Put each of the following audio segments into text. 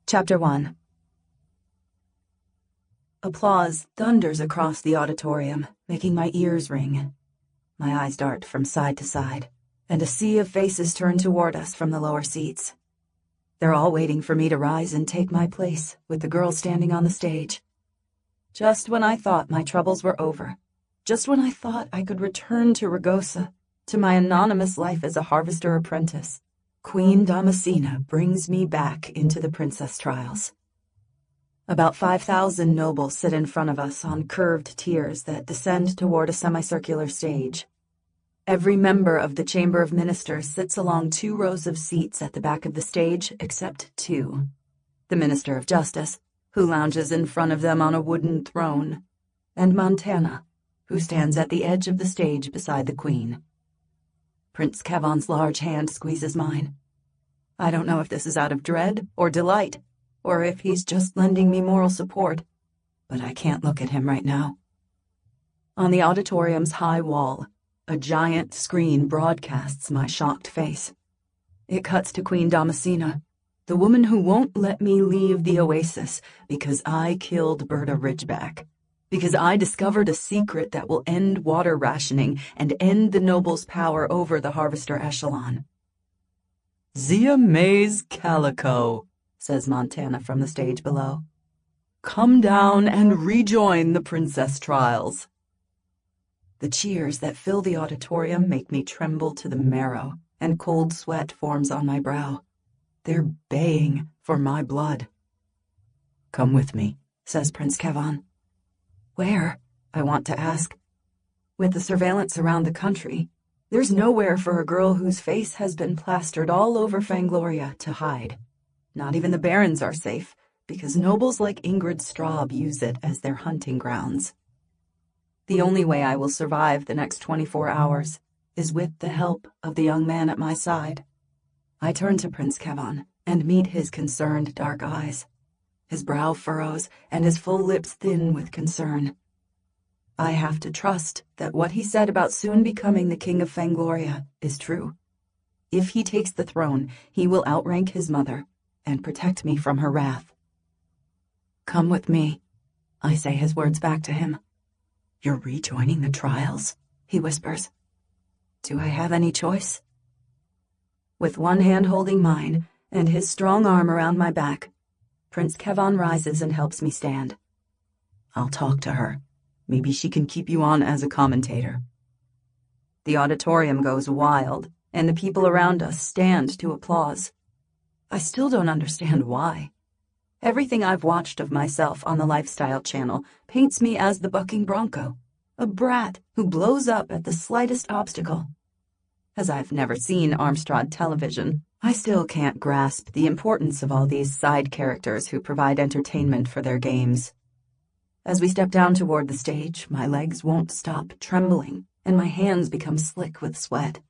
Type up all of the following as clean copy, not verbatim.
Chapter 1. Applause thunders across the auditorium, making my ears ring. My eyes dart from side to side, and a sea of faces turn toward us from the lower seats. They're all waiting for me to rise and take my place, with the girl standing on the stage. Just when I thought my troubles were over, just when I thought I could return to Ragosa, to my anonymous life as a harvester apprentice, Queen Damascena brings me back into the princess trials. About 5,000 nobles sit in front of us on curved tiers that descend toward a semicircular stage. Every member of the Chamber of Ministers sits along 2 rows of seats at the back of the stage, except 2. The Minister of Justice, who lounges in front of them on a wooden throne, and Montana, who stands at the edge of the stage beside the Queen. Prince Kevon's large hand squeezes mine. I don't know if this is out of dread or delight, or if he's just lending me moral support, but I can't look at him right now. On the auditorium's high wall, a giant screen broadcasts my shocked face. It cuts to Queen Damascena, the woman who won't let me leave the oasis because I killed Berta Ridgeback, because I discovered a secret that will end water rationing and end the nobles' power over the harvester echelon. "Zia Mays Calico," says Montana from the stage below. "Come down and rejoin the princess trials." The cheers that fill the auditorium make me tremble to the marrow, and cold sweat forms on my brow. They're baying for my blood. "Come with me," says Prince Kevon. "Where?" I want to ask. With the surveillance around the country, there's nowhere for a girl whose face has been plastered all over Fangloria to hide. Not even the barons are safe, because nobles like Ingrid Straub use it as their hunting grounds. The only way I will survive the next 24 hours is with the help of the young man at my side. I turn to Prince Kevon and meet his concerned dark eyes. His brow furrows and his full lips thin with concern. I have to trust that what he said about soon becoming the king of Fangloria is true. If he takes the throne, he will outrank his mother and protect me from her wrath. "Come with me," I say his words back to him. "You're rejoining the trials?" he whispers. "Do I have any choice?" With one hand holding mine and his strong arm around my back, Prince Kevon rises and helps me stand. "I'll talk to her. Maybe she can keep you on as a commentator." The auditorium goes wild, and the people around us stand to applause. I still don't understand why. Everything I've watched of myself on the Lifestyle Channel paints me as the bucking bronco, a brat who blows up at the slightest obstacle. As I've never seen Armstrong television, I still can't grasp the importance of all these side characters who provide entertainment for their games. As we step down toward the stage, my legs won't stop trembling, and my hands become slick with sweat.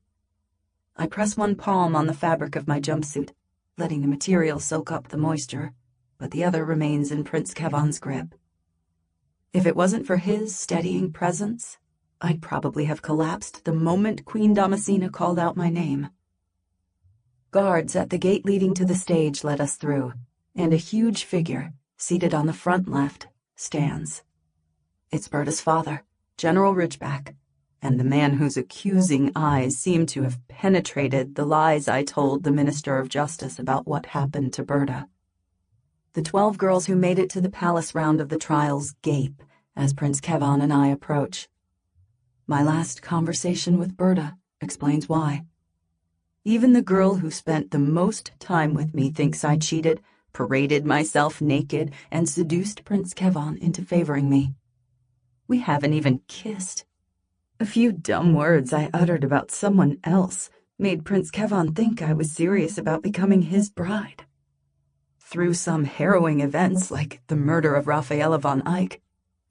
I press one palm on the fabric of my jumpsuit, letting the material soak up the moisture, but the other remains in Prince Kevon's grip. If it wasn't for his steadying presence, I'd probably have collapsed the moment Queen Damascena called out my name. Guards at the gate leading to the stage let us through, and a huge figure, seated on the front left, stands. It's Berta's father, General Ridgeback, and the man whose accusing eyes seem to have penetrated the lies I told the Minister of Justice about what happened to Berta. The 12 girls who made it to the palace round of the trials gape as Prince Kevon and I approach. My last conversation with Berta explains why. Even the girl who spent the most time with me thinks I cheated, paraded myself naked, and seduced Prince Kevon into favoring me. We haven't even kissed. A few dumb words I uttered about someone else made Prince Kevon think I was serious about becoming his bride. Through some harrowing events like the murder of Rafaela von Eyck,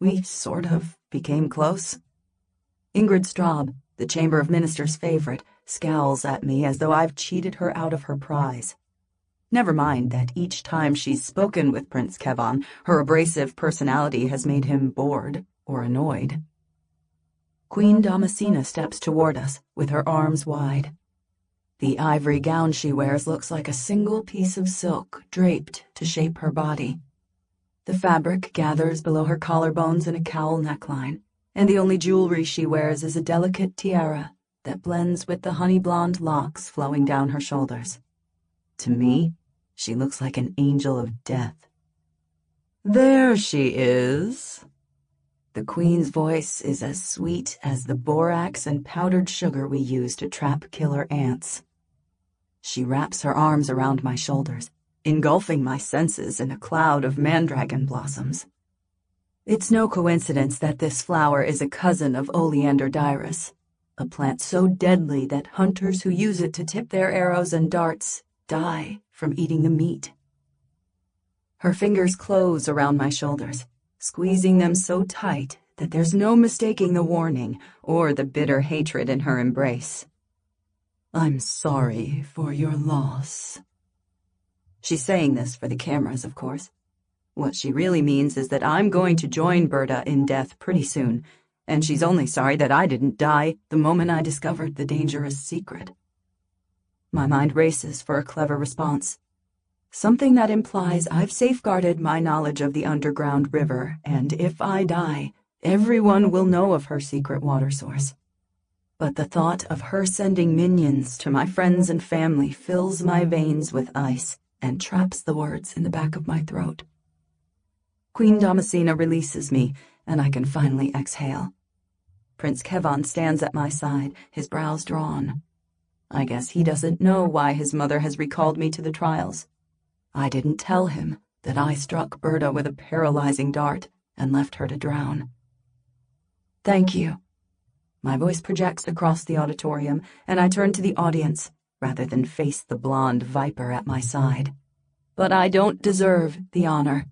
we sort of became close. Ingrid Straub, the Chamber of Ministers' favorite, scowls at me as though I've cheated her out of her prize. Never mind that each time she's spoken with Prince Kevon, her abrasive personality has made him bored or annoyed. Queen Damascena steps toward us with her arms wide. The ivory gown she wears looks like a single piece of silk draped to shape her body. The fabric gathers below her collarbones in a cowl neckline, and the only jewelry she wears is a delicate tiara that blends with the honey-blonde locks flowing down her shoulders. To me, she looks like an angel of death. "There she is." The Queen's voice is as sweet as the borax and powdered sugar we use to trap killer ants. She wraps her arms around my shoulders, engulfing my senses in a cloud of mandragon blossoms. It's no coincidence that this flower is a cousin of Oleander dirus, a plant so deadly that hunters who use it to tip their arrows and darts die from eating the meat. Her fingers close around my shoulders, squeezing them so tight that there's no mistaking the warning or the bitter hatred in her embrace. "I'm sorry for your loss." She's saying this for the cameras, of course. What she really means is that I'm going to join Berta in death pretty soon, and she's only sorry that I didn't die the moment I discovered the dangerous secret. My mind races for a clever response. Something that implies I've safeguarded my knowledge of the underground river, and if I die, everyone will know of her secret water source. But the thought of her sending minions to my friends and family fills my veins with ice and traps the words in the back of my throat. Queen Damascena releases me, and I can finally exhale. Prince Kevon stands at my side, his brows drawn. I guess he doesn't know why his mother has recalled me to the trials. I didn't tell him that I struck Berta with a paralyzing dart and left her to drown. "Thank you." My voice projects across the auditorium, and I turn to the audience rather than face the blonde viper at my side. "But I don't deserve the honor."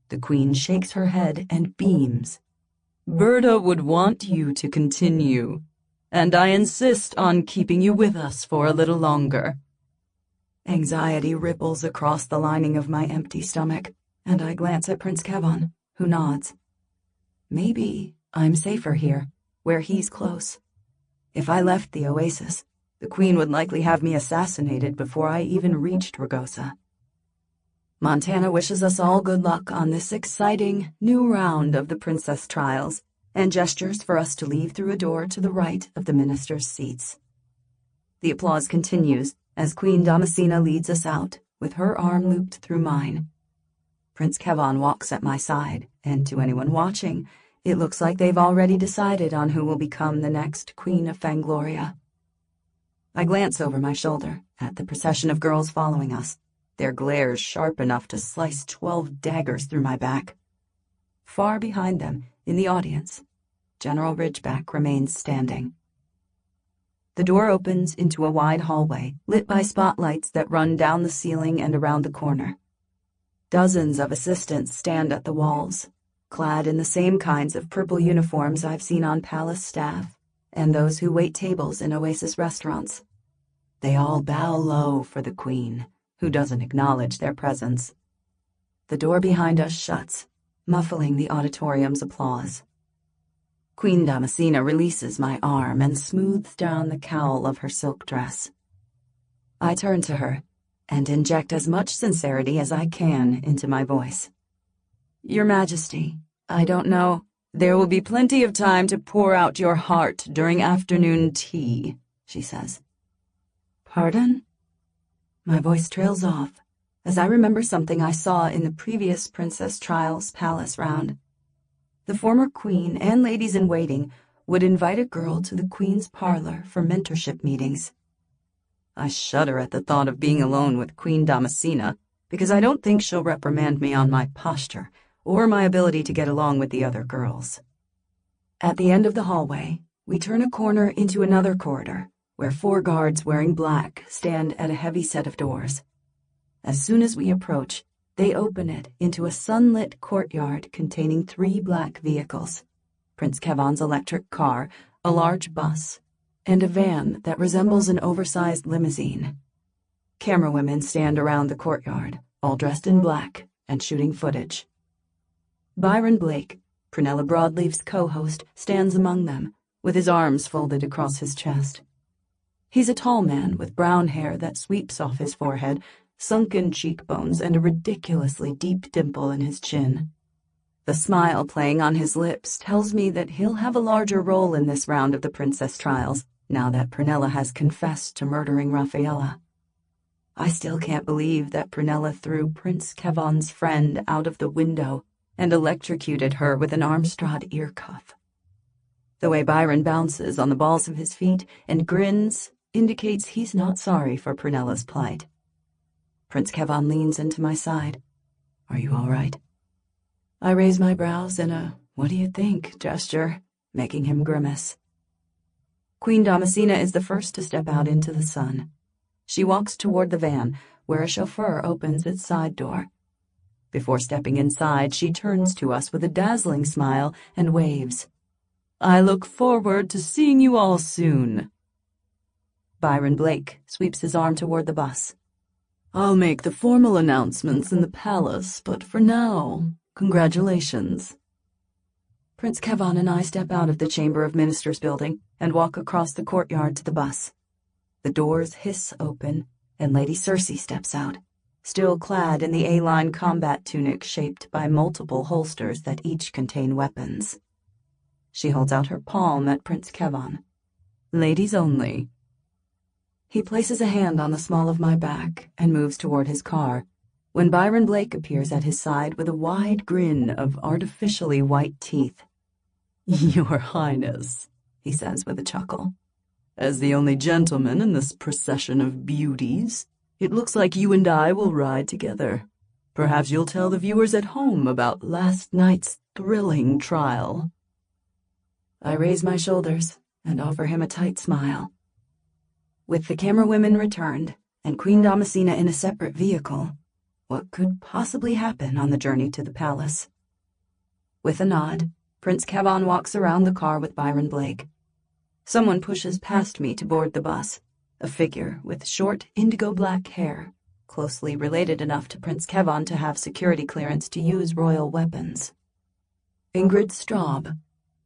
The Queen shakes her head and beams. "Berta would want you to continue, and I insist on keeping you with us for a little longer." Anxiety ripples across the lining of my empty stomach, and I glance at Prince Kevon, who nods. Maybe I'm safer here, where he's close. If I left the oasis, the Queen would likely have me assassinated before I even reached Ragosa. Montana wishes us all good luck on this exciting new round of the princess trials, and gestures for us to leave through a door to the right of the ministers' seats. The applause continues as Queen Damascena leads us out, with her arm looped through mine. Prince Kevon walks at my side, and to anyone watching, it looks like they've already decided on who will become the next Queen of Fangloria. I glance over my shoulder at the procession of girls following us, their glares sharp enough to slice 12 daggers through my back. Far behind them, in the audience, General Ridgeback remains standing. The door opens into a wide hallway, lit by spotlights that run down the ceiling and around the corner. Dozens of assistants stand at the walls, clad in the same kinds of purple uniforms I've seen on palace staff and those who wait tables in Oasis restaurants. They all bow low for the Queen, who doesn't acknowledge their presence. The door behind us shuts, muffling the auditorium's applause. Queen Damascena releases my arm and smooths down the cowl of her silk dress. I turn to her and inject as much sincerity as I can into my voice. "Your Majesty, I don't know. There will be plenty of time to pour out your heart during afternoon tea," she says. "Pardon?" My voice trails off as I remember something I saw in the previous Princess Trials Palace round. The former queen and ladies-in-waiting would invite a girl to the Queen's parlor for mentorship meetings. I shudder at the thought of being alone with Queen Damascena, because I don't think she'll reprimand me on my posture or my ability to get along with the other girls. At the end of the hallway, we turn a corner into another corridor, where 4 guards wearing black stand at a heavy set of doors. As soon as we approach, they open it into a sunlit courtyard containing 3 black vehicles: Prince Kevon's electric car, a large bus, and a van that resembles an oversized limousine. Camerawomen stand around the courtyard, all dressed in black and shooting footage. Byron Blake, Prunella Broadleaf's co-host, stands among them, with his arms folded across his chest. He's a tall man with brown hair that sweeps off his forehead, sunken cheekbones, and a ridiculously deep dimple in his chin. The smile playing on his lips tells me that he'll have a larger role in this round of the princess trials, now that Prunella has confessed to murdering Raffaella. I still can't believe that Prunella threw Prince Kevon's friend out of the window and electrocuted her with an Armstrad ear cuff. The way Byron bounces on the balls of his feet and grins indicates he's not sorry for Prunella's plight. Prince Kevon leans into my side. "Are you all right?" I raise my brows in a "what do you think" gesture, making him grimace. Queen Damascena is the first to step out into the sun. She walks toward the van, where a chauffeur opens its side door. Before stepping inside, she turns to us with a dazzling smile and waves. "I look forward to seeing you all soon." Byron Blake sweeps his arm toward the bus. "I'll make the formal announcements in the palace, but for now, congratulations." Prince Kevon and I step out of the Chamber of Ministers building and walk across the courtyard to the bus. The doors hiss open, and Lady Cersei steps out, still clad in the A-line combat tunic shaped by multiple holsters that each contain weapons. She holds out her palm at Prince Kevon. "Ladies only." He places a hand on the small of my back and moves toward his car, when Byron Blake appears at his side with a wide grin of artificially white teeth. "Your Highness," he says with a chuckle. "As the only gentleman in this procession of beauties, it looks like you and I will ride together. Perhaps you'll tell the viewers at home about last night's thrilling trial." I raise my shoulders and offer him a tight smile. With the camera women returned and Queen Damascena in a separate vehicle, what could possibly happen on the journey to the palace? With a nod, Prince Kevon walks around the car with Byron Blake. Someone pushes past me to board the bus, a figure with short indigo-black hair, closely related enough to Prince Kevon to have security clearance to use royal weapons. Ingrid Straub,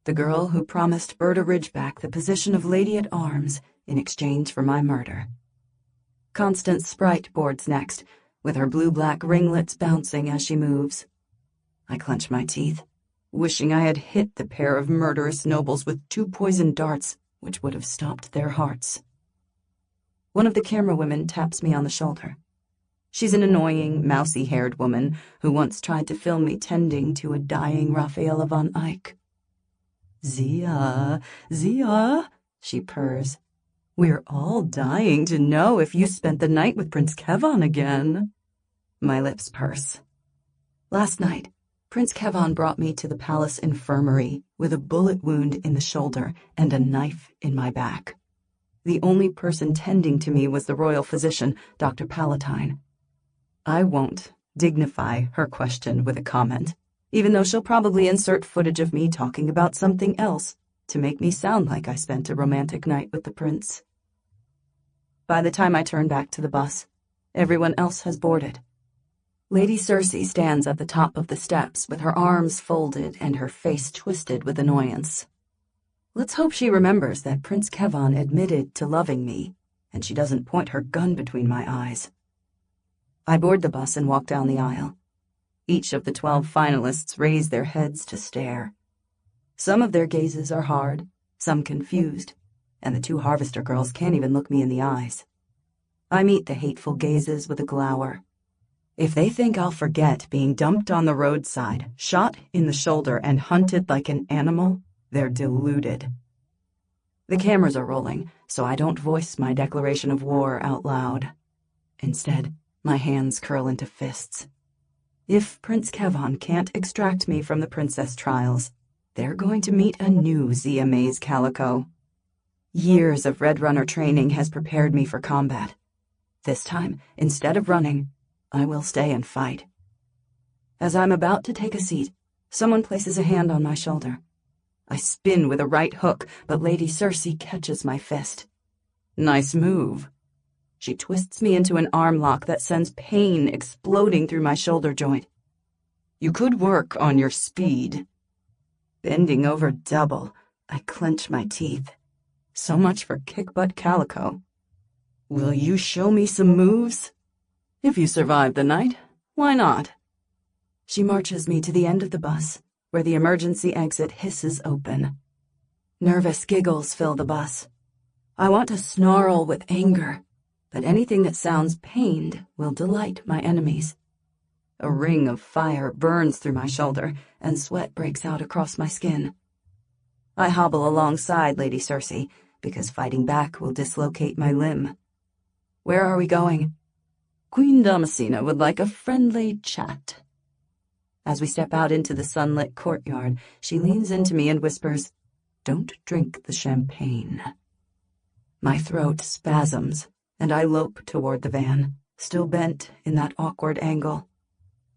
the girl who promised Berta Ridgeback the position of Lady-at-Arms in exchange for my murder. Constance Sprite boards next, with her blue-black ringlets bouncing as she moves. I clench my teeth, wishing I had hit the pair of murderous nobles with 2 poisoned darts, which would have stopped their hearts. One of the camera women taps me on the shoulder. She's an annoying, mousy-haired woman who once tried to film me tending to a dying Raffaella von Eyck. Zia, she purrs. "We're all dying to know if you spent the night with Prince Kevon again." My lips purse. Last night, Prince Kevon brought me to the palace infirmary with a bullet wound in the shoulder and a knife in my back. The only person tending to me was the royal physician, Dr. Palatine. I won't dignify her question with a comment, even though she'll probably insert footage of me talking about something else to make me sound like I spent a romantic night with the prince. By the time I turn back to the bus, everyone else has boarded. Lady Cersei stands at the top of the steps with her arms folded and her face twisted with annoyance. Let's hope she remembers that Prince Kevon admitted to loving me, and she doesn't point her gun between my eyes. I board the bus and walk down the aisle. Each of the 12 finalists raise their heads to stare. Some of their gazes are hard, some confused, and the 2 Harvester girls can't even look me in the eyes. I meet the hateful gazes with a glower. If they think I'll forget being dumped on the roadside, shot in the shoulder, and hunted like an animal, they're deluded. The cameras are rolling, so I don't voice my declaration of war out loud. Instead, my hands curl into fists. If Prince Kevon can't extract me from the princess trials, they're going to meet a new Zia Mays Calico. Years of Red Runner training has prepared me for combat. This time, instead of running, I will stay and fight. As I'm about to take a seat, someone places a hand on my shoulder. I spin with a right hook, but Lady Cersei catches my fist. "Nice move." She twists me into an arm lock that sends pain exploding through my shoulder joint. "You could work on your speed." Bending over double, I clench my teeth. So much for kick-butt Calico. Will you show me some moves? If you survive the night, why not? She marches me to the end of the bus, where the emergency exit hisses open. Nervous giggles fill the bus. I want to snarl with anger, but anything that sounds pained will delight my enemies. A ring of fire burns through my shoulder, and sweat breaks out across my skin. I hobble alongside Lady Cersei, because fighting back will dislocate my limb. Where are we going? Queen Damascena would like a friendly chat. As we step out into the sunlit courtyard, she leans into me and whispers, "Don't drink the champagne." My throat spasms, and I lope toward the van, still bent in that awkward angle.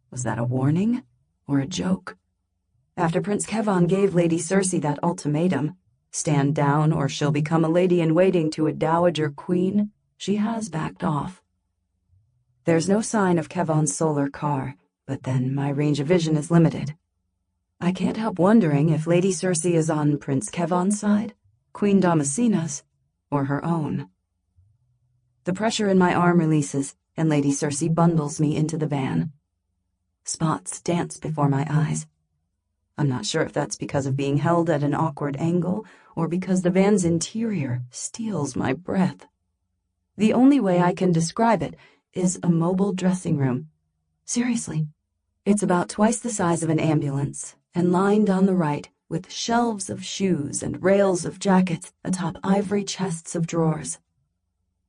Was that a warning or a joke? After Prince Kevon gave Lady Cersei that ultimatum, stand down or she'll become a lady-in-waiting to a dowager queen, she has backed off. There's no sign of Kevon's solar car, but then my range of vision is limited. I can't help wondering if Lady Cersei is on Prince Kevon's side, Queen Damascena's, or her own. The pressure in my arm releases, and Lady Cersei bundles me into the van. Spots dance before my eyes. I'm not sure if that's because of being held at an awkward angle or because the van's interior steals my breath. The only way I can describe it is a mobile dressing room. Seriously, it's about twice the size of an ambulance and lined on the right with shelves of shoes and rails of jackets atop ivory chests of drawers.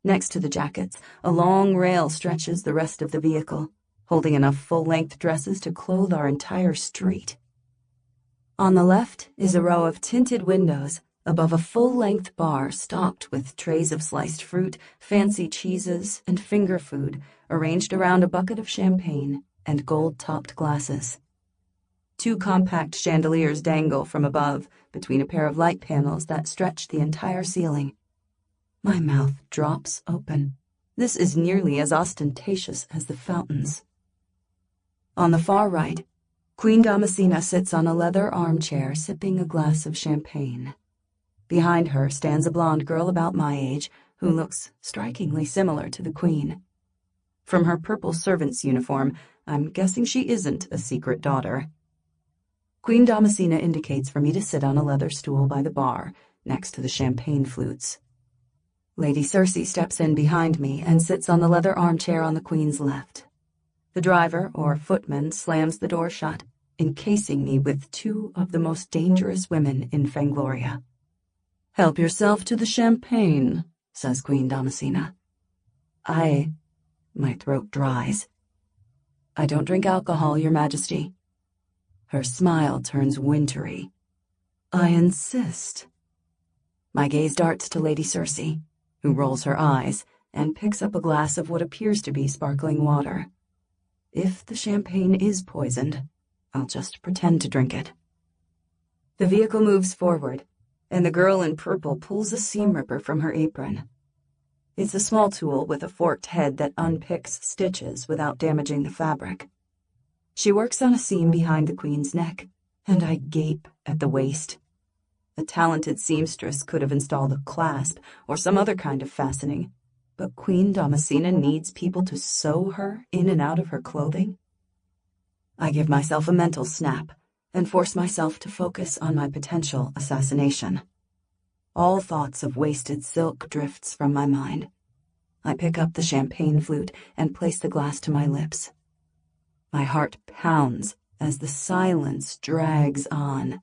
Next to the jackets, a long rail stretches the rest of the vehicle, holding enough full-length dresses to clothe our entire street. On the left is a row of tinted windows above a full-length bar stocked with trays of sliced fruit, fancy cheeses, and finger food arranged around a bucket of champagne and gold-topped glasses. 2 compact chandeliers dangle from above between a pair of light panels that stretch the entire ceiling. My mouth drops open. This is nearly as ostentatious as the fountains. On the far right, Queen Damascena sits on a leather armchair sipping a glass of champagne. Behind her stands a blonde girl about my age who looks strikingly similar to the Queen. From her purple servant's uniform, I'm guessing she isn't a secret daughter. Queen Damascena indicates for me to sit on a leather stool by the bar, next to the champagne flutes. Lady Cersei steps in behind me and sits on the leather armchair on the Queen's left. The driver, or footman, slams the door shut, encasing me with 2 of the most dangerous women in Fangloria. "Help yourself to the champagne," says Queen Damascena. My throat dries. "I don't drink alcohol, Your Majesty." Her smile turns wintry. "I insist." My gaze darts to Lady Cersei, who rolls her eyes and picks up a glass of what appears to be sparkling water. If the champagne is poisoned, I'll just pretend to drink it. The vehicle moves forward, and the girl in purple pulls a seam ripper from her apron. It's a small tool with a forked head that unpicks stitches without damaging the fabric. She works on a seam behind the Queen's neck, and I gape at the waist. A talented seamstress could have installed a clasp or some other kind of fastening, but Queen Damascena needs people to sew her in and out of her clothing. I give myself a mental snap and force myself to focus on my potential assassination. All thoughts of wasted silk drifts from my mind. I pick up the champagne flute and place the glass to my lips. My heart pounds as the silence drags on,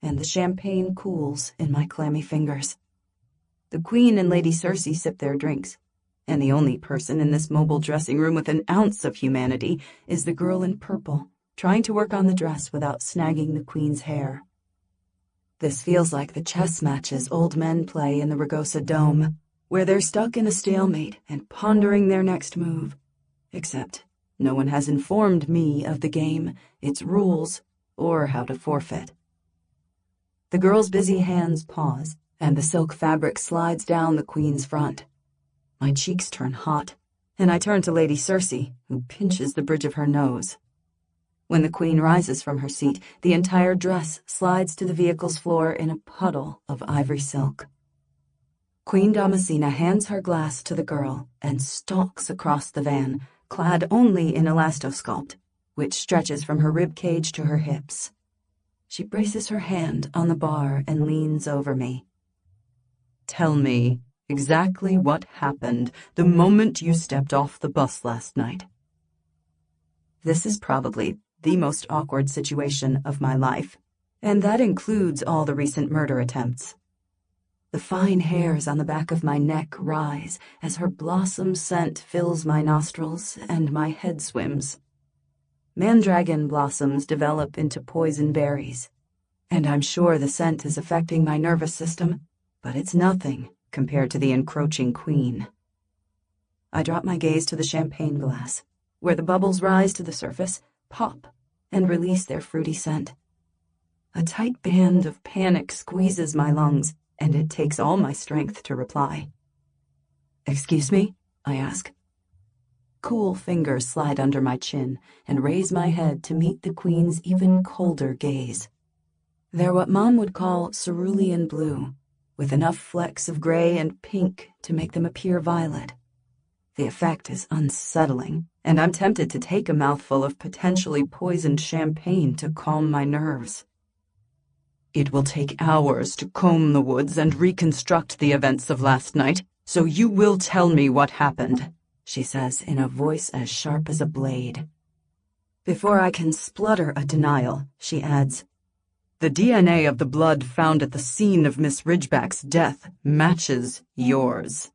and the champagne cools in my clammy fingers. The Queen and Lady Cersei sip their drinks, and the only person in this mobile dressing room with an ounce of humanity is the girl in purple, trying to work on the dress without snagging the Queen's hair. This feels like the chess matches old men play in the Ragosa Dome, where they're stuck in a stalemate and pondering their next move. Except no one has informed me of the game, its rules, or how to forfeit. The girl's busy hands pause, and the silk fabric slides down the Queen's front. My cheeks turn hot, and I turn to Lady Cersei, who pinches the bridge of her nose. When the Queen rises from her seat, the entire dress slides to the vehicle's floor in a puddle of ivory silk. Queen Damascena hands her glass to the girl and stalks across the van, clad only in elastosculpt, which stretches from her rib cage to her hips. She braces her hand on the bar and leans over me. "Tell me exactly what happened the moment you stepped off the bus last night." This is probably the most awkward situation of my life, and that includes all the recent murder attempts. The fine hairs on the back of my neck rise as her blossom scent fills my nostrils and my head swims. Mandragon blossoms develop into poison berries, and I'm sure the scent is affecting my nervous system, but it's nothing compared to the encroaching queen. I drop my gaze to the champagne glass, where the bubbles rise to the surface, pop, and release their fruity scent. A tight band of panic squeezes my lungs, and it takes all my strength to reply. "Excuse me?" I ask. Cool fingers slide under my chin and raise my head to meet the queen's even colder gaze. They're what Mom would call cerulean blue, with enough flecks of gray and pink to make them appear violet. The effect is unsettling, and I'm tempted to take a mouthful of potentially poisoned champagne to calm my nerves. "It will take hours to comb the woods and reconstruct the events of last night, so you will tell me what happened," she says in a voice as sharp as a blade. Before I can splutter a denial, she adds, "The DNA of the blood found at the scene of Miss Ridgeback's death matches yours."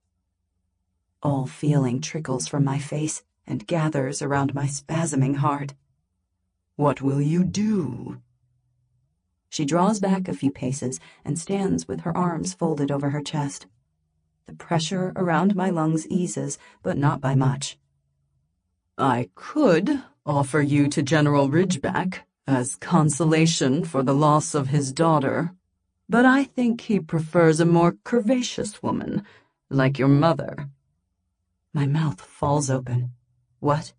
All feeling trickles from my face and gathers around my spasming heart. "What will you do?" She draws back a few paces and stands with her arms folded over her chest. The pressure around my lungs eases, but not by much. "I could offer you to General Ridgeback as consolation for the loss of his daughter, but I think he prefers a more curvaceous woman, like your mother." My mouth falls open. "What?"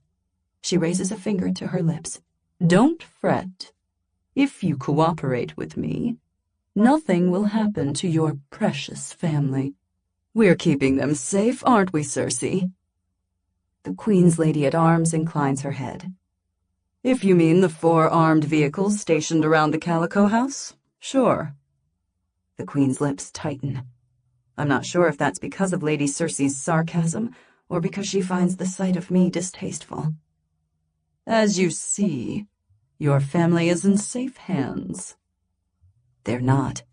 She raises a finger to her lips. "Don't fret. If you cooperate with me, nothing will happen to your precious family. We're keeping them safe, aren't we, Cersei?" The Queen's Lady-at-Arms inclines her head. "If you mean the 4 armed vehicles stationed around the Calico House, sure." The Queen's lips tighten. I'm not sure if that's because of Lady Cersei's sarcasm or because she finds the sight of me distasteful. "As you see, your family is in safe hands." They're not.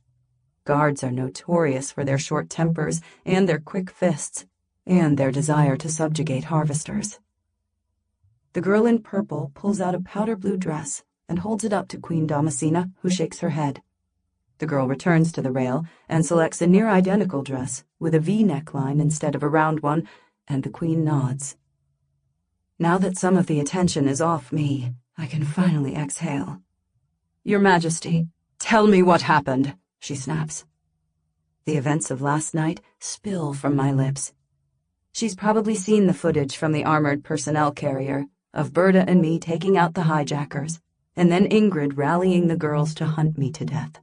Guards are notorious for their short tempers and their quick fists, and their desire to subjugate harvesters. The girl in purple pulls out a powder blue dress and holds it up to Queen Damascena, who shakes her head. The girl returns to the rail and selects a near-identical dress with a V neckline instead of a round one, and the Queen nods. Now that some of the attention is off me, I can finally exhale. "Your Majesty, tell me what happened," she snaps. The events of last night spill from my lips. She's probably seen the footage from the armored personnel carrier of Berta and me taking out the hijackers, and then Ingrid rallying the girls to hunt me to death.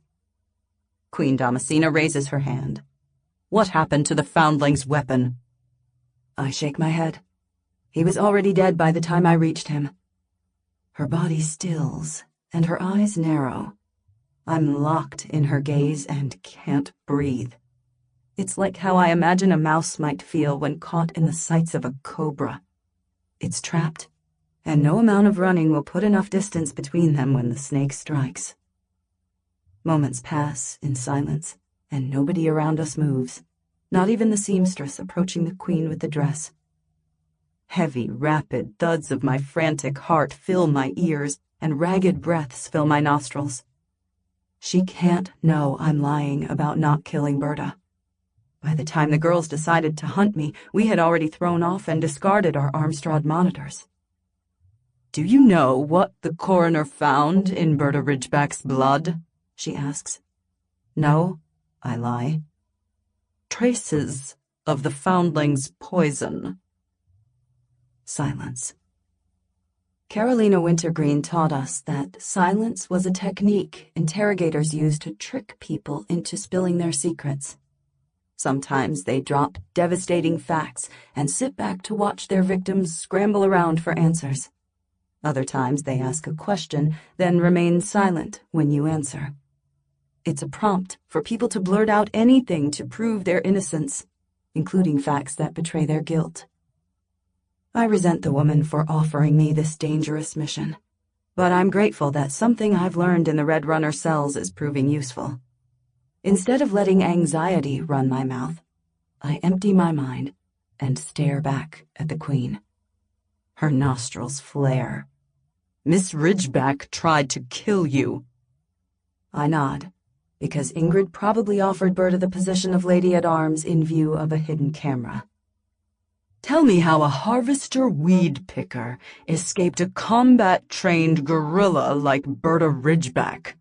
Queen Damascena raises her hand. "What happened to the foundling's weapon?" I shake my head. He was already dead by the time I reached him. Her body stills, and her eyes narrow. I'm locked in her gaze and can't breathe. It's like how I imagine a mouse might feel when caught in the sights of a cobra. It's trapped, and no amount of running will put enough distance between them when the snake strikes. Moments pass in silence, and nobody around us moves, not even the seamstress approaching the Queen with the dress. Heavy, rapid thuds of my frantic heart fill my ears, and ragged breaths fill my nostrils. She can't know I'm lying about not killing Berta. By the time the girls decided to hunt me, we had already thrown off and discarded our Armstrad monitors. "Do you know what the coroner found in Berta Ridgeback's blood?" she asks. "No," I lie. "Traces of the foundling's poison." Silence. Carolina Wintergreen taught us that silence was a technique interrogators used to trick people into spilling their secrets. Sometimes they drop devastating facts and sit back to watch their victims scramble around for answers. Other times they ask a question, then remain silent when you answer. It's a prompt for people to blurt out anything to prove their innocence, including facts that betray their guilt. I resent the woman for offering me this dangerous mission, but I'm grateful that something I've learned in the Red Runner cells is proving useful. Instead of letting anxiety run my mouth, I empty my mind and stare back at the Queen. Her nostrils flare. Miss Ridgeback tried to kill you. I nod, because Ingrid probably offered Berta the position of Lady-at-Arms in view of a hidden camera. Tell me how a harvester weed picker escaped a combat-trained guerrilla like Berta Ridgeback.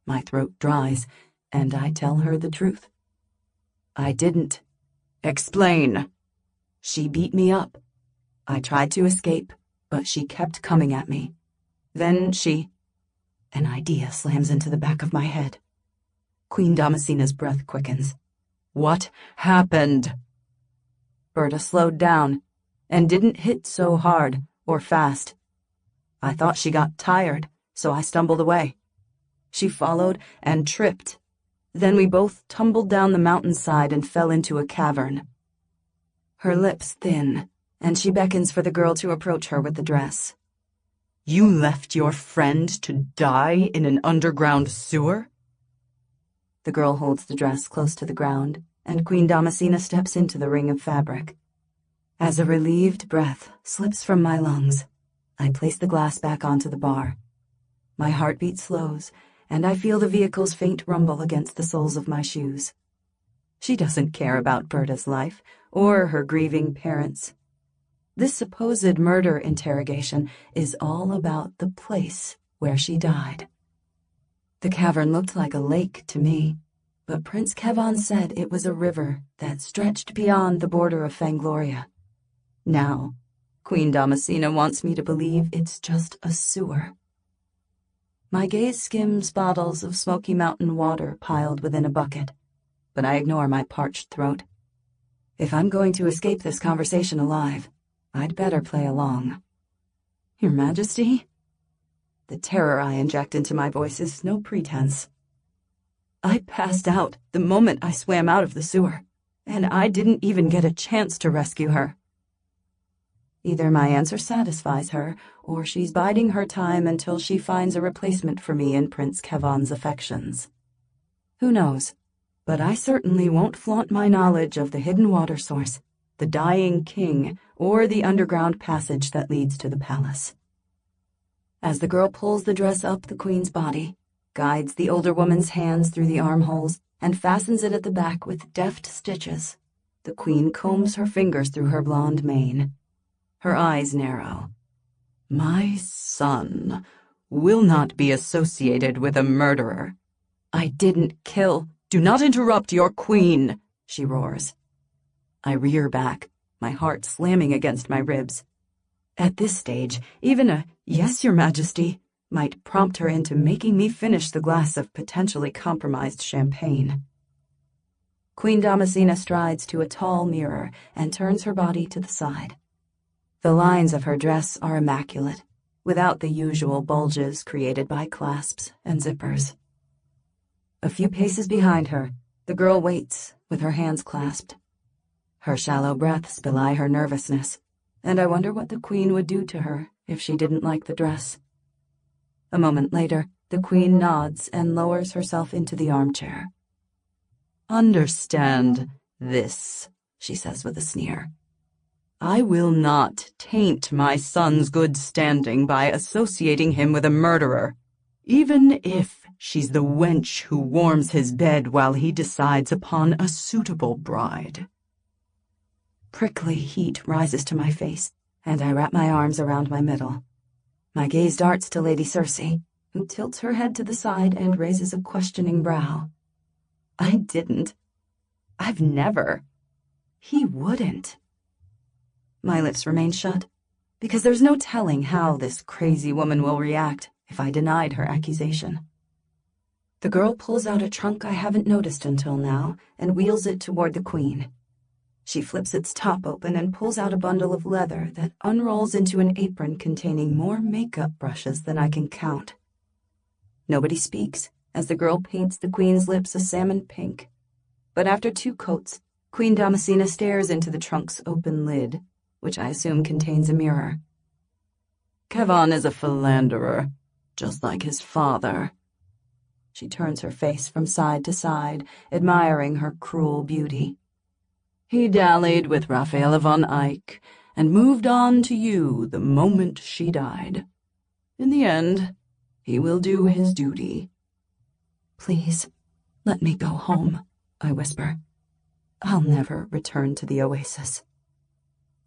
My throat dries, and I tell her the truth. I didn't. Explain. She beat me up. I tried to escape, but she kept coming at me. Then An idea slams into the back of my head. Queen Damascena's breath quickens. What happened? Berta slowed down, and didn't hit so hard or fast. I thought she got tired, so I stumbled away. She followed and tripped. Then we both tumbled down the mountainside and fell into a cavern. Her lips thin, and she beckons for the girl to approach her with the dress. You left your friend to die in an underground sewer? The girl holds the dress close to the ground, and Queen Damascena steps into the ring of fabric. As a relieved breath slips from my lungs, I place the glass back onto the bar. My heartbeat slows, and I feel the vehicle's faint rumble against the soles of my shoes. She doesn't care about Berta's life, or her grieving parents. This supposed murder interrogation is all about the place where she died. The cavern looked like a lake to me, but Prince Kevon said it was a river that stretched beyond the border of Fangloria. Now, Queen Damascena wants me to believe it's just a sewer. My gaze skims bottles of Smoky Mountain water piled within a bucket, but I ignore my parched throat. If I'm going to escape this conversation alive, I'd better play along. Your Majesty? The terror I inject into my voice is no pretense. I passed out the moment I swam out of the sewer, and I didn't even get a chance to rescue her. Either my answer satisfies her, or she's biding her time until she finds a replacement for me in Prince Kevon's affections. Who knows? But I certainly won't flaunt my knowledge of the hidden water source, the dying king, or the underground passage that leads to the palace. As the girl pulls the dress up the queen's body, guides the older woman's hands through the armholes, and fastens it at the back with deft stitches, the queen combs her fingers through her blonde mane. Her eyes narrow. My son will not be associated with a murderer. I didn't kill. Do not interrupt your queen, she roars. I rear back, my heart slamming against my ribs. At this stage, even a "Yes, Your Majesty" might prompt her into making me finish the glass of potentially compromised champagne. Queen Damascena strides to a tall mirror and turns her body to the side. The lines of her dress are immaculate, without the usual bulges created by clasps and zippers. A few paces behind her, the girl waits with her hands clasped. Her shallow breaths belie her nervousness, and I wonder what the queen would do to her if she didn't like the dress. A moment later, the queen nods and lowers herself into the armchair. Understand this, she says with a sneer. I will not taint my son's good standing by associating him with a murderer, even if she's the wench who warms his bed while he decides upon a suitable bride. Prickly heat rises to my face, and I wrap my arms around my middle. My gaze darts to Lady Cersei, who tilts her head to the side and raises a questioning brow. I didn't. I've never. He wouldn't. My lips remain shut, because there's no telling how this crazy woman will react if I denied her accusation. The girl pulls out a trunk I haven't noticed until now and wheels it toward the queen. She flips its top open and pulls out a bundle of leather that unrolls into an apron containing more makeup brushes than I can count. Nobody speaks as the girl paints the queen's lips a salmon pink. But after 2 coats, Queen Damascena stares into the trunk's open lid, which I assume contains a mirror. Kevon is a philanderer, just like his father. She turns her face from side to side, admiring her cruel beauty. He dallied with Raphaela von Eyck and moved on to you the moment she died. In the end, he will do his duty. Please, let me go home, I whisper. I'll never return to the oasis.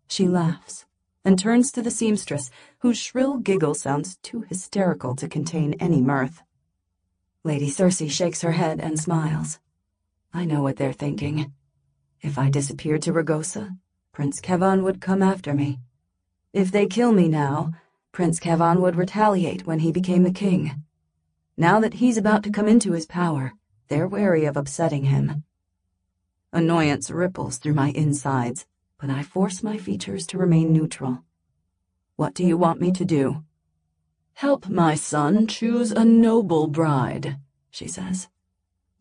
She laughs and turns to the seamstress, whose shrill giggle sounds too hysterical to contain any mirth. Lady Circe shakes her head and smiles. I know what they're thinking. If I disappeared to Ragosa, Prince Kevon would come after me. If they kill me now, Prince Kevon would retaliate when he became the king. Now that he's about to come into his power, they're wary of upsetting him. Annoyance ripples through my insides, but I force my features to remain neutral. What do you want me to do? Help my son choose a noble bride, she says.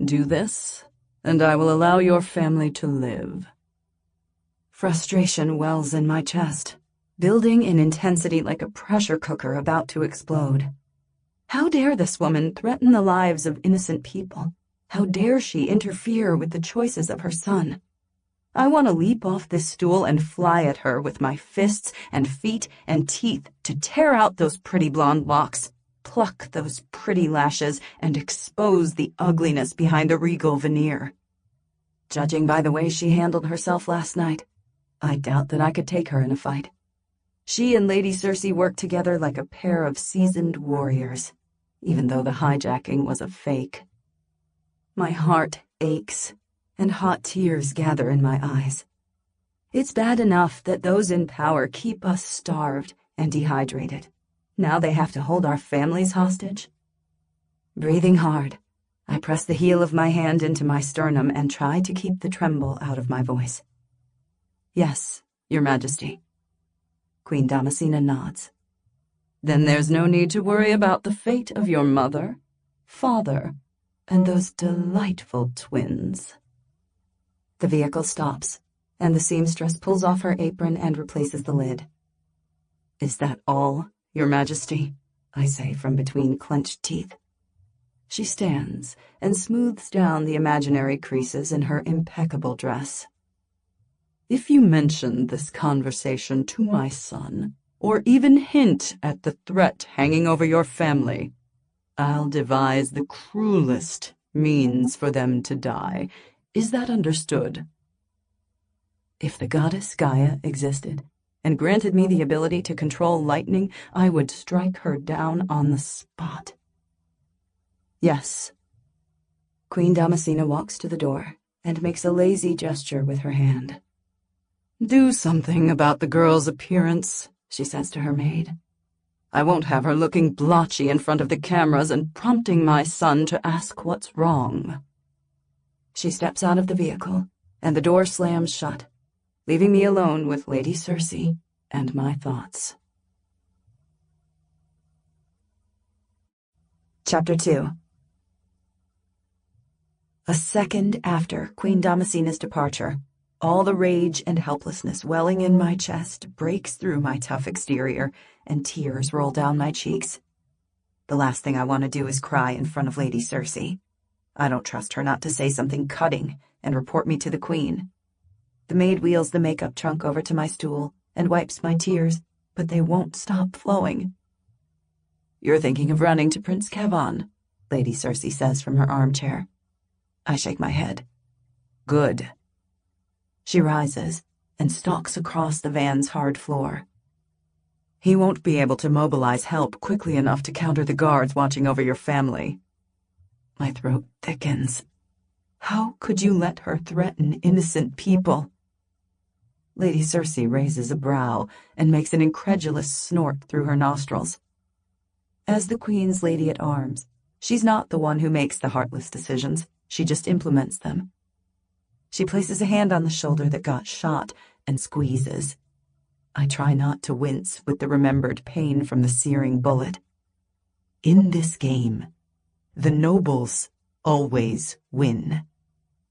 Do this, and I will allow your family to live. Frustration wells in my chest, building in intensity like a pressure cooker about to explode. How dare this woman threaten the lives of innocent people? How dare she interfere with the choices of her son? I want to leap off this stool and fly at her with my fists and feet and teeth to tear out those pretty blonde locks, pluck those pretty lashes, and expose the ugliness behind the regal veneer. Judging by the way she handled herself last night, I doubt that I could take her in a fight. She and Lady Circe worked together like a pair of seasoned warriors, even though the hijacking was a fake. My heart aches, and hot tears gather in my eyes. It's bad enough that those in power keep us starved and dehydrated. Now they have to hold our families hostage. Breathing hard, I press the heel of my hand into my sternum and try to keep the tremble out of my voice. Yes, Your Majesty. Queen Damascena nods. Then there's no need to worry about the fate of your mother, father, and those delightful twins. The vehicle stops, and the seamstress pulls off her apron and replaces the lid. Is that all, Your Majesty? I say from between clenched teeth. She stands and smooths down the imaginary creases in her impeccable dress. If you mention this conversation to my son, or even hint at the threat hanging over your family, I'll devise the cruelest means for them to die. Is that understood? If the goddess Gaia existed and granted me the ability to control lightning, I would strike her down on the spot. Yes. Queen Damascena walks to the door and makes a lazy gesture with her hand. Do something about the girl's appearance, she says to her maid. I won't have her looking blotchy in front of the cameras and prompting my son to ask what's wrong. She steps out of the vehicle, and the door slams shut, leaving me alone with Lady Circe and my thoughts. Chapter 2. A second after Queen Damascena's departure, all the rage and helplessness welling in my chest breaks through my tough exterior, and tears roll down my cheeks. The last thing I want to do is cry in front of Lady Circe. I don't trust her not to say something cutting and report me to the queen. The maid wheels the makeup trunk over to my stool and wipes my tears, but they won't stop flowing. You're thinking of running to Prince Kevon, Lady Circe says from her armchair. I shake my head. Good. She rises and stalks across the van's hard floor. He won't be able to mobilize help quickly enough to counter the guards watching over your family. My throat thickens. How could you let her threaten innocent people? Lady Circe raises a brow and makes an incredulous snort through her nostrils. As the Queen's lady-at-arms, She's not the one who makes the heartless decisions, she just implements them. She places a hand on the shoulder that got shot and squeezes. I try not to wince with the remembered pain from the searing bullet. In this game, the nobles always win.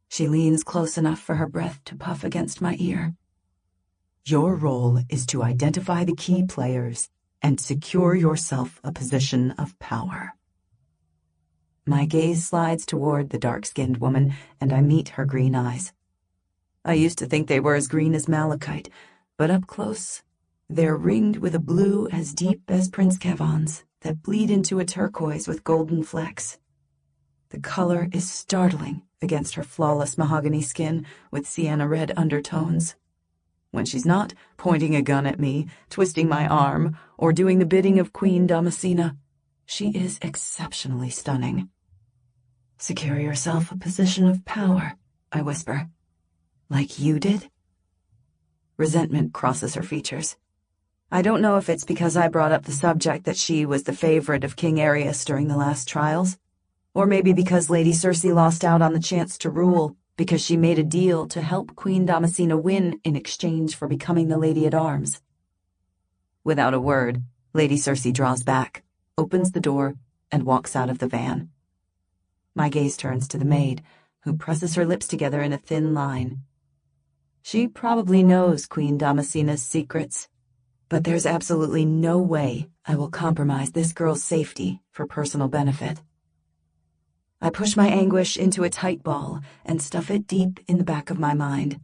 She leans close enough for her breath to puff against my ear. Your role is to identify the key players and secure yourself a position of power. My gaze slides toward the dark-skinned woman, and I meet her green eyes. I used to think they were as green as malachite, but up close, they're ringed with a blue as deep as Prince Kevon's that bleed into a turquoise with golden flecks. The color is startling against her flawless mahogany skin with sienna red undertones. When she's not pointing a gun at me, twisting my arm, or doing the bidding of Queen Damascena, she is exceptionally stunning. Secure yourself a position of power, I whisper. Like you did? Resentment crosses her features. I don't know if it's because I brought up the subject that she was the favorite of King Arius during the last trials, or maybe because Lady Cersei lost out on the chance to rule because she made a deal to help Queen Damascena win in exchange for becoming the Lady-at-Arms. Without a word, Lady Cersei draws back, opens the door, and walks out of the van. My gaze turns to the maid, who presses her lips together in a thin line. She probably knows Queen Damascena's secrets, but there's absolutely no way I will compromise this girl's safety for personal benefit. I push my anguish into a tight ball and stuff it deep in the back of my mind.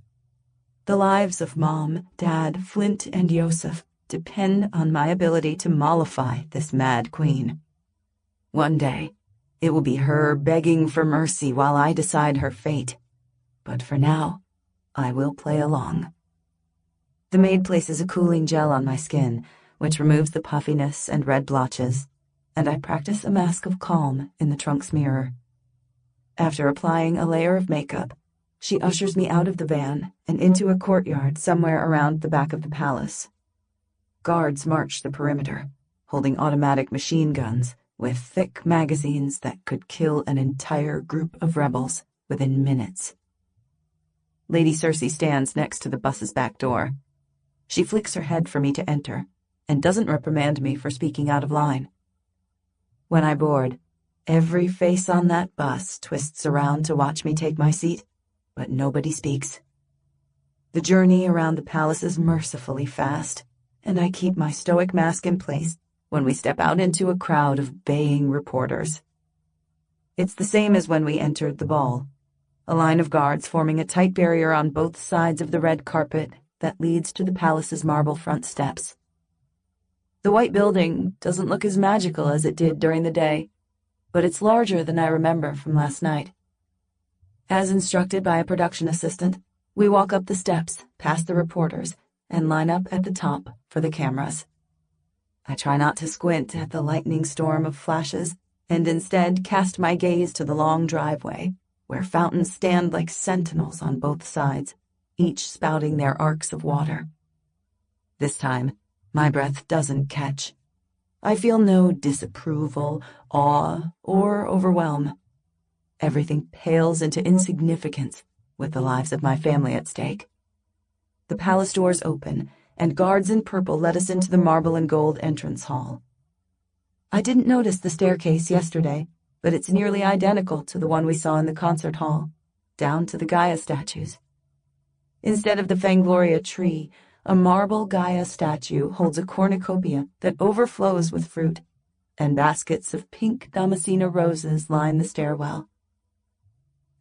The lives of Mom, Dad, Flint, and Yosef depend on my ability to mollify this mad queen. One day, it will be her begging for mercy while I decide her fate. But for now, I will play along. The maid places a cooling gel on my skin, which removes the puffiness and red blotches, and I practice a mask of calm in the trunk's mirror. After applying a layer of makeup, she ushers me out of the van and into a courtyard somewhere around the back of the palace. Guards march the perimeter, holding automatic machine guns with thick magazines that could kill an entire group of rebels within minutes. Lady Cersei stands next to the bus's back door. She flicks her head for me to enter and doesn't reprimand me for speaking out of line. When I board, every face on that bus twists around to watch me take my seat, but nobody speaks. The journey around the palace is mercifully fast, and I keep my stoic mask in place when we step out into a crowd of baying reporters. It's the same as when we entered the ball, a line of guards forming a tight barrier on both sides of the red carpet that leads to the palace's marble front steps. The white building doesn't look as magical as it did during the day, but it's larger than I remember from last night. As instructed by a production assistant, we walk up the steps, past the reporters, and line up at the top for the cameras. I try not to squint at the lightning storm of flashes, and instead cast my gaze to the long driveway, where fountains stand like sentinels on both sides, each spouting their arcs of water. This time, my breath doesn't catch. I feel no disapproval, awe, or overwhelm. Everything pales into insignificance with the lives of my family at stake. The palace doors open, and guards in purple let us into the marble and gold entrance hall. I didn't notice the staircase yesterday, but it's nearly identical to the one we saw in the concert hall, down to the Gaia statues. Instead of the Fangloria tree, a marble Gaia statue holds a cornucopia that overflows with fruit, and baskets of pink Damascena roses line the stairwell.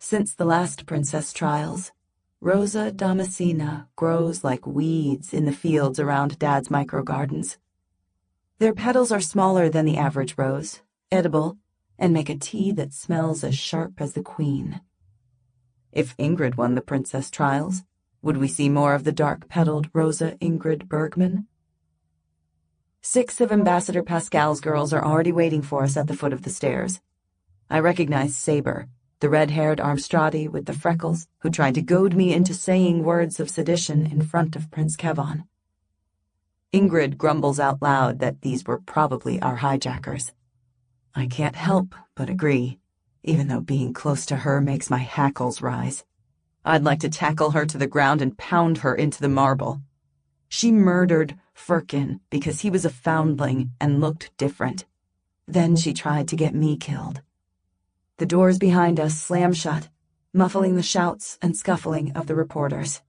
Since the last princess trials, Rosa Damascena grows like weeds in the fields around Dad's microgardens. Their petals are smaller than the average rose, edible, and make a tea that smells as sharp as the queen. If Ingrid won the princess trials, would we see more of the dark-petaled Rosa Ingrid Bergman? 6 of Ambassador Pascal's girls are already waiting for us at the foot of the stairs. I recognize Saber, the red-haired Armstradi with the freckles, who tried to goad me into saying words of sedition in front of Prince Kevon. Ingrid grumbles out loud that these were probably our hijackers. I can't help but agree, even though being close to her makes my hackles rise. I'd like to tackle her to the ground and pound her into the marble. She murdered Firkin because he was a foundling and looked different. Then she tried to get me killed. The doors behind us slam shut, muffling the shouts and scuffling of the reporters.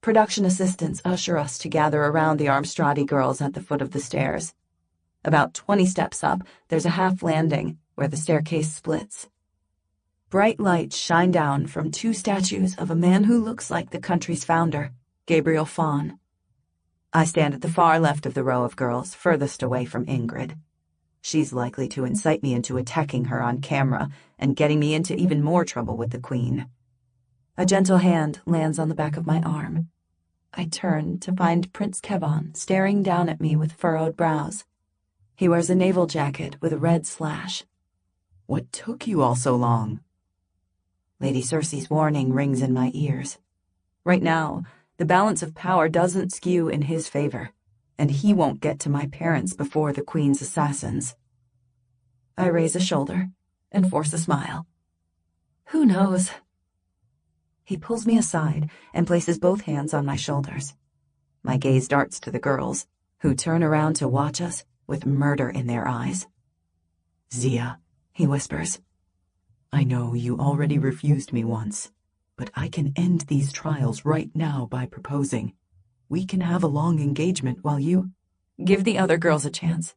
Production assistants usher us to gather around the Armstradi girls at the foot of the stairs. About 20 steps up, there's a half landing where the staircase splits. Bright lights shine down from 2 statues of a man who looks like the country's founder, Gabriel Fawn. I stand at the far left of the row of girls, furthest away from Ingrid. She's likely to incite me into attacking her on camera and getting me into even more trouble with the Queen. A gentle hand lands on the back of my arm. I turn to find Prince Kevon staring down at me with furrowed brows. He wears a naval jacket with a red slash. What took you all so long? Lady Cersei's warning rings in my ears. Right now, the balance of power doesn't skew in his favor, and he won't get to my parents before the Queen's assassins. I raise a shoulder and force a smile. Who knows? He pulls me aside and places both hands on my shoulders. My gaze darts to the girls, who turn around to watch us with murder in their eyes. Zia, he whispers. I know you already refused me once, but I can end these trials right now by proposing. We can have a long engagement while you... Give the other girls a chance.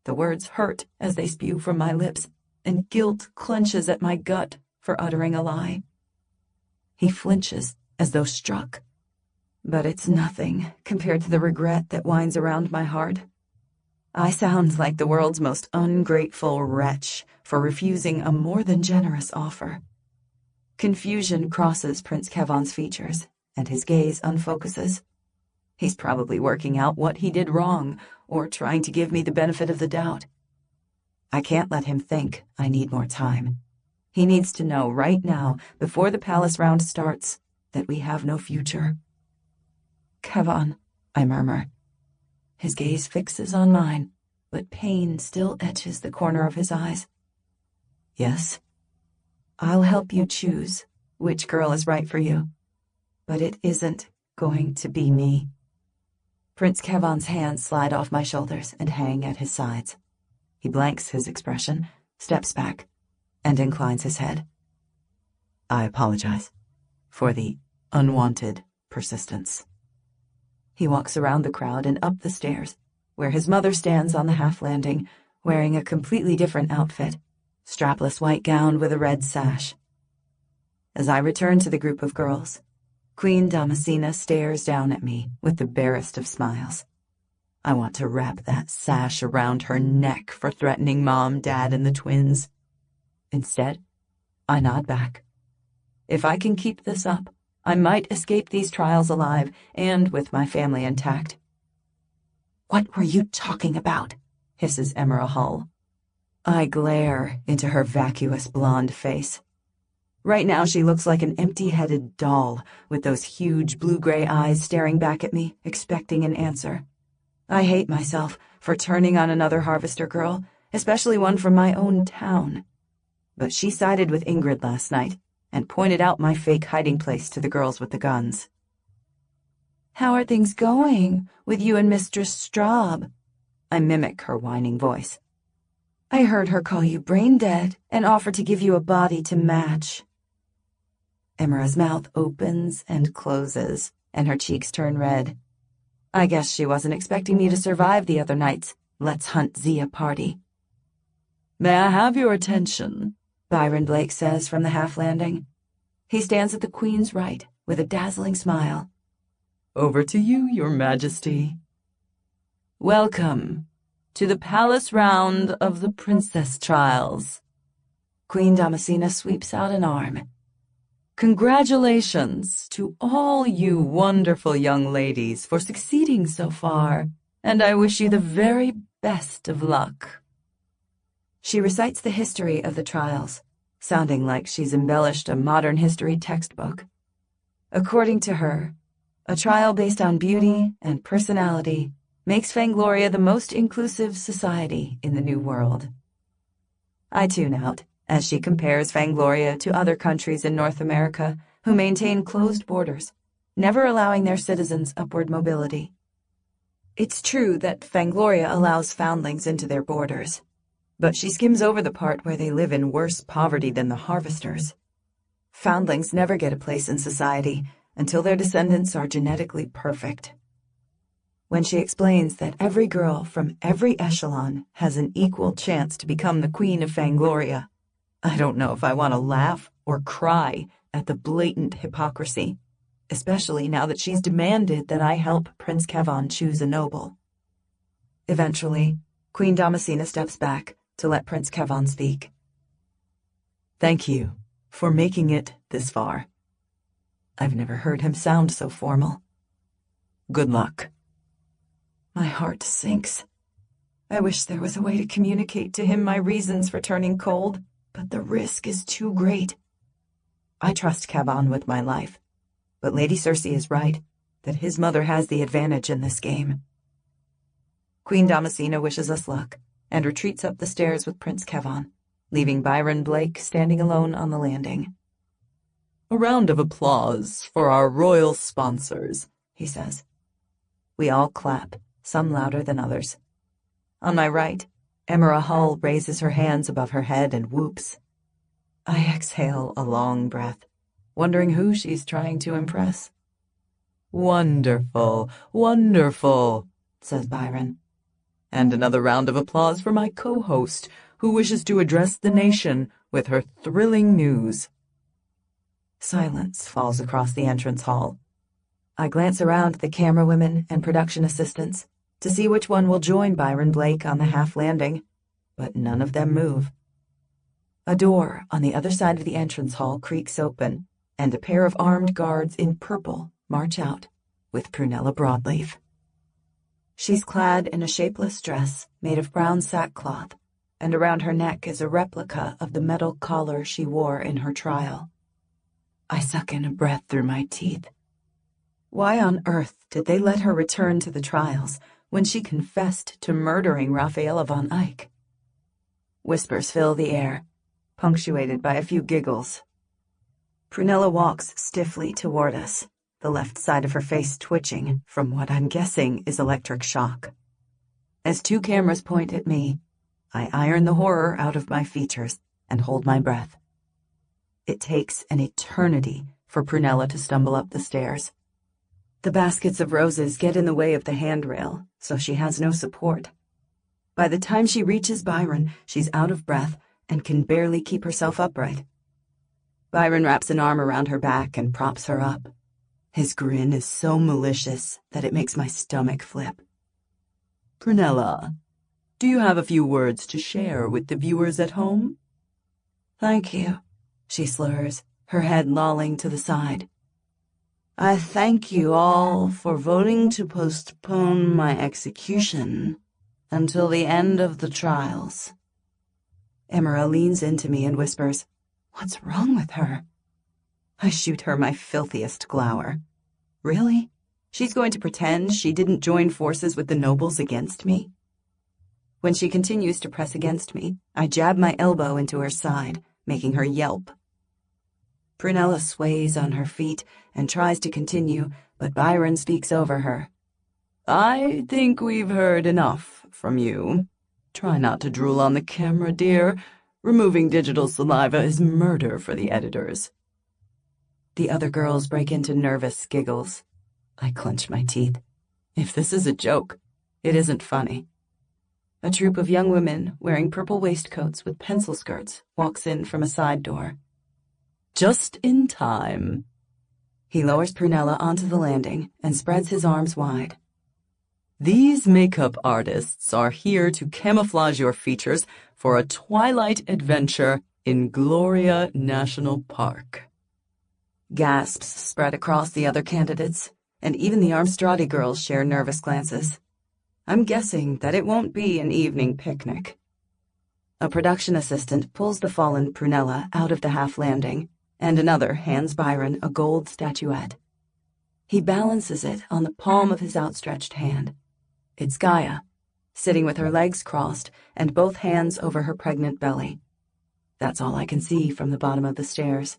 The words hurt as they spew from my lips, and guilt clenches at my gut for uttering a lie. He flinches as though struck, but it's nothing compared to the regret that winds around my heart. I sound like the world's most ungrateful wretch for refusing a more than generous offer. Confusion crosses Prince Kevon's features, and his gaze unfocuses. He's probably working out what he did wrong, or trying to give me the benefit of the doubt. I can't let him think I need more time. He needs to know right now, before the palace round starts, that we have no future. Kevon, I murmur. His gaze fixes on mine, but pain still etches the corner of his eyes. Yes, I'll help you choose which girl is right for you, but it isn't going to be me. Prince Kevon's hands slide off my shoulders and hang at his sides. He blanks his expression, steps back, and inclines his head. I apologize for the unwanted persistence. He walks around the crowd and up the stairs, where his mother stands on the half landing, wearing a completely different outfit, strapless white gown with a red sash. As I return to the group of girls, Queen Damascena stares down at me with the barest of smiles. I want to wrap that sash around her neck for threatening Mom, Dad, and the twins. Instead, I nod back. If I can keep this up, I might escape these trials alive and with my family intact. What were you talking about? Hisses Emerald Hull. I glare into her vacuous blonde face. Right now she looks like an empty-headed doll with those huge blue-gray eyes staring back at me, expecting an answer. I hate myself for turning on another Harvester girl, especially one from my own town. But she sided with Ingrid last night and pointed out my fake hiding place to the girls with the guns. How are things going with you and Mistress Straub? I mimic her whining voice. I heard her call you brain dead and offer to give you a body to match. Emra's mouth opens and closes, and her cheeks turn red. I guess she wasn't expecting me to survive the other night's Let's Hunt Zia party. May I have your attention? Byron Blake says from the half landing. He stands at the Queen's right with a dazzling smile. Over to you, Your Majesty. Welcome to the palace round of the princess trials. Queen Damascena sweeps out an arm. Congratulations to all you wonderful young ladies for succeeding so far, and I wish you the very best of luck. She recites the history of the trials, sounding like she's embellished a modern history textbook. According to her, a trial based on beauty and personality makes Fangloria the most inclusive society in the New World. I tune out as she compares Fangloria to other countries in North America who maintain closed borders, never allowing their citizens upward mobility. It's true that Fangloria allows foundlings into their borders, but she skims over the part where they live in worse poverty than the harvesters. Foundlings never get a place in society until their descendants are genetically perfect. When she explains that every girl from every echelon has an equal chance to become the queen of Fangloria, I don't know if I want to laugh or cry at the blatant hypocrisy, especially now that she's demanded that I help Prince Kevon choose a noble. Eventually, Queen Damascena steps back to let Prince Kevon speak. Thank you for making it this far. I've never heard him sound so formal. Good luck. My heart sinks. I wish there was a way to communicate to him my reasons for turning cold, but the risk is too great. I trust Kevon with my life, but Lady Cersei is right that his mother has the advantage in this game. Queen Damascena wishes us luck and retreats up the stairs with Prince Kevon, leaving Byron Blake standing alone on the landing. A round of applause for our royal sponsors, he says. We all clap, some louder than others. On my right, Emera Hull raises her hands above her head and whoops. I exhale a long breath, wondering who she's trying to impress. Wonderful, wonderful, says Byron. And another round of applause for my co-host, who wishes to address the nation with her thrilling news. Silence falls across the entrance hall. I glance around at the camera women and production assistants to see which one will join Byron Blake on the half landing, but none of them move. A door on the other side of the entrance hall creaks open, and a pair of armed guards in purple march out with Prunella Broadleaf. She's clad in a shapeless dress made of brown sackcloth, and around her neck is a replica of the metal collar she wore in her trial. I suck in a breath through my teeth. Why on earth did they let her return to the trials when she confessed to murdering Raffaella von Eyck? Whispers fill the air, punctuated by a few giggles. Prunella walks stiffly toward us, the left side of her face twitching from what I'm guessing is electric shock. As two cameras point at me, I iron the horror out of my features and hold my breath. It takes an eternity for Prunella to stumble up the stairs. The baskets of roses get in the way of the handrail, so she has no support. By the time she reaches Byron, she's out of breath and can barely keep herself upright. Byron wraps an arm around her back and props her up. His grin is so malicious that it makes my stomach flip. Prunella, do you have a few words to share with the viewers at home? Thank you, she slurs, her head lolling to the side. I thank you all for voting to postpone my execution until the end of the trials. Emera leans into me and whispers, "What's wrong with her?" I shoot her my filthiest glower. Really? She's going to pretend she didn't join forces with the nobles against me? When she continues to press against me, I jab my elbow into her side, making her yelp. Prunella sways on her feet and tries to continue, but Byron speaks over her. I think we've heard enough from you. Try not to drool on the camera, dear. Removing digital saliva is murder for the editors. The other girls break into nervous giggles. I clench my teeth. If this is a joke, it isn't funny. A troop of young women wearing purple waistcoats with pencil skirts walks in from a side door. Just in time. He lowers Prunella onto the landing and spreads his arms wide. These makeup artists are here to camouflage your features for a twilight adventure in Gloria National Park. Gasps spread across the other candidates, and even the Armstradi girls share nervous glances. I'm guessing that it won't be an evening picnic. A production assistant pulls the fallen Prunella out of the half landing, and another hands Byron a gold statuette. He balances it on the palm of his outstretched hand. It's Gaia, sitting with her legs crossed and both hands over her pregnant belly, That's all I can see from the bottom of the stairs.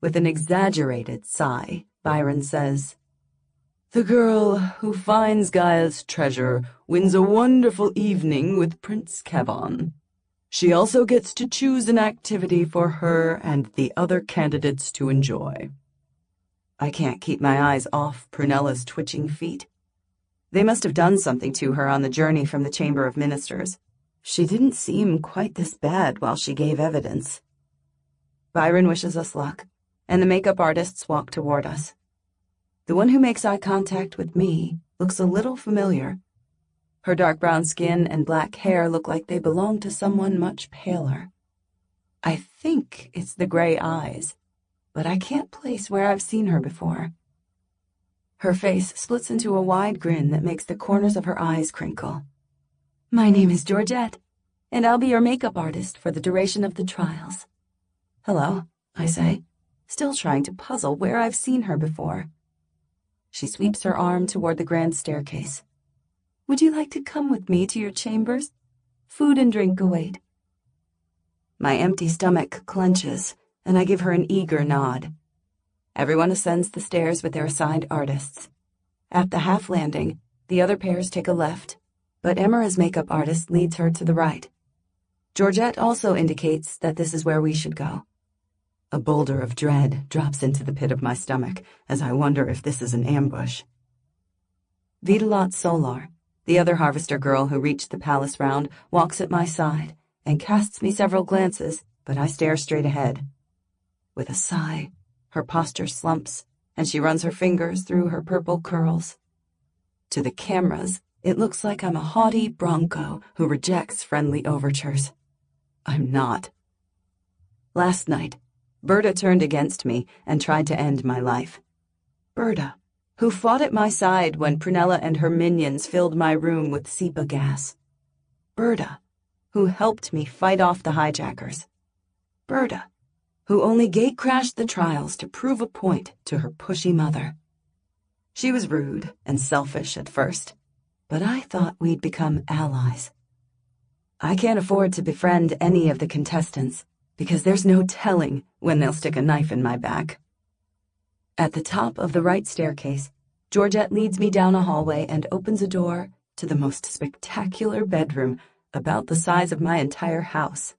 With an exaggerated sigh, Byron says, "The girl who finds Gaia's treasure wins a wonderful evening with Prince Kevon. She also gets to choose an activity for her and the other candidates to enjoy." I can't keep my eyes off Prunella's twitching feet. They must have done something to her on the journey from the Chamber of Ministers. She didn't seem quite this bad while she gave evidence. Byron wishes us luck, and the makeup artists walk toward us. The one who makes eye contact with me looks a little familiar. Her dark brown skin and black hair look like they belong to someone much paler. I think it's the gray eyes, but I can't place where I've seen her before. Her face splits into a wide grin that makes the corners of her eyes crinkle. "My name is Georgette, and I'll be your makeup artist for the duration of the trials." "Hello," I say, still trying to puzzle where I've seen her before. She sweeps her arm toward the grand staircase. "Would you like to come with me to your chambers? Food and drink await." My empty stomach clenches, and I give her an eager nod. Everyone ascends the stairs with their assigned artists. At the half landing, the other pairs take a left, but Emira's makeup artist leads her to the right. Georgette also indicates that this is where we should go. A boulder of dread drops into the pit of my stomach as I wonder if this is an ambush. Vidalat Solar, the other harvester girl who reached the palace round, walks at my side and casts me several glances, but I stare straight ahead. With a sigh, her posture slumps, and she runs her fingers through her purple curls. To the cameras, it looks like I'm a haughty bronco who rejects friendly overtures. I'm not. Last night, Berta turned against me and tried to end my life. Berta, who fought at my side when Prunella and her minions filled my room with SEPA gas. Berta, who helped me fight off the hijackers. Berta, who only gate-crashed the trials to prove a point to her pushy mother. She was rude and selfish at first, but I thought we'd become allies. I can't afford to befriend any of the contestants, because there's no telling when they'll stick a knife in my back. At the top of the right staircase, Georgette leads me down a hallway and opens a door to the most spectacular bedroom, about the size of my entire house.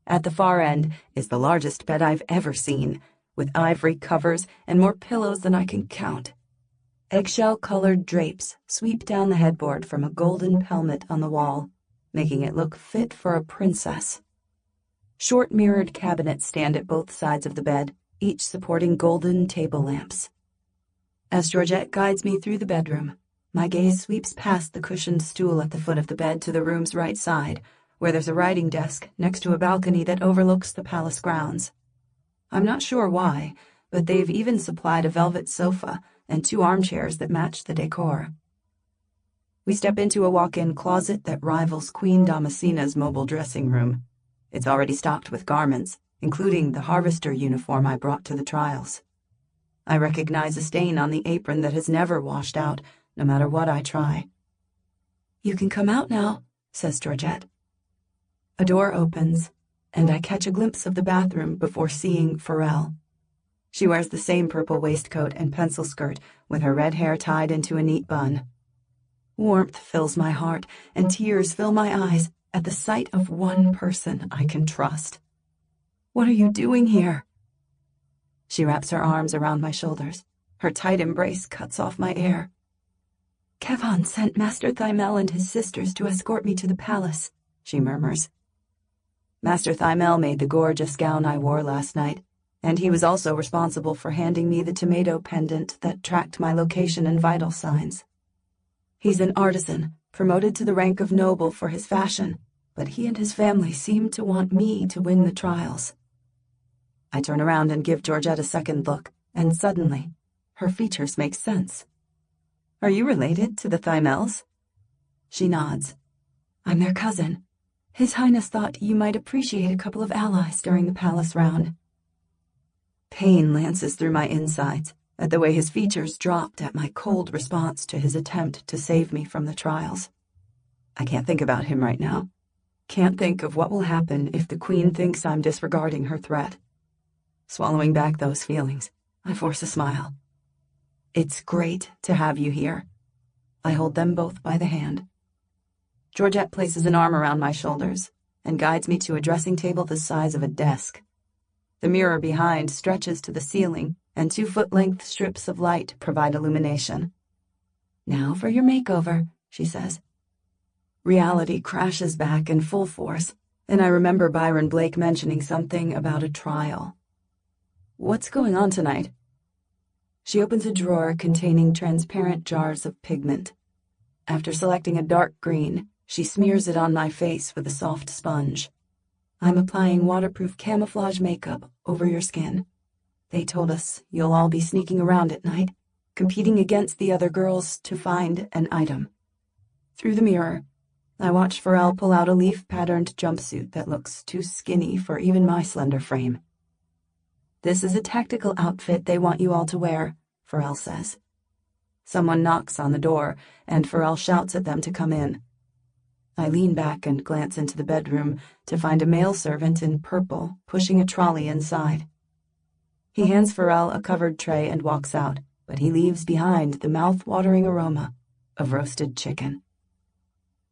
At the far end is the largest bed I've ever seen, with ivory covers and more pillows than I can count. Eggshell-colored drapes sweep down the headboard from a golden pelmet on the wall, making it look fit for a princess. Short mirrored cabinets stand at both sides of the bed, each supporting golden table lamps. As Georgette guides me through the bedroom, my gaze sweeps past the cushioned stool at the foot of the bed to the room's right side, where there's a writing desk next to a balcony that overlooks the palace grounds. I'm not sure why, but they've even supplied a velvet sofa and 2 armchairs that match the decor. We step into a walk-in closet that rivals Queen Damascena's mobile dressing room. It's already stocked with garments, including the harvester uniform I brought to the trials. I recognize a stain on the apron that has never washed out, no matter what I try. "You can come out now," says Georgette. A door opens, and I catch a glimpse of the bathroom before seeing Pharrell. She wears the same purple waistcoat and pencil skirt, with her red hair tied into a neat bun. Warmth fills my heart, and tears fill my eyes at the sight of one person I can trust. "What are you doing here?" She wraps her arms around my shoulders. Her tight embrace cuts off my air. "Kevon sent Master Thymel and his sisters to escort me to the palace," she murmurs. Master Thymel made the gorgeous gown I wore last night, and he was also responsible for handing me the tomato pendant that tracked my location and vital signs. He's an artisan, promoted to the rank of noble for his fashion, but he and his family seem to want me to win the trials. I turn around and give Georgette a second look, and suddenly, her features make sense. "Are you related to the Thymels?" She nods. "I'm their cousin. His Highness thought you might appreciate a couple of allies during the palace round." Pain lances through my insides at the way his features dropped at my cold response to his attempt to save me from the trials. I can't think about him right now. Can't think of what will happen if the Queen thinks I'm disregarding her threat. Swallowing back those feelings, I force a smile. It's great to have you here. I hold them both by the hand. Georgette places an arm around my shoulders and guides me to a dressing table the size of a desk. The mirror behind stretches to the ceiling, and 2-foot-length strips of light provide illumination. Now for your makeover, she says. Reality crashes back in full force, and I remember Byron Blake mentioning something about a trial. What's going on tonight? She opens a drawer containing transparent jars of pigment. After selecting a dark green, she smears it on my face with a soft sponge. I'm applying waterproof camouflage makeup over your skin. They told us you'll all be sneaking around at night, competing against the other girls to find an item. Through the mirror, I watch Pharrell pull out a leaf-patterned jumpsuit that looks too skinny for even my slender frame. This is a tactical outfit they want you all to wear, Pharrell says. Someone knocks on the door, and Pharrell shouts at them to come in. I lean back and glance into the bedroom to find a male servant in purple pushing a trolley inside. He hands Pharrell a covered tray and walks out, but he leaves behind the mouth-watering aroma of roasted chicken.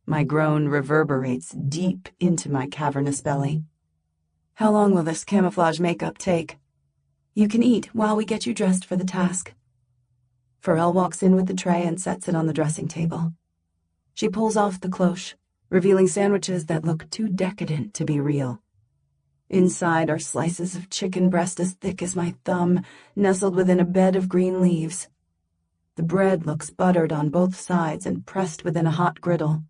My groan reverberates deep into my cavernous belly. How long will this camouflage makeup take? You can eat while we get you dressed for the task. Pharrell walks in with the tray and sets it on the dressing table. She pulls off the cloche, revealing sandwiches that look too decadent to be real. Inside are slices of chicken breast as thick as my thumb, nestled within a bed of green leaves. The bread looks buttered on both sides and pressed within a hot griddle.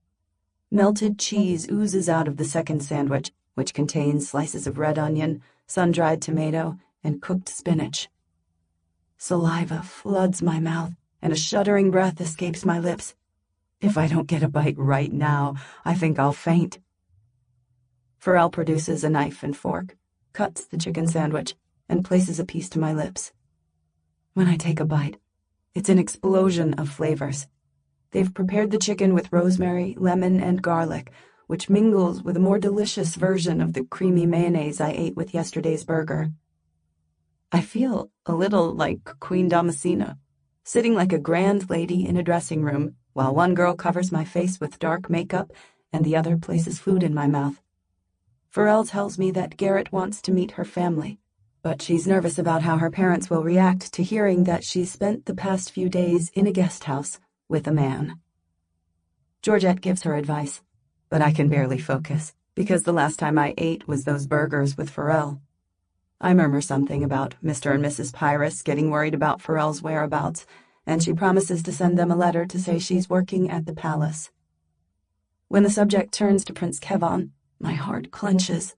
Melted cheese oozes out of the second sandwich, which contains slices of red onion, sun-dried tomato, and cooked spinach. Saliva floods my mouth, and a shuddering breath escapes my lips. If I don't get a bite right now, I think I'll faint. Pharrell produces a knife and fork, cuts the chicken sandwich, and places a piece to my lips. When I take a bite, it's an explosion of flavors. They've prepared the chicken with rosemary, lemon, and garlic, which mingles with a more delicious version of the creamy mayonnaise I ate with yesterday's burger. I feel a little like Queen Damascena, sitting like a grand lady in a dressing room, while one girl covers my face with dark makeup and the other places food in my mouth. Pharrell tells me that Garrett wants to meet her family, but she's nervous about how her parents will react to hearing that she's spent the past few days in a guest house with a man. Georgette gives her advice, but I can barely focus, because the last time I ate was those burgers with Pharrell. I murmur something about Mr. and Mrs. Pyrus getting worried about Pharrell's whereabouts, and she promises to send them a letter to say she's working at the palace. When the subject turns to Prince Kevon, my heart clenches.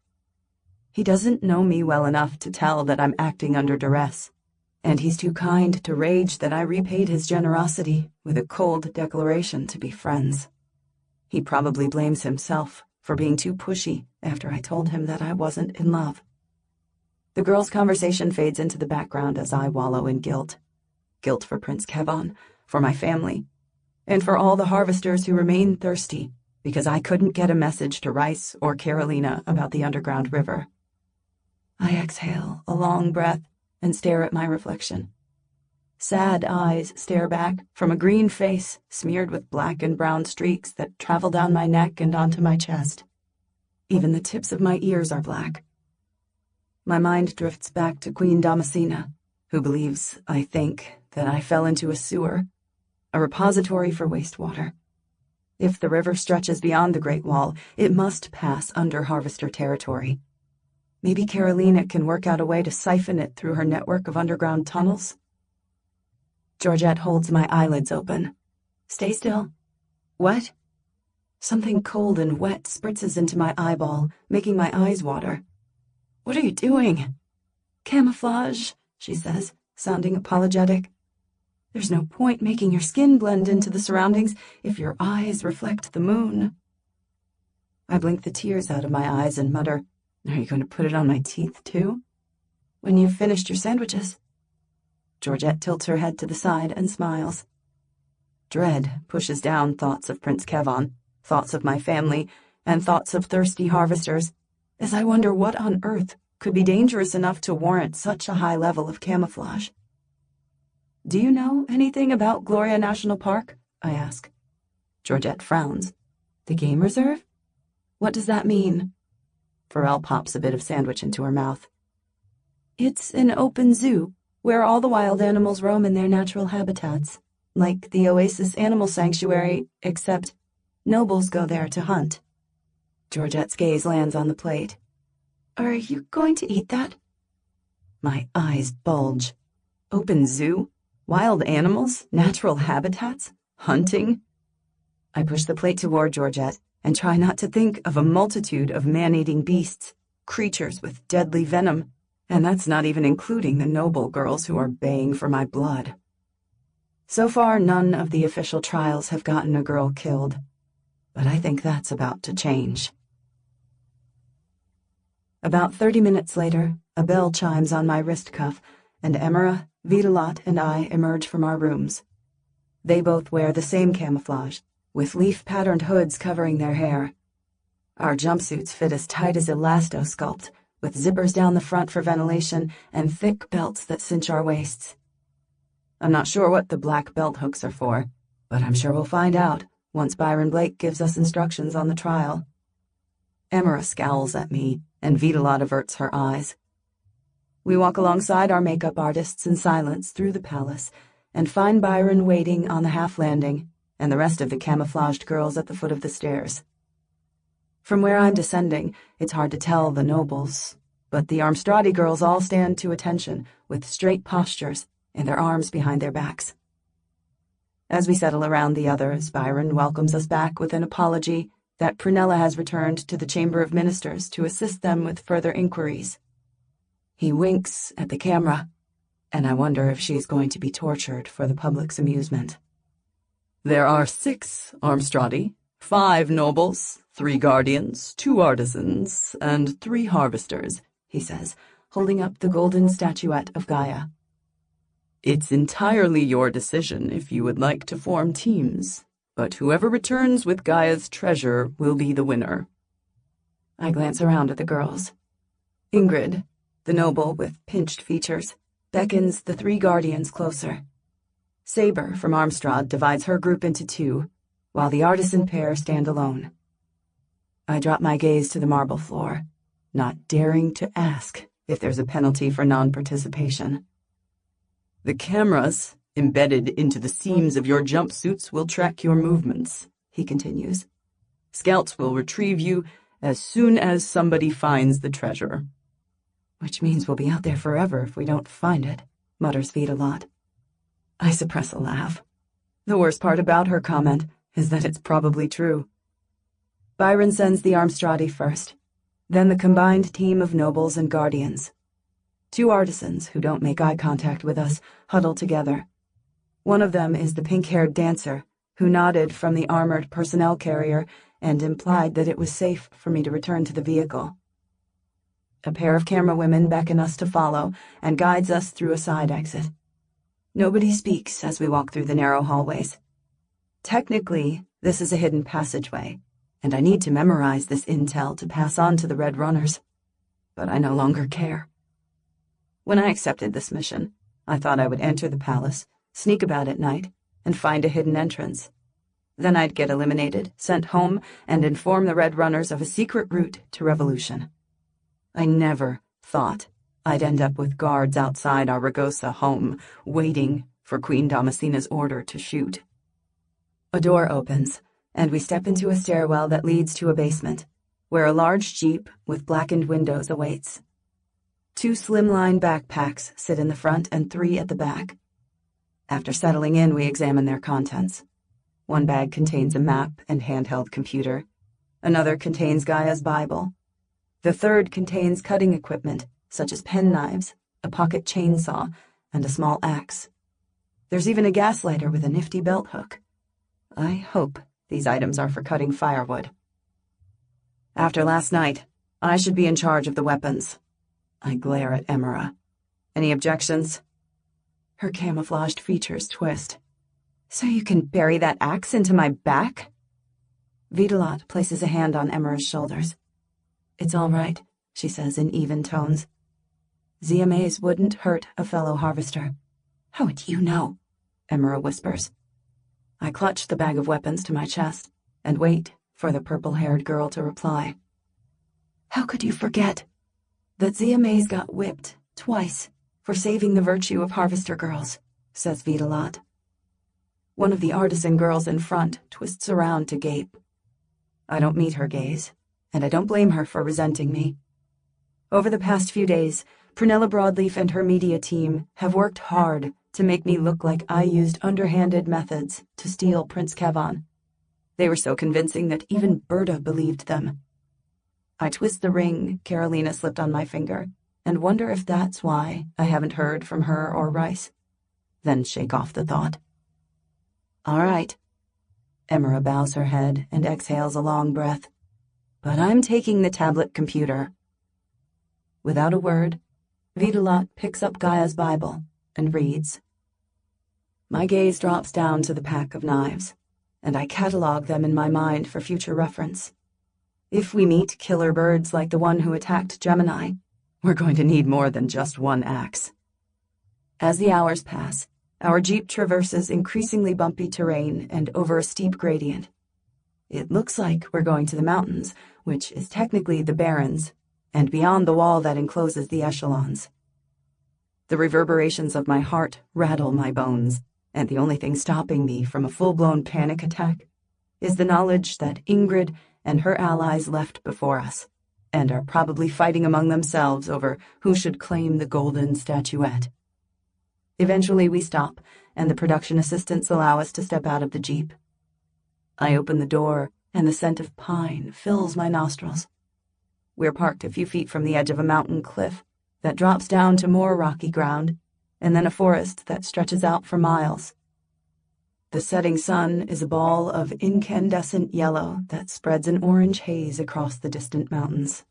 He doesn't know me well enough to tell that I'm acting under duress, and he's too kind to rage that I repaid his generosity with a cold declaration to be friends. He probably blames himself for being too pushy after I told him that I wasn't in love. The girls' conversation fades into the background as I wallow in guilt. Guilt for Prince Kevon, for my family, and for all the harvesters who remain thirsty because I couldn't get a message to Rice or Carolina about the underground river. I exhale a long breath and stare at my reflection. Sad eyes stare back from a green face smeared with black and brown streaks that travel down my neck and onto my chest. Even the tips of my ears are black. My mind drifts back to Queen Damascena, who believes, I think, that I fell into a sewer, a repository for wastewater. If the river stretches beyond the Great Wall, it must pass under Harvester territory. Maybe Carolina can work out a way to siphon it through her network of underground tunnels. Georgette holds my eyelids open. Stay still. What? Something cold and wet spritzes into my eyeball, making my eyes water. What are you doing? Camouflage, she says, sounding apologetic. There's no point making your skin blend into the surroundings if your eyes reflect the moon. I blink the tears out of my eyes and mutter, Are you going to put it on my teeth, too? When you've finished your sandwiches. Georgette tilts her head to the side and smiles. Dread pushes down thoughts of Prince Kevon, thoughts of my family, and thoughts of thirsty harvesters, as I wonder what on earth could be dangerous enough to warrant such a high level of camouflage. "Do you know anything about Gloria National Park?" I ask. Georgette frowns. "The game reserve? What does that mean?" Pharrell pops a bit of sandwich into her mouth. "It's an open zoo where all the wild animals roam in their natural habitats, like the Oasis Animal Sanctuary, except nobles go there to hunt." Georgette's gaze lands on the plate. "Are you going to eat that?" My eyes bulge. Open zoo? Wild animals? Natural habitats? Hunting? I push the plate toward Georgette and try not to think of a multitude of man-eating beasts, creatures with deadly venom, and that's not even including the noble girls who are baying for my blood. So far, none of the official trials have gotten a girl killed, but I think that's about to change. About 30 minutes later, a bell chimes on my wrist cuff, and Emira, Vitalot, and I emerge from our rooms. They both wear the same camouflage, with leaf-patterned hoods covering their hair. Our jumpsuits fit as tight as elastosculpt, with zippers down the front for ventilation and thick belts that cinch our waists. I'm not sure what the black belt hooks are for, but I'm sure we'll find out once Byron Blake gives us instructions on the trial. Emira scowls at me, and Vitalot averts her eyes. We walk alongside our makeup artists in silence through the palace and find Byron waiting on the half landing and the rest of the camouflaged girls at the foot of the stairs. From where I'm descending, it's hard to tell the nobles, but the Armstradi girls all stand to attention with straight postures and their arms behind their backs. As we settle around the others, Byron welcomes us back with an apology that Prunella has returned to the Chamber of Ministers to assist them with further inquiries. He winks at the camera, and I wonder if she's going to be tortured for the public's amusement. "There are 6 Armstradi, 5 nobles, 3 guardians, 2 artisans, and 3 harvesters," he says, holding up the golden statuette of Gaia. "It's entirely your decision if you would like to form teams, but whoever returns with Gaia's treasure will be the winner." I glance around at the girls. Ingrid, the noble with pinched features, beckons the 3 guardians closer. Saber from Armstrad divides her group into 2, while the artisan pair stand alone. I drop my gaze to the marble floor, not daring to ask if there's a penalty for non-participation. "The cameras embedded into the seams of your jumpsuits will track your movements," he continues. "Scouts will retrieve you as soon as somebody finds the treasure." "Which means we'll be out there forever if we don't find it," mutters Vitalot. I suppress a laugh. The worst part about her comment is that it's probably true. Byron sends the Armstradi first, then the combined team of nobles and guardians. 2 artisans who don't make eye contact with us huddle together. One of them is the pink-haired dancer who nodded from the armored personnel carrier and implied that it was safe for me to return to the vehicle. A pair of camera women beckon us to follow and guides us through a side exit. Nobody speaks as we walk through the narrow hallways. Technically, this is a hidden passageway, and I need to memorize this intel to pass on to the Red Runners. But I no longer care. When I accepted this mission, I thought I would enter the palace, sneak about at night, and find a hidden entrance. Then I'd get eliminated, sent home, and inform the Red Runners of a secret route to revolution. I never thought I'd end up with guards outside our Ragosa home, waiting for Queen Damascena's order to shoot. A door opens, and we step into a stairwell that leads to a basement, where a large jeep with blackened windows awaits. 2 slimline backpacks sit in the front and 3 at the back. After settling in, we examine their contents. One bag contains a map and handheld computer. Another contains Gaia's Bible. The third contains cutting equipment, such as penknives, a pocket chainsaw, and a small axe. There's even a gas lighter with a nifty belt hook. I hope these items are for cutting firewood. After last night, I should be in charge of the weapons. I glare at Emira. Any objections? Her camouflaged features twist. "So you can bury that axe into my back?" Vitalot places a hand on Emera's shoulders. "It's all right," she says in even tones. "ZMAs wouldn't hurt a fellow harvester." "How would you know?" Emera whispers. I clutch the bag of weapons to my chest and wait for the purple-haired girl to reply. "How could you forget that ZMAs got whipped twice for saving the virtue of harvester girls," says Vitalot. One of the artisan girls in front twists around to gape. I don't meet her gaze, and I don't blame her for resenting me. Over the past few days, Prunella Broadleaf and her media team have worked hard to make me look like I used underhanded methods to steal Prince Kevon. They were so convincing that even Berta believed them. I twist the ring Carolina slipped on my finger and wonder if that's why I haven't heard from her or Rice. Then shake off the thought. "All right." Emera bows her head and exhales a long breath. "But I'm taking the tablet computer." Without a word, Vitalot picks up Gaia's Bible and reads. My gaze drops down to the pack of knives, and I catalog them in my mind for future reference. If we meet killer birds like the one who attacked Gemini, we're going to need more than just one axe. As the hours pass, our Jeep traverses increasingly bumpy terrain and over a steep gradient. It looks like we're going to the mountains, which is technically the Barrens, and beyond the wall that encloses the echelons. The reverberations of my heart rattle my bones, and the only thing stopping me from a full-blown panic attack is the knowledge that Ingrid and her allies left before us, and are probably fighting among themselves over who should claim the golden statuette. Eventually we stop, and the production assistants allow us to step out of the Jeep. I open the door, and the scent of pine fills my nostrils. We're parked a few feet from the edge of a mountain cliff that drops down to more rocky ground, and then a forest that stretches out for miles. The setting sun is a ball of incandescent yellow that spreads an orange haze across the distant mountains.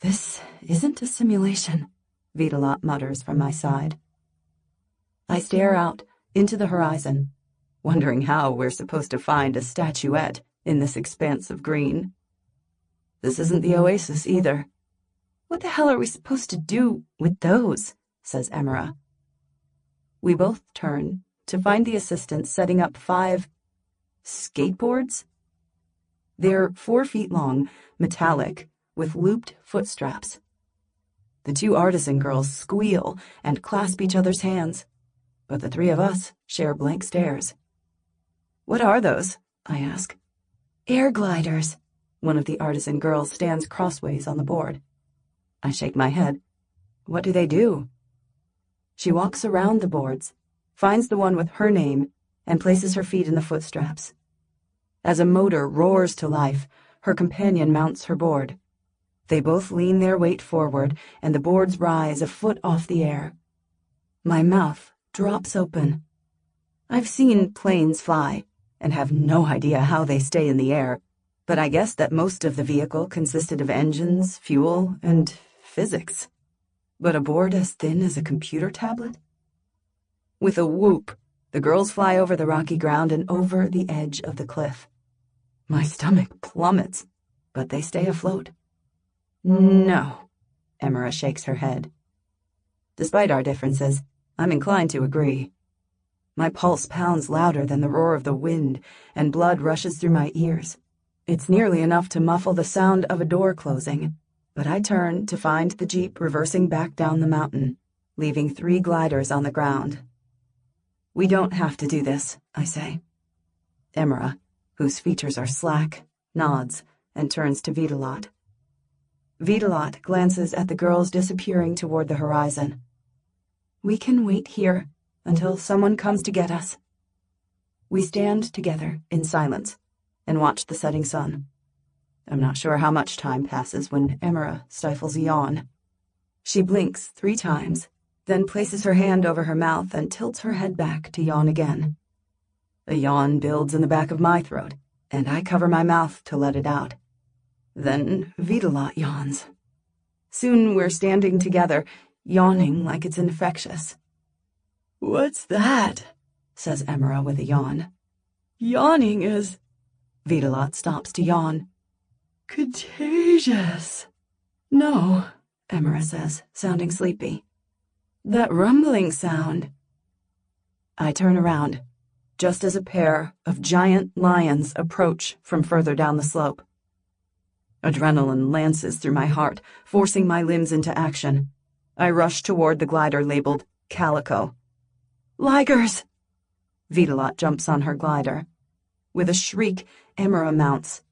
"This isn't a simulation," Vitalot mutters from my side. I stare out into the horizon, wondering how we're supposed to find a statuette in this expanse of green. This isn't the oasis either. "What the hell are we supposed to do with those?" says Emera. We both turn to find the assistant setting up 5 skateboards. They're 4 feet long, metallic, with looped foot straps. The 2 artisan girls squeal and clasp each other's hands, but the 3 of us share blank stares. "What are those?" I ask. "Air gliders." One of the artisan girls stands crossways on the board. I shake my head. "What do they do?" She walks around the boards, finds the one with her name, and places her feet in the foot straps. As a motor roars to life, her companion mounts her board. They both lean their weight forward, and the boards rise a foot off the air. My mouth drops open. I've seen planes fly, and have no idea how they stay in the air, but I guess that most of the vehicle consisted of engines, fuel, and physics. But a board as thin as a computer tablet? With a whoop, the girls fly over the rocky ground and over the edge of the cliff. My stomach plummets, but they stay afloat. "No," Emera shakes her head. Despite our differences, I'm inclined to agree. My pulse pounds louder than the roar of the wind, and blood rushes through my ears. It's nearly enough to muffle the sound of a door closing, but I turn to find the Jeep reversing back down the mountain, leaving 3 gliders on the ground. "We don't have to do this," I say. Emera, whose features are slack, nods and turns to Vitalot. Vitalot glances at the girls disappearing toward the horizon. "We can wait here until someone comes to get us." We stand together in silence and watch the setting sun. I'm not sure how much time passes when Emera stifles a yawn. She blinks 3 times, then places her hand over her mouth and tilts her head back to yawn again. A yawn builds in the back of my throat, and I cover my mouth to let it out. Then Vitalot yawns. Soon we're standing together, yawning like it's infectious. "What's that?" says Emera with a yawn. "Yawning is..." Vitalot stops to yawn. Contagious. No, Emera says, sounding sleepy. That rumbling sound. I turn around, just as a pair of giant lions approach from further down the slope. Adrenaline lances through my heart, forcing my limbs into action. I rush toward the glider labeled Calico. Ligers! Vitalot jumps on her glider. With a shriek, Emera mounts.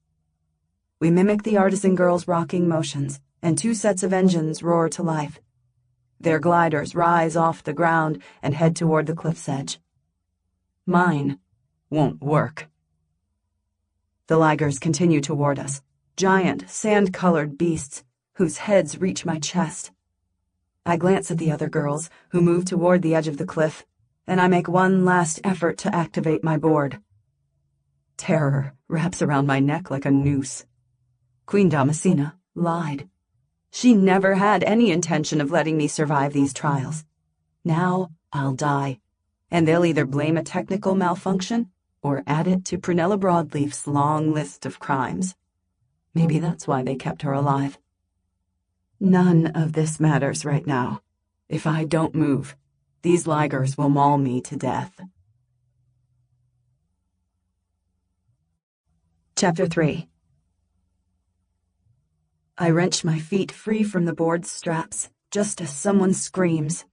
We mimic the artisan girl's rocking motions, and 2 sets of engines roar to life. Their gliders rise off the ground and head toward the cliff's edge. Mine won't work. The ligers continue toward us, giant, sand-colored beasts whose heads reach my chest. I glance at the other girls, who move toward the edge of the cliff, and I make one last effort to activate my board. Terror wraps around my neck like a noose. Queen Damascena lied. She never had any intention of letting me survive these trials. Now I'll die, and they'll either blame a technical malfunction or add it to Prunella Broadleaf's long list of crimes. Maybe that's why they kept her alive. None of this matters right now. If I don't move, these ligers will maul me to death. Chapter 3. I wrench my feet free from the board's straps, just as someone screams.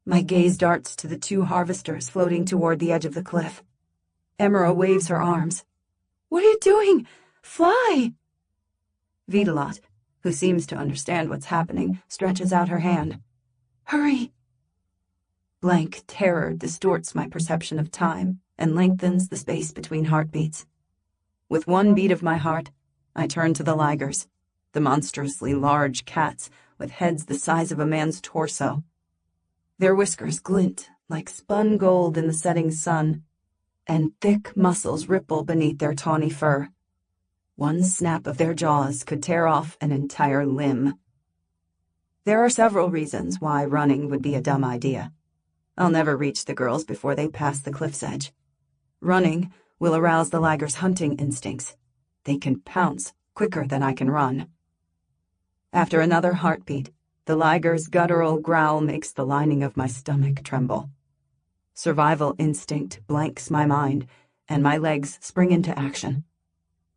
My gaze darts to the 2 harvesters floating toward the edge of the cliff. Emera waves her arms. What are you doing? Fly! Vitalot, who seems to understand what's happening, stretches out her hand. Hurry! Blank terror distorts my perception of time and lengthens the space between heartbeats. With one beat of my heart, I turn to the ligers, the monstrously large cats with heads the size of a man's torso. Their whiskers glint like spun gold in the setting sun, and thick muscles ripple beneath their tawny fur. One snap of their jaws could tear off an entire limb. There are several reasons why running would be a dumb idea. I'll never reach the girls before they pass the cliff's edge. Running will arouse the ligers' hunting instincts. They can pounce quicker than I can run. After another heartbeat, the liger's guttural growl makes the lining of my stomach tremble. Survival instinct blanks my mind, and my legs spring into action.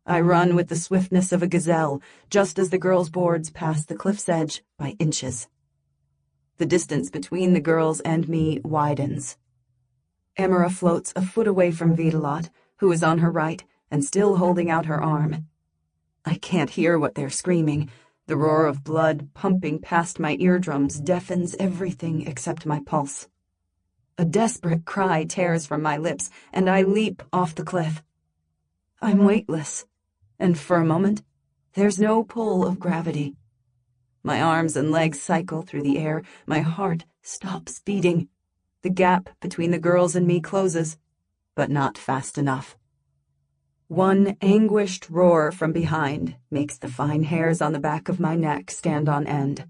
I run with the swiftness of a gazelle, just as the girls' boards pass the cliff's edge by inches. The distance between the girls and me widens. Emera floats a foot away from Vitalot, who is on her right and still holding out her arm. I can't hear what they're screaming. The roar of blood pumping past my eardrums deafens everything except my pulse. A desperate cry tears from my lips, and I leap off the cliff. I'm weightless, and for a moment, there's no pull of gravity. My arms and legs cycle through the air. My heart stops beating. The gap between the girls and me closes, but not fast enough. One anguished roar from behind makes the fine hairs on the back of my neck stand on end.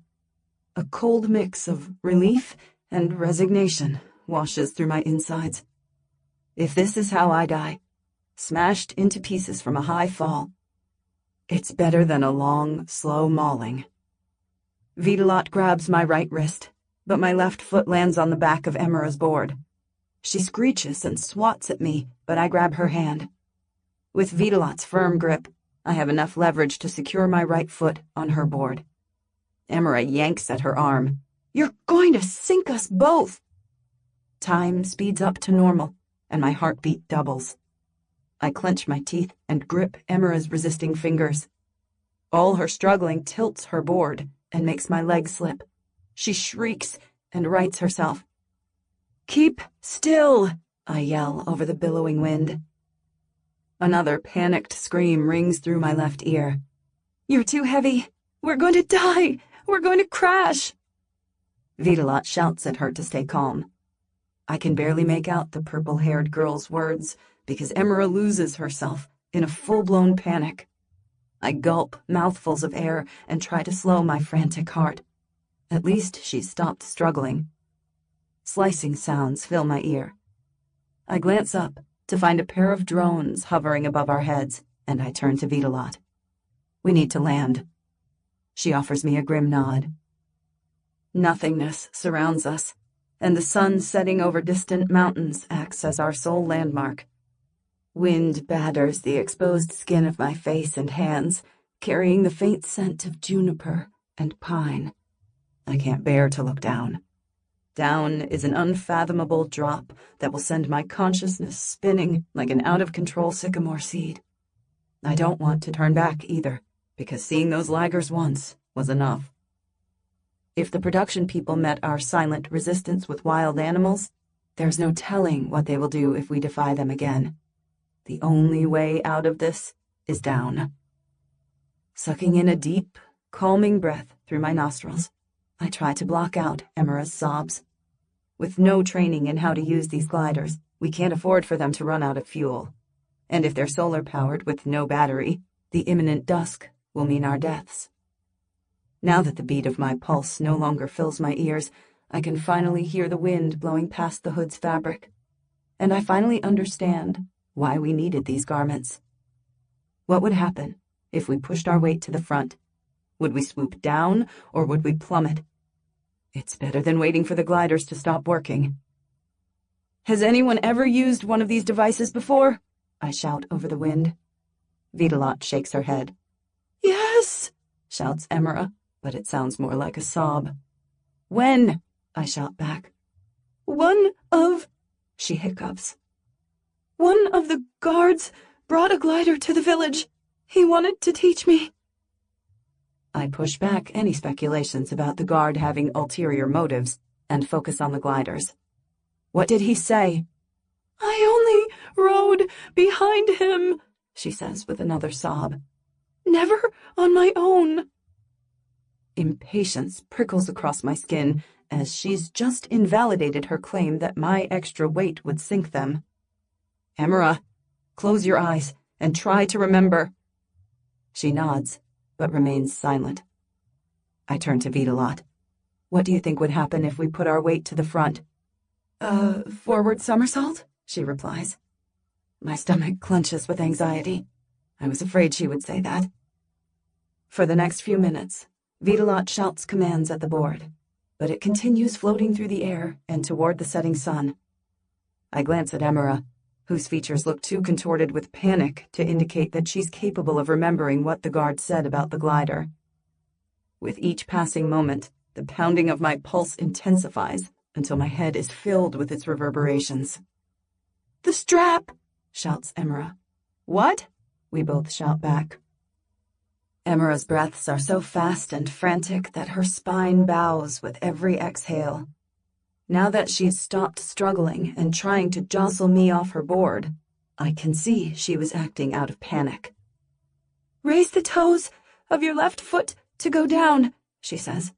A cold mix of relief and resignation washes through my insides. If this is how I die, smashed into pieces from a high fall, it's better than a long, slow mauling. Vitalot grabs my right wrist, but my left foot lands on the back of Emera's board. She screeches and swats at me, but I grab her hand. With Vitalot's firm grip, I have enough leverage to secure my right foot on her board. Emera yanks at her arm. You're going to sink us both! Time speeds up to normal, and my heartbeat doubles. I clench my teeth and grip Emera's resisting fingers. All her struggling tilts her board and makes my leg slip. She shrieks and rights herself. Keep still, I yell over the billowing wind. Another panicked scream rings through my left ear. You're too heavy. We're going to die. We're going to crash. Vitalot shouts at her to stay calm. I can barely make out the purple-haired girl's words because Emera loses herself in a full-blown panic. I gulp mouthfuls of air and try to slow my frantic heart. At least she's stopped struggling. Slicing sounds fill my ear. I glance up to find a pair of drones hovering above our heads. and I turn to Vitalot. We need to land. She offers me a grim nod. Nothingness surrounds us, and the sun setting over distant mountains acts as our sole landmark. Wind batters the exposed skin of my face and hands, carrying the faint scent of juniper and pine. I can't bear to look down. Down is an unfathomable drop that will send my consciousness spinning like an out-of-control sycamore seed. I don't want to turn back either, because seeing those lagers once was enough. If the production people met our silent resistance with wild animals, there's no telling what they will do if we defy them again. The only way out of this is down. Sucking in a deep, calming breath through my nostrils, I try to block out Emira's sobs. With no training in how to use these gliders, we can't afford for them to run out of fuel. And if they're solar-powered with no battery, the imminent dusk will mean our deaths. Now that the beat of my pulse no longer fills my ears, I can finally hear the wind blowing past the hood's fabric. And I finally understand why we needed these garments. What would happen if we pushed our weight to the front? Would we swoop down, or would we plummet? It's better than waiting for the gliders to stop working. Has anyone ever used one of these devices before? I shout over the wind. Vitalot shakes her head. Yes, shouts Emira, but it sounds more like a sob. When? I shout back. She hiccups. One of the guards brought a glider to the village. He wanted to teach me. I push back any speculations about the guard having ulterior motives and focus on the gliders. What did he say? I only rode behind him, she says with another sob. Never on my own. Impatience prickles across my skin as she's just invalidated her claim that my extra weight would sink them. Emira, close your eyes and try to remember. She nods, but remains silent. I turn to Vitalot. What do you think would happen if we put our weight to the front? Forward somersault, she replies. My stomach clenches with anxiety. I was afraid she would say that. For the next few minutes, Vitalot shouts commands at the board, but it continues floating through the air and toward the setting sun. I glance at Emira, whose features look too contorted with panic to indicate that she's capable of remembering what the guard said about the glider. With each passing moment, the pounding of my pulse intensifies until my head is filled with its reverberations. The strap, shouts Emira. What? We both shout back. Emira's breaths are so fast and frantic that her spine bows with every exhale. Now that she's stopped struggling and trying to jostle me off her board, I can see she was acting out of panic. Raise the toes of your left foot to go down, she says.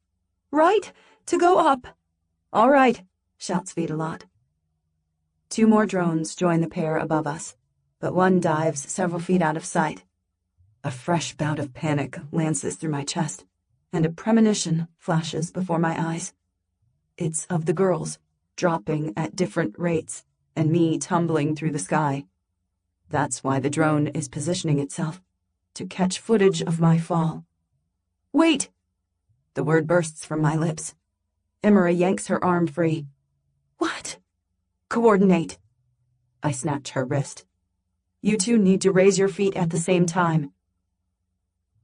Right to go up. All right, shouts Vitalot. 2 more drones join the pair above us, but one dives several feet out of sight. A fresh bout of panic lances through my chest, and a premonition flashes before my eyes. It's of the girls, dropping at different rates, and me tumbling through the sky. That's why the drone is positioning itself, to catch footage of my fall. Wait! The word bursts from my lips. Emira yanks her arm free. What? Coordinate. I snatch her wrist. You two need to raise your feet at the same time.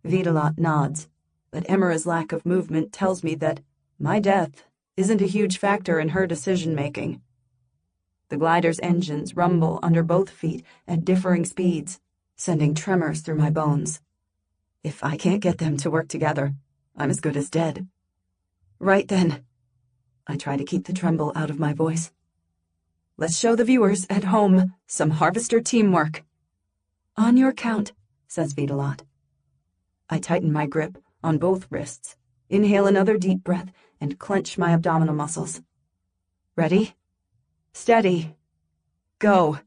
Vitalot nods, but Emira's lack of movement tells me that my death isn't a huge factor in her decision-making. The glider's engines rumble under both feet at differing speeds, sending tremors through my bones. If I can't get them to work together, I'm as good as dead. Right then. I try to keep the tremble out of my voice. Let's show the viewers at home some harvester teamwork. On your count, says Vitalot. I tighten my grip on both wrists, inhale another deep breath, and clench my abdominal muscles. Ready? Steady. Go.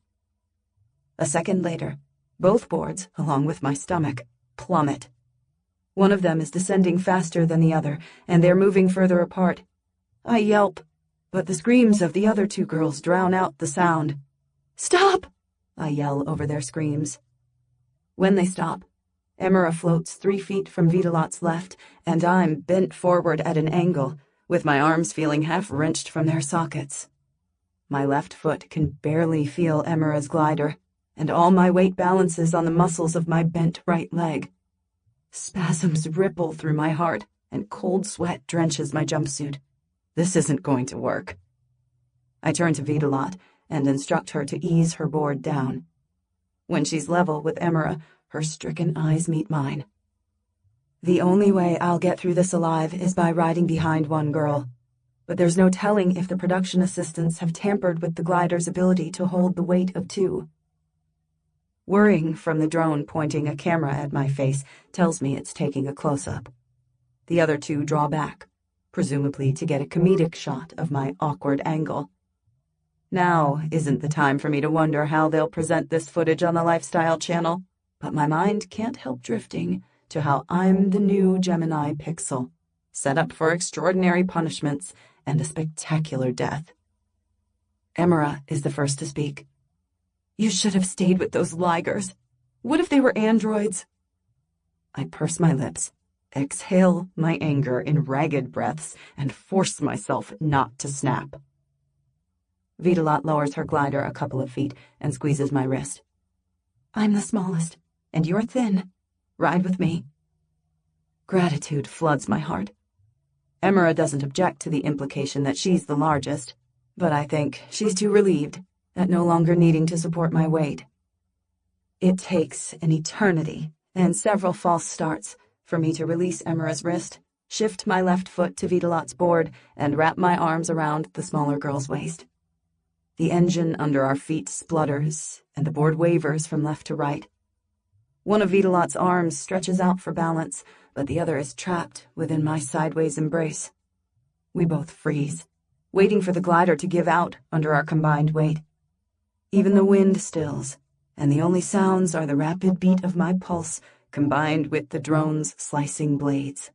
A second later, both boards, along with my stomach, plummet. One of them is descending faster than the other, and they're moving further apart. I yelp, but the screams of the other 2 girls drown out the sound. Stop! I yell over their screams. When they stop, Emera floats 3 feet from Vitalot's left, and I'm bent forward at an angle, with my arms feeling half wrenched from their sockets. My left foot can barely feel Emera's glider, and all my weight balances on the muscles of my bent right leg. Spasms ripple through my heart, and cold sweat drenches my jumpsuit. This isn't going to work. I turn to Vitalot and instruct her to ease her board down. When she's level with Emera, her stricken eyes meet mine. The only way I'll get through this alive is by riding behind one girl, but there's no telling if the production assistants have tampered with the glider's ability to hold the weight of 2. Whirring from the drone pointing a camera at my face tells me it's taking a close-up. The other 2 draw back, presumably to get a comedic shot of my awkward angle. Now isn't the time for me to wonder how they'll present this footage on the Lifestyle Channel, but my mind can't help drifting to how I'm the new Gemini pixel, set up for extraordinary punishments and a spectacular death. Emera is the first to speak. You should have stayed with those ligers. What if they were androids? I purse my lips, exhale my anger in ragged breaths, and force myself not to snap. Vitalot lowers her glider a couple of feet and squeezes my wrist. I'm the smallest, and you're thin. Ride with me. Gratitude floods my heart. Emera doesn't object to the implication that she's the largest, but I think she's too relieved at no longer needing to support my weight. It takes an eternity and several false starts for me to release Emera's wrist, shift my left foot to Vitalot's board, and wrap my arms around the smaller girl's waist. The engine under our feet splutters, and the board wavers from left to right. One of Vitalot's arms stretches out for balance, but the other is trapped within my sideways embrace. We both freeze, waiting for the glider to give out under our combined weight. Even the wind stills, and the only sounds are the rapid beat of my pulse combined with the drone's slicing blades.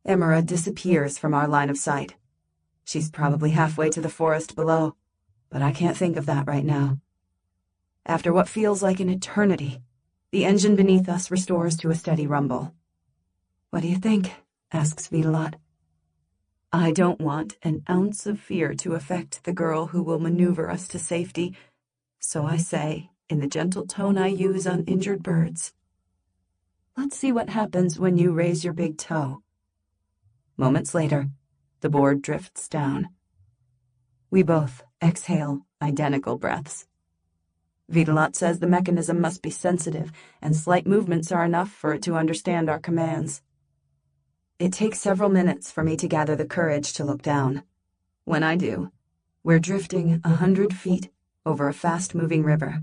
Emera disappears from our line of sight. She's probably halfway to the forest below, but I can't think of that right now. After what feels like an eternity, the engine beneath us restores to a steady rumble. What do you think? Asks Vitalot. I don't want an ounce of fear to affect the girl who will maneuver us to safety, so I say, in the gentle tone I use on injured birds, let's see what happens when you raise your big toe. Moments later, the board drifts down. We both exhale identical breaths. Vitalot says the mechanism must be sensitive, and slight movements are enough for it to understand our commands. It takes several minutes for me to gather the courage to look down. When I do, we're drifting 100 feet over a fast-moving river.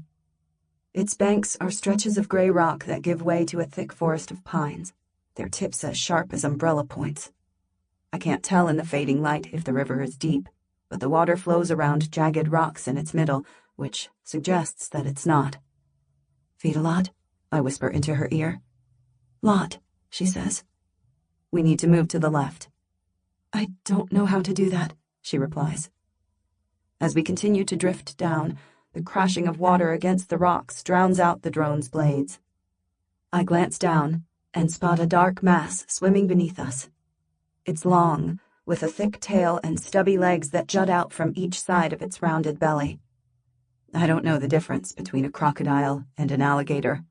Its banks are stretches of gray rock that give way to a thick forest of pines, their tips as sharp as umbrella points. I can't tell in the fading light if the river is deep, but the water flows around jagged rocks in its middle, which suggests that it's not. Vitalot, I whisper into her ear. Lot, she says. We need to move to the left. I don't know how to do that, she replies. As we continue to drift down, the crashing of water against the rocks drowns out the drone's blades. I glance down and spot a dark mass swimming beneath us. It's long, with a thick tail and stubby legs that jut out from each side of its rounded belly. I don't know the difference between a crocodile and an alligator,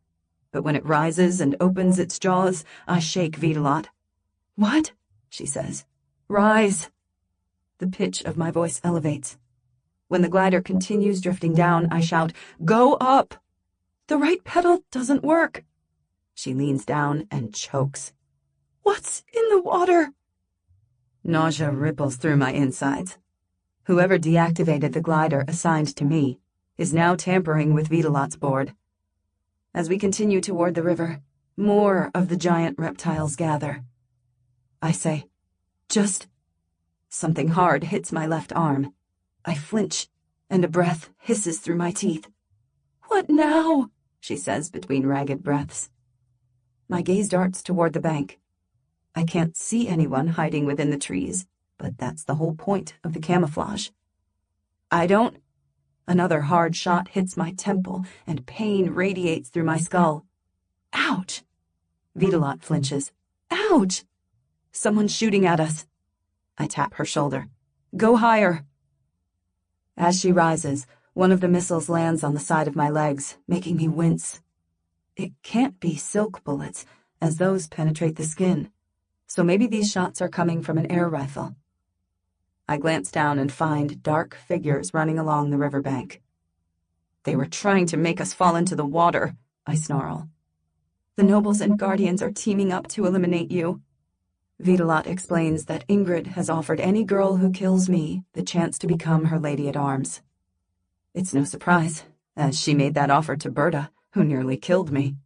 but when it rises and opens its jaws, I shake Vitalot. What? She says. Rise. The pitch of my voice elevates. When the glider continues drifting down, I shout, Go up! The right pedal doesn't work. She leans down and chokes. What's in the water? Nausea ripples through my insides. Whoever deactivated the glider assigned to me is now tampering with Vitalot's board. As we continue toward the river, more of the giant reptiles gather. I say, just... Something hard hits my left arm. I flinch, and a breath hisses through my teeth. What now? She says between ragged breaths. My gaze darts toward the bank. I can't see anyone hiding within the trees, but that's the whole point of the camouflage. I don't... Another hard shot hits my temple, and pain radiates through my skull. Ouch! Vitalot flinches. Ouch! Someone's shooting at us. I tap her shoulder. Go higher. As she rises, one of the missiles lands on the side of my legs, making me wince. It can't be silk bullets, as those penetrate the skin, so maybe these shots are coming from an air rifle. I glance down and find dark figures running along the riverbank. They were trying to make us fall into the water, I snarl. The nobles and guardians are teaming up to eliminate you. Vitalot explains that Ingrid has offered any girl who kills me the chance to become her lady-at-arms. It's no surprise, as she made that offer to Berta, who nearly killed me.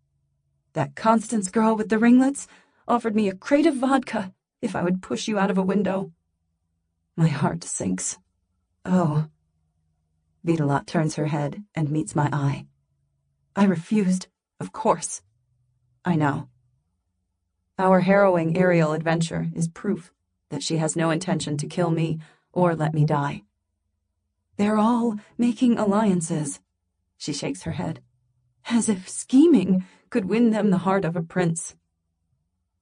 That Constance girl with the ringlets offered me a crate of vodka if I would push you out of a window. My heart sinks. Oh. Vitalot turns her head and meets my eye. I refused, of course. I know. Our harrowing aerial adventure is proof that she has no intention to kill me or let me die. They're all making alliances. She shakes her head, as if scheming could win them the heart of a prince.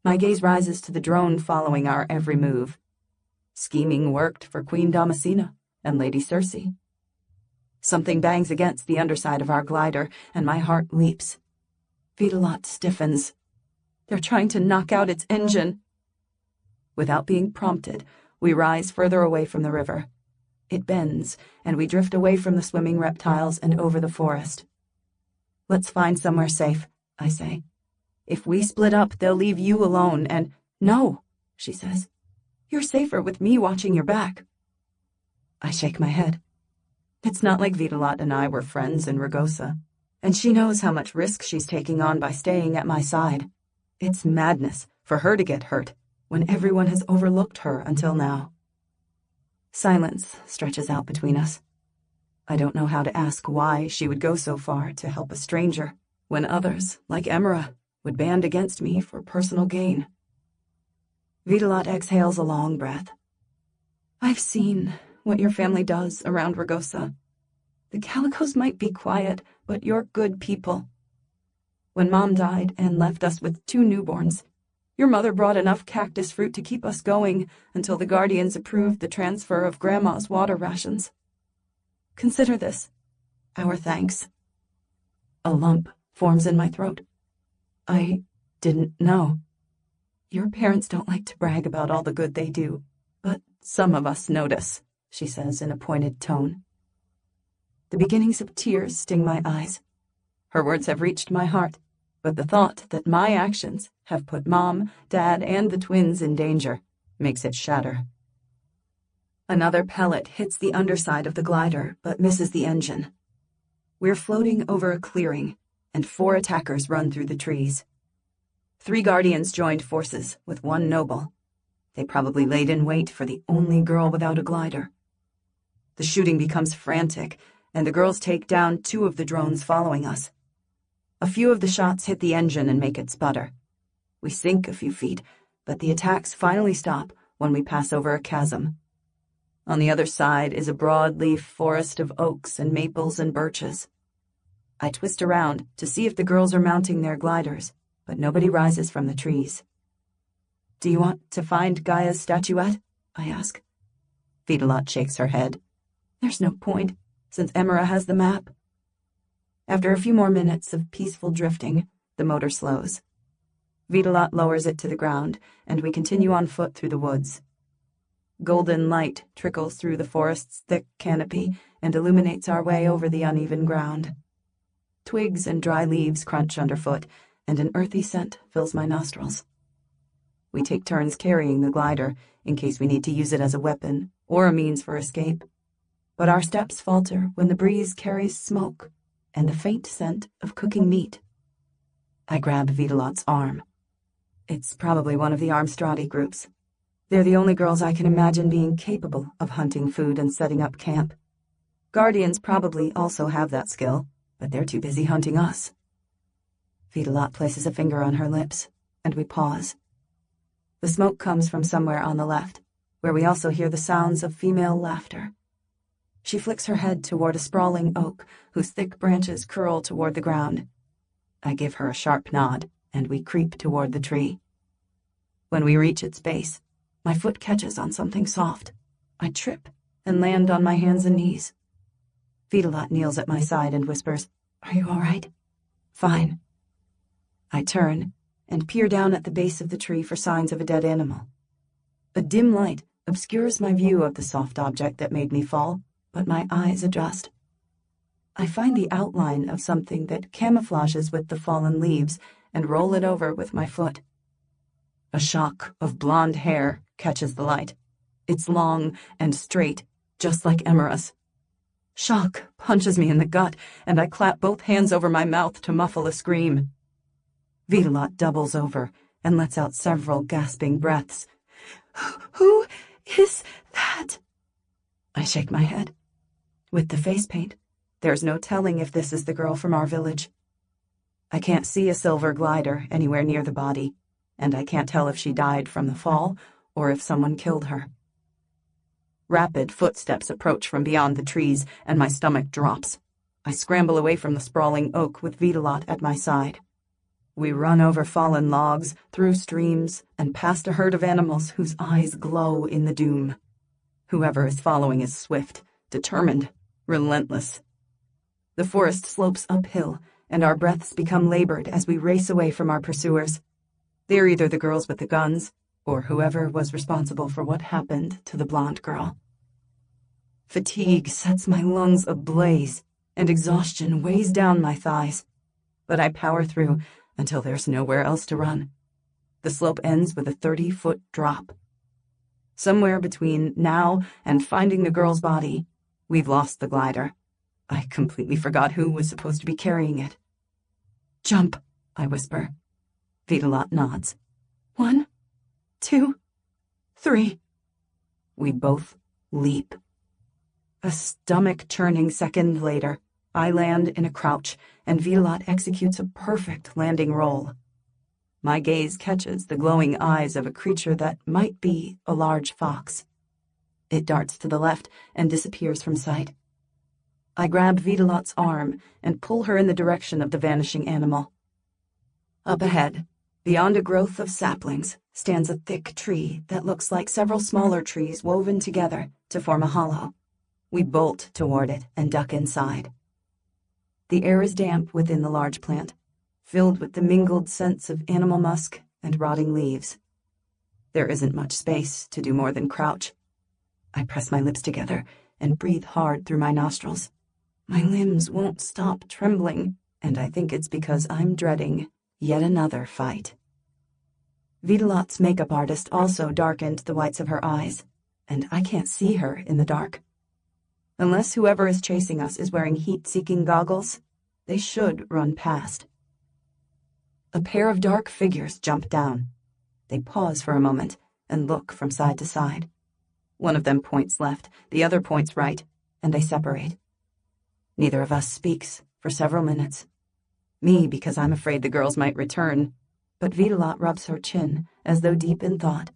My gaze rises to the drone following our every move. Scheming worked for Queen Damascena and Lady Circe. Something bangs against the underside of our glider, and my heart leaps. Vitalot stiffens. They're trying to knock out its engine. Without being prompted, we rise further away from the river. It bends, and we drift away from the swimming reptiles and over the forest. Let's find somewhere safe, I say. If we split up, they'll leave you alone, and— No, she says. You're safer with me watching your back. I shake my head. It's not like Vitalot and I were friends in Ragosa, and she knows how much risk she's taking on by staying at my side. It's madness for her to get hurt when everyone has overlooked her until now. Silence stretches out between us. I don't know how to ask why she would go so far to help a stranger when others, like Emira, would band against me for personal gain. Vitalot exhales a long breath. I've seen what your family does around Ragosa. The Calicos might be quiet, but you're good people. When Mom died and left us with 2 newborns, your mother brought enough cactus fruit to keep us going until the Guardians approved the transfer of Grandma's water rations. Consider this our thanks. A lump forms in my throat. I didn't know. Your parents don't like to brag about all the good they do, but some of us notice, she says in a pointed tone. The beginnings of tears sting my eyes. Her words have reached my heart, but the thought that my actions have put Mom, Dad, and the twins in danger makes it shatter. Another pellet hits the underside of the glider, but misses the engine. We're floating over a clearing, and 4 attackers run through the trees. 3 guardians joined forces with 1 noble. They probably laid in wait for the only girl without a glider. The shooting becomes frantic, and the girls take down 2 of the drones following us. A few of the shots hit the engine and make it sputter. We sink a few feet, but the attacks finally stop when we pass over a chasm. On the other side is a broadleaf forest of oaks and maples and birches. I twist around to see if the girls are mounting their gliders, but nobody rises from the trees. Do you want to find Gaia's statuette? I ask. Vitalot shakes her head. There's no point, since Emira has the map. After a few more minutes of peaceful drifting, the motor slows. Vitalot lowers it to the ground, and we continue on foot through the woods. Golden light trickles through the forest's thick canopy and illuminates our way over the uneven ground. Twigs and dry leaves crunch underfoot, and an earthy scent fills my nostrils. We take turns carrying the glider in case we need to use it as a weapon or a means for escape. But our steps falter when the breeze carries smoke and the faint scent of cooking meat. I grab Vitalot's arm. It's probably one of the Armstradi groups. They're the only girls I can imagine being capable of hunting food and setting up camp. Guardians probably also have that skill, but they're too busy hunting us. Vitalot places a finger on her lips, and we pause. The smoke comes from somewhere on the left, where we also hear the sounds of female laughter. She flicks her head toward a sprawling oak whose thick branches curl toward the ground. I give her a sharp nod, and we creep toward the tree. When we reach its base, my foot catches on something soft. I trip and land on my hands and knees. Vitalot kneels at my side and whispers, "Are you all right?" "Fine." I turn and peer down at the base of the tree for signs of a dead animal. A dim light obscures my view of the soft object that made me fall, but my eyes adjust. I find the outline of something that camouflages with the fallen leaves and roll it over with my foot. A shock of blonde hair catches the light. It's long and straight, just like Emira's. Shock punches me in the gut, and I clap both hands over my mouth to muffle a scream. Vitalot doubles over and lets out several gasping breaths. "Who is that?" I shake my head. With the face paint, there's no telling if this is the girl from our village. I can't see a silver glider anywhere near the body, and I can't tell if she died from the fall or if someone killed her. Rapid footsteps approach from beyond the trees, and my stomach drops. I scramble away from the sprawling oak with Vitalot at my side. We run over fallen logs, through streams, and past a herd of animals whose eyes glow in the doom. Whoever is following is swift, determined, relentless. The forest slopes uphill, and our breaths become labored as we race away from our pursuers. They're either the girls with the guns, or whoever was responsible for what happened to the blonde girl. Fatigue sets my lungs ablaze, and exhaustion weighs down my thighs. But I power through until there's nowhere else to run. The slope ends with a 30-foot drop. Somewhere between now and finding the girl's body, we've lost the glider. I completely forgot who was supposed to be carrying it. "Jump," I whisper. Vitalot nods. 1, 2, 3. We both leap. A stomach-churning second later, I land in a crouch, and Vitalot executes a perfect landing roll. My gaze catches the glowing eyes of a creature that might be a large fox. It darts to the left and disappears from sight. I grab Vitalot's arm and pull her in the direction of the vanishing animal. Up ahead, beyond a growth of saplings, stands a thick tree that looks like several smaller trees woven together to form a hollow. We bolt toward it and duck inside. The air is damp within the large plant, filled with the mingled scents of animal musk and rotting leaves. There isn't much space to do more than crouch. I press my lips together and breathe hard through my nostrils. My limbs won't stop trembling, and I think it's because I'm dreading yet another fight. Vitalot's makeup artist also darkened the whites of her eyes, and I can't see her in the dark. Unless whoever is chasing us is wearing heat-seeking goggles, they should run past. A pair of dark figures jump down. They pause for a moment and look from side to side. One of them points left, the other points right, and they separate. Neither of us speaks for several minutes. Me, because I'm afraid the girls might return, but Vitalot rubs her chin as though deep in thought.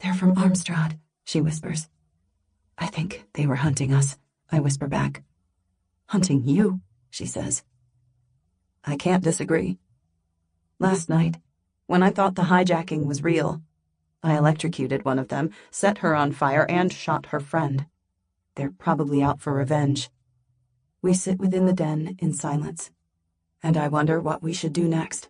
"They're from Armstrad," she whispers. "I think they were hunting us," I whisper back. "Hunting you," she says. I can't disagree. Last night, when I thought the hijacking was real, I electrocuted one of them, set her on fire, and shot her friend. They're probably out for revenge. We sit within the den in silence, and I wonder what we should do next.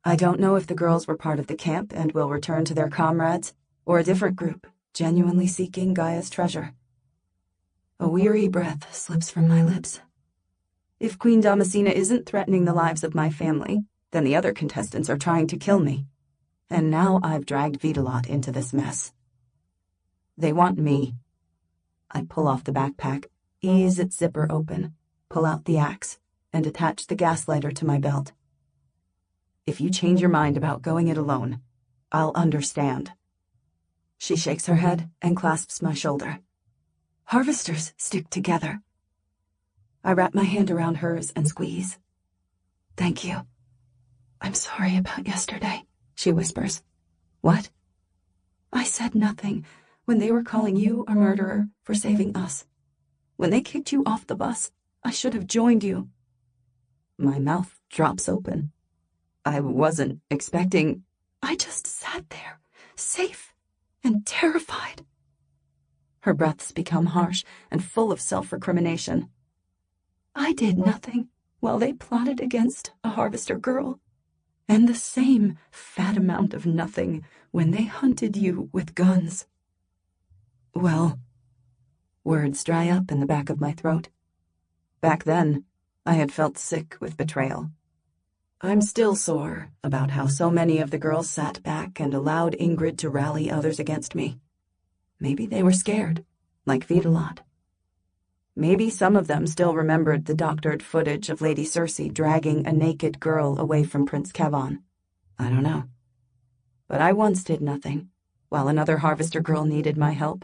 I don't know if the girls were part of the camp and will return to their comrades, or a different group, genuinely seeking Gaia's treasure. A weary breath slips from my lips. If Queen Damascena isn't threatening the lives of my family, then the other contestants are trying to kill me. And now I've dragged Vitalot into this mess. They want me. I pull off the backpack, ease its zipper open, pull out the axe, and attach the gas lighter to my belt. If you change your mind about going it alone, I'll understand. She shakes her head and clasps my shoulder. Harvesters stick together. I wrap my hand around hers and squeeze. Thank you. I'm sorry about yesterday, she whispers. What? I said nothing when they were calling you a murderer for saving us. When they kicked you off the bus, I should have joined you. My mouth drops open. I wasn't expecting. I just sat there, safe and terrified. Her breaths become harsh and full of self-recrimination. I did nothing while they plotted against a harvester girl, and the same fat amount of nothing when they hunted you with guns. Well, words dry up in the back of my throat. Back then, I had felt sick with betrayal. I'm still sore about how so many of the girls sat back and allowed Ingrid to rally others against me. Maybe they were scared, like Vitalot. Maybe some of them still remembered the doctored footage of Lady Cersei dragging a naked girl away from Prince Kevon. I don't know. But I once did nothing, while another harvester girl needed my help.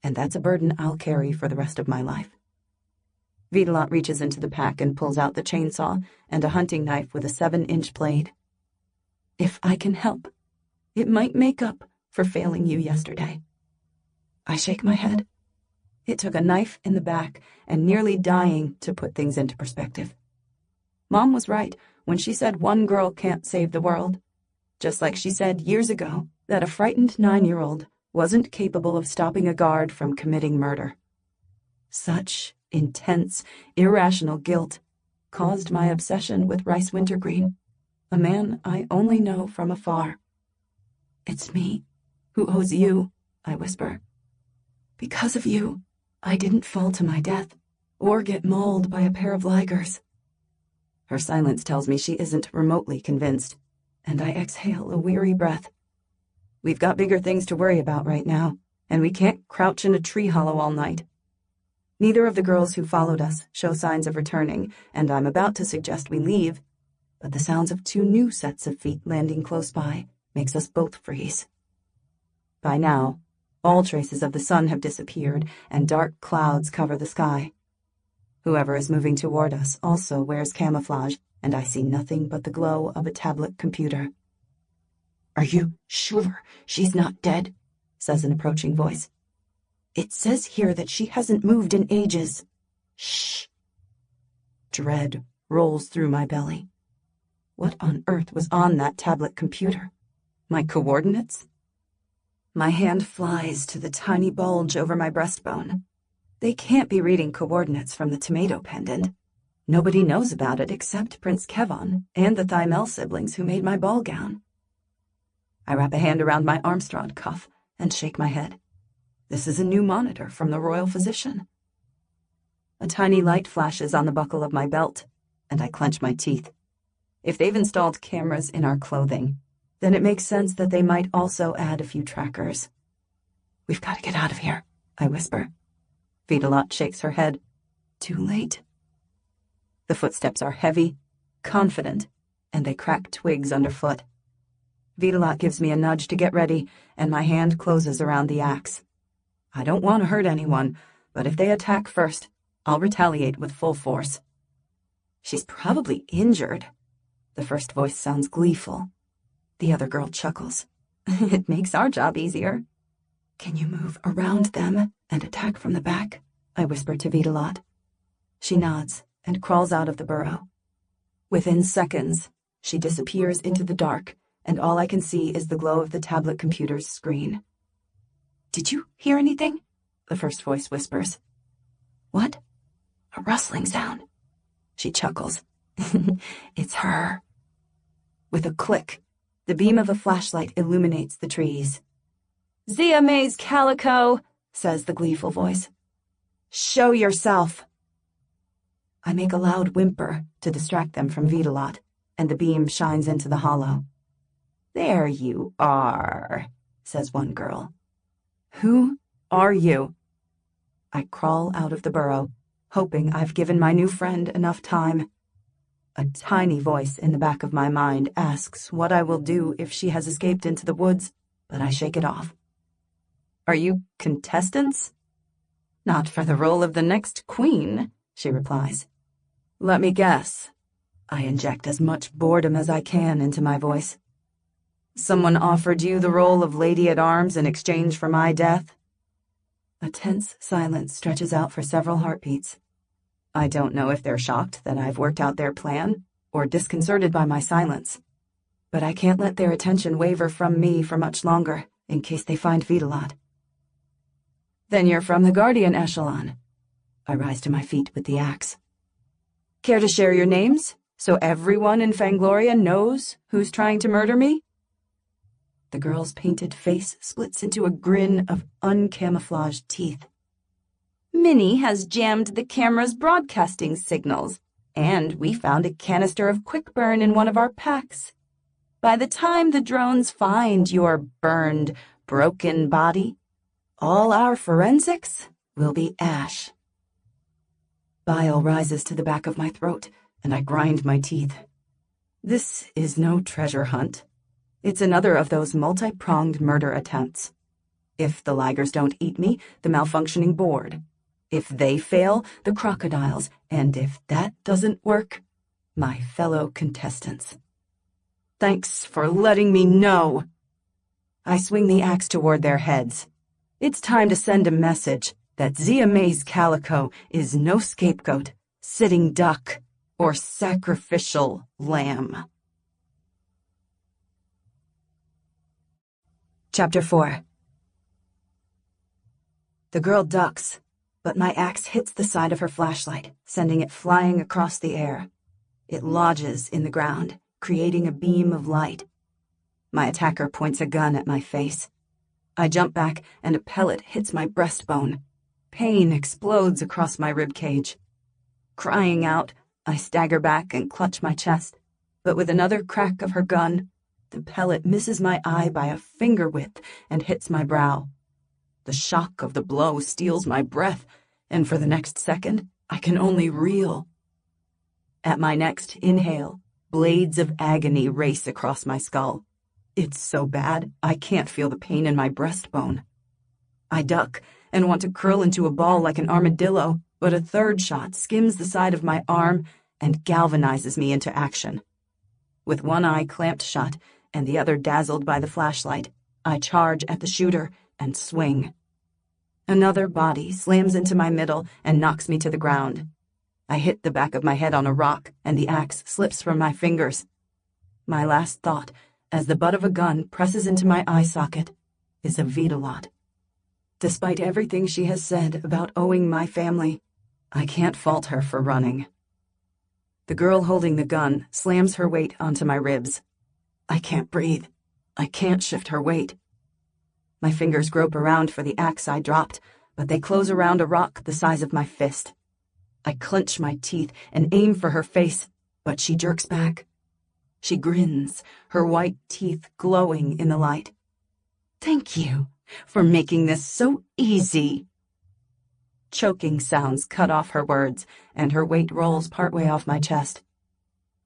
And that's a burden I'll carry for the rest of my life. Vitalot reaches into the pack and pulls out the chainsaw and a hunting knife with a 7-inch blade. If I can help, it might make up for failing you yesterday. I shake my head. It took a knife in the back and nearly dying to put things into perspective. Mom was right when she said one girl can't save the world, just like she said years ago that a frightened 9-year-old wasn't capable of stopping a guard from committing murder. Such intense, irrational guilt caused my obsession with Rice Wintergreen, a man I only know from afar. It's me who owes you, I whisper. Because of you, I didn't fall to my death or get mauled by a pair of ligers. Her silence tells me she isn't remotely convinced, and I exhale a weary breath. We've got bigger things to worry about right now, and we can't crouch in a tree hollow all night. Neither of the girls who followed us show signs of returning, and I'm about to suggest we leave, but the sounds of 2 new sets of feet landing close by makes us both freeze. By now, all traces of the sun have disappeared, and dark clouds cover the sky. Whoever is moving toward us also wears camouflage, and I see nothing but the glow of a tablet computer. "Are you sure she's not dead?" says an approaching voice. "It says here that she hasn't moved in ages." Shh. Dread rolls through my belly. What on earth was on that tablet computer? My coordinates? My hand flies to the tiny bulge over my breastbone. They can't be reading coordinates from the tomato pendant. Nobody knows about it except Prince Kevon and the Thymel siblings who made my ball gown. I wrap a hand around my Armstrong cuff and shake my head. This is a new monitor from the royal physician. A tiny light flashes on the buckle of my belt, and I clench my teeth. If they've installed cameras in our clothing, then it makes sense that they might also add a few trackers. "We've got to get out of here," I whisper. Vitalot shakes her head. "Too late." The footsteps are heavy, confident, and they crack twigs underfoot. Vitalot gives me a nudge to get ready, and my hand closes around the axe. I don't want to hurt anyone, but if they attack first, I'll retaliate with full force. "She's probably injured." The first voice sounds gleeful. The other girl chuckles. "It makes our job easier." "Can you move around them and attack from the back?" I whisper to Vitalot. She nods and crawls out of the burrow. Within seconds, she disappears into the dark, and all I can see is the glow of the tablet computer's screen. "Did you hear anything?" the first voice whispers. "What?" "A rustling sound." She chuckles. "It's her." With a click, the beam of a flashlight illuminates the trees. "Zia May's calico," says the gleeful voice. "Show yourself." I make a loud whimper to distract them from Vitalot, and the beam shines into the hollow. "There you are," says one girl. "Who are you?" I crawl out of the burrow, hoping I've given my new friend enough time. A tiny voice in the back of my mind asks what I will do if she has escaped into the woods, but I shake it off. "Are you contestants?" "Not for the role of the next queen," she replies. "Let me guess." I inject as much boredom as I can into my voice. "Someone offered you the role of lady-at-arms in exchange for my death?" A tense silence stretches out for several heartbeats. I don't know if they're shocked that I've worked out their plan, or disconcerted by my silence. but I can't let their attention waver from me for much longer, in case they find Vitalot. Then you're from the Guardian Echelon. I rise to my feet with the axe. Care to share your names, so everyone in Fangloria knows who's trying to murder me? The girl's painted face splits into a grin of uncamouflaged teeth. Minnie has jammed the camera's broadcasting signals, and we found a canister of quick burn in one of our packs. By the time the drones find your burned, broken body, all our forensics will be ash. Bile rises to the back of my throat, and I grind my teeth. This is no treasure hunt. It's another of those multi-pronged murder attempts. If the ligers don't eat me, the malfunctioning board. If they fail, the crocodiles. And if that doesn't work, my fellow contestants. Thanks for letting me know. I swing the axe toward their heads. It's time to send a message that Zia May's calico is no scapegoat, sitting duck, or sacrificial lamb. Chapter 4. The girl ducks, but my axe hits the side of her flashlight, sending it flying across the air. It lodges in the ground, creating a beam of light. My attacker points a gun at my face. I jump back, and a pellet hits my breastbone. Pain explodes across my ribcage. Crying out, I stagger back and clutch my chest, but with another crack of her gun, the pellet misses my eye by a finger width and hits my brow. The shock of the blow steals my breath, and for the next second, I can only reel. At my next inhale, blades of agony race across my skull. It's so bad, I can't feel the pain in my breastbone. I duck and want to curl into a ball like an armadillo, but a third shot skims the side of my arm and galvanizes me into action. With one eye clamped shut and the other dazzled by the flashlight, I charge at the shooter and swing. Another body slams into my middle and knocks me to the ground. I hit the back of my head on a rock, and the axe slips from my fingers. My last thought, as the butt of a gun presses into my eye socket, is of Vitalot. Despite everything she has said about owing my family, I can't fault her for running. The girl holding the gun slams her weight onto my ribs. I can't breathe. I can't shift her weight. My fingers grope around for the axe I dropped, but they close around a rock the size of my fist. I clench my teeth and aim for her face, but she jerks back. She grins, her white teeth glowing in the light. Thank you for making this so easy. Choking sounds cut off her words, and her weight rolls partway off my chest.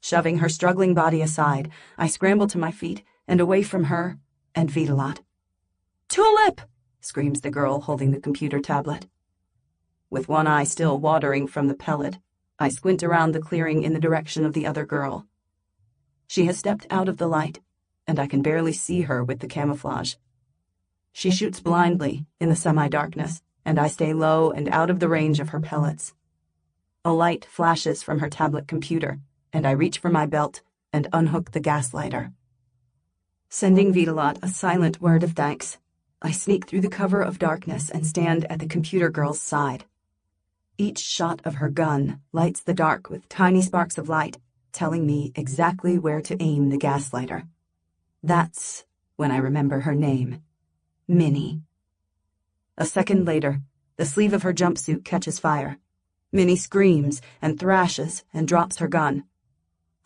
Shoving her struggling body aside, I scramble to my feet and away from her and Vitalot. Tulip! Screams the girl holding the computer tablet. With one eye still watering from the pellet, I squint around the clearing in the direction of the other girl. She has stepped out of the light, and I can barely see her with the camouflage. She shoots blindly in the semi-darkness, and I stay low and out of the range of her pellets. A light flashes from her tablet computer, and I reach for my belt and unhook the gas lighter. Sending Vitalot a silent word of thanks, I sneak through the cover of darkness and stand at the computer girl's side. Each shot of her gun lights the dark with tiny sparks of light, telling me exactly where to aim the gas lighter. That's when I remember her name. Minnie. A second later, the sleeve of her jumpsuit catches fire. Minnie screams and thrashes and drops her gun.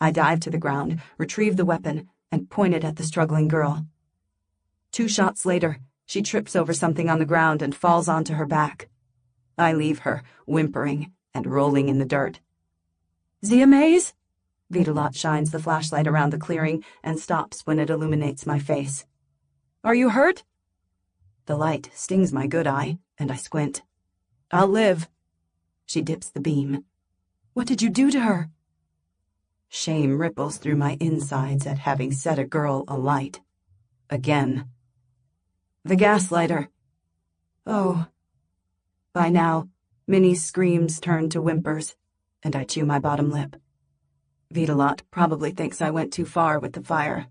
I dive to the ground, retrieve the weapon, and point it at the struggling girl. 2 shots later, she trips over something on the ground and falls onto her back. I leave her, whimpering and rolling in the dirt. Zia Mays? Vitalot shines the flashlight around the clearing and stops when it illuminates my face. Are you hurt? The light stings my good eye, and I squint. I'll live. She dips the beam. What did you do to her? Shame ripples through my insides at having set a girl alight. Again. The gaslighter. Oh. By now, Minnie's screams turn to whimpers, and I chew my bottom lip. Vitalot probably thinks I went too far with the fire,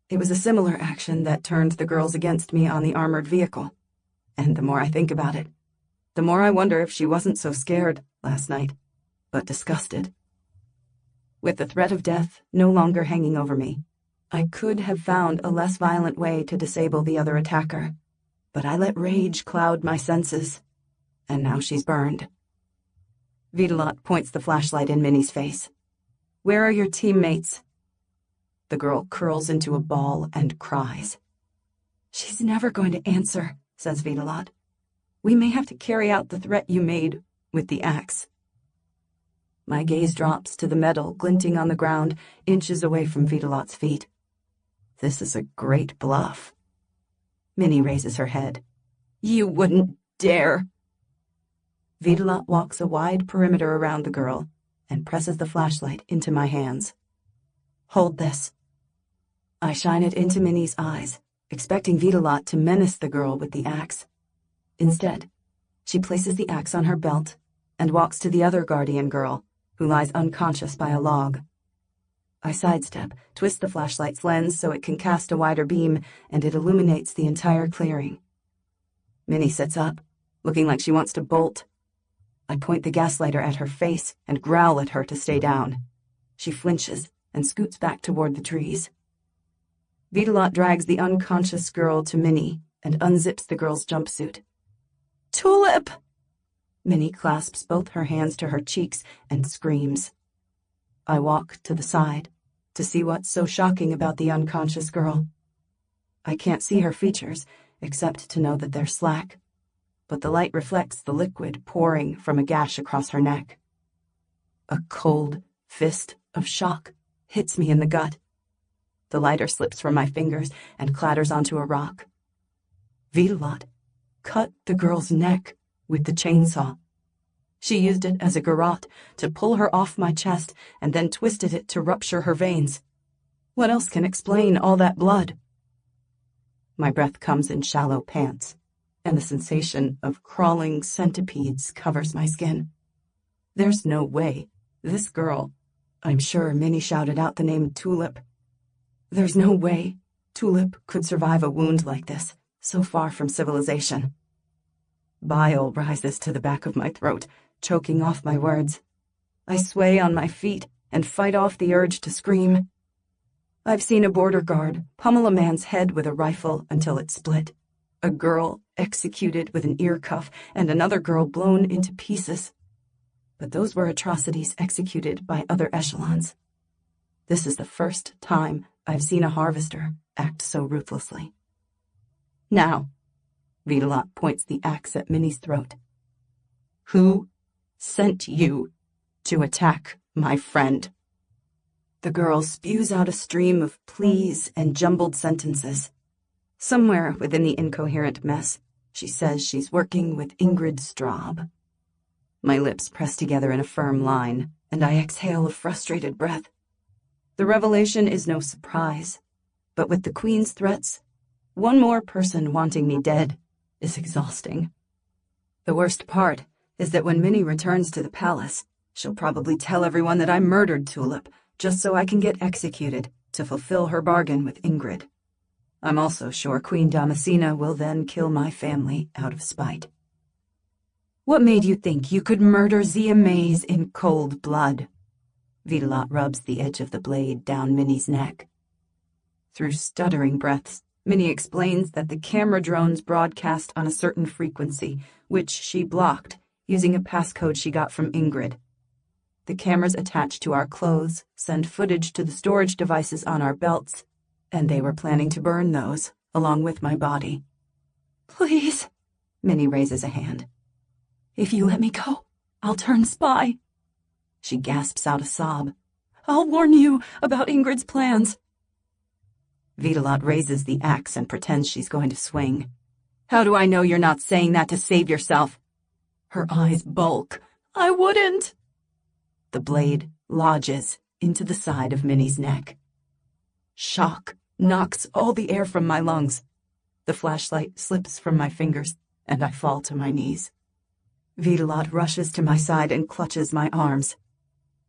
It was a similar action that turned the girls against me on the armored vehicle. And the more I think about it, the more I wonder if she wasn't so scared last night, but disgusted. With the threat of death no longer hanging over me, I could have found a less violent way to disable the other attacker, but I let rage cloud my senses, and now she's burned. Vitalot points the flashlight in Minnie's face. "Where are your teammates?" The girl curls into a ball and cries. "She's never going to answer," says Vitalot. "We may have to carry out the threat you made with the axe." My gaze drops to the metal glinting on the ground, inches away from Vitalot's feet. This is a great bluff. Minnie raises her head. "You wouldn't dare." Vitalot walks a wide perimeter around the girl and presses the flashlight into my hands. "Hold this." I shine it into Minnie's eyes, expecting Vitalot to menace the girl with the axe. Instead, she places the axe on her belt and walks to the other guardian girl, who lies unconscious by a log. I sidestep, twist the flashlight's lens so it can cast a wider beam, and it illuminates the entire clearing. Minnie sits up, looking like she wants to bolt. I point the gaslighter at her face and growl at her to stay down. She flinches and scoots back toward the trees. Vitalot drags the unconscious girl to Minnie and unzips the girl's jumpsuit. "Tulip!" Minnie clasps both her hands to her cheeks and screams. I walk to the side to see what's so shocking about the unconscious girl. I can't see her features, except to know that they're slack, but the light reflects the liquid pouring from a gash across her neck. A cold fist of shock hits me in the gut. The lighter slips from my fingers and clatters onto a rock. Vitalot cut the girl's neck with the chainsaw. She used it as a garrote to pull her off my chest and then twisted it to rupture her veins. What else can explain all that blood? My breath comes in shallow pants, and the sensation of crawling centipedes covers my skin. There's no way this girl, I'm sure Minnie shouted out the name Tulip. There's no way Tulip could survive a wound like this, so far from civilization. Bile rises to the back of my throat, choking off my words. I sway on my feet and fight off the urge to scream. I've seen a border guard pummel a man's head with a rifle until it split, a girl executed with an ear cuff, and another girl blown into pieces. But those were atrocities executed by other echelons. This is the first time I've seen a harvester act so ruthlessly. "Now," Vitalot points the axe at Minnie's throat. "Who sent you to attack my friend?" The girl spews out a stream of pleas and jumbled sentences. Somewhere within the incoherent mess, she says she's working with Ingrid Straub. My lips press together in a firm line, and I exhale a frustrated breath. The revelation is no surprise, but with the Queen's threats, one more person wanting me dead is exhausting. The worst part is that when Minnie returns to the palace, she'll probably tell everyone that I murdered Tulip, just so I can get executed to fulfill her bargain with Ingrid. I'm also sure Queen Damascena will then kill my family out of spite. "What made you think you could murder Zia Mays in cold blood?" Vitalot rubs the edge of the blade down Minnie's neck. Through stuttering breaths, Minnie explains that the camera drones broadcast on a certain frequency, which she blocked using a passcode she got from Ingrid. The cameras attached to our clothes send footage to the storage devices on our belts, and they were planning to burn those, along with my body. "Please," Minnie raises a hand. "If you let me go, I'll turn spy." She gasps out a sob. "I'll warn you about Ingrid's plans." Vitalot raises the axe and pretends she's going to swing. "How do I know you're not saying that to save yourself?" Her eyes bulk. "I wouldn't." The blade lodges into the side of Minnie's neck. Shock knocks all the air from my lungs. The flashlight slips from my fingers, and I fall to my knees. Vitalot rushes to my side and clutches my arms.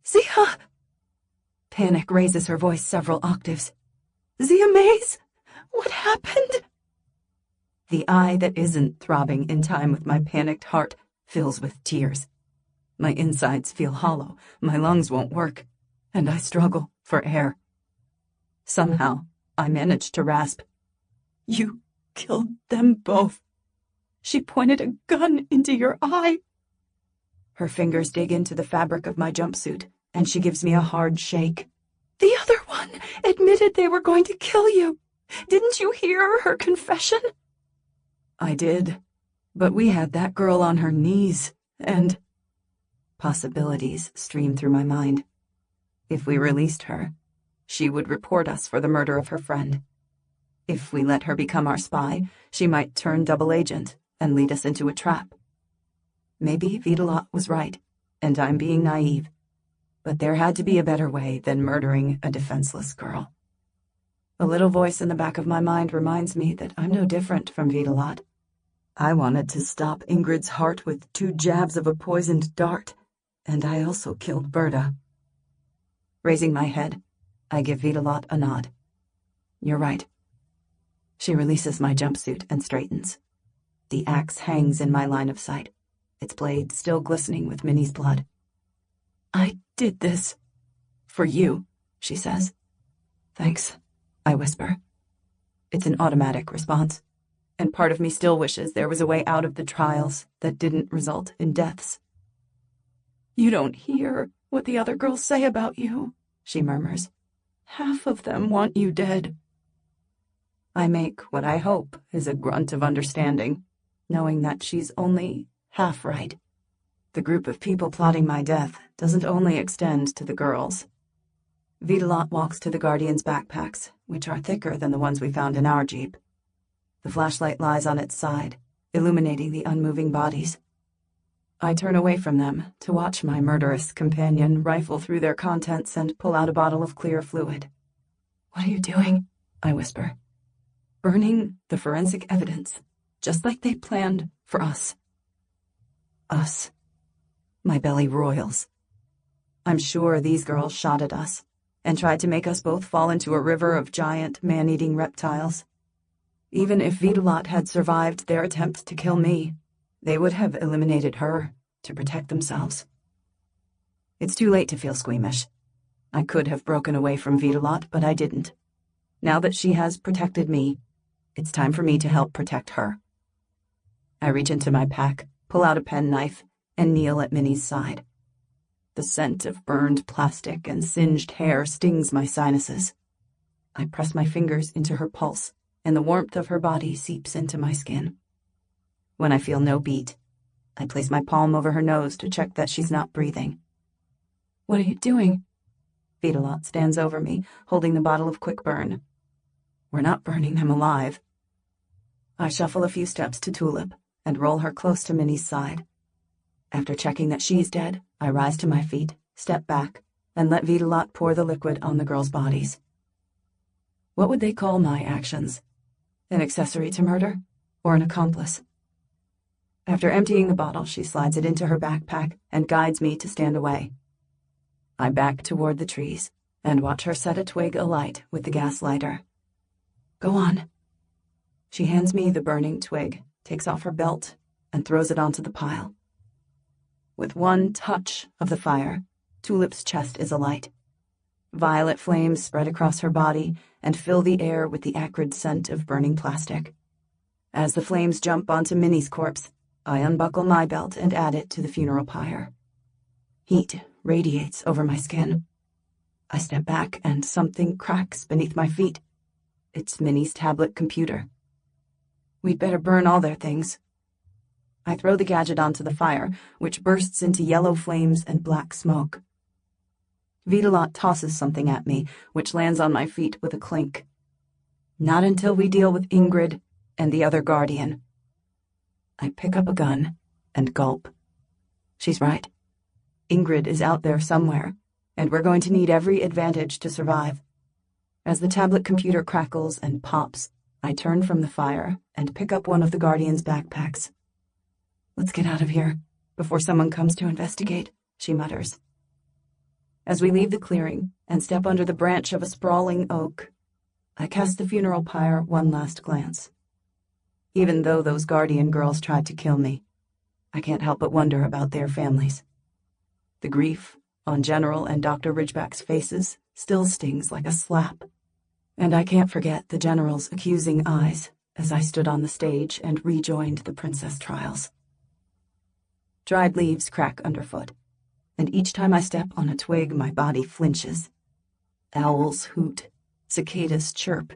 "Zia!" Panic raises her voice several octaves. Zia Mays? What happened? The eye that isn't throbbing in time with my panicked heart fills with tears. My insides feel hollow, my lungs won't work, and I struggle for air. Somehow, I manage to rasp, "You killed them both. She pointed a gun into your eye." Her fingers dig into the fabric of my jumpsuit, and she gives me a hard shake. "The other one admitted they were going to kill you. Didn't you hear her confession?" I did, but we had that girl on her knees, and... Possibilities stream through my mind. If we released her, she would report us for the murder of her friend. If we let her become our spy, she might turn double agent and lead us into a trap. Maybe Vitalot was right, and I'm being naive, but there had to be a better way than murdering a defenseless girl. A little voice in the back of my mind reminds me that I'm no different from Vitalot. I wanted to stop Ingrid's heart with 2 jabs of a poisoned dart, and I also killed Berta. Raising my head, I give Vitalot a nod. "You're right." She releases my jumpsuit and straightens. The axe hangs in my line of sight, its blade still glistening with Minnie's blood. "I did this for you," she says. "Thanks," I whisper. It's an automatic response, and part of me still wishes there was a way out of the trials that didn't result in deaths. "You don't hear what the other girls say about you," she murmurs. "Half of them want you dead." I make what I hope is a grunt of understanding, knowing that she's only half right. The group of people plotting my death doesn't only extend to the girls. Vitalot walks to the Guardian's backpacks, which are thicker than the ones we found in our jeep. The flashlight lies on its side, illuminating the unmoving bodies. I turn away from them to watch my murderous companion rifle through their contents and pull out a bottle of clear fluid. "What are you doing?" I whisper. "Burning the forensic evidence, just like they planned for us." Us. My belly roils. I'm sure these girls shot at us and tried to make us both fall into a river of giant man-eating reptiles. Even if Vitalot had survived their attempt to kill me, they would have eliminated her to protect themselves. It's too late to feel squeamish. I could have broken away from Vitalot, but I didn't. Now that she has protected me, it's time for me to help protect her. I reach into my pack, pull out a penknife, and kneel at Minnie's side. The scent of burned plastic and singed hair stings my sinuses. I press my fingers into her pulse, and the warmth of her body seeps into my skin. When I feel no beat, I place my palm over her nose to check that she's not breathing. "What are you doing?" Vitalot stands over me, holding the bottle of quick burn. "We're not burning them alive." I shuffle a few steps to Tulip and roll her close to Minnie's side. After checking that she's dead, I rise to my feet, step back, and let Vitalot pour the liquid on the girls' bodies. What would they call my actions? An accessory to murder, or an accomplice? After emptying the bottle, she slides it into her backpack and guides me to stand away. I back toward the trees and watch her set a twig alight with the gas lighter. "Go on." She hands me the burning twig, takes off her belt, and throws it onto the pile. With one touch of the fire, Tulip's chest is alight. Violet flames spread across her body and fill the air with the acrid scent of burning plastic. As the flames jump onto Minnie's corpse, I unbuckle my belt and add it to the funeral pyre. Heat radiates over my skin. I step back and something cracks beneath my feet. It's Minnie's tablet computer. We'd better burn all their things. I throw the gadget onto the fire, which bursts into yellow flames and black smoke. Vitalot tosses something at me, which lands on my feet with a clink. Not until we deal with Ingrid and the other Guardian. I pick up a gun and gulp. She's right. Ingrid is out there somewhere, and we're going to need every advantage to survive. As the tablet computer crackles and pops, I turn from the fire and pick up one of the Guardian's backpacks. "Let's get out of here before someone comes to investigate," she mutters. As we leave the clearing and step under the branch of a sprawling oak, I cast the funeral pyre one last glance. Even though those guardian girls tried to kill me, I can't help but wonder about their families. The grief on General and Dr. Ridgeback's faces still stings like a slap. And I can't forget the General's accusing eyes as I stood on the stage and rejoined the princess trials. Dried leaves crack underfoot, and each time I step on a twig, my body flinches. Owls hoot, cicadas chirp,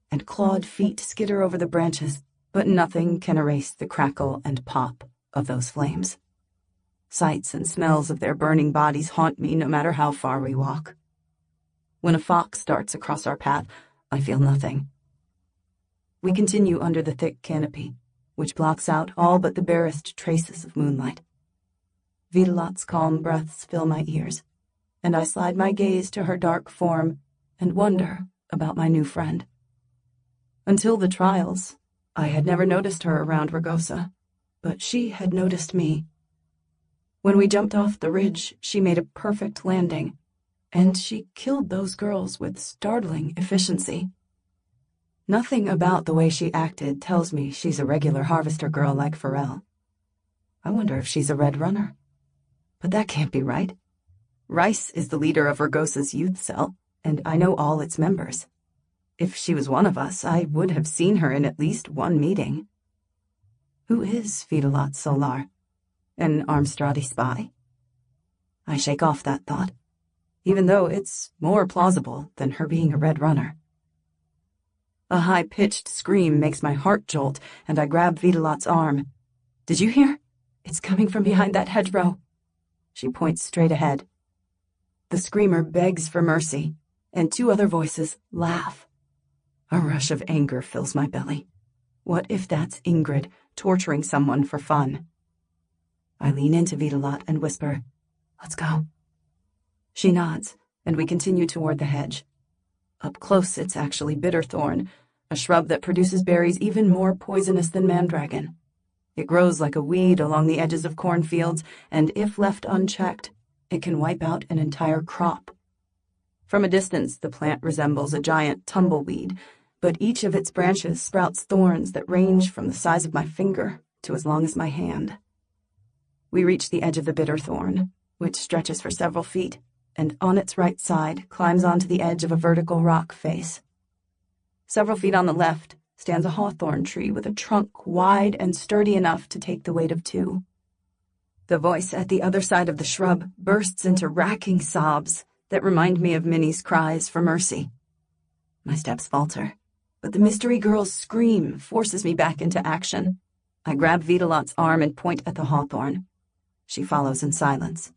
and clawed feet skitter over the branches, but nothing can erase the crackle and pop of those flames. Sights and smells of their burning bodies haunt me no matter how far we walk. When a fox darts across our path, I feel nothing. We continue under the thick canopy, which blocks out all but the barest traces of moonlight. Vitalot's calm breaths fill my ears, and I slide my gaze to her dark form and wonder about my new friend. Until the trials, I had never noticed her around Ragosa, but she had noticed me. When we jumped off the ridge, she made a perfect landing, and she killed those girls with startling efficiency. Nothing about the way she acted tells me she's a regular harvester girl like Pharrell. I wonder if she's a Red Runner. But that can't be right. Rice is the leader of Ragosa's youth cell, and I know all its members. If she was one of us, I would have seen her in at least one meeting. Who is Vitalot Solar? An Armstradi spy? I shake off that thought, even though it's more plausible than her being a Red Runner. A high-pitched scream makes my heart jolt, and I grab Vitalot's arm. Did you hear? It's coming from behind that hedgerow. She points straight ahead. The screamer begs for mercy, and two other voices laugh. A rush of anger fills my belly. What if that's Ingrid torturing someone for fun? I lean into Vitalot and whisper, "Let's go." She nods, and we continue toward the hedge. Up close, it's actually bitterthorn, a shrub that produces berries even more poisonous than mandragon. It grows like a weed along the edges of cornfields, and if left unchecked, it can wipe out an entire crop. From a distance, the plant resembles a giant tumbleweed, but each of its branches sprouts thorns that range from the size of my finger to as long as my hand. We reach the edge of the bitterthorn, which stretches for several feet, and on its right side climbs onto the edge of a vertical rock face. Several feet on the left stands a hawthorn tree with a trunk wide and sturdy enough to take the weight of two. The voice at the other side of the shrub bursts into racking sobs that remind me of Minnie's cries for mercy. My steps falter, but the mystery girl's scream forces me back into action. I grab Vitalot's arm and point at the hawthorn. She follows in silence.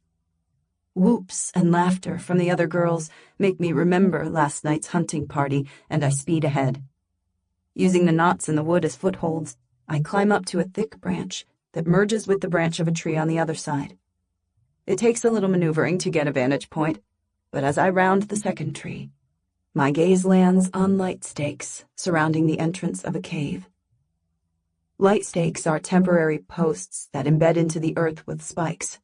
Whoops and laughter from the other girls make me remember last night's hunting party, and I speed ahead. Using the knots in the wood as footholds, I climb up to a thick branch that merges with the branch of a tree on the other side. It takes a little maneuvering to get a vantage point, but as I round the second tree, my gaze lands on light stakes surrounding the entrance of a cave. Light stakes are temporary posts that embed into the earth with spikes.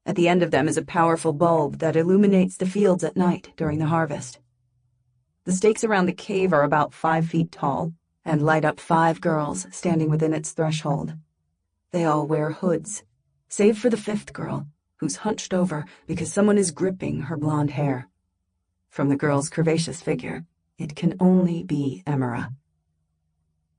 At the end of them is a powerful bulb that illuminates the fields at night during the harvest. The stakes around the cave are about 5 feet tall and light up 5 girls standing within its threshold. They all wear hoods, save for the 5th girl, who's hunched over because someone is gripping her blonde hair. From the girl's curvaceous figure, it can only be Emera.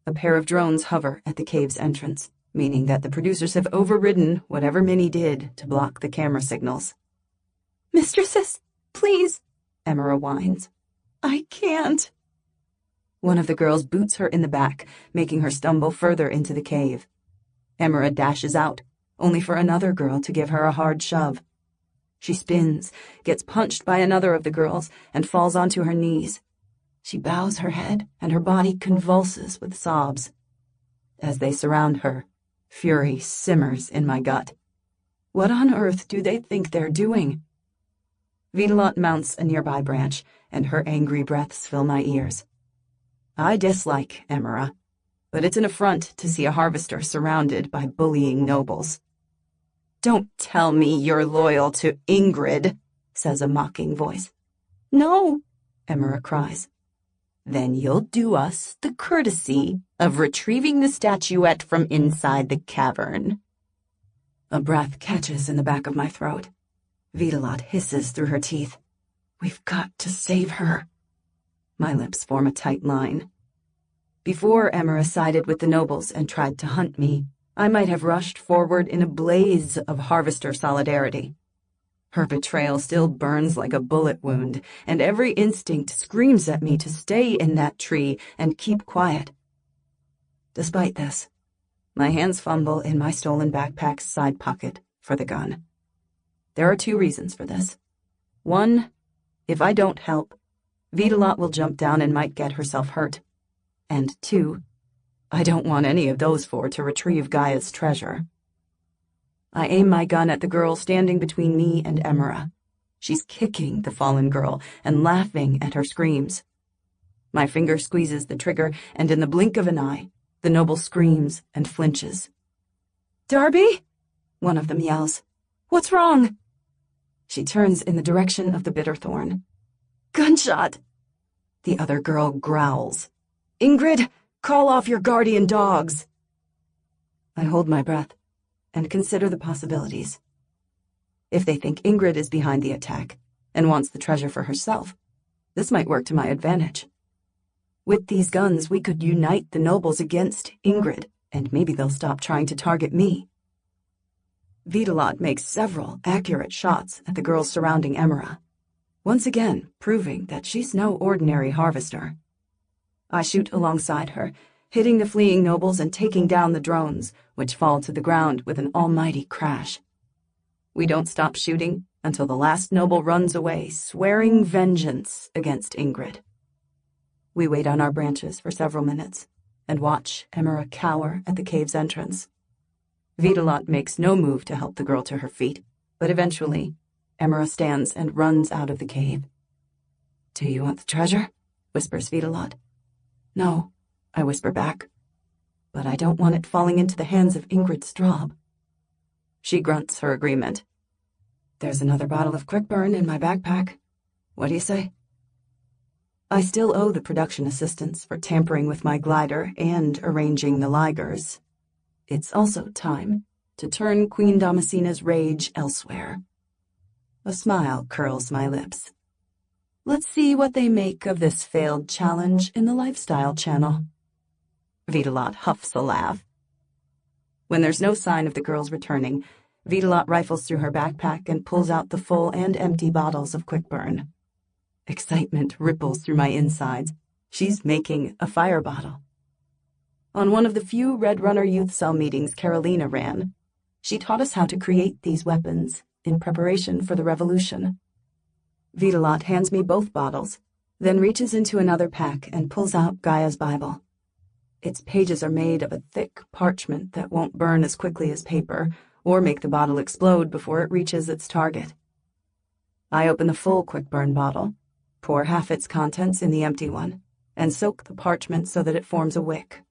A pair of drones hover at the cave's entrance, meaning that the producers have overridden whatever Minnie did to block the camera signals. "Mistresses, please," Emera whines. "I can't." One of the girls boots her in the back, making her stumble further into the cave. Emera dashes out, only for another girl to give her a hard shove. She spins, gets punched by another of the girls, and falls onto her knees. She bows her head, and her body convulses with sobs. As they surround her, fury simmers in my gut. What on earth do they think they're doing? Vitalot mounts a nearby branch, and her angry breaths fill my ears. I dislike Emera, but it's an affront to see a harvester surrounded by bullying nobles. "Don't tell me you're loyal to Ingrid," says a mocking voice. "No," Emera cries. Then you'll do us the courtesy of retrieving the statuette from inside the cavern. A breath catches in the back of my throat. Vitalot hisses through her teeth. We've got to save her. My lips form a tight line. Before Emera sided with the nobles and tried to hunt me, I might have rushed forward in a blaze of harvester solidarity. Her betrayal still burns like a bullet wound, and every instinct screams at me to stay in that tree and keep quiet. Despite this, my hands fumble in my stolen backpack's side pocket for the gun. There are 2 reasons for this. 1, if I don't help, Vitalot will jump down and might get herself hurt. And 2, I don't want any of those 4 to retrieve Gaia's treasure. I aim my gun at the girl standing between me and Emera. She's kicking the fallen girl and laughing at her screams. My finger squeezes the trigger, and in the blink of an eye, the noble screams and flinches. "Darby?" one of them yells. "What's wrong?" She turns in the direction of the Bitterthorn. "Gunshot!" The other girl growls. "Ingrid, call off your guardian dogs!" I hold my breath and consider the possibilities. If they think Ingrid is behind the attack and wants the treasure for herself, this might work to my advantage. With these guns, we could unite the nobles against Ingrid, and maybe they'll stop trying to target me. Vitalot makes several accurate shots at the girls surrounding Emera, once again proving that she's no ordinary harvester. I shoot alongside her, hitting the fleeing nobles and taking down the drones, which fall to the ground with an almighty crash. We don't stop shooting until the last noble runs away, swearing vengeance against Ingrid. We wait on our branches for several minutes and watch Emera cower at the cave's entrance. Vitalot makes no move to help the girl to her feet, but eventually, Emera stands and runs out of the cave. "Do you want the treasure?" whispers Vitalot. "No," I whisper back, "but I don't want it falling into the hands of Ingrid Straub." She grunts her agreement. "There's another bottle of Quickburn in my backpack. What do you say?" I still owe the production assistants for tampering with my glider and arranging the ligers. It's also time to turn Queen Damascena's rage elsewhere. A smile curls my lips. Let's see what they make of this failed challenge in the Lifestyle Channel. Vitalot huffs a laugh. When there's no sign of the girls returning, Vitalot rifles through her backpack and pulls out the full and empty bottles of Quickburn. Excitement ripples through my insides. She's making a fire bottle. On one of the few Red Runner Youth Cell meetings Carolina ran, she taught us how to create these weapons in preparation for the revolution. Vitalot hands me both bottles, then reaches into another pack and pulls out Gaia's Bible. Its pages are made of a thick parchment that won't burn as quickly as paper or make the bottle explode before it reaches its target. I open the full Quickburn bottle, pour half its contents in the empty one, and soak the parchment so that it forms a wick.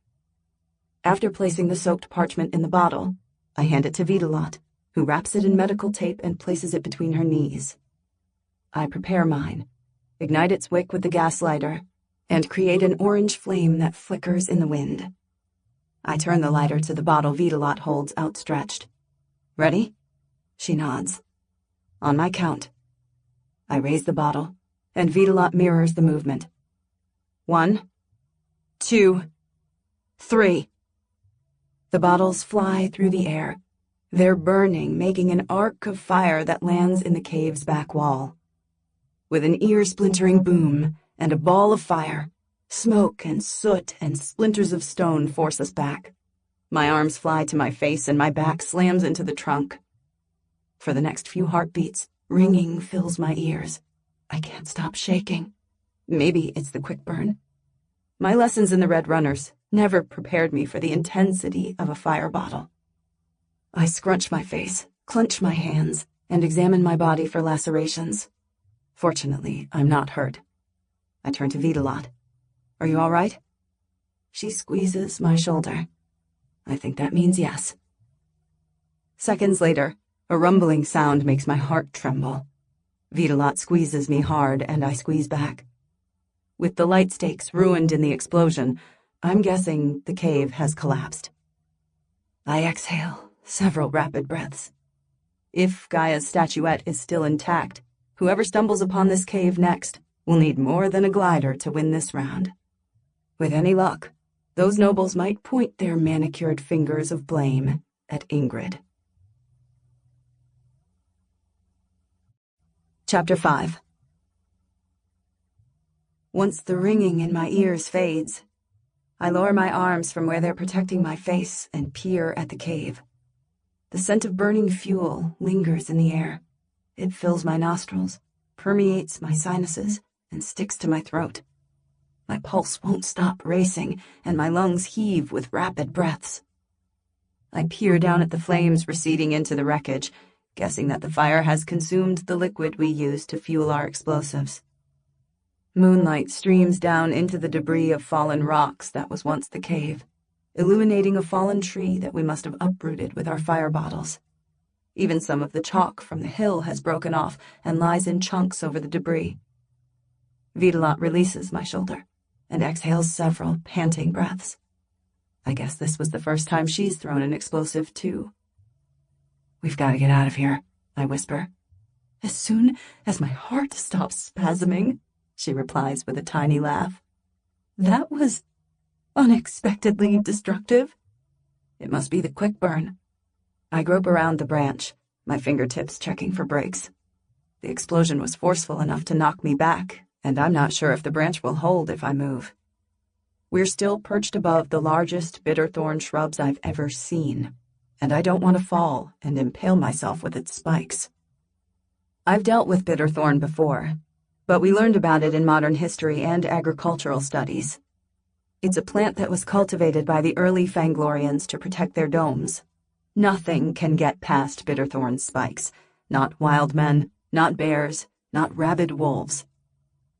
After placing the soaked parchment in the bottle, I hand it to Vitalot, who wraps it in medical tape and places it between her knees. I prepare mine, ignite its wick with the gas lighter, and create an orange flame that flickers in the wind. I turn the lighter to the bottle Vitalot holds outstretched. "Ready?" She nods. On my count. I raise the bottle, and Vitalot mirrors the movement. 1, 2, 3. The bottles fly through the air. They're burning, making an arc of fire that lands in the cave's back wall. With an ear-splintering boom and a ball of fire, smoke and soot and splinters of stone force us back. My arms fly to my face and my back slams into the trunk. For the next few heartbeats, ringing fills my ears. I can't stop shaking. Maybe it's the Quickburn. My lessons in the Red Runners never prepared me for the intensity of a fire bottle. I scrunch my face, clench my hands, and examine my body for lacerations. Fortunately, I'm not hurt. I turn to Vitalot. "Are you all right?" She squeezes my shoulder. I think that means yes. Seconds later, a rumbling sound makes my heart tremble. Vitalot squeezes me hard, and I squeeze back. With the light stakes ruined in the explosion, I'm guessing the cave has collapsed. I exhale several rapid breaths. If Gaia's statuette is still intact, whoever stumbles upon this cave next will need more than a glider to win this round. With any luck, those nobles might point their manicured fingers of blame at Ingrid. Chapter 5. Once the ringing in my ears fades, I lower my arms from where they're protecting my face and peer at the cave. The scent of burning fuel lingers in the air. It fills my nostrils, permeates my sinuses, and sticks to my throat. My pulse won't stop racing, and my lungs heave with rapid breaths. I peer down at the flames receding into the wreckage, guessing that the fire has consumed the liquid we use to fuel our explosives. Moonlight streams down into the debris of fallen rocks that was once the cave, illuminating a fallen tree that we must have uprooted with our fire bottles. Even some of the chalk from the hill has broken off and lies in chunks over the debris. Vitalot releases my shoulder and exhales several panting breaths. I guess this was the first time she's thrown an explosive, too. "We've got to get out of here," I whisper. "As soon as my heart stops spasming," she replies with a tiny laugh. "That was unexpectedly destructive." It must be the quick burn. I grope around the branch, my fingertips checking for breaks. The explosion was forceful enough to knock me back, and I'm not sure if the branch will hold if I move. We're still perched above the largest bitterthorn shrubs I've ever seen, and I don't want to fall and impale myself with its spikes. I've dealt with bitterthorn before, but we learned about it in modern history and agricultural studies. It's a plant that was cultivated by the early Fanglorians to protect their domes. Nothing can get past bitterthorn's spikes. Not wild men, not bears, not rabid wolves.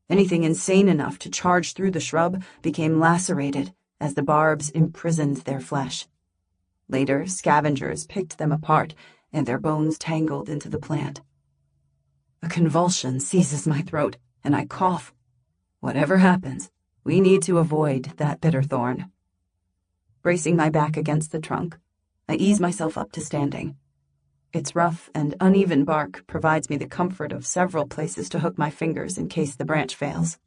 Anything insane enough to charge through the shrub became lacerated as the barbs imprisoned their flesh. Later, scavengers picked them apart, and their bones tangled into the plant. A convulsion seizes my throat, and I cough. Whatever happens, we need to avoid that bitterthorn. Bracing my back against the trunk, I ease myself up to standing. Its rough and uneven bark provides me the comfort of several places to hook my fingers in case the branch fails.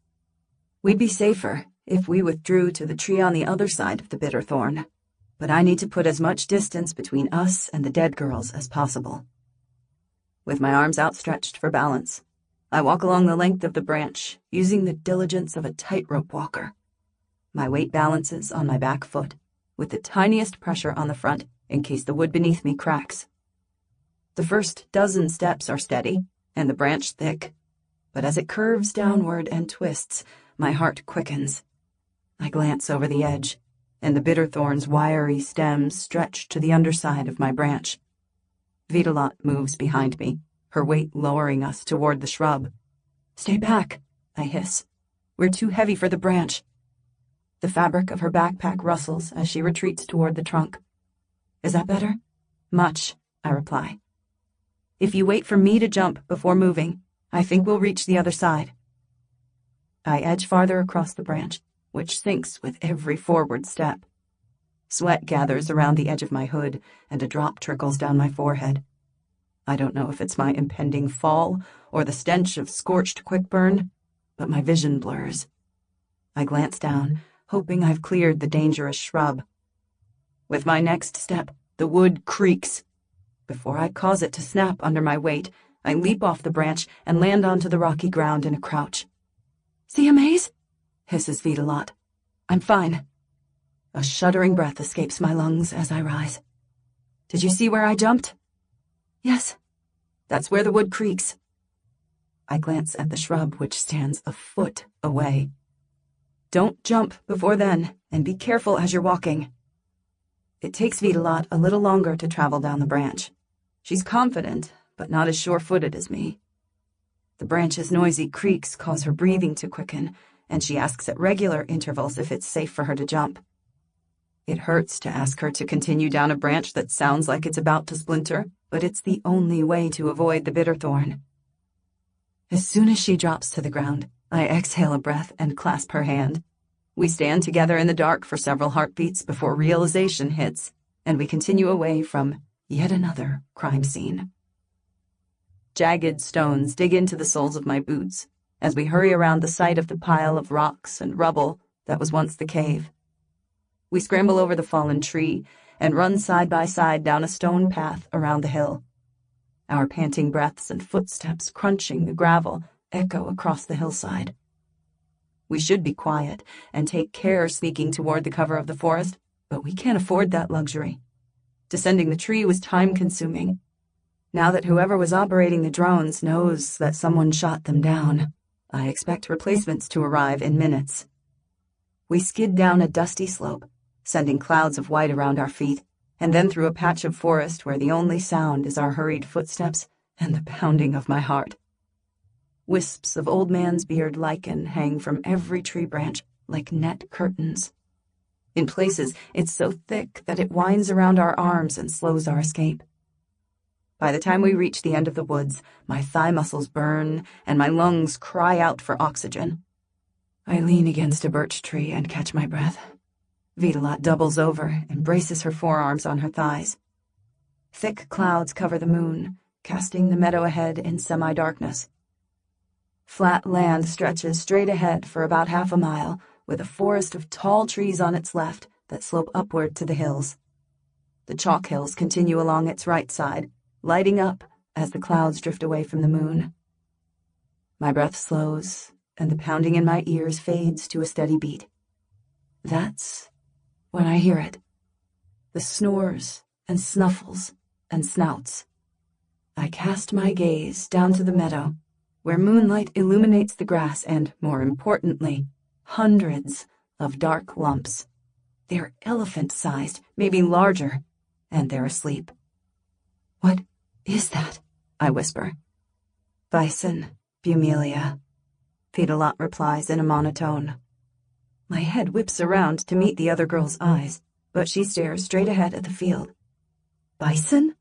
We'd be safer if we withdrew to the tree on the other side of the bitterthorn, but I need to put as much distance between us and the dead girls as possible. With my arms outstretched for balance, I walk along the length of the branch, using the diligence of a tightrope walker. My weight balances on my back foot, with the tiniest pressure on the front in case the wood beneath me cracks. The first dozen steps are steady, and the branch thick, but as it curves downward and twists, my heart quickens. I glance over the edge, and the bitterthorn's wiry stems stretch to the underside of my branch. Vitalot moves behind me, her weight lowering us toward the shrub. "Stay back," I hiss. "We're too heavy for the branch." The fabric of her backpack rustles as she retreats toward the trunk. "Is that better?" "Much," I reply. "If you wait for me to jump before moving, I think we'll reach the other side." I edge farther across the branch, which sinks with every forward step. Sweat gathers around the edge of my hood, and a drop trickles down my forehead. I don't know if it's my impending fall or the stench of scorched quickburn, but my vision blurs. I glance down, hoping I've cleared the dangerous shrub. With my next step, the wood creaks. Before I cause it to snap under my weight, I leap off the branch and land onto the rocky ground in a crouch. "See a maze?" hisses Vitalot. "I'm fine." A shuddering breath escapes my lungs as I rise. "Did you see where I jumped?" "Yes." "That's where the wood creaks." I glance at the shrub, which stands a foot away. "Don't jump before then, and be careful as you're walking." It takes Vitalot a little longer to travel down the branch. She's confident, but not as sure-footed as me. The branch's noisy creaks cause her breathing to quicken, and she asks at regular intervals if it's safe for her to jump. It hurts to ask her to continue down a branch that sounds like it's about to splinter, but it's the only way to avoid the bitterthorn. As soon as she drops to the ground, I exhale a breath and clasp her hand. We stand together in the dark for several heartbeats before realization hits, and we continue away from yet another crime scene. Jagged stones dig into the soles of my boots as we hurry around the site of the pile of rocks and rubble that was once the cave. We scramble over the fallen tree and run side by side down a stone path around the hill. Our panting breaths and footsteps crunching the gravel echo across the hillside. We should be quiet and take care sneaking toward the cover of the forest, but we can't afford that luxury. Descending the tree was time-consuming. Now that whoever was operating the drones knows that someone shot them down, I expect replacements to arrive in minutes. We skid down a dusty slope, sending clouds of white around our feet, and then through a patch of forest where the only sound is our hurried footsteps and the pounding of my heart. Wisps of old man's beard lichen hang from every tree branch like net curtains. In places, it's so thick that it winds around our arms and slows our escape. By the time we reach the end of the woods, my thigh muscles burn and my lungs cry out for oxygen. I lean against a birch tree and catch my breath. Vitalot doubles over and braces her forearms on her thighs. Thick clouds cover the moon, casting the meadow ahead in semi-darkness. Flat land stretches straight ahead for about half a mile, with a forest of tall trees on its left that slope upward to the hills. The chalk hills continue along its right side, lighting up as the clouds drift away from the moon. My breath slows, and the pounding in my ears fades to a steady beat. That's when I hear it. The snores and snuffles and snouts. I cast my gaze down to the meadow, where moonlight illuminates the grass and, more importantly, hundreds of dark lumps. They're elephant-sized, maybe larger, and they're asleep. "What is that?" I whisper. "Bison, Bumelia," Vitalot replies in a monotone. My head whips around to meet the other girl's eyes, but she stares straight ahead at the field. "Bison?"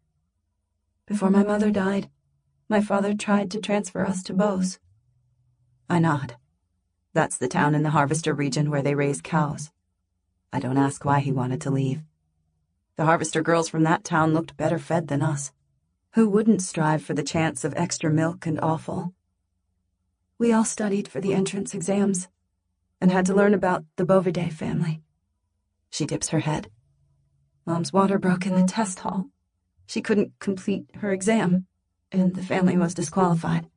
"Before my mother died, my father tried to transfer us to Bose." I nod. That's the town in the Harvester region where they raise cows. I don't ask why he wanted to leave. The Harvester girls from that town looked better fed than us. Who wouldn't strive for the chance of extra milk and offal? We all studied for the entrance exams and had to learn about the Bovidae family. She dips her head. Mom's water broke in the test hall. She couldn't complete her exam, and the family was disqualified.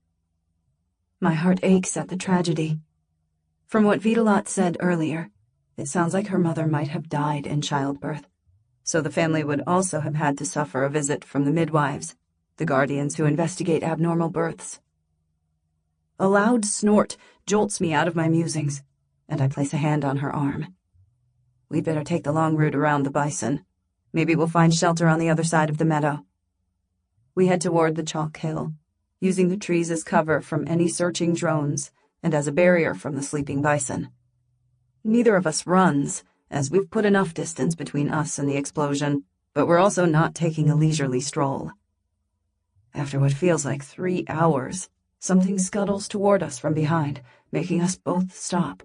My heart aches at the tragedy. From what Vitalot said earlier, it sounds like her mother might have died in childbirth, so the family would also have had to suffer a visit from the midwives, the guardians who investigate abnormal births. A loud snort jolts me out of my musings, and I place a hand on her arm. We'd better take the long route around the bison. Maybe we'll find shelter on the other side of the meadow. We head toward the chalk hill, using the trees as cover from any searching drones and as a barrier from the sleeping bison. Neither of us runs, as we've put enough distance between us and the explosion, but we're also not taking a leisurely stroll. After what feels like 3 hours, something scuttles toward us from behind, making us both stop.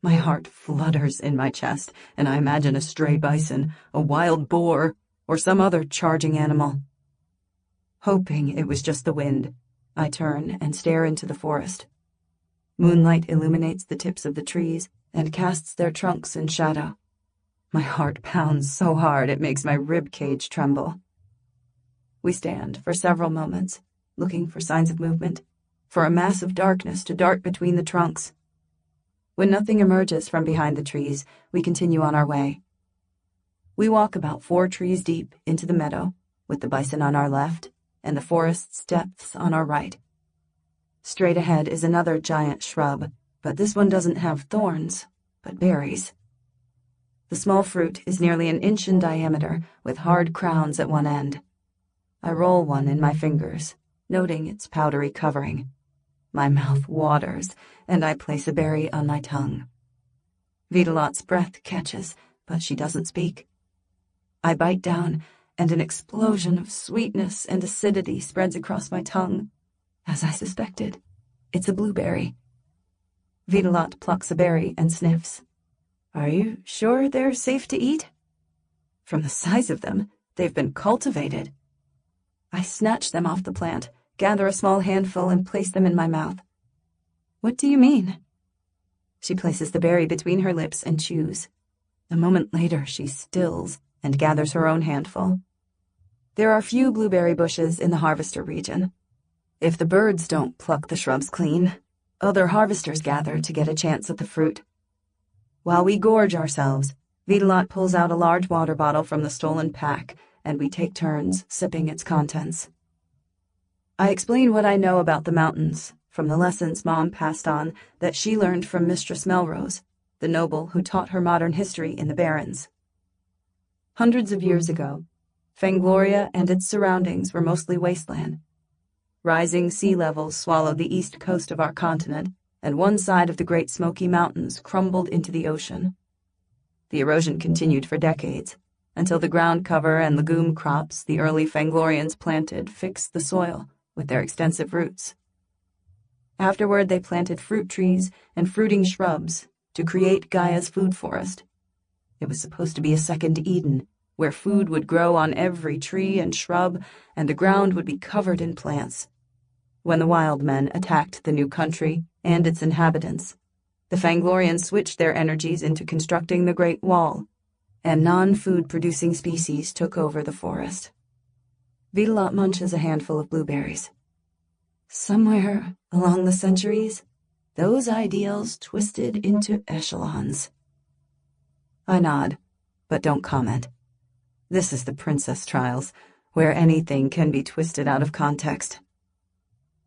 My heart flutters in my chest, and I imagine a stray bison, a wild boar, or some other charging animal. Hoping it was just the wind, I turn and stare into the forest. Moonlight illuminates the tips of the trees and casts their trunks in shadow. My heart pounds so hard it makes my rib cage tremble. We stand for several moments, looking for signs of movement, for a mass of darkness to dart between the trunks. When nothing emerges from behind the trees, we continue on our way. We walk about 4 trees deep into the meadow, with the bison on our left and the forest's depths on our right. Straight ahead is another giant shrub, but this one doesn't have thorns, but berries. The small fruit is nearly an inch in diameter, with hard crowns at one end. I roll one in my fingers, noting its powdery covering. My mouth waters, and I place a berry on my tongue. Vitalot's breath catches, but she doesn't speak. I bite down, and an explosion of sweetness and acidity spreads across my tongue. As I suspected, it's a blueberry. Vitalot plucks a berry and sniffs. Are you sure they're safe to eat? From the size of them, they've been cultivated. I snatch them off the plant, gather a small handful, and place them in my mouth. What do you mean? She places the berry between her lips and chews. A moment later, she stills and gathers her own handful. There are few blueberry bushes in the harvester region. If the birds don't pluck the shrubs clean, other harvesters gather to get a chance at the fruit. While we gorge ourselves, Vitalot pulls out a large water bottle from the stolen pack, and we take turns sipping its contents. I explain what I know about the mountains, from the lessons Mom passed on that she learned from Mistress Melrose, the noble who taught her modern history in the Barrens. Hundreds of years ago, Fangloria and its surroundings were mostly wasteland. Rising sea levels swallowed the east coast of our continent, and one side of the Great Smoky Mountains crumbled into the ocean. The erosion continued for decades, until the ground cover and legume crops the early Fanglorians planted fixed the soil with their extensive roots. Afterward, they planted fruit trees and fruiting shrubs to create Gaia's food forest. It was supposed to be a second Eden, where food would grow on every tree and shrub, and the ground would be covered in plants. When the wild men attacked the new country and its inhabitants, the Fanglorians switched their energies into constructing the Great Wall, and non-food-producing species took over the forest. Vitalot munches a handful of blueberries. Somewhere along the centuries, those ideals twisted into echelons. I nod, but don't comment. This is the Princess Trials, where anything can be twisted out of context.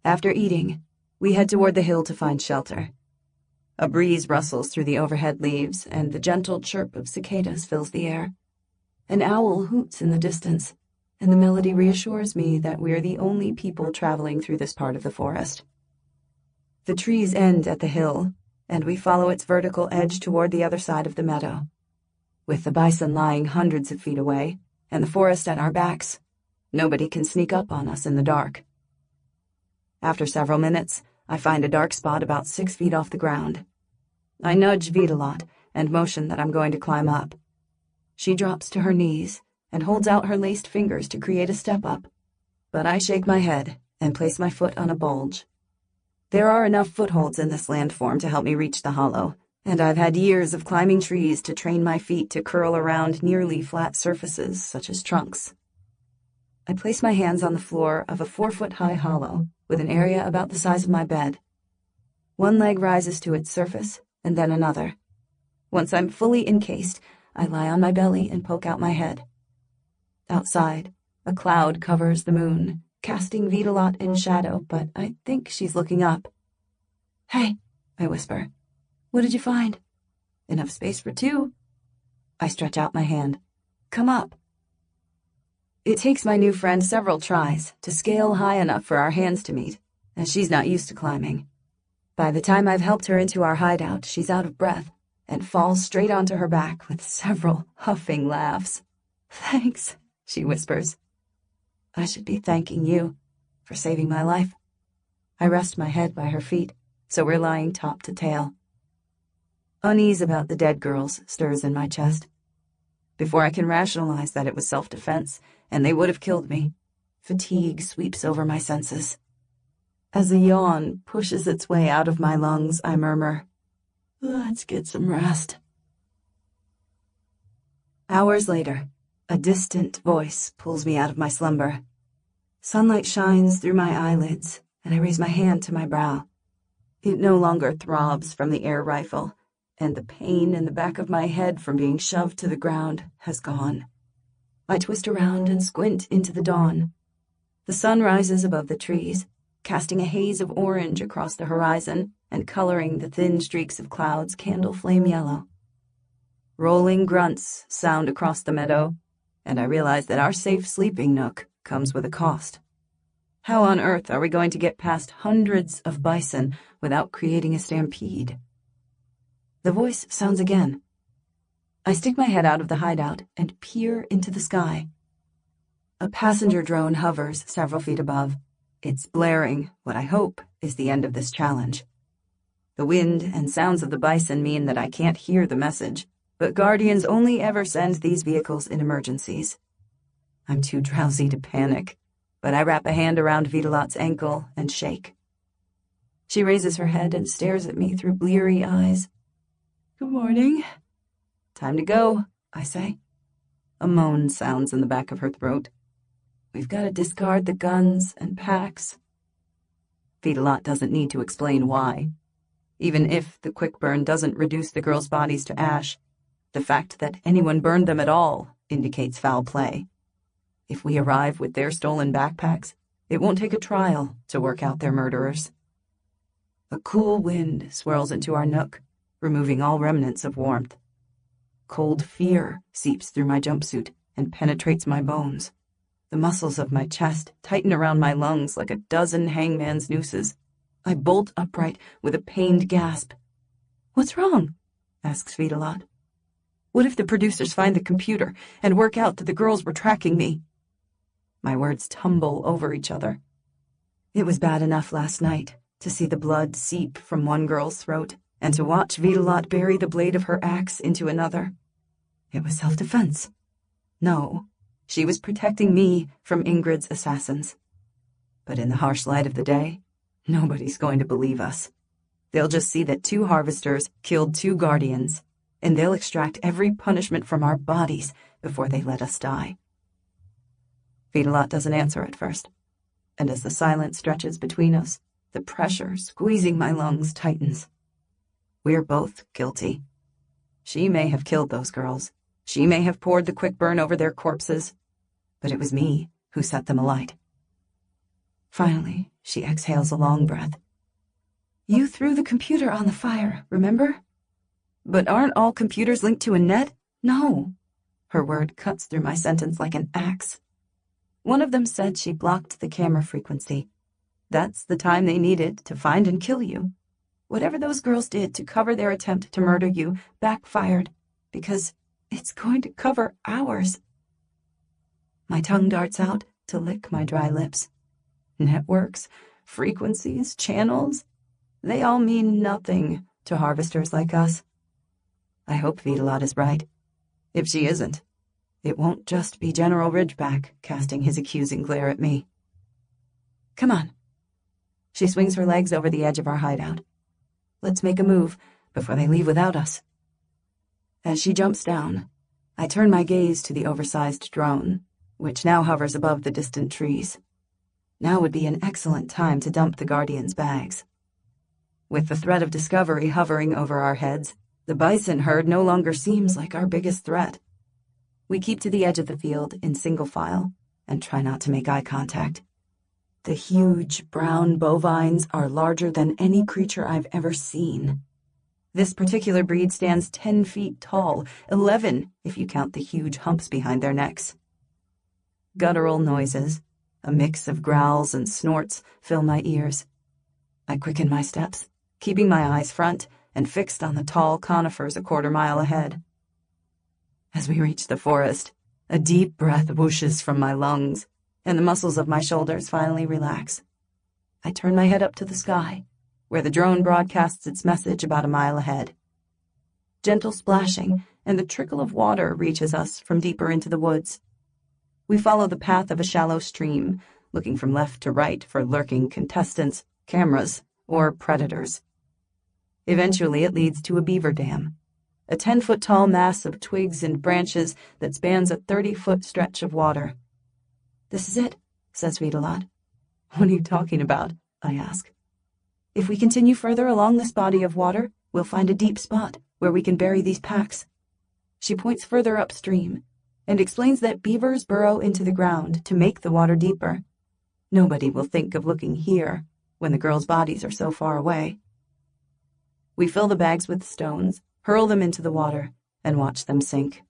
After eating, we head toward the hill to find shelter. A breeze rustles through the overhead leaves, and the gentle chirp of cicadas fills the air. An owl hoots in the distance, and the melody reassures me that we're the only people traveling through this part of the forest. The trees end at the hill, and we follow its vertical edge toward the other side of the meadow. With the bison lying hundreds of feet away, and the forest at our backs, nobody can sneak up on us in the dark. After several minutes, I find a dark spot about 6 feet off the ground. I nudge Vitalot and motion that I'm going to climb up. She drops to her knees and holds out her laced fingers to create a step up, but I shake my head and place my foot on a bulge. There are enough footholds in this landform to help me reach the hollow, and I've had years of climbing trees to train my feet to curl around nearly flat surfaces, such as trunks. I place my hands on the floor of a 4-foot-high hollow with an area about the size of my bed. One leg rises to its surface, and then another. Once I'm fully encased, I lie on my belly and poke out my head. Outside, a cloud covers the moon, casting Vitalot in shadow, but I think she's looking up. "Hey," I whisper. "What did you find?" "Enough space for 2. I stretch out my hand. "Come up." It takes my new friend several tries to scale high enough for our hands to meet, as she's not used to climbing. By the time I've helped her into our hideout, she's out of breath and falls straight onto her back with several huffing laughs. "Thanks," she whispers. "I should be thanking you for saving my life." I rest my head by her feet, so we're lying top to tail. Unease about the dead girls stirs in my chest. Before I can rationalize that it was self-defense, and they would have killed me, fatigue sweeps over my senses. As a yawn pushes its way out of my lungs, I murmur, "Let's get some rest." Hours later, a distant voice pulls me out of my slumber. Sunlight shines through my eyelids, and I raise my hand to my brow. It no longer throbs from the air rifle, and the pain in the back of my head from being shoved to the ground has gone. I twist around and squint into the dawn. The sun rises above the trees, casting a haze of orange across the horizon and coloring the thin streaks of clouds candle flame yellow. Rolling grunts sound across the meadow, and I realize that our safe sleeping nook comes with a cost. How on earth are we going to get past hundreds of bison without creating a stampede? The voice sounds again. I stick my head out of the hideout and peer into the sky. A passenger drone hovers several feet above. It's blaring what I hope is the end of this challenge. The wind and sounds of the bison mean that I can't hear the message, but Guardians only ever send these vehicles in emergencies. I'm too drowsy to panic, but I wrap a hand around Vitalot's ankle and shake. She raises her head and stares at me through bleary eyes. "Good morning." "Time to go," I say. A moan sounds in the back of her throat. "We've got to discard the guns and packs." Vitalot doesn't need to explain why. Even if the quick burn doesn't reduce the girls' bodies to ash, the fact that anyone burned them at all indicates foul play. If we arrive with their stolen backpacks, it won't take a trial to work out their murderers. A cool wind swirls into our nook, removing all remnants of warmth. Cold fear seeps through my jumpsuit and penetrates my bones. The muscles of my chest tighten around my lungs like a dozen hangman's nooses. I bolt upright with a pained gasp. "What's wrong?" asks Vitalot. "What if the producers find the computer and work out that the girls were tracking me?" My words tumble over each other. It was bad enough last night to see the blood seep from one girl's throat and to watch Vitalot bury the blade of her axe into another. It was self-defense. No, she was protecting me from Ingrid's assassins. But in the harsh light of the day, nobody's going to believe us. They'll just see that 2 harvesters killed 2 guardians, and they'll extract every punishment from our bodies before they let us die. Vitalot doesn't answer at first, and as the silence stretches between us, the pressure squeezing my lungs tightens. We're both guilty. She may have killed those girls. She may have poured the quick burn over their corpses, but it was me who set them alight. Finally, she exhales a long breath. "You threw the computer on the fire, remember?" "But aren't all computers linked to a net?" "No." Her word cuts through my sentence like an axe. "One of them said she blocked the camera frequency. That's the time they needed to find and kill you. Whatever those girls did to cover their attempt to murder you backfired, because it's going to cover ours." My tongue darts out to lick my dry lips. Networks, frequencies, channels, they all mean nothing to harvesters like us. I hope Vitalot is right. If she isn't, it won't just be General Ridgeback casting his accusing glare at me. "Come on." She swings her legs over the edge of our hideout. "Let's make a move before they leave without us." As she jumps down, I turn my gaze to the oversized drone, which now hovers above the distant trees. Now would be an excellent time to dump the Guardian's bags. With the threat of discovery hovering over our heads, the bison herd no longer seems like our biggest threat. We keep to the edge of the field in single file and try not to make eye contact. The huge brown bovines are larger than any creature I've ever seen. This particular breed stands 10 feet tall, 11 if you count the huge humps behind their necks. Guttural noises, a mix of growls and snorts, fill my ears. I quicken my steps, keeping my eyes front and fixed on the tall conifers a quarter-mile ahead. As we reach the forest, a deep breath whooshes from my lungs, and the muscles of my shoulders finally relax. I turn my head up to the sky, where the drone broadcasts its message about a mile ahead. Gentle splashing and the trickle of water reaches us from deeper into the woods. We follow the path of a shallow stream, looking from left to right for lurking contestants, cameras, or predators. Eventually it leads to a beaver dam, a 10-foot-tall mass of twigs and branches that spans a 30-foot stretch of water. "This is it," says Vitalot. "What are you talking about?" I ask. "If we continue further along this body of water, we'll find a deep spot where we can bury these packs." She points further upstream and explains that beavers burrow into the ground to make the water deeper. Nobody will think of looking here when the girls' bodies are so far away. We fill the bags with stones, hurl them into the water, and watch them sink.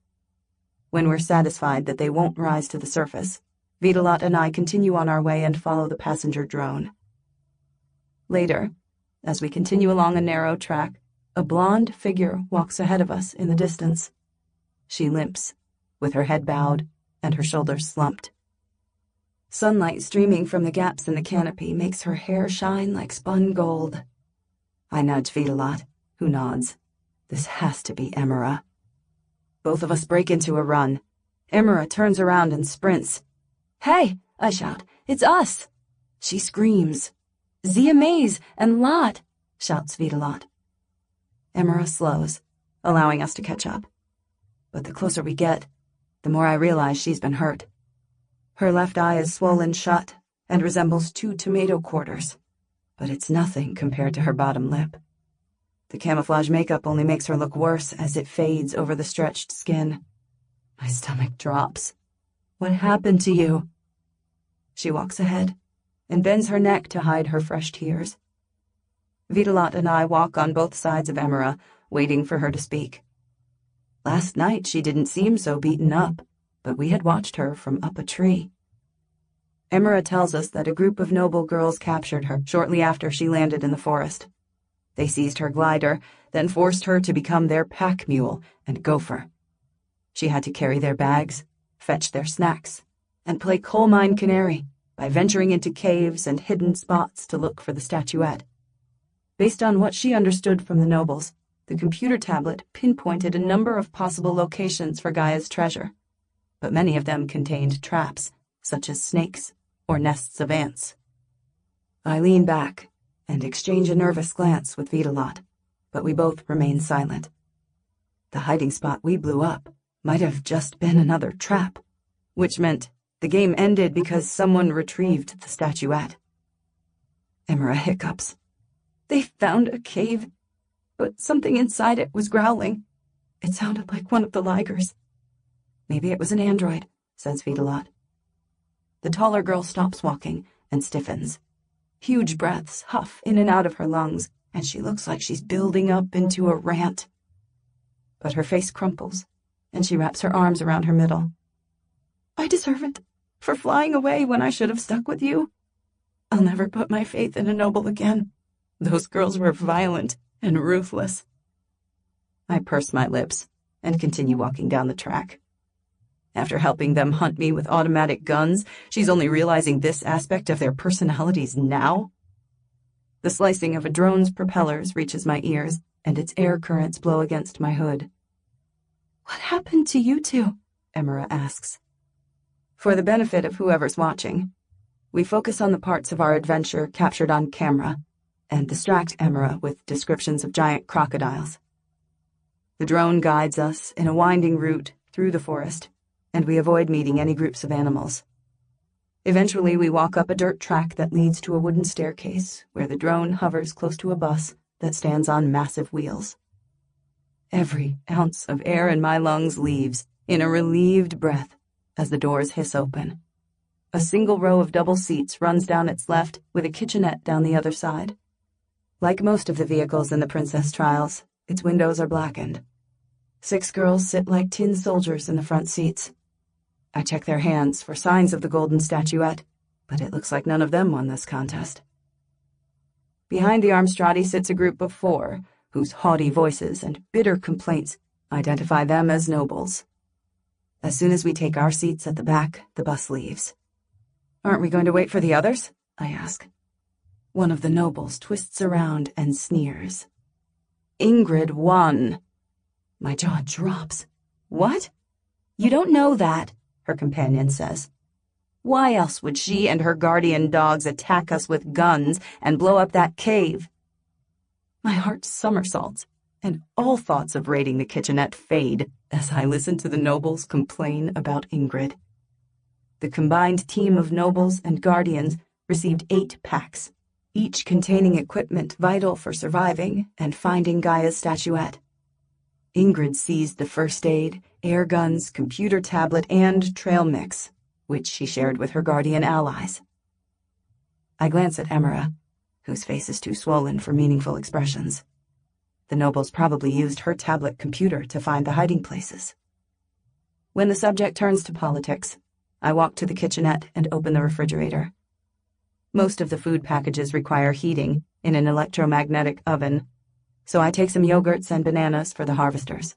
When we're satisfied that they won't rise to the surface, Vitalot and I continue on our way and follow the passenger drone. Later, as we continue along a narrow track, a blonde figure walks ahead of us in the distance. She limps, with her head bowed and her shoulders slumped. Sunlight streaming from the gaps in the canopy makes her hair shine like spun gold. I nudge Vitalot, who nods. This has to be Emera. Both of us break into a run. Emera turns around and sprints. "Hey!" I shout. "It's us!" She screams. "Zia Maze and Lot!" shouts Vitalot. Emera slows, allowing us to catch up. But the closer we get, the more I realize she's been hurt. Her left eye is swollen shut and resembles 2 tomato quarters, but it's nothing compared to her bottom lip. The camouflage makeup only makes her look worse as it fades over the stretched skin. My stomach drops. "What happened to you?" She walks ahead and bends her neck to hide her fresh tears. Vitalot and I walk on both sides of Emera, waiting for her to speak. Last night she didn't seem so beaten up, but we had watched her from up a tree. Emera tells us that a group of noble girls captured her shortly after she landed in the forest. They seized her glider, then forced her to become their pack mule and gopher. She had to carry their bags, fetch their snacks, and play coal mine canary by venturing into caves and hidden spots to look for the statuette. Based on what she understood from the nobles, the computer tablet pinpointed a number of possible locations for Gaia's treasure, but many of them contained traps, such as snakes or nests of ants. I lean back and exchange a nervous glance with Vitalot, but we both remain silent. The hiding spot we blew up might have just been another trap, which meant the game ended because someone retrieved the statuette. Emera hiccups. "They found a cave, but something inside it was growling. It sounded like one of the ligers." "Maybe it was an android," says Vitalot. The taller girl stops walking and stiffens. Huge breaths huff in and out of her lungs, and she looks like she's building up into a rant. But her face crumples, and she wraps her arms around her middle. "I deserve it, for flying away when I should have stuck with you. I'll never put my faith in a noble again. Those girls were violent and ruthless." I purse my lips and continue walking down the track. After helping them hunt me with automatic guns, she's only realizing this aspect of their personalities now? The slicing of a drone's propellers reaches my ears, and its air currents blow against my hood. "What happened to you two?" Emera asks. For the benefit of whoever's watching, we focus on the parts of our adventure captured on camera and distract Emera with descriptions of giant crocodiles. The drone guides us in a winding route through the forest, and we avoid meeting any groups of animals. Eventually, we walk up a dirt track that leads to a wooden staircase where the drone hovers close to a bus that stands on massive wheels. Every ounce of air in my lungs leaves in a relieved breath as the doors hiss open. A single row of double seats runs down its left with a kitchenette down the other side. Like most of the vehicles in the Princess Trials, its windows are blackened. 6 girls sit like tin soldiers in the front seats. I check their hands for signs of the golden statuette, but it looks like none of them won this contest. Behind the Armstrati sits a group of 4, whose haughty voices and bitter complaints identify them as nobles. As soon as we take our seats at the back, the bus leaves. "Aren't we going to wait for the others?" I ask. One of the nobles twists around and sneers. "Ingrid won." My jaw drops. "What? You don't know that," her companion says. "Why else would she and her guardian dogs attack us with guns and blow up that cave?" My heart somersaults, and all thoughts of raiding the kitchenette fade as I listen to the nobles complain about Ingrid. The combined team of nobles and guardians received 8 packs, each containing equipment vital for surviving and finding Gaia's statuette. Ingrid seized the first aid, air guns, computer tablet, and trail mix, which she shared with her guardian allies. I glance at Emera, whose face is too swollen for meaningful expressions. The nobles probably used her tablet computer to find the hiding places. When the subject turns to politics, I walk to the kitchenette and open the refrigerator. Most of the food packages require heating in an electromagnetic oven, so I take some yogurts and bananas for the harvesters.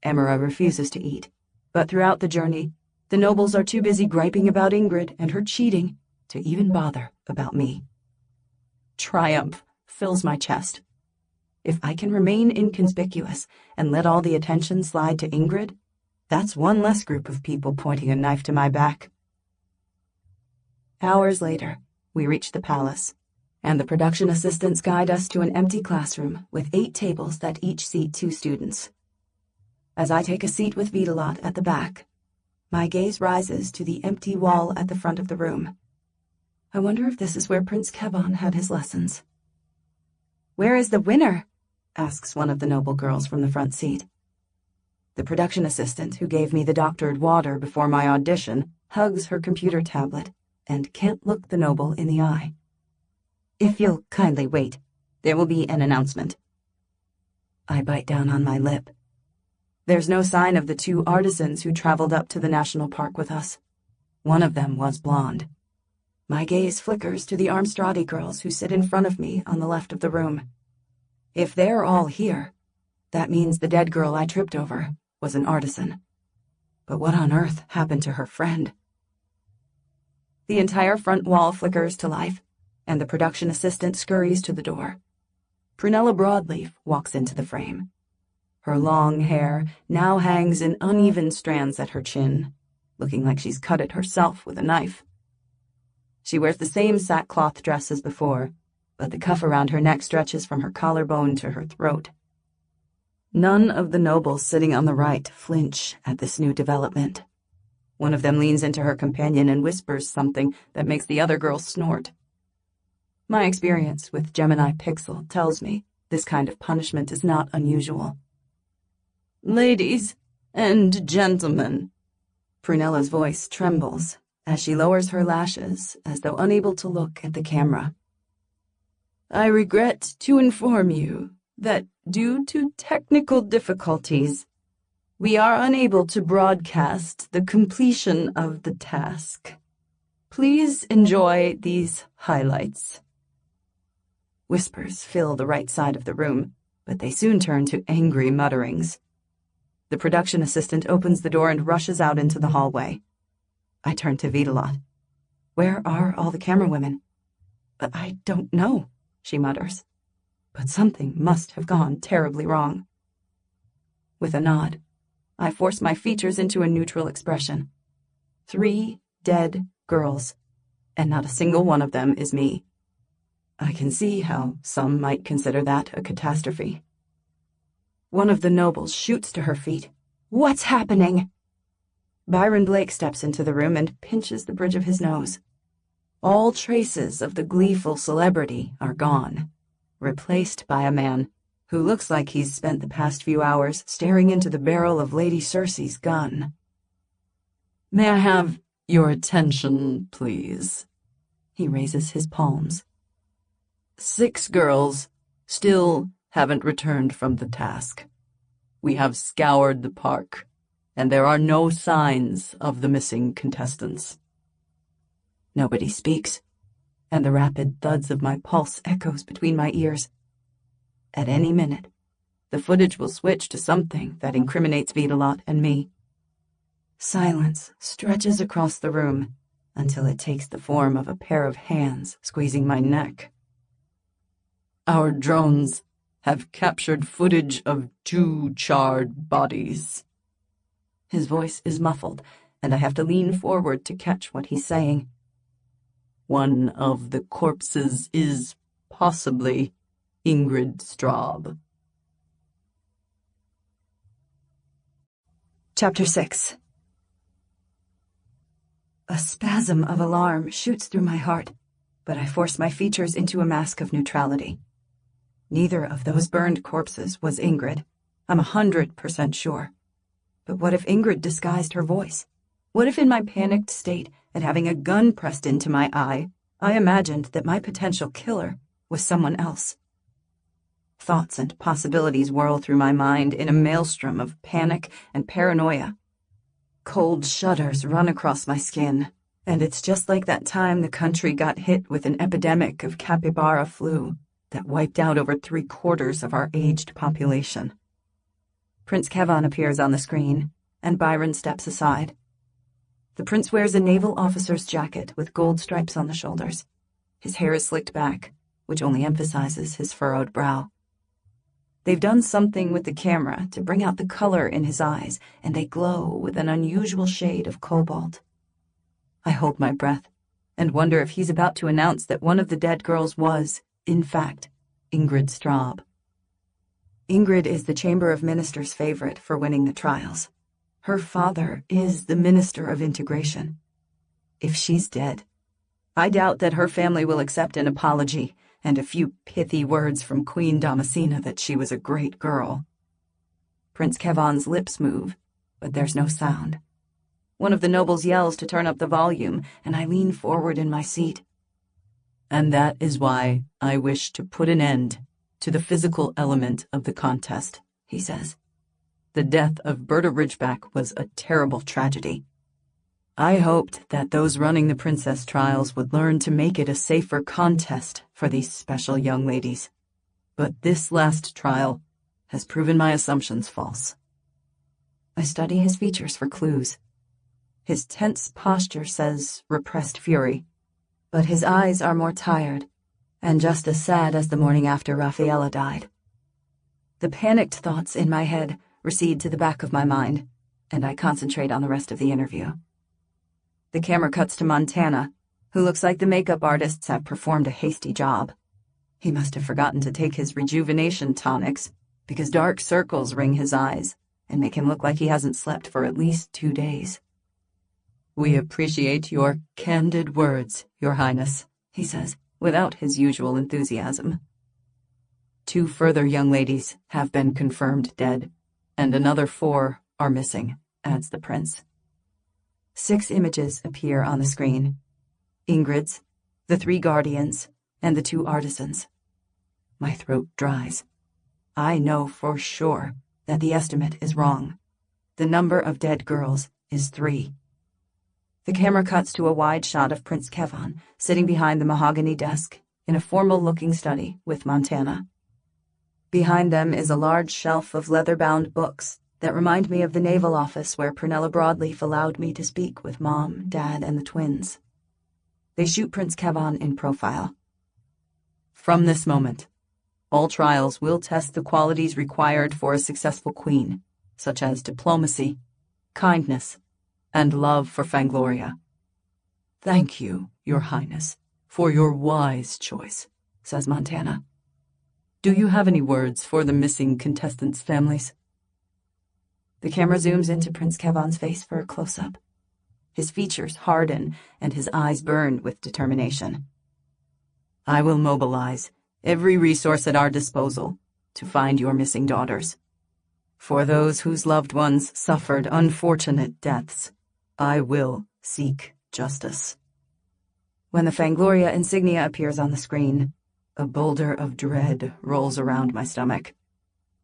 Emera refuses to eat, but throughout the journey, the nobles are too busy griping about Ingrid and her cheating to even bother about me. Triumph, fills my chest. If I can remain inconspicuous and let all the attention slide to Ingrid, that's one less group of people pointing a knife to my back. Hours later, we reach the palace, and the production assistants guide us to an empty classroom with 8 tables that each seat 2 students. As I take a seat with Vitalot at the back, my gaze rises to the empty wall at the front of the room. I wonder if this is where Prince Kevon had his lessons. "Where is the winner?" asks one of the noble girls from the front seat. The production assistant who gave me the doctored water before my audition hugs her computer tablet and can't look the noble in the eye. "If you'll kindly wait, there will be an announcement." I bite down on my lip. There's no sign of the 2 artisans who traveled up to the national park with us. One of them was blonde. My gaze flickers to the Armstradi girls who sit in front of me on the left of the room. If they're all here, that means the dead girl I tripped over was an artisan. But what on earth happened to her friend? The entire front wall flickers to life, and the production assistant scurries to the door. Prunella Broadleaf walks into the frame. Her long hair now hangs in uneven strands at her chin, looking like she's cut it herself with a knife. She wears the same sackcloth dress as before, but the cuff around her neck stretches from her collarbone to her throat. None of the nobles sitting on the right flinch at this new development. One of them leans into her companion and whispers something that makes the other girl snort. My experience with Gemini Pixel tells me this kind of punishment is not unusual. "Ladies and gentlemen," Prunella's voice trembles as she lowers her lashes as though unable to look at the camera. "I regret to inform you that due to technical difficulties, we are unable to broadcast the completion of the task. Please enjoy these highlights." Whispers fill the right side of the room, but they soon turn to angry mutterings. The production assistant opens the door and rushes out into the hallway. I turn to Vitalot. "Where are all the camera women?" "I don't know," she mutters. "But something must have gone terribly wrong." With a nod, I force my features into a neutral expression. 3 dead girls, and not a single one of them is me. I can see how some might consider that a catastrophe. One of the nobles shoots to her feet. "What's happening?" Byron Blake steps into the room and pinches the bridge of his nose. All traces of the gleeful celebrity are gone, replaced by a man who looks like he's spent the past few hours staring into the barrel of Lady Cersei's gun. "May I have your attention, please?" He raises his palms. 6 girls still haven't returned from the task. We have scoured the park, and there are no signs of the missing contestants. Nobody speaks, and the rapid thuds of my pulse echoes between my ears. At any minute, the footage will switch to something that incriminates Vitalot and me. Silence stretches across the room until it takes the form of a pair of hands squeezing my neck. "Our drones have captured footage of 2 charred bodies." His voice is muffled, and I have to lean forward to catch what he's saying. "One of the corpses is possibly Ingrid Straub." Chapter 6. A spasm of alarm shoots through my heart, but I force my features into a mask of neutrality. Neither of those burned corpses was Ingrid. I'm 100% sure. But what if Ingrid disguised her voice? What if in my panicked state and having a gun pressed into my eye, I imagined that my potential killer was someone else? Thoughts and possibilities whirl through my mind in a maelstrom of panic and paranoia. Cold shudders run across my skin, and it's just like that time the country got hit with an epidemic of capybara flu that wiped out over 3/4 of our aged population. Prince Kevon appears on the screen, and Byron steps aside. The prince wears a naval officer's jacket with gold stripes on the shoulders. His hair is slicked back, which only emphasizes his furrowed brow. They've done something with the camera to bring out the color in his eyes, and they glow with an unusual shade of cobalt. I hold my breath and wonder if he's about to announce that one of the dead girls was, in fact, Ingrid Straub. Ingrid is the Chamber of Ministers' favorite for winning the trials. Her father is the Minister of Integration. If she's dead, I doubt that her family will accept an apology and a few pithy words from Queen Damascena that she was a great girl. Prince Kevon's lips move, but there's no sound. One of the nobles yells to turn up the volume, and I lean forward in my seat. And that is why I wish to put an end to the physical element of the contest, he says. The death of Berta Ridgeback was a terrible tragedy. I hoped that those running the princess trials would learn to make it a safer contest for these special young ladies. But this last trial has proven my assumptions false. I study his features for clues. His tense posture says repressed fury, but his eyes are more tired, and just as sad as the morning after Raffaella died. The panicked thoughts in my head recede to the back of my mind, and I concentrate on the rest of the interview. The camera cuts to Montana, who looks like the makeup artists have performed a hasty job. He must have forgotten to take his rejuvenation tonics, because dark circles ring his eyes and make him look like he hasn't slept for at least 2 days. "We appreciate your candid words, Your Highness," he says, without his usual enthusiasm. 2 further young ladies have been confirmed dead, and another 4 are missing, adds the prince. 6 images appear on the screen. Ingrid's, the 3 guardians, and the 2 artisans. My throat dries. I know for sure that the estimate is wrong. The number of dead girls is 3. The camera cuts to a wide shot of Prince Kevon sitting behind the mahogany desk in a formal-looking study with Montana. Behind them is a large shelf of leather-bound books that remind me of the naval office where Prunella Broadleaf allowed me to speak with Mom, Dad, and the twins. They shoot Prince Kevon in profile. From this moment, all trials will test the qualities required for a successful queen, such as diplomacy, kindness, and love for Fangloria. "Thank you, Your Highness, for your wise choice," says Montana. "Do you have any words for the missing contestants' families?" The camera zooms into Prince Kevon's face for a close-up. His features harden and his eyes burn with determination. "I will mobilize every resource at our disposal to find your missing daughters. For those whose loved ones suffered unfortunate deaths, I will seek justice." When the Fangloria insignia appears on the screen, a boulder of dread rolls around my stomach.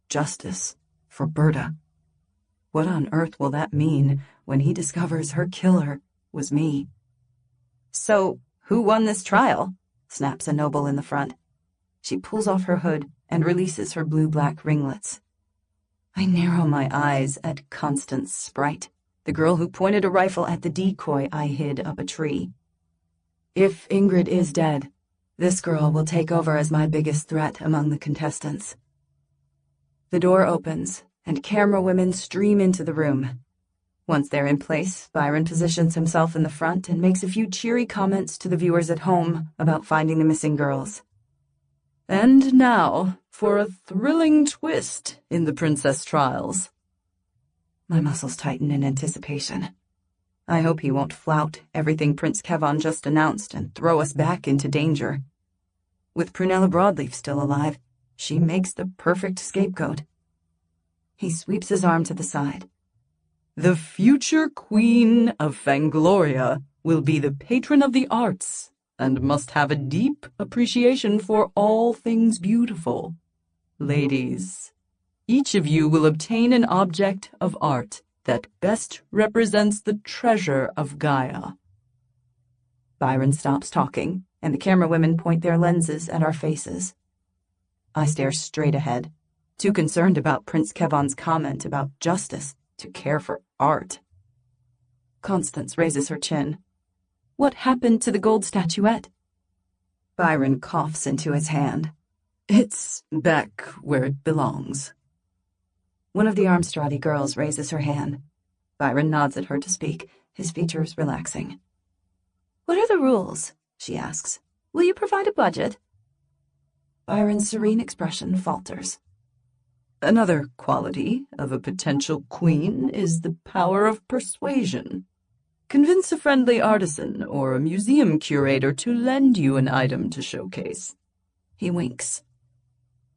Justice for Berta. What on earth will that mean when he discovers her killer was me? "So, who won this trial?" snaps a noble in the front. She pulls off her hood and releases her blue-black ringlets. I narrow my eyes at Constance Sprite, the girl who pointed a rifle at the decoy I hid up a tree. If Ingrid is dead, this girl will take over as my biggest threat among the contestants. The door opens, and camera women stream into the room. Once they're in place, Byron positions himself in the front and makes a few cheery comments to the viewers at home about finding the missing girls. "And now, for a thrilling twist in the princess trials." My muscles tighten in anticipation. I hope he won't flout everything Prince Kevon just announced and throw us back into danger. With Prunella Broadleaf still alive, she makes the perfect scapegoat. He sweeps his arm to the side. "The future queen of Fangloria will be the patron of the arts and must have a deep appreciation for all things beautiful. Ladies, each of you will obtain an object of art that best represents the treasure of Gaia." Byron stops talking, and the camera women point their lenses at our faces. I stare straight ahead, too concerned about Prince Kevon's comment about justice to care for art. Constance raises her chin. "What happened to the gold statuette?" Byron coughs into his hand. It's back where it belongs. One of the Armstradi girls raises her hand. Byron nods at her to speak, his features relaxing. "What are the rules?" she asks. "Will you provide a budget?" Byron's serene expression falters. Another quality of a potential queen is the power of persuasion. Convince a friendly artisan or a museum curator to lend you an item to showcase. He winks.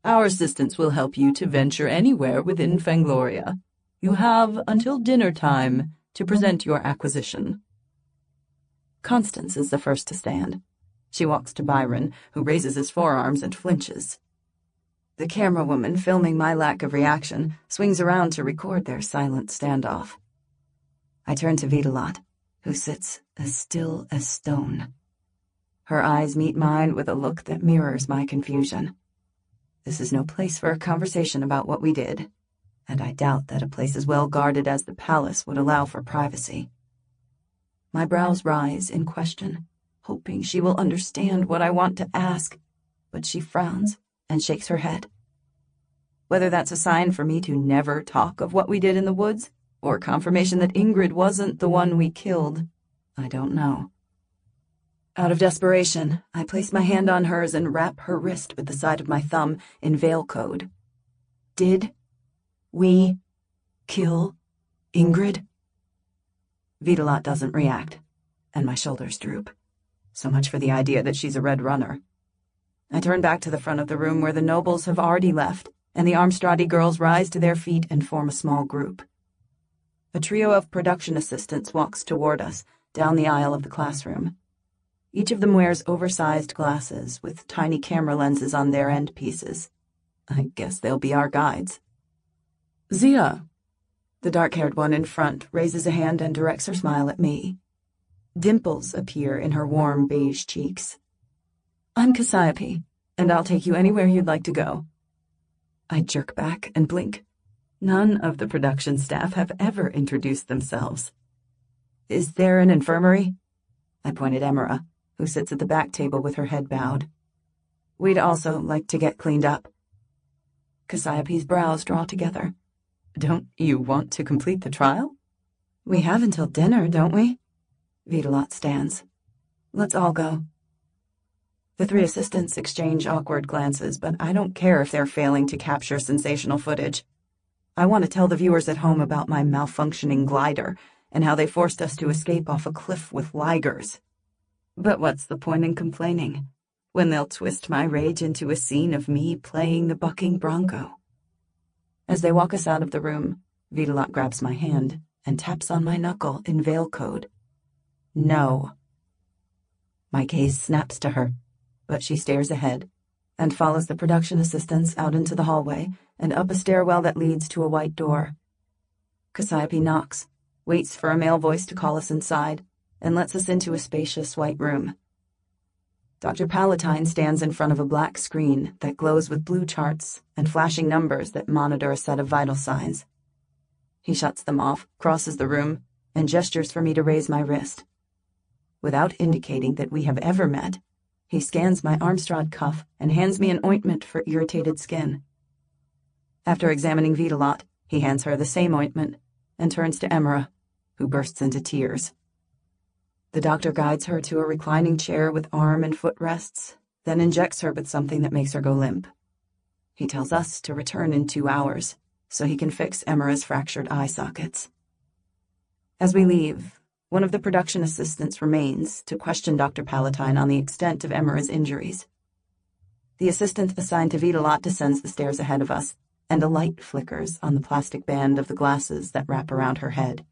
Our assistants will help you to venture anywhere within Fangloria. You have until dinner time to present your acquisition. Constance is the first to stand. She walks to Byron, who raises his forearms and flinches. The camera woman filming my lack of reaction swings around to record their silent standoff. I turn to Vitalot, who sits as still as stone. Her eyes meet mine with a look that mirrors my confusion. This is no place for a conversation about what we did, and I doubt that a place as well guarded as the palace would allow for privacy. My brows rise in question, hoping she will understand what I want to ask, but she frowns and shakes her head. Whether that's a sign for me to never talk of what we did in the woods, or confirmation that Ingrid wasn't the one we killed, I don't know. Out of desperation, I place my hand on hers and wrap her wrist with the side of my thumb in Veil code. Did we kill Ingrid? Vitalot doesn't react, and my shoulders droop. So much for the idea that she's a Red Runner. I turn back to the front of the room where the nobles have already left, and the Armstradi girls rise to their feet and form a small group. A trio of production assistants walks toward us, down the aisle of the classroom. Each of them wears oversized glasses with tiny camera lenses on their end pieces. I guess they'll be our guides. Zia. The dark-haired one in front raises a hand and directs her smile at me. Dimples appear in her warm beige cheeks. I'm Cassiope, and I'll take you anywhere you'd like to go. I jerk back and blink. None of the production staff have ever introduced themselves. Is there an infirmary? I point at Emera, who sits at the back table with her head bowed. We'd also like to get cleaned up. Cassiope's brows draw together. Don't you want to complete the trial? We have until dinner, don't we? Vitalot stands. Let's all go. The three assistants exchange awkward glances, but I don't care if they're failing to capture sensational footage. I want to tell the viewers at home about my malfunctioning glider and how they forced us to escape off a cliff with ligers. But what's the point in complaining when they'll twist my rage into a scene of me playing the bucking bronco? As they walk us out of the room, Vitalot grabs my hand and taps on my knuckle in Veil code. No. My gaze snaps to her, but she stares ahead and follows the production assistants out into the hallway and up a stairwell that leads to a white door. Cassiope knocks, waits for a male voice to call us inside, and lets us into a spacious white room. Dr. Palatine stands in front of a black screen that glows with blue charts and flashing numbers that monitor a set of vital signs. He shuts them off, crosses the room, and gestures for me to raise my wrist. Without indicating that we have ever met, he scans my Armstrad cuff and hands me an ointment for irritated skin. After examining Vitalot, he hands her the same ointment and turns to Emera, who bursts into tears. The doctor guides her to a reclining chair with arm and foot rests, then injects her with something that makes her go limp. He tells us to return in 2 hours, so he can fix Emera's fractured eye sockets. As we leave, one of the production assistants remains to question Dr. Palatine on the extent of Emera's injuries. The assistant assigned to Vitalot descends the stairs ahead of us, and a light flickers on the plastic band of the glasses that wrap around her head.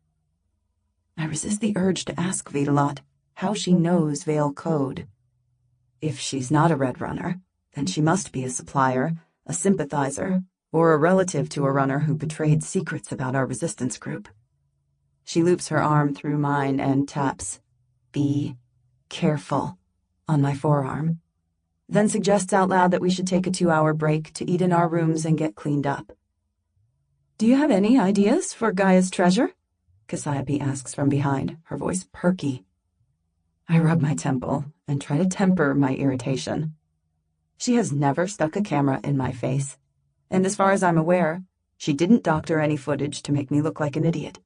I resist the urge to ask Vitalot how she knows Veil code. If she's not a Red Runner, then she must be a supplier, a sympathizer, or a relative to a runner who betrayed secrets about our resistance group. She loops her arm through mine and taps, "Be careful," on my forearm, then suggests out loud that we should take a 2-hour break to eat in our rooms and get cleaned up. "Do you have any ideas for Gaia's treasure?" Cassiope asks from behind, her voice perky. I rub my temple and try to temper my irritation. She has never stuck a camera in my face, and as far as I'm aware, she didn't doctor any footage to make me look like an idiot.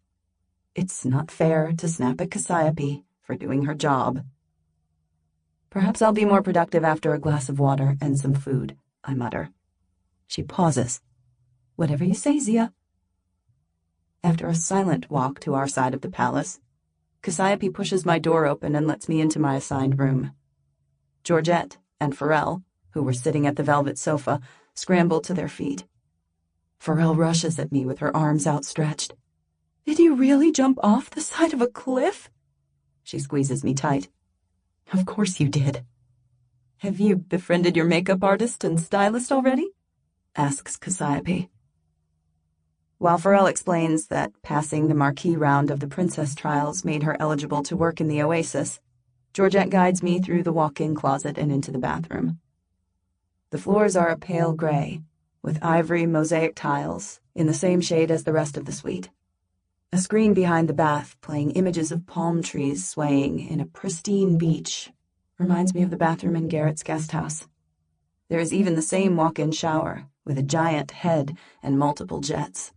It's not fair to snap at Cassiope for doing her job. Perhaps I'll be more productive after a glass of water and some food, I mutter. She pauses. Whatever you say, Zia. After a silent walk to our side of the palace, Cassiope pushes my door open and lets me into my assigned room. Georgette and Pharrell, who were sitting at the velvet sofa, scramble to their feet. Pharrell rushes at me with her arms outstretched. Did you really jump off the side of a cliff? She squeezes me tight. Of course you did. Have you befriended your makeup artist and stylist already? Asks Cassiope. While Pharrell explains that passing the marquee round of the princess trials made her eligible to work in the Oasis, Georgette guides me through the walk-in closet and into the bathroom. The floors are a pale gray, with ivory mosaic tiles in the same shade as the rest of the suite. A screen behind the bath playing images of palm trees swaying in a pristine beach reminds me of the bathroom in Garrett's guest house. There is even the same walk-in shower with a giant head and multiple jets.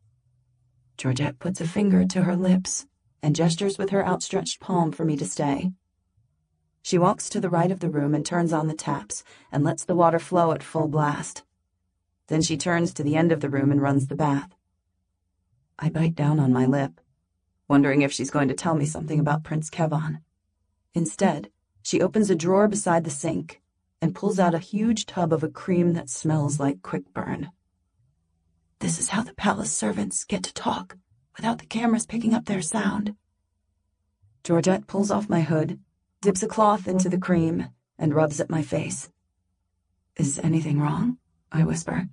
Georgette puts a finger to her lips and gestures with her outstretched palm for me to stay. She walks to the right of the room and turns on the taps and lets the water flow at full blast. Then she turns to the end of the room and runs the bath. I bite down on my lip, wondering if she's going to tell me something about Prince Kevon. Instead, she opens a drawer beside the sink and pulls out a huge tub of a cream that smells like quick burn. This is how the palace servants get to talk without the cameras picking up their sound. Georgette pulls off my hood, dips a cloth into the cream, and rubs at my face. Is anything wrong? I whisper.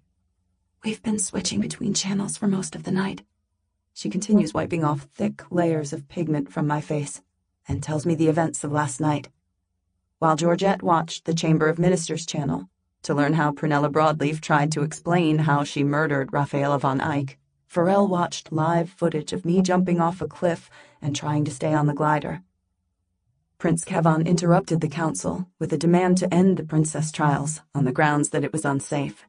We've been switching between channels for most of the night. She continues wiping off thick layers of pigment from my face and tells me the events of last night. While Georgette watched the Chamber of Ministers channel to learn how Prunella Broadleaf tried to explain how she murdered Rafaela von Eyck, Pharrell watched live footage of me jumping off a cliff and trying to stay on the glider. Prince Kevon interrupted the council with a demand to end the princess trials on the grounds that it was unsafe.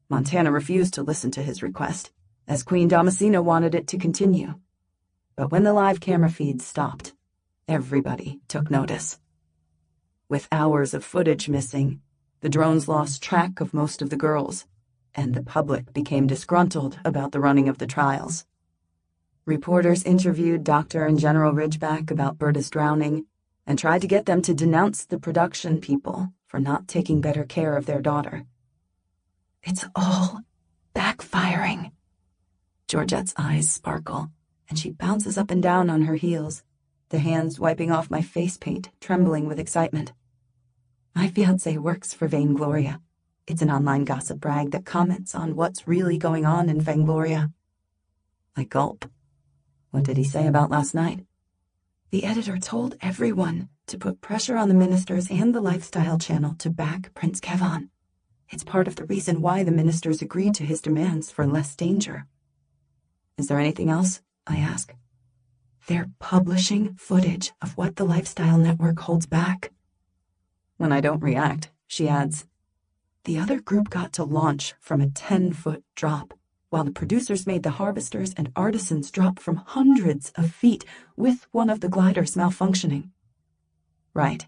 Montana refused to listen to his request, as Queen Damascena wanted it to continue. But when the live camera feeds stopped, everybody took notice. With hours of footage missing, the drones lost track of most of the girls, and the public became disgruntled about the running of the trials. Reporters interviewed Dr. and General Ridgeback about Berta's drowning and tried to get them to denounce the production people for not taking better care of their daughter. It's all backfiring. Georgette's eyes sparkle, and she bounces up and down on her heels, the hands wiping off my face paint, trembling with excitement. My fiancé works for Vaingloria. It's an online gossip rag that comments on what's really going on in Vaingloria. I gulp. What did he say about last night? The editor told everyone to put pressure on the ministers and the lifestyle channel to back Prince Kevon. It's part of the reason why the ministers agreed to his demands for less danger. Is there anything else? I ask. They're publishing footage of what the lifestyle network holds back. When I don't react, she adds, the other group got to launch from a 10-foot drop, while the producers made the harvesters and artisans drop from hundreds of feet with one of the gliders malfunctioning. Right.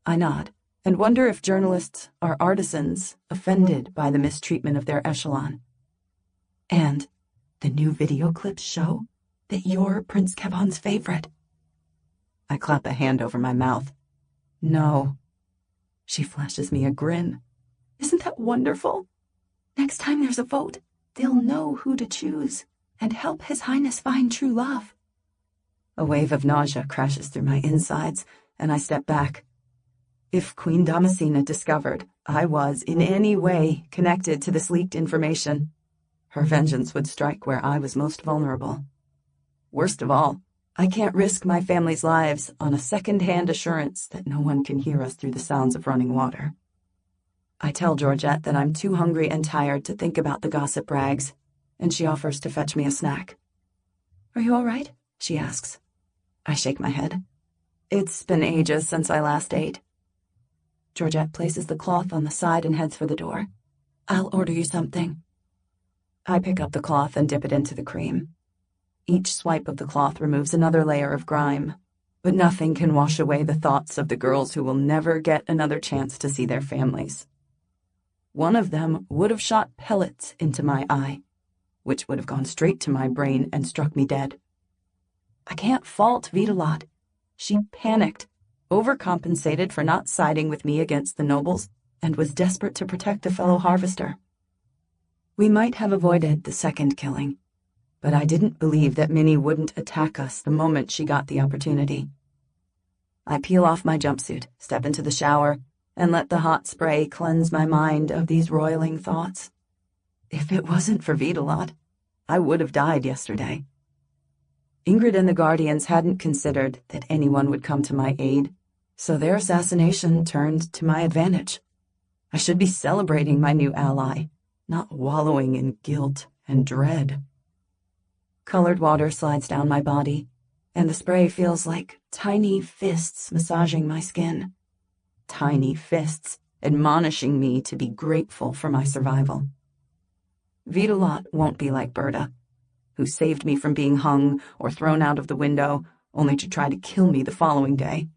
I nod and wonder if journalists are artisans offended by the mistreatment of their echelon. And the new video clips show that you're Prince Kevon's favorite. I clap a hand over my mouth. No. She flashes me a grin. Isn't that wonderful? Next time there's a vote, they'll know who to choose and help His Highness find true love. A wave of nausea crashes through my insides, and I step back. If Queen Damascena discovered I was in any way connected to this leaked information, her vengeance would strike where I was most vulnerable. Worst of all, I can't risk my family's lives on a second-hand assurance that no one can hear us through the sounds of running water. I tell Georgette that I'm too hungry and tired to think about the gossip rags, and she offers to fetch me a snack. Are you all right? She asks. I shake my head. It's been ages since I last ate. Georgette places the cloth on the side and heads for the door. I'll order you something. I pick up the cloth and dip it into the cream. Each swipe of the cloth removes another layer of grime, but nothing can wash away the thoughts of the girls who will never get another chance to see their families. One of them would have shot pellets into my eye, which would have gone straight to my brain and struck me dead. I can't fault Vitalot. She panicked, overcompensated for not siding with me against the nobles, and was desperate to protect a fellow harvester. We might have avoided the second killing, but I didn't believe that Minnie wouldn't attack us the moment she got the opportunity. I peel off my jumpsuit, step into the shower, and let the hot spray cleanse my mind of these roiling thoughts. If it wasn't for Vitalot, I would have died yesterday. Ingrid and the Guardians hadn't considered that anyone would come to my aid, so their assassination turned to my advantage. I should be celebrating my new ally, not wallowing in guilt and dread. Colored water slides down my body, and the spray feels like tiny fists massaging my skin. Tiny fists admonishing me to be grateful for my survival. Vitalot won't be like Berta, who saved me from being hung or thrown out of the window, only to try to kill me the following day.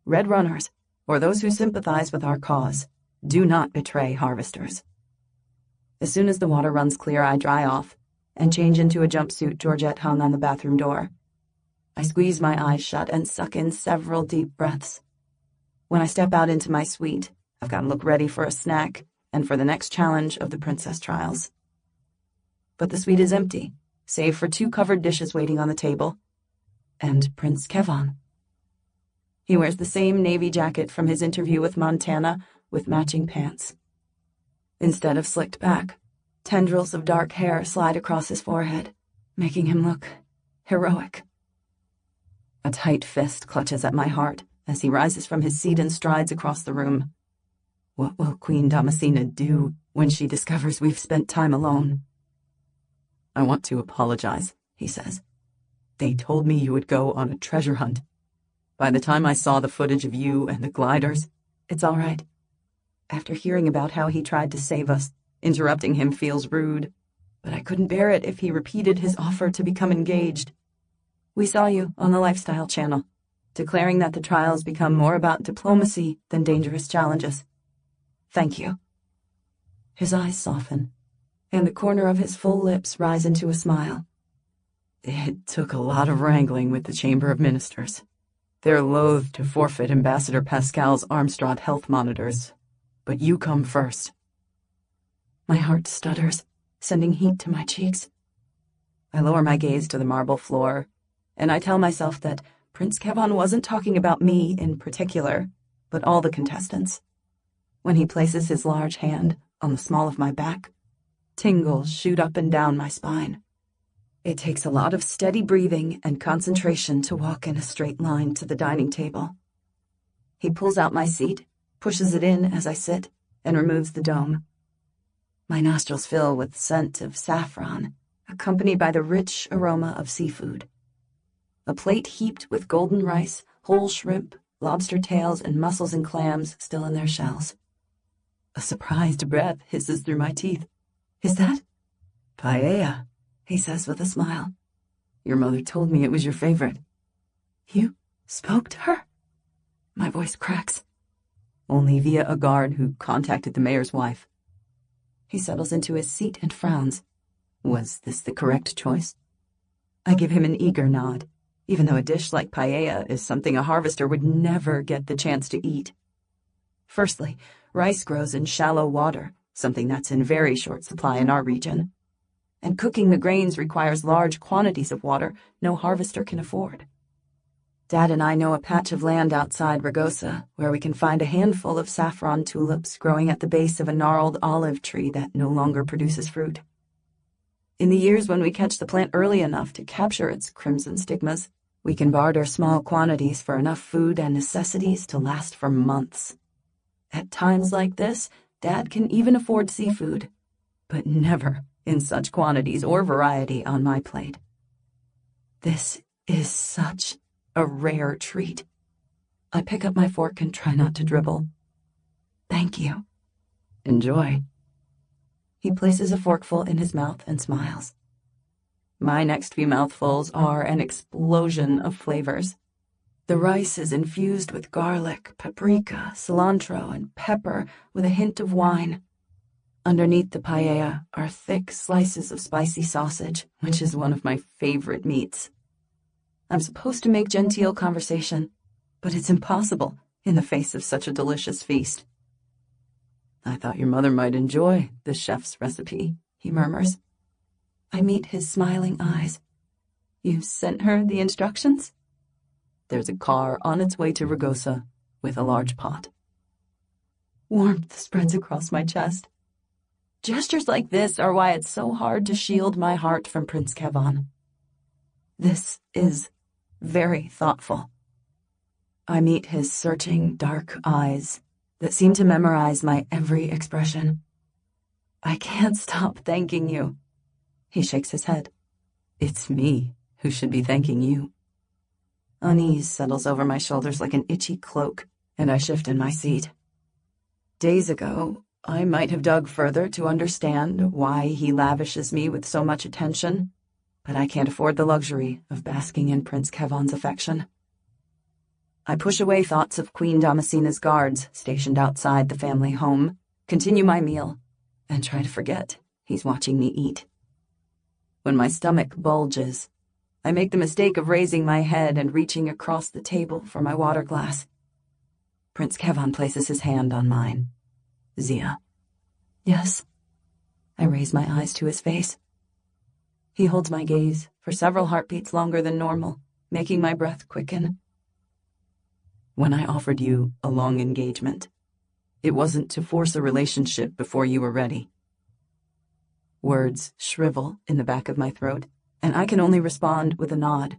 Red Runners, or those who sympathize with our cause, do not betray harvesters. As soon as the water runs clear, I dry off and change into a jumpsuit Georgette hung on the bathroom door. I squeeze my eyes shut and suck in several deep breaths. When I step out into my suite, I've got to look ready for a snack and for the next challenge of the princess trials. But the suite is empty, save for 2 covered dishes waiting on the table, and Prince Kevon. He wears the same navy jacket from his interview with Montana with matching pants. Instead of slicked back, tendrils of dark hair slide across his forehead, making him look heroic. A tight fist clutches at my heart as he rises from his seat and strides across the room. What will Queen Damascena do when she discovers we've spent time alone? I want to apologize, he says. They told me you would go on a treasure hunt. By the time I saw the footage of you and the gliders, it's all right. After hearing about how he tried to save us, interrupting him feels rude, but I couldn't bear it if he repeated his offer to become engaged. We saw you on the Lifestyle Channel, declaring that the trials become more about diplomacy than dangerous challenges. Thank you. His eyes soften, and the corner of his full lips rise into a smile. It took a lot of wrangling with the Chamber of Ministers. They're loath to forfeit Ambassador Pascal's Armstrong health monitors, but you come first. My heart stutters, sending heat to my cheeks. I lower my gaze to the marble floor, and I tell myself that Prince Kevon wasn't talking about me in particular, but all the contestants. When he places his large hand on the small of my back, tingles shoot up and down my spine. It takes a lot of steady breathing and concentration to walk in a straight line to the dining table. He pulls out my seat, pushes it in as I sit, and removes the dome. My nostrils fill with scent of saffron, accompanied by the rich aroma of seafood. A plate heaped with golden rice, whole shrimp, lobster tails, and mussels and clams still in their shells. A surprised breath hisses through my teeth. Is that paella? He says with a smile. Your mother told me it was your favorite. You spoke to her? My voice cracks. Only via a guard who contacted the mayor's wife. He settles into his seat and frowns. Was this the correct choice? I give him an eager nod, even though a dish like paella is something a harvester would never get the chance to eat. Firstly, rice grows in shallow water, something that's in very short supply in our region. And cooking the grains requires large quantities of water no harvester can afford. Dad and I know a patch of land outside Ragosa where we can find a handful of saffron tulips growing at the base of a gnarled olive tree that no longer produces fruit. In the years when we catch the plant early enough to capture its crimson stigmas, we can barter small quantities for enough food and necessities to last for months. At times like this, Dad can even afford seafood, but never in such quantities or variety on my plate. This is such a rare treat. I pick up my fork and try not to dribble. Thank you. Enjoy. He places a forkful in his mouth and smiles. My next few mouthfuls are an explosion of flavors. The rice is infused with garlic, paprika, cilantro, and pepper with a hint of wine. Underneath the paella are thick slices of spicy sausage, which is one of my favorite meats. I'm supposed to make genteel conversation, but it's impossible in the face of such a delicious feast. I thought your mother might enjoy the chef's recipe, he murmurs. I meet his smiling eyes. You sent her the instructions? There's a car on its way to Ragosa with a large pot. Warmth spreads across my chest. Gestures like this are why it's so hard to shield my heart from Prince Kevon. This is very thoughtful. I meet his searching, dark eyes that seem to memorize my every expression. I can't stop thanking you. He shakes his head. It's me who should be thanking you. Unease settles over my shoulders like an itchy cloak, and I shift in my seat. Days ago, I might have dug further to understand why he lavishes me with so much attention, but I can't afford the luxury of basking in Prince Kevon's affection. I push away thoughts of Queen Damascena's guards stationed outside the family home, continue my meal, and try to forget he's watching me eat. When my stomach bulges, I make the mistake of raising my head and reaching across the table for my water glass. Prince Kevon places his hand on mine. Zia. Yes. I raise my eyes to his face. He holds my gaze for several heartbeats longer than normal, making my breath quicken. When I offered you a long engagement, it wasn't to force a relationship before you were ready. Words shrivel in the back of my throat, and I can only respond with a nod.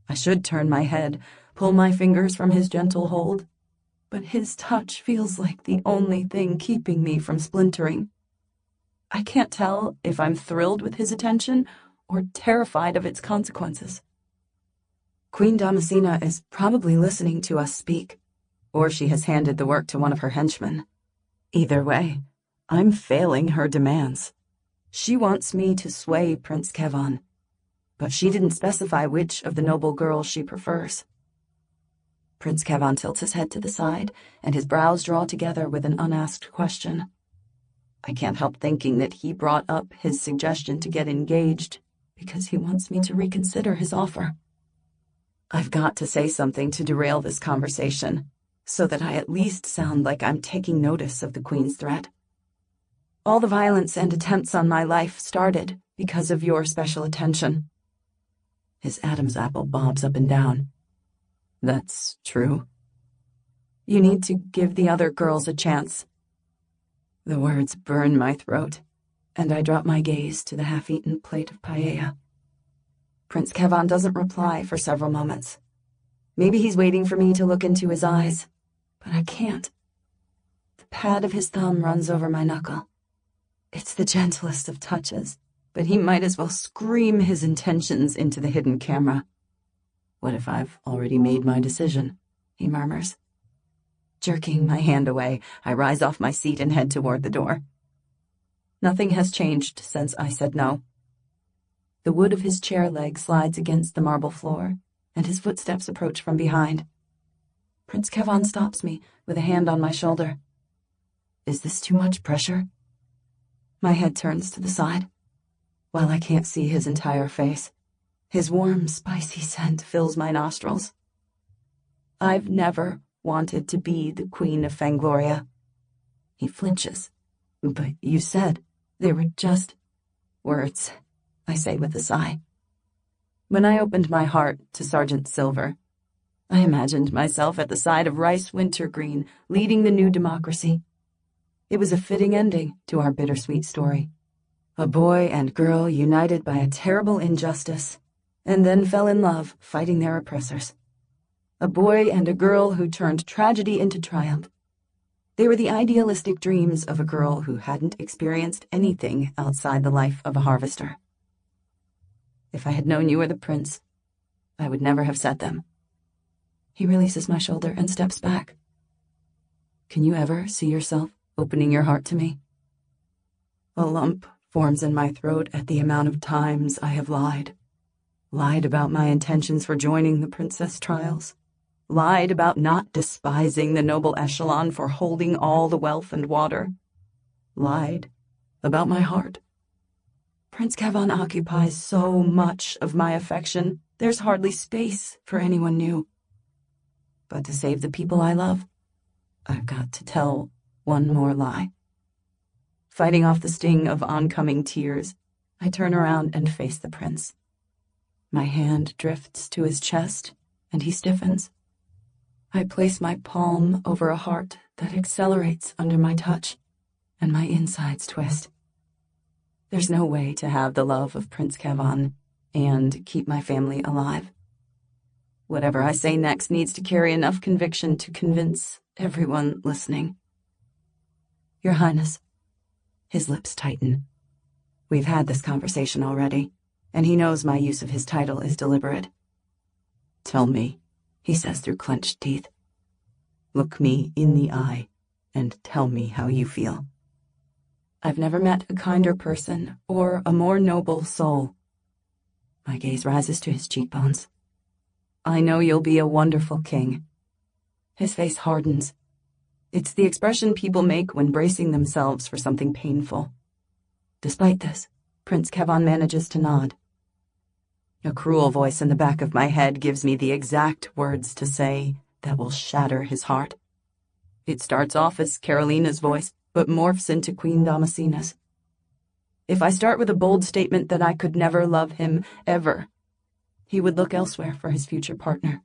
I should turn my head, pull my fingers from his gentle hold, but his touch feels like the only thing keeping me from splintering. I can't tell if I'm thrilled with his attention or terrified of its consequences. Queen Damascena is probably listening to us speak, or she has handed the work to one of her henchmen. Either way, I'm failing her demands. She wants me to sway Prince Kevon, but she didn't specify which of the noble girls she prefers. Prince Kevon tilts his head to the side, and his brows draw together with an unasked question. I can't help thinking that he brought up his suggestion to get engaged because he wants me to reconsider his offer. I've got to say something to derail this conversation, so that I at least sound like I'm taking notice of the Queen's threat. All the violence and attempts on my life started because of your special attention. His Adam's apple bobs up and down. That's true. You need to give the other girls a chance. The words burn my throat, and I drop my gaze to the half-eaten plate of paella. Prince Kevon doesn't reply for several moments. Maybe he's waiting for me to look into his eyes, but I can't. The pad of his thumb runs over my knuckle. It's the gentlest of touches, but he might as well scream his intentions into the hidden camera. What if I've already made my decision? He murmurs. Jerking my hand away, I rise off my seat and head toward the door. Nothing has changed since I said no. The wood of his chair leg slides against the marble floor, and his footsteps approach from behind. Prince Kevon stops me with a hand on my shoulder. Is this too much pressure? My head turns to the side. While I can't see his entire face, his warm, spicy scent fills my nostrils. I've never wanted to be the Queen of Fangloria. He flinches. But you said they were just words, I say with a sigh. When I opened my heart to Sergeant Silver, I imagined myself at the side of Rice Wintergreen, leading the new democracy. It was a fitting ending to our bittersweet story. A boy and girl united by a terrible injustice, and then fell in love fighting their oppressors. A boy and a girl who turned tragedy into triumph. They were the idealistic dreams of a girl who hadn't experienced anything outside the life of a harvester. If I had known you were the prince, I would never have said them. He releases my shoulder and steps back. Can you ever see yourself opening your heart to me? A lump forms in my throat at the amount of times I have lied. Lied about my intentions for joining the princess trials. Lied about not despising the noble echelon for holding all the wealth and water. Lied about my heart. Prince Kevon occupies so much of my affection, there's hardly space for anyone new. But to save the people I love, I've got to tell one more lie. Fighting off the sting of oncoming tears, I turn around and face the prince. My hand drifts to his chest, and he stiffens. I place my palm over a heart that accelerates under my touch, and my insides twist. There's no way to have the love of Prince Kevon and keep my family alive. Whatever I say next needs to carry enough conviction to convince everyone listening. Your Highness. His lips tighten. We've had this conversation already, and he knows my use of his title is deliberate. Tell me, he says through clenched teeth. Look me in the eye and tell me how you feel. I've never met a kinder person or a more noble soul. My gaze rises to his cheekbones. I know you'll be a wonderful king. His face hardens. It's the expression people make when bracing themselves for something painful. Despite this, Prince Kevon manages to nod. A cruel voice in the back of my head gives me the exact words to say that will shatter his heart. It starts off as Carolina's voice, but morphs into Queen Damascena's. If I start with a bold statement that I could never love him, ever, he would look elsewhere for his future partner.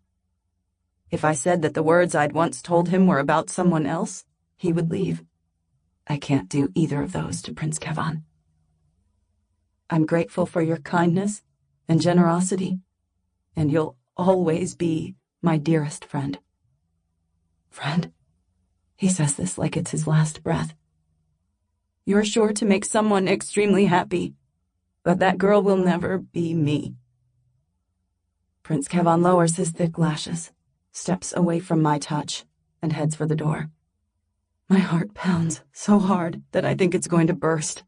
If I said that the words I'd once told him were about someone else, he would leave. I can't do either of those to Prince Kevon. I'm grateful for your kindness and generosity, and you'll always be my dearest friend. Friend? He says this like it's his last breath. You're sure to make someone extremely happy, but that girl will never be me. Prince Kevon lowers his thick lashes, steps away from my touch, and heads for the door. My heart pounds so hard that I think it's going to burst.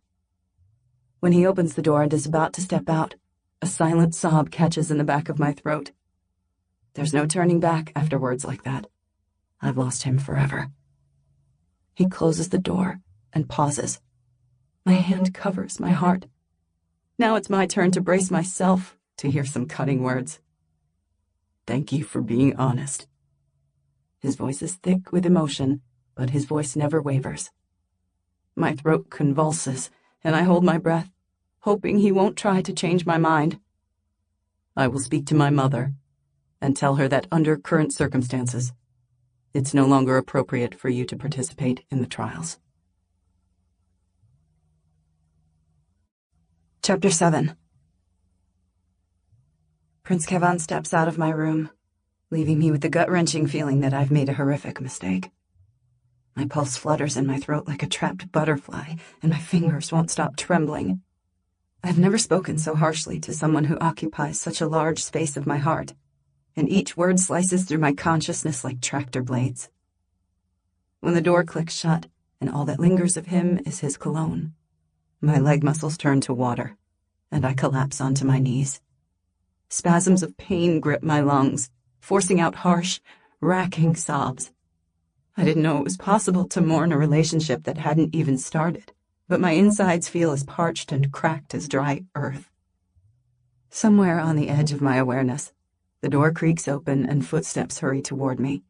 When he opens the door and is about to step out, a silent sob catches in the back of my throat. There's no turning back after words like that. I've lost him forever. He closes the door and pauses. My hand covers my heart. Now it's my turn to brace myself to hear some cutting words. Thank you for being honest. His voice is thick with emotion, but his voice never wavers. My throat convulses, and I hold my breath, hoping he won't try to change my mind. I will speak to my mother and tell her that under current circumstances, it's no longer appropriate for you to participate in the trials. Chapter 7. Prince Kevon steps out of my room, leaving me with the gut-wrenching feeling that I've made a horrific mistake. My pulse flutters in my throat like a trapped butterfly, and my fingers won't stop trembling. I've never spoken so harshly to someone who occupies such a large space of my heart, and each word slices through my consciousness like tractor blades. When the door clicks shut, and all that lingers of him is his cologne, my leg muscles turn to water, and I collapse onto my knees. Spasms of pain grip my lungs, forcing out harsh, racking sobs. I didn't know it was possible to mourn a relationship that hadn't even started, but my insides feel as parched and cracked as dry earth. Somewhere on the edge of my awareness, the door creaks open and footsteps hurry toward me.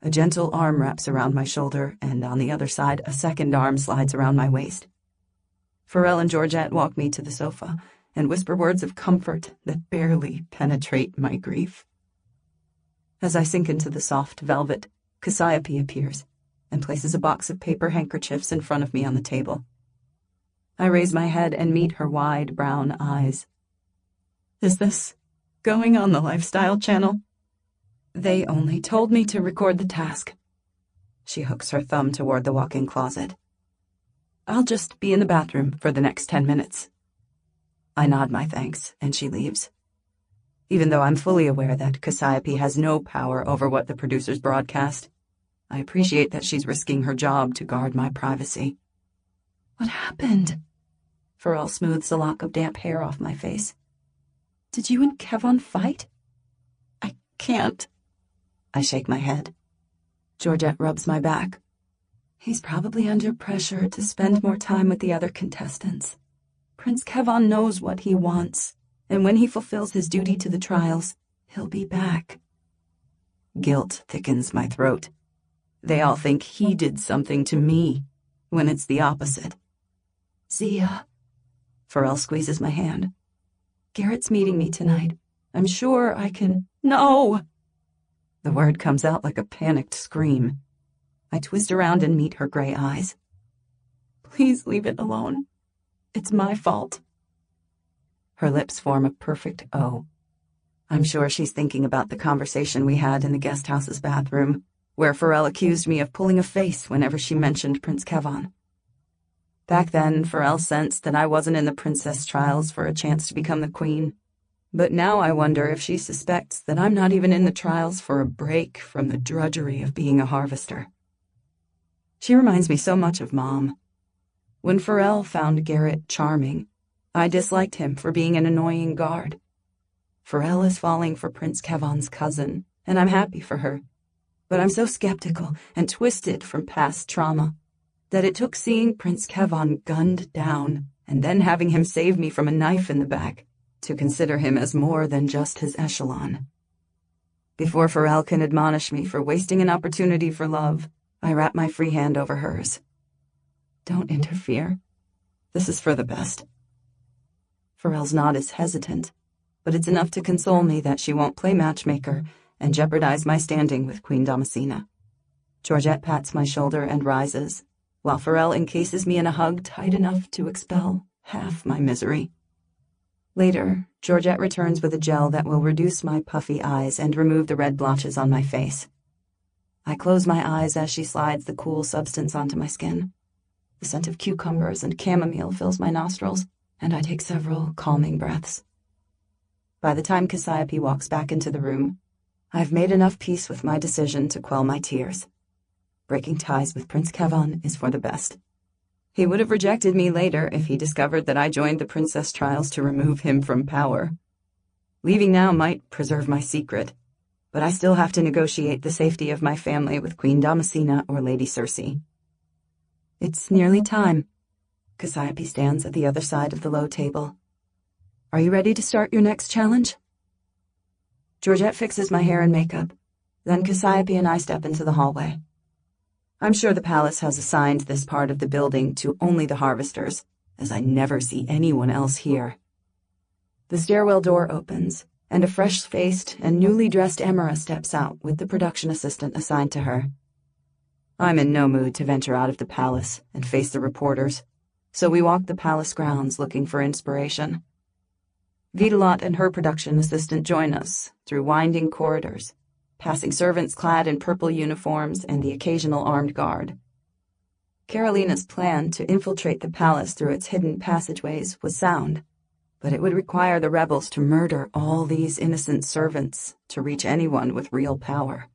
A gentle arm wraps around my shoulder, and on the other side, a second arm slides around my waist. Pharrell and Georgette walk me to the sofa and whisper words of comfort that barely penetrate my grief. As I sink into the soft velvet, Cassiope appears and places a box of paper handkerchiefs in front of me on the table. I raise my head and meet her wide brown eyes. Is this going on the Lifestyle Channel? They only told me to record the task. She hooks her thumb toward the walk-in closet. I'll just be in the bathroom for the next 10 minutes. I nod my thanks, and she leaves. Even though I'm fully aware that Cassiope has no power over what the producers broadcast, I appreciate that she's risking her job to guard my privacy. What happened? Pharrell smooths a lock of damp hair off my face. Did you and Kevon fight? I can't. I shake my head. Georgette rubs my back. He's probably under pressure to spend more time with the other contestants. Prince Kevon knows what he wants, and when he fulfills his duty to the trials, he'll be back. Guilt thickens my throat. They all think he did something to me, when it's the opposite. Zia. Pharrell squeezes my hand. Garrett's meeting me tonight. I'm sure I can— No! The word comes out like a panicked scream. I twist around and meet her gray eyes. Please leave it alone. It's my fault. Her lips form a perfect O. I'm sure she's thinking about the conversation we had in the guest house's bathroom, where Pharrell accused me of pulling a face whenever she mentioned Prince Kevon. Back then, Pharrell sensed that I wasn't in the princess trials for a chance to become the queen. But now I wonder if she suspects that I'm not even in the trials for a break from the drudgery of being a harvester. She reminds me so much of Mom. When Pharrell found Garrett charming, I disliked him for being an annoying guard. Pharrell is falling for Prince Kevon's cousin, and I'm happy for her. But I'm so skeptical and twisted from past trauma that it took seeing Prince Kevon gunned down and then having him save me from a knife in the back to consider him as more than just his echelon. Before Pharrell can admonish me for wasting an opportunity for love, I wrap my free hand over hers. Don't interfere. This is for the best. Pharrell's nod is hesitant, but it's enough to console me that she won't play matchmaker and jeopardize my standing with Queen Damascena. Georgette pats my shoulder and rises, while Pharrell encases me in a hug tight enough to expel half my misery. Later, Georgette returns with a gel that will reduce my puffy eyes and remove the red blotches on my face. I close my eyes as she slides the cool substance onto my skin. The scent of cucumbers and chamomile fills my nostrils, and I take several calming breaths. By the time Cassiope walks back into the room, I've made enough peace with my decision to quell my tears. Breaking ties with Prince Kevon is for the best. He would have rejected me later if he discovered that I joined the princess trials to remove him from power. Leaving now might preserve my secret, but I still have to negotiate the safety of my family with Queen Damascena or Lady Cersei. It's nearly time. Cassiope stands at the other side of the low table. Are you ready to start your next challenge? Georgette fixes my hair and makeup. Then Cassiope and I step into the hallway. I'm sure the palace has assigned this part of the building to only the harvesters, as I never see anyone else here. The stairwell door opens, and a fresh-faced and newly dressed Emira steps out with the production assistant assigned to her. I'm in no mood to venture out of the palace and face the reporters, so we walk the palace grounds looking for inspiration. Vitalot and her production assistant join us through winding corridors, passing servants clad in purple uniforms and the occasional armed guard. Carolina's plan to infiltrate the palace through its hidden passageways was sound, but it would require the rebels to murder all these innocent servants to reach anyone with real power.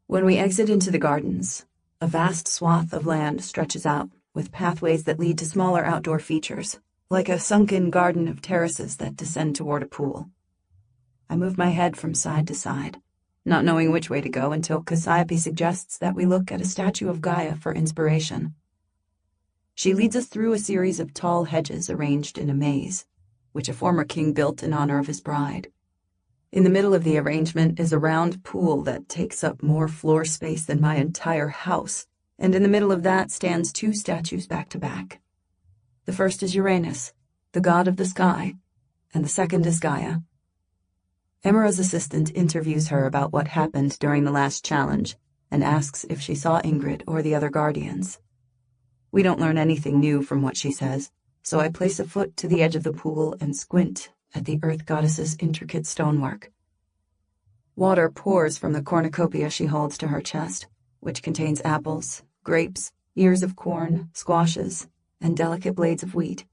When we exit into the gardens, a vast swath of land stretches out with pathways that lead to smaller outdoor features, like a sunken garden of terraces that descend toward a pool. I move my head from side to side, not knowing which way to go until Cassiope suggests that we look at a statue of Gaia for inspiration. She leads us through a series of tall hedges arranged in a maze, which a former king built in honor of his bride. In the middle of the arrangement is a round pool that takes up more floor space than my entire house, and in the middle of that stands two statues back to back. The first is Uranus, the god of the sky, and the second is Gaia. Emira's assistant interviews her about what happened during the last challenge and asks if she saw Ingrid or the other guardians. We don't learn anything new from what she says, so I place a foot to the edge of the pool and squint at the earth goddess's intricate stonework. Water pours from the cornucopia she holds to her chest, which contains apples, grapes, ears of corn, squashes, and delicate blades of wheat.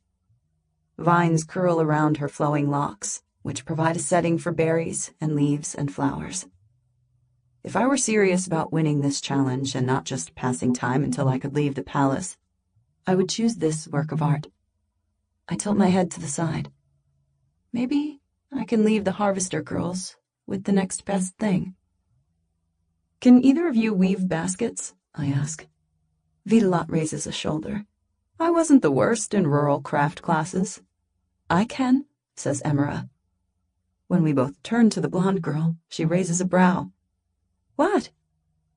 Vines curl around her flowing locks, which provide a setting for berries and leaves and flowers. If I were serious about winning this challenge and not just passing time until I could leave the palace, I would choose this work of art. I tilt my head to the side. Maybe I can leave the Harvester girls with the next best thing. Can either of you weave baskets? I ask. Vitalot raises a shoulder. I wasn't the worst in rural craft classes. I can, says Emera. When we both turn to the blonde girl, she raises a brow. What?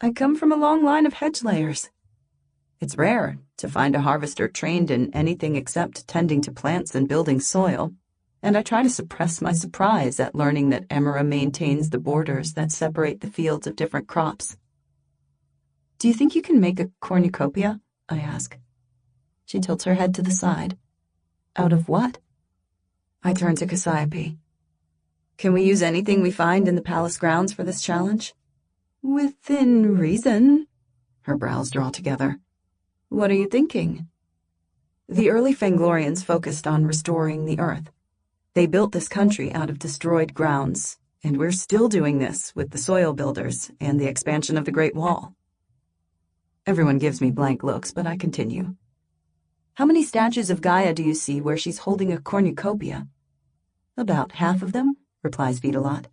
I come from a long line of hedge layers. It's rare to find a harvester trained in anything except tending to plants and building soil, and I try to suppress my surprise at learning that Emera maintains the borders that separate the fields of different crops. Do you think you can make a cornucopia? I ask. She tilts her head to the side. Out of what? I turn to Cassiope. Can we use anything we find in the palace grounds for this challenge? Within reason. Her brows draw together. What are you thinking? The early Fanglorians focused on restoring the earth. They built this country out of destroyed grounds, and we're still doing this with the soil builders and the expansion of the Great Wall. Everyone gives me blank looks, but I continue. How many statues of Gaia do you see where she's holding a cornucopia? About half of them, replies Vitalot.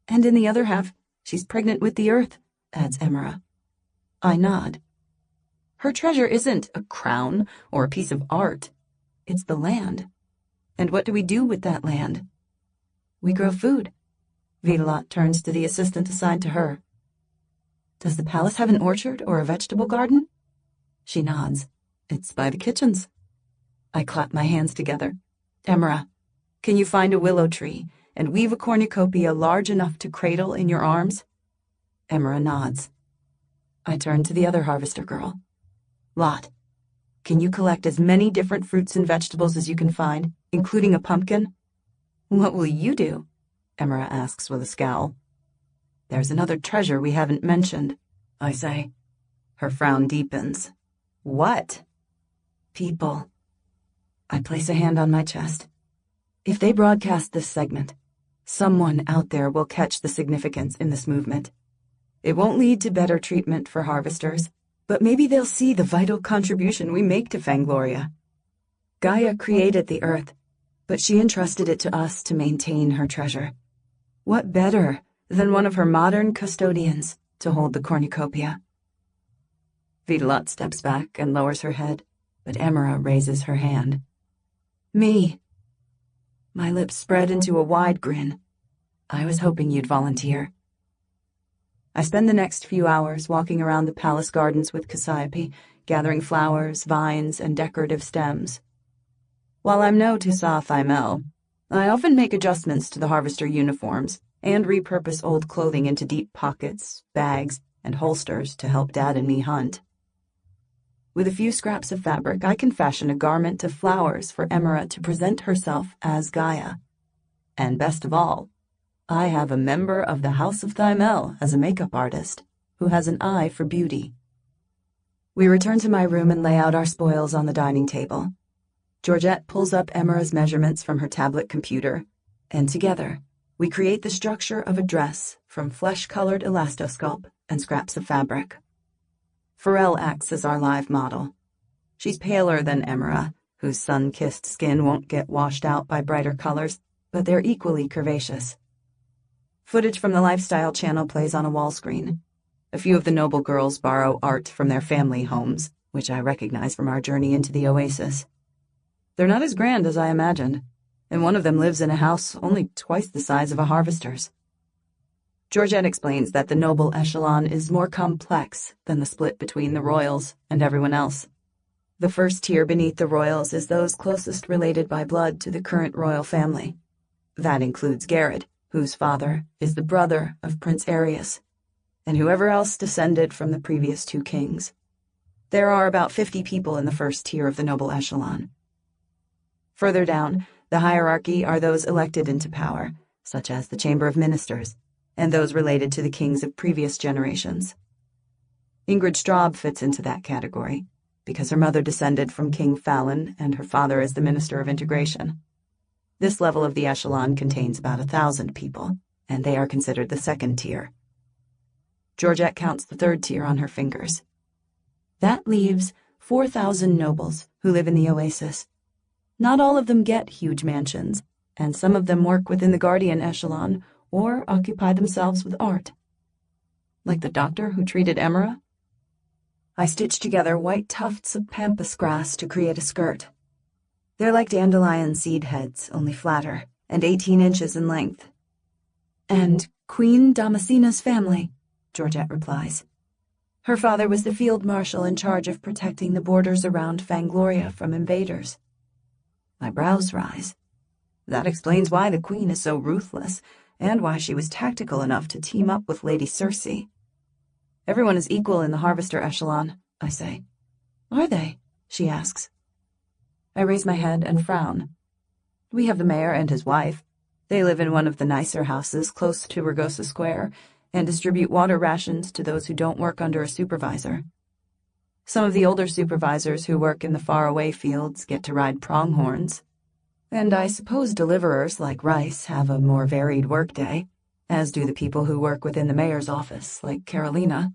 And in the other half, she's pregnant with the earth, adds Emera. I nod. Her treasure isn't a crown or a piece of art. It's the land. And what do we do with that land? We grow food. Vitalot turns to the assistant assigned to her. Does the palace have an orchard or a vegetable garden? She nods. It's by the kitchens. I clap my hands together. Emera, can you find a willow tree and weave a cornucopia large enough to cradle in your arms? Emera nods. I turn to the other harvester girl. Lot, can you collect as many different fruits and vegetables as you can find, including a pumpkin? What will you do? Emera asks with a scowl. There's another treasure we haven't mentioned, I say. Her frown deepens. What? People. I place a hand on my chest. If they broadcast this segment, someone out there will catch the significance in this movement. It won't lead to better treatment for harvesters, but maybe they'll see the vital contribution we make to Fangloria. Gaia created the earth, but she entrusted it to us to maintain her treasure. What better than one of her modern custodians to hold the cornucopia? Vitalot steps back and lowers her head, but Emera raises her hand. Me. My lips spread into a wide grin. I was hoping you'd volunteer. I spend the next few hours walking around the palace gardens with Cassiope, gathering flowers, vines, and decorative stems. While I'm no Tissa Thymel, I often make adjustments to the harvester uniforms and repurpose old clothing into deep pockets, bags, and holsters to help Dad and me hunt. With a few scraps of fabric, I can fashion a garment of flowers for Emera to present herself as Gaia. And best of all, I have a member of the House of Thymel as a makeup artist who has an eye for beauty. We return to my room and lay out our spoils on the dining table. Georgette pulls up Emera's measurements from her tablet computer, and together, we create the structure of a dress from flesh-colored elastosculp and scraps of fabric. Pharrell acts as our live model. She's paler than Emera, whose sun-kissed skin won't get washed out by brighter colors, but they're equally curvaceous. Footage from the Lifestyle Channel plays on a wall screen. A few of the noble girls borrow art from their family homes, which I recognize from our journey into the oasis. They're not as grand as I imagined, and one of them lives in a house only twice the size of a harvester's. Georgette explains that the noble echelon is more complex than the split between the royals and everyone else. The first tier beneath the royals is those closest related by blood to the current royal family. That includes Garrett, whose father is the brother of Prince Arius, and whoever else descended from the previous two kings. There are about 50 people in the first tier of the noble echelon. Further down, the hierarchy are those elected into power, such as the Chamber of Ministers, and those related to the kings of previous generations. Ingrid Straub fits into that category, because her mother descended from King Fallon and her father is the Minister of Integration. This level of the echelon contains about 1,000 people, and they are considered the second tier. Georgette counts the third tier on her fingers. That leaves 4,000 nobles who live in the oasis. Not all of them get huge mansions, and some of them work within the guardian echelon or occupy themselves with art. Like the doctor who treated Emera? I stitched together white tufts of pampas grass to create a skirt. They're like dandelion seed heads, only flatter, and 18 inches in length. And Queen Damascena's family, Georgette replies. Her father was the field marshal in charge of protecting the borders around Fangloria from invaders. My brows rise. That explains why the queen is so ruthless, and why she was tactical enough to team up with Lady Circe. Everyone is equal in the harvester echelon, I say. Are they? She asks. I raise my head and frown. We have the mayor and his wife. They live in one of the nicer houses close to Ragosa Square and distribute water rations to those who don't work under a supervisor. Some of the older supervisors who work in the faraway fields get to ride pronghorns. And I suppose deliverers like Rice have a more varied workday, as do the people who work within the mayor's office, like Carolina.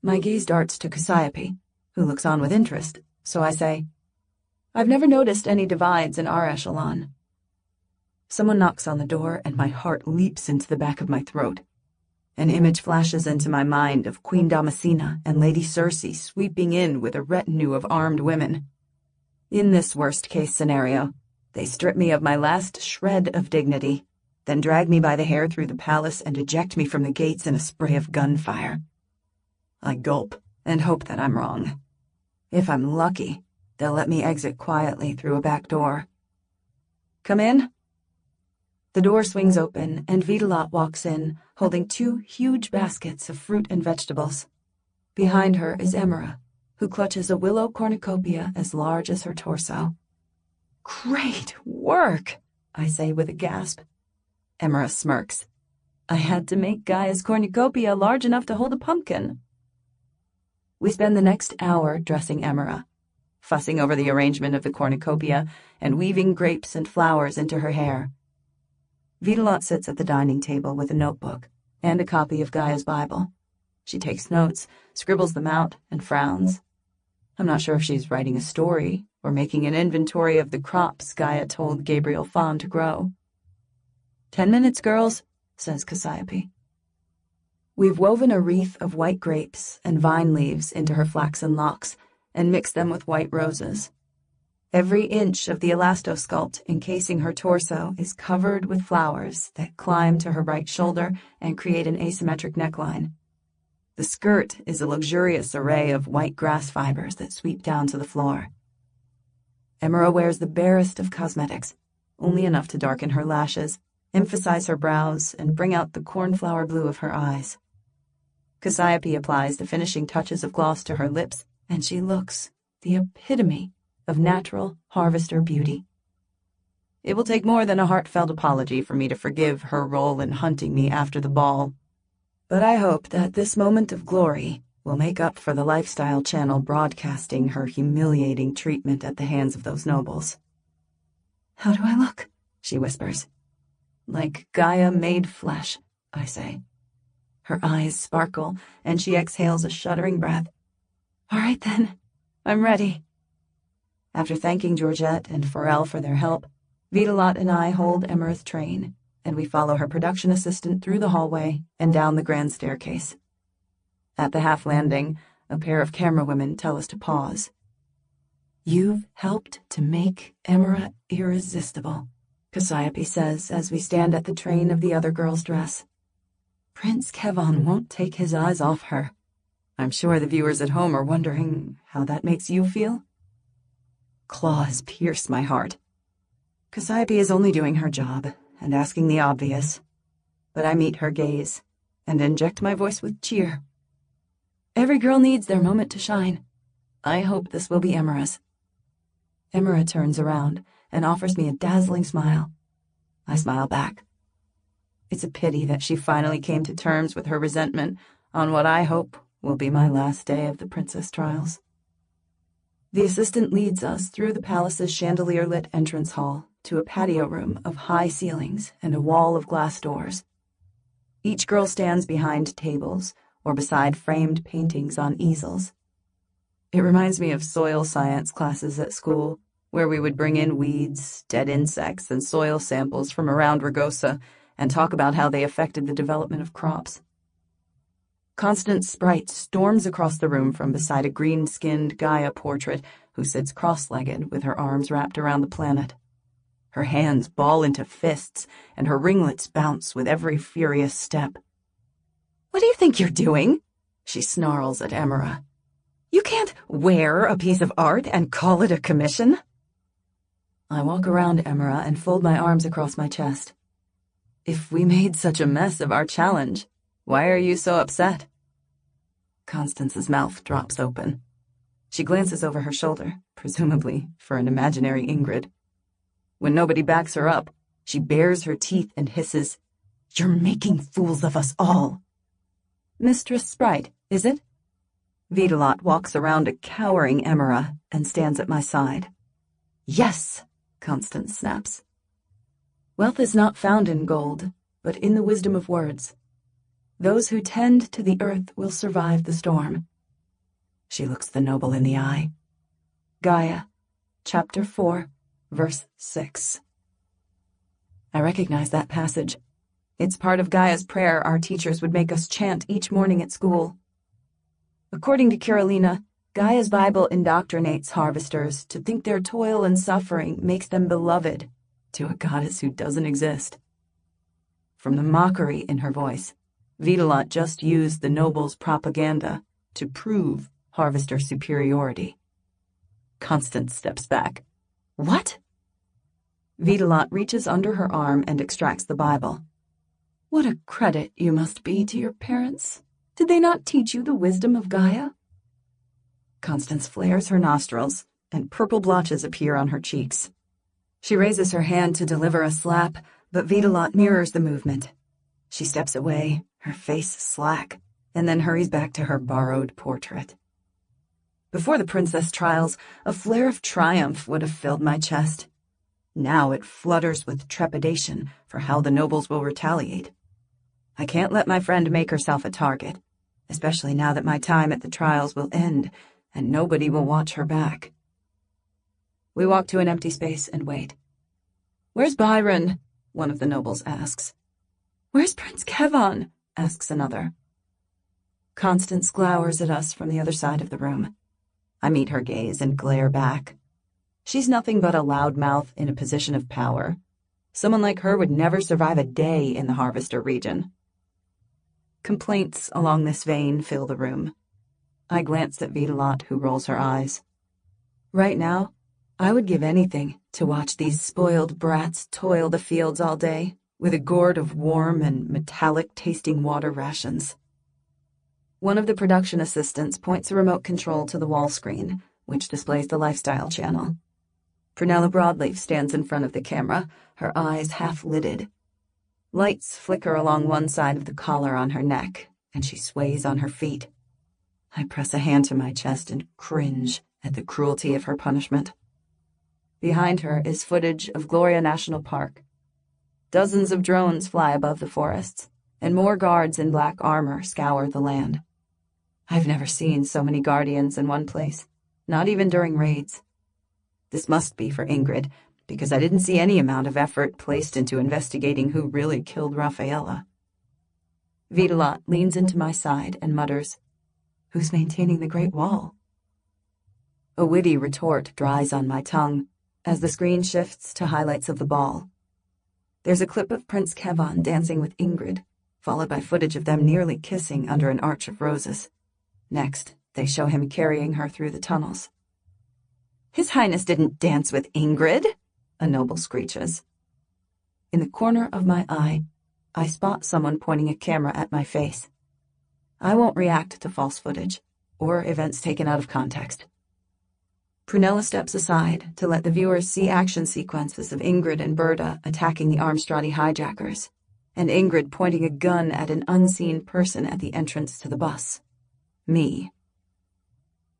My gaze darts to Cassiope, who looks on with interest, so I say, I've never noticed any divides in our echelon. Someone knocks on the door, and my heart leaps into the back of my throat. An image flashes into my mind of Queen Damascena and Lady Circe sweeping in with a retinue of armed women. In this worst-case scenario, they strip me of my last shred of dignity, then drag me by the hair through the palace and eject me from the gates in a spray of gunfire. I gulp and hope that I'm wrong. If I'm lucky, they'll let me exit quietly through a back door. Come in. The door swings open, and Vitalot walks in, holding 2 huge baskets of fruit and vegetables. Behind her is Emera, who clutches a willow cornucopia as large as her torso. Great work, I say with a gasp. Emera smirks. I had to make Gaia's cornucopia large enough to hold a pumpkin. We spend the next hour dressing Emera, fussing over the arrangement of the cornucopia and weaving grapes and flowers into her hair. Vitalot sits at the dining table with a notebook and a copy of Gaia's Bible. She takes notes, scribbles them out, and frowns. I'm not sure if she's writing a story or making an inventory of the crops Gaia told Gabriel Fawn to grow. 10 minutes, girls, says Cassiope. We've woven a wreath of white grapes and vine leaves into her flaxen locks and mixed them with white roses. Every inch of the elastosculpt encasing her torso is covered with flowers that climb to her right shoulder and create an asymmetric neckline. The skirt is a luxurious array of white grass fibers that sweep down to the floor. Emera wears the barest of cosmetics, only enough to darken her lashes, emphasize her brows, and bring out the cornflower blue of her eyes. Cassiope applies the finishing touches of gloss to her lips, and she looks the epitome of natural harvester beauty. It will take more than a heartfelt apology for me to forgive her role in hunting me after the ball, but I hope that this moment of glory will make up for the lifestyle channel broadcasting her humiliating treatment at the hands of those nobles. How do I look? She whispers. Like Gaia made flesh, I say. Her eyes sparkle, and she exhales a shuddering breath. All right then, I'm ready. After thanking Georgette and Forel for their help, Vitalot and I hold Emera's train, and we follow her production assistant through the hallway and down the grand staircase. At the half landing, a pair of camera women tell us to pause. You've helped to make Emera irresistible, Cassiope says as we stand at the train of the other girl's dress. Prince Kevon won't take his eyes off her. I'm sure the viewers at home are wondering how that makes you feel. Claws pierce my heart. Cassiope is only doing her job and asking the obvious, but I meet her gaze and inject my voice with cheer. Every girl needs their moment to shine. I hope this will be Emera's. Emera turns around and offers me a dazzling smile. I smile back. It's a pity that she finally came to terms with her resentment on what I hope will be my last day of the princess trials. The assistant leads us through the palace's chandelier-lit entrance hall to a patio room of high ceilings and a wall of glass doors. Each girl stands behind tables or beside framed paintings on easels. It reminds me of soil science classes at school, where we would bring in weeds, dead insects, and soil samples from around Ragosa and talk about how they affected the development of crops. Constance Sprite storms across the room from beside a green-skinned Gaia portrait who sits cross-legged with her arms wrapped around the planet. Her hands ball into fists, and her ringlets bounce with every furious step. "What do you think you're doing?" she snarls at Emera. "You can't wear a piece of art and call it a commission." I walk around Emera and fold my arms across my chest. "If we made such a mess of our challenge, why are you so upset?" Constance's mouth drops open. She glances over her shoulder, presumably for an imaginary Ingrid. When nobody backs her up, she bares her teeth and hisses, "You're making fools of us all." "Mistress Sprite, is it?" Vitalot walks around a cowering Emera and stands at my side. "Yes," Constance snaps. "Wealth is not found in gold, but in the wisdom of words. Those who tend to the earth will survive the storm." She looks the noble in the eye. Gaia, Chapter 4, Verse 6. I recognize that passage. It's part of Gaia's prayer our teachers would make us chant each morning at school. According to Carolina, Gaia's Bible indoctrinates harvesters to think their toil and suffering makes them beloved to a goddess who doesn't exist. From the mockery in her voice, Vitalot just used the noble's propaganda to prove harvester superiority. Constance steps back. "What?" Vitalot reaches under her arm and extracts the Bible. "What a credit you must be to your parents. Did they not teach you the wisdom of Gaia?" Constance flares her nostrils, and purple blotches appear on her cheeks. She raises her hand to deliver a slap, but Vitalot mirrors the movement. She steps away, her face slack, and then hurries back to her borrowed portrait. Before the princess trials, a flare of triumph would have filled my chest. Now it flutters with trepidation for how the nobles will retaliate. I can't let my friend make herself a target, especially now that my time at the trials will end and nobody will watch her back. We walk to an empty space and wait. "Where's Byron?" one of the nobles asks. "Where's Prince Kevon?" asks another. Constance glowers at us from the other side of the room. I meet her gaze and glare back. She's nothing but a loudmouth in a position of power. Someone like her would never survive a day in the Harvester region. Complaints along this vein fill the room. I glance at Vitalot, who rolls her eyes. Right now, I would give anything to watch these spoiled brats toil the fields all day with a gourd of warm and metallic-tasting water rations. One of the production assistants points a remote control to the wall screen, which displays the lifestyle channel. Prunella Broadleaf stands in front of the camera, her eyes half-lidded. Lights flicker along one side of the collar on her neck, and she sways on her feet. I press a hand to my chest and cringe at the cruelty of her punishment. Behind her is footage of Gloria National Park. Dozens of drones fly above the forests, and more guards in black armor scour the land. I've never seen so many guardians in one place, not even during raids. This must be for Ingrid, because I didn't see any amount of effort placed into investigating who really killed Rafaela. Vitalot leans into my side and mutters, "Who's maintaining the Great Wall?" A witty retort dries on my tongue as the screen shifts to highlights of the ball. There's a clip of Prince Kevon dancing with Ingrid, followed by footage of them nearly kissing under an arch of roses. Next, they show him carrying her through the tunnels. "His Highness didn't dance with Ingrid," a noble screeches. In the corner of my eye, I spot someone pointing a camera at my face. I won't react to false footage, or events taken out of context. Prunella steps aside to let the viewers see action sequences of Ingrid and Berta attacking the Armstradi hijackers, and Ingrid pointing a gun at an unseen person at the entrance to the bus. Me.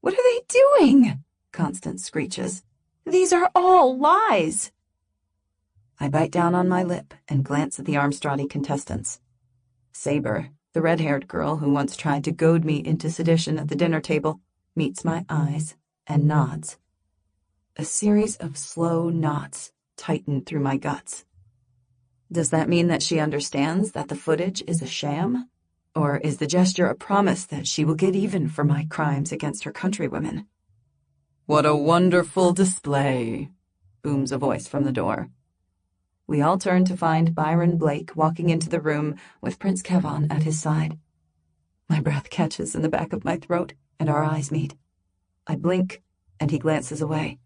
"What are they doing?" Constance screeches. "These are all lies." I bite down on my lip and glance at the Armstradi contestants. Saber, the red-haired girl who once tried to goad me into sedition at the dinner table, meets my eyes and nods. A series of slow knots tighten through my guts. Does that mean that she understands that the footage is a sham? Or is the gesture a promise that she will get even for my crimes against her countrywomen? "What a wonderful display," booms a voice from the door. We all turn to find Byron Blake walking into the room with Prince Kevon at his side. My breath catches in the back of my throat, and our eyes meet. I blink, and he glances away.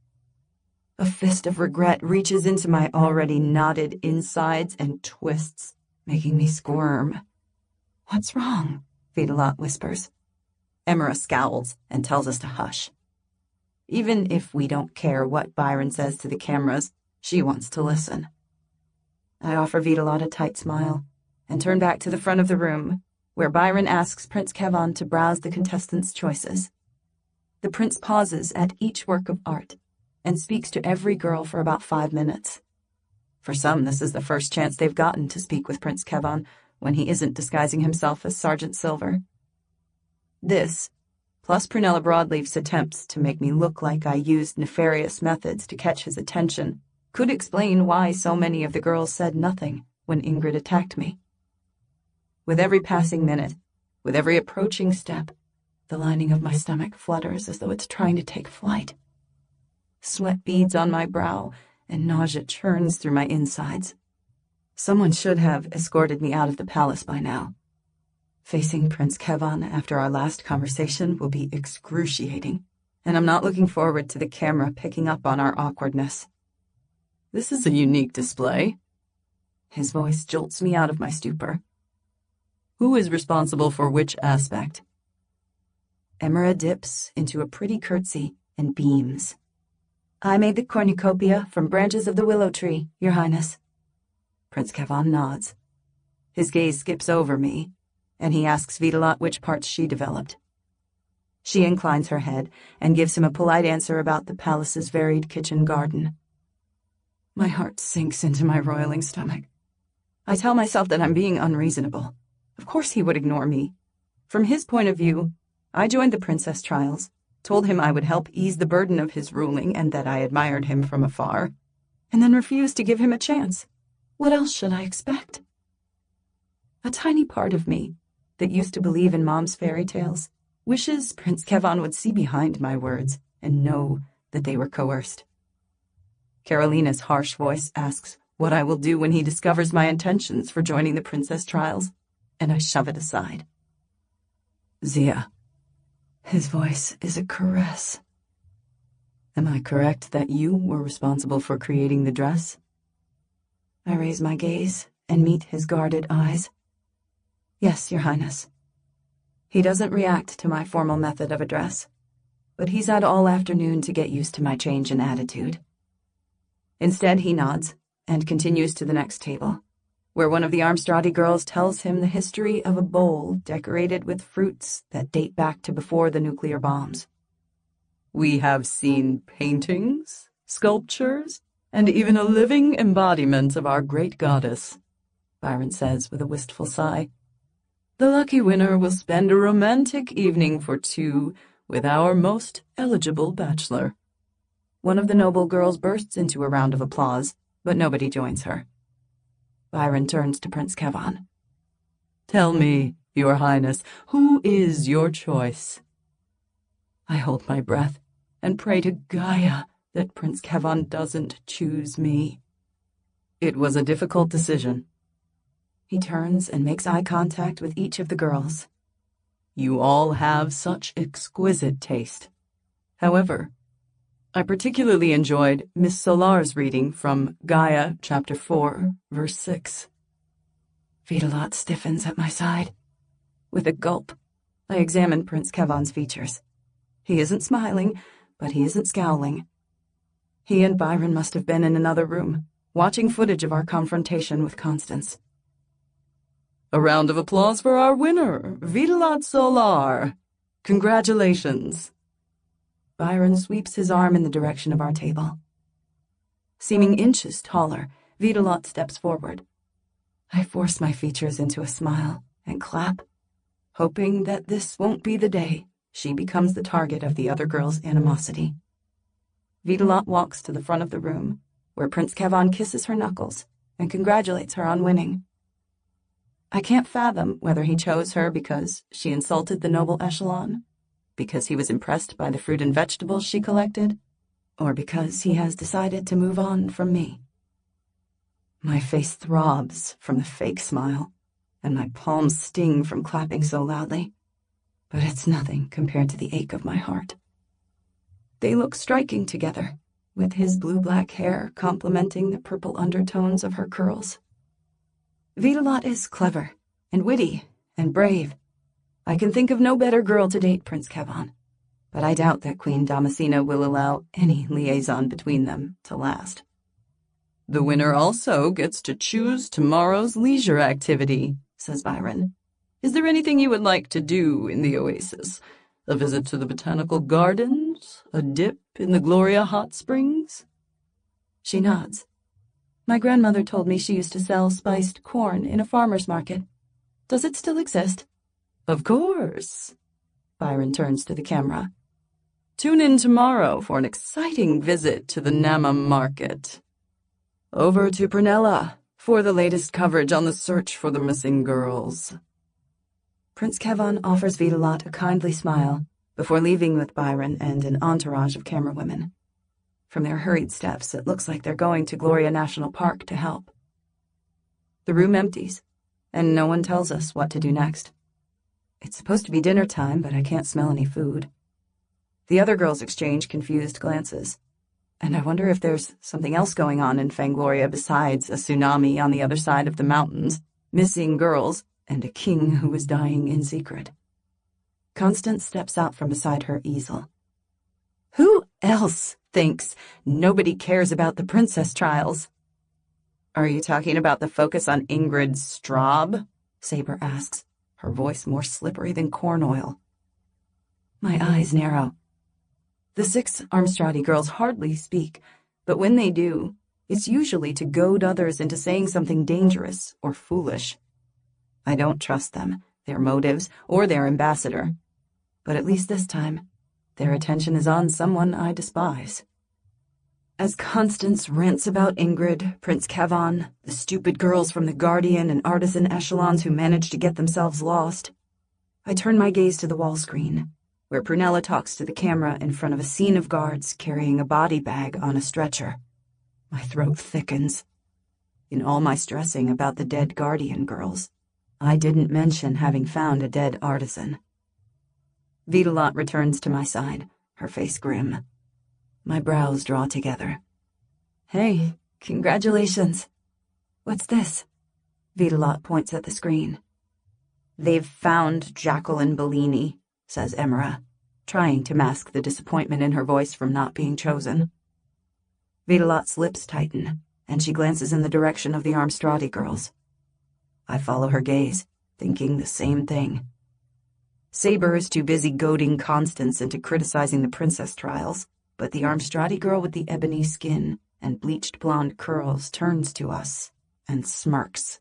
A fist of regret reaches into my already knotted insides and twists, making me squirm. "What's wrong?" Vidalat whispers. Emira scowls and tells us to hush. Even if we don't care what Byron says to the cameras, she wants to listen. I offer Vidalat a tight smile and turn back to the front of the room, where Byron asks Prince Kevon to browse the contestants' choices. The prince pauses at each work of art and speaks to every girl for about 5 minutes. For some, this is the first chance they've gotten to speak with Prince Kevon when he isn't disguising himself as Sergeant Silver. This, plus Prunella Broadleaf's attempts to make me look like I used nefarious methods to catch his attention, could explain why so many of the girls said nothing when Ingrid attacked me. With every passing minute, with every approaching step, the lining of my stomach flutters as though it's trying to take flight. Sweat beads on my brow, and nausea churns through my insides. Someone should have escorted me out of the palace by now. Facing Prince Kevon after our last conversation will be excruciating, and I'm not looking forward to the camera picking up on our awkwardness. "This is a unique display." His voice jolts me out of my stupor. "Who is responsible for which aspect?" Emira dips into a pretty curtsy and beams. "I made the cornucopia from branches of the willow tree, Your Highness." Prince Kevon nods. His gaze skips over me, and he asks Vidalat which parts she developed. She inclines her head and gives him a polite answer about the palace's varied kitchen garden. My heart sinks into my roiling stomach. I tell myself that I'm being unreasonable. Of course he would ignore me. From his point of view, I joined the princess trials, told him I would help ease the burden of his ruling and that I admired him from afar, and then refused to give him a chance. What else should I expect? A tiny part of me, that used to believe in Mom's fairy tales, wishes Prince Kevon would see behind my words and know that they were coerced. Carolina's harsh voice asks what I will do when he discovers my intentions for joining the princess trials, and I shove it aside. "Zia." His voice is a caress. "Am I correct that you were responsible for creating the dress?" I raise my gaze and meet his guarded eyes. "Yes, Your Highness." He doesn't react to my formal method of address, but he's had all afternoon to get used to my change in attitude. Instead, he nods and continues to the next table, where one of the Armstradi girls tells him the history of a bowl decorated with fruits that date back to before the nuclear bombs. "We have seen paintings, sculptures, and even a living embodiment of our great goddess," Byron says with a wistful sigh. "The lucky winner will spend a romantic evening for 2 with our most eligible bachelor." One of the noble girls bursts into a round of applause, but nobody joins her. Byron turns to Prince Kevon. "Tell me, Your Highness, who is your choice?" I hold my breath and pray to Gaia that Prince Kevon doesn't choose me. It was a difficult decision. He turns and makes eye contact with each of the girls. You all have such exquisite taste. However, I particularly enjoyed Miss Solar's reading from Gaia, chapter 4, verse 6. Vidalat stiffens at my side. With a gulp, I examine Prince Kevon's features. He isn't smiling, but he isn't scowling. He and Byron must have been in another room, watching footage of our confrontation with Constance. A round of applause for our winner, Vidalat Solar. Congratulations. Byron sweeps his arm in the direction of our table. Seeming inches taller, Vitalot steps forward. I force my features into a smile and clap, hoping that this won't be the day she becomes the target of the other girl's animosity. Vitalot walks to the front of the room, where Prince Kevon kisses her knuckles and congratulates her on winning. I can't fathom whether he chose her because she insulted the noble echelon, because he was impressed by the fruit and vegetables she collected, or because he has decided to move on from me. My face throbs from the fake smile, and my palms sting from clapping so loudly, but it's nothing compared to the ache of my heart. They look striking together, with his blue-black hair complementing the purple undertones of her curls. Vitalot is clever, and witty, and brave. I can think of no better girl to date Prince Kevon, but I doubt that Queen Damascena will allow any liaison between them to last. The winner also gets to choose tomorrow's leisure activity, says Byron. Is there anything you would like to do in the oasis? A visit to the botanical gardens? A dip in the Gloria hot springs? She nods. My grandmother told me she used to sell spiced corn in a farmer's market. Does it still exist? Of course. Byron turns to the camera. Tune in tomorrow for an exciting visit to the Nama market. Over to Prunella for the latest coverage on the search for the missing girls. Prince Kevon offers Vitalot a kindly smile before leaving with Byron and an entourage of camera women. From their hurried steps, it looks like they're going to Gloria National Park to help. The room empties, and no one tells us what to do next. It's supposed to be dinner time, but I can't smell any food. The other girls exchange confused glances, and I wonder if there's something else going on in Fangloria besides a tsunami on the other side of the mountains, missing girls, and a king who was dying in secret. Constance steps out from beside her easel. Who else thinks nobody cares about the princess trials? Are you talking about the focus on Ingrid Straub? Saber asks, her voice more slippery than corn oil. My eyes narrow. The 6 Armstradi girls hardly speak, but when they do, it's usually to goad others into saying something dangerous or foolish. I don't trust them, their motives, or their ambassador. But at least this time, their attention is on someone I despise. As Constance rants about Ingrid, Prince Kevon, the stupid girls from the Guardian and Artisan echelons who managed to get themselves lost, I turn my gaze to the wall screen, where Prunella talks to the camera in front of a scene of guards carrying a body bag on a stretcher. My throat thickens. In all my stressing about the dead Guardian girls, I didn't mention having found a dead artisan. Vitalot returns to my side, her face grim. My brows draw together. Hey, congratulations. What's this? Vitalot points at the screen. They've found Jacqueline Bellini, says Emira, trying to mask the disappointment in her voice from not being chosen. Vitalot's lips tighten, and she glances in the direction of the Armstradi girls. I follow her gaze, thinking the same thing. Saber is too busy goading Constance into criticizing the princess trials, but the Armstradi girl with the ebony skin and bleached blonde curls turns to us and smirks.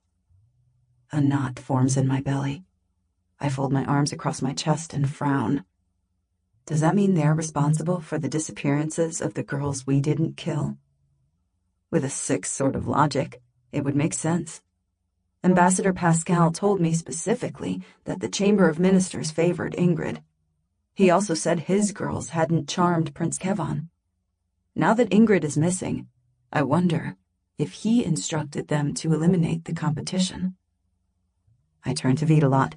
A knot forms in my belly. I fold my arms across my chest and frown. Does that mean they're responsible for the disappearances of the girls we didn't kill? With a sick sort of logic, it would make sense. Ambassador Pascal told me specifically that the Chamber of Ministers favored Ingrid. He also said his girls hadn't charmed Prince Kevon. Now that Ingrid is missing, I wonder if he instructed them to eliminate the competition. I turn to Vitalot.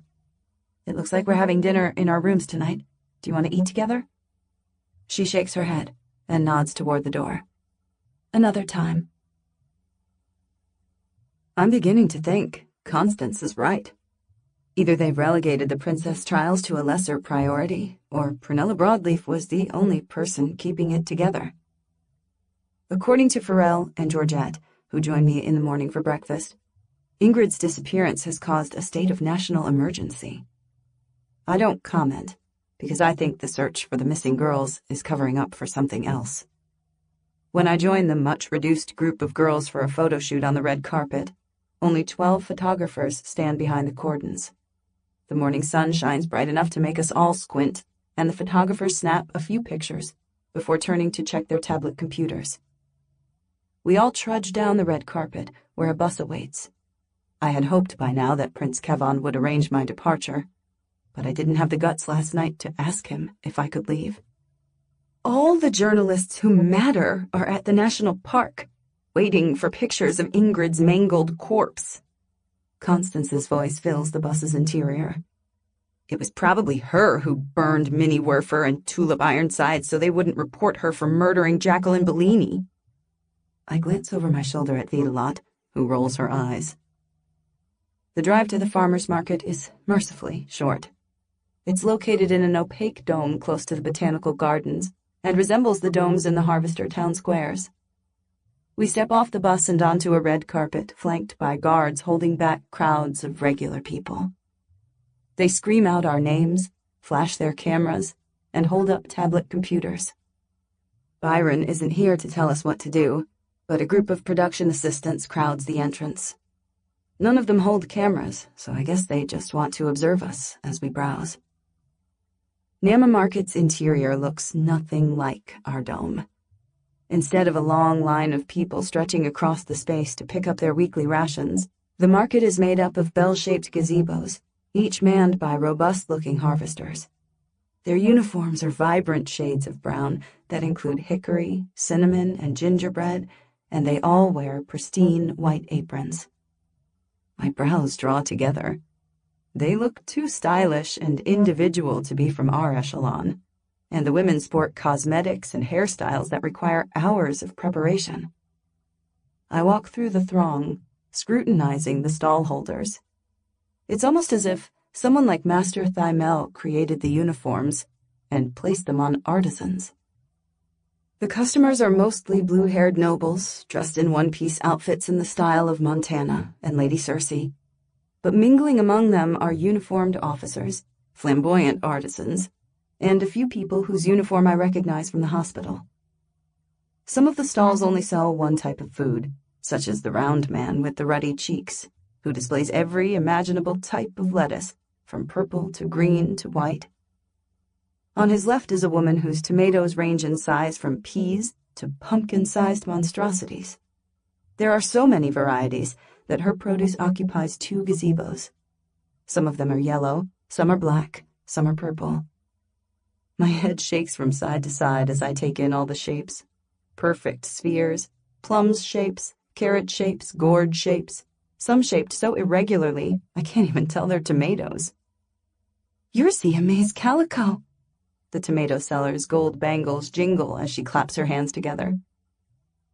It looks like we're having dinner in our rooms tonight. Do you want to eat together? She shakes her head and nods toward the door. Another time. I'm beginning to think Constance is right. Either they've relegated the princess trials to a lesser priority, or Prunella Broadleaf was the only person keeping it together. According to Pharrell and Georgette, who joined me in the morning for breakfast, Ingrid's disappearance has caused a state of national emergency. I don't comment, because I think the search for the missing girls is covering up for something else. When I join the much-reduced group of girls for a photo shoot on the red carpet, only 12 photographers stand behind the cordons. The morning sun shines bright enough to make us all squint, and the photographers snap a few pictures before turning to check their tablet computers. We all trudge down the red carpet, where a bus awaits. I had hoped by now that Prince Kevon would arrange my departure, but I didn't have the guts last night to ask him if I could leave. All the journalists who matter are at the national park, waiting for pictures of Ingrid's mangled corpse. Constance's voice fills the bus's interior. It was probably her who burned Minnie Werfer and Tulip Ironside so they wouldn't report her for murdering Jacqueline Bellini. I glance over my shoulder at Vitalot, who rolls her eyes. The drive to the farmer's market is mercifully short. It's located in an opaque dome close to the botanical gardens and resembles the domes in the Harvester town squares. We step off the bus and onto a red carpet flanked by guards holding back crowds of regular people. They scream out our names, flash their cameras, and hold up tablet computers. Byron isn't here to tell us what to do, but a group of production assistants crowds the entrance. None of them hold cameras, so I guess they just want to observe us as we browse. Nama Market's interior looks nothing like our dome. Instead of a long line of people stretching across the space to pick up their weekly rations, the market is made up of bell-shaped gazebos, each manned by robust-looking harvesters. Their uniforms are vibrant shades of brown that include hickory, cinnamon, and gingerbread, and they all wear pristine white aprons. My brows draw together. They look too stylish and individual to be from our echelon, and the women sport cosmetics and hairstyles that require hours of preparation. I walk through the throng, scrutinizing the stall holders. It's almost as if someone like Master Thymel created the uniforms and placed them on artisans. The customers are mostly blue-haired nobles, dressed in one-piece outfits in the style of Montana and Lady Circe. But mingling among them are uniformed officers, flamboyant artisans, and a few people whose uniform I recognize from the hospital. Some of the stalls only sell one type of food, such as the round man with the ruddy cheeks, who displays every imaginable type of lettuce, from purple to green to white. On his left is a woman whose tomatoes range in size from peas to pumpkin-sized monstrosities. There are so many varieties that her produce occupies 2 gazebos. Some of them are yellow, some are black, some are purple. My head shakes from side to side as I take in all the shapes. Perfect spheres, plums shapes, carrot shapes, gourd shapes, some shaped so irregularly I can't even tell they're tomatoes. "You're Siamese calico." The tomato seller's gold bangles jingle as she claps her hands together.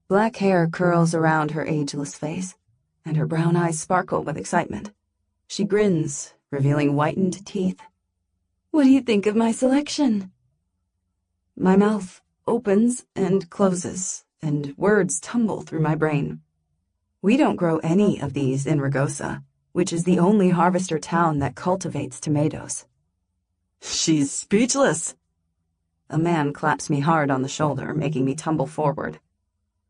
Black hair curls around her ageless face, and her brown eyes sparkle with excitement. She grins, revealing whitened teeth. "What do you think of my selection?" My mouth opens and closes, and words tumble through my brain. We don't grow any of these in Ragosa, which is the only harvester town that cultivates tomatoes. "She's speechless." A man claps me hard on the shoulder, making me tumble forward.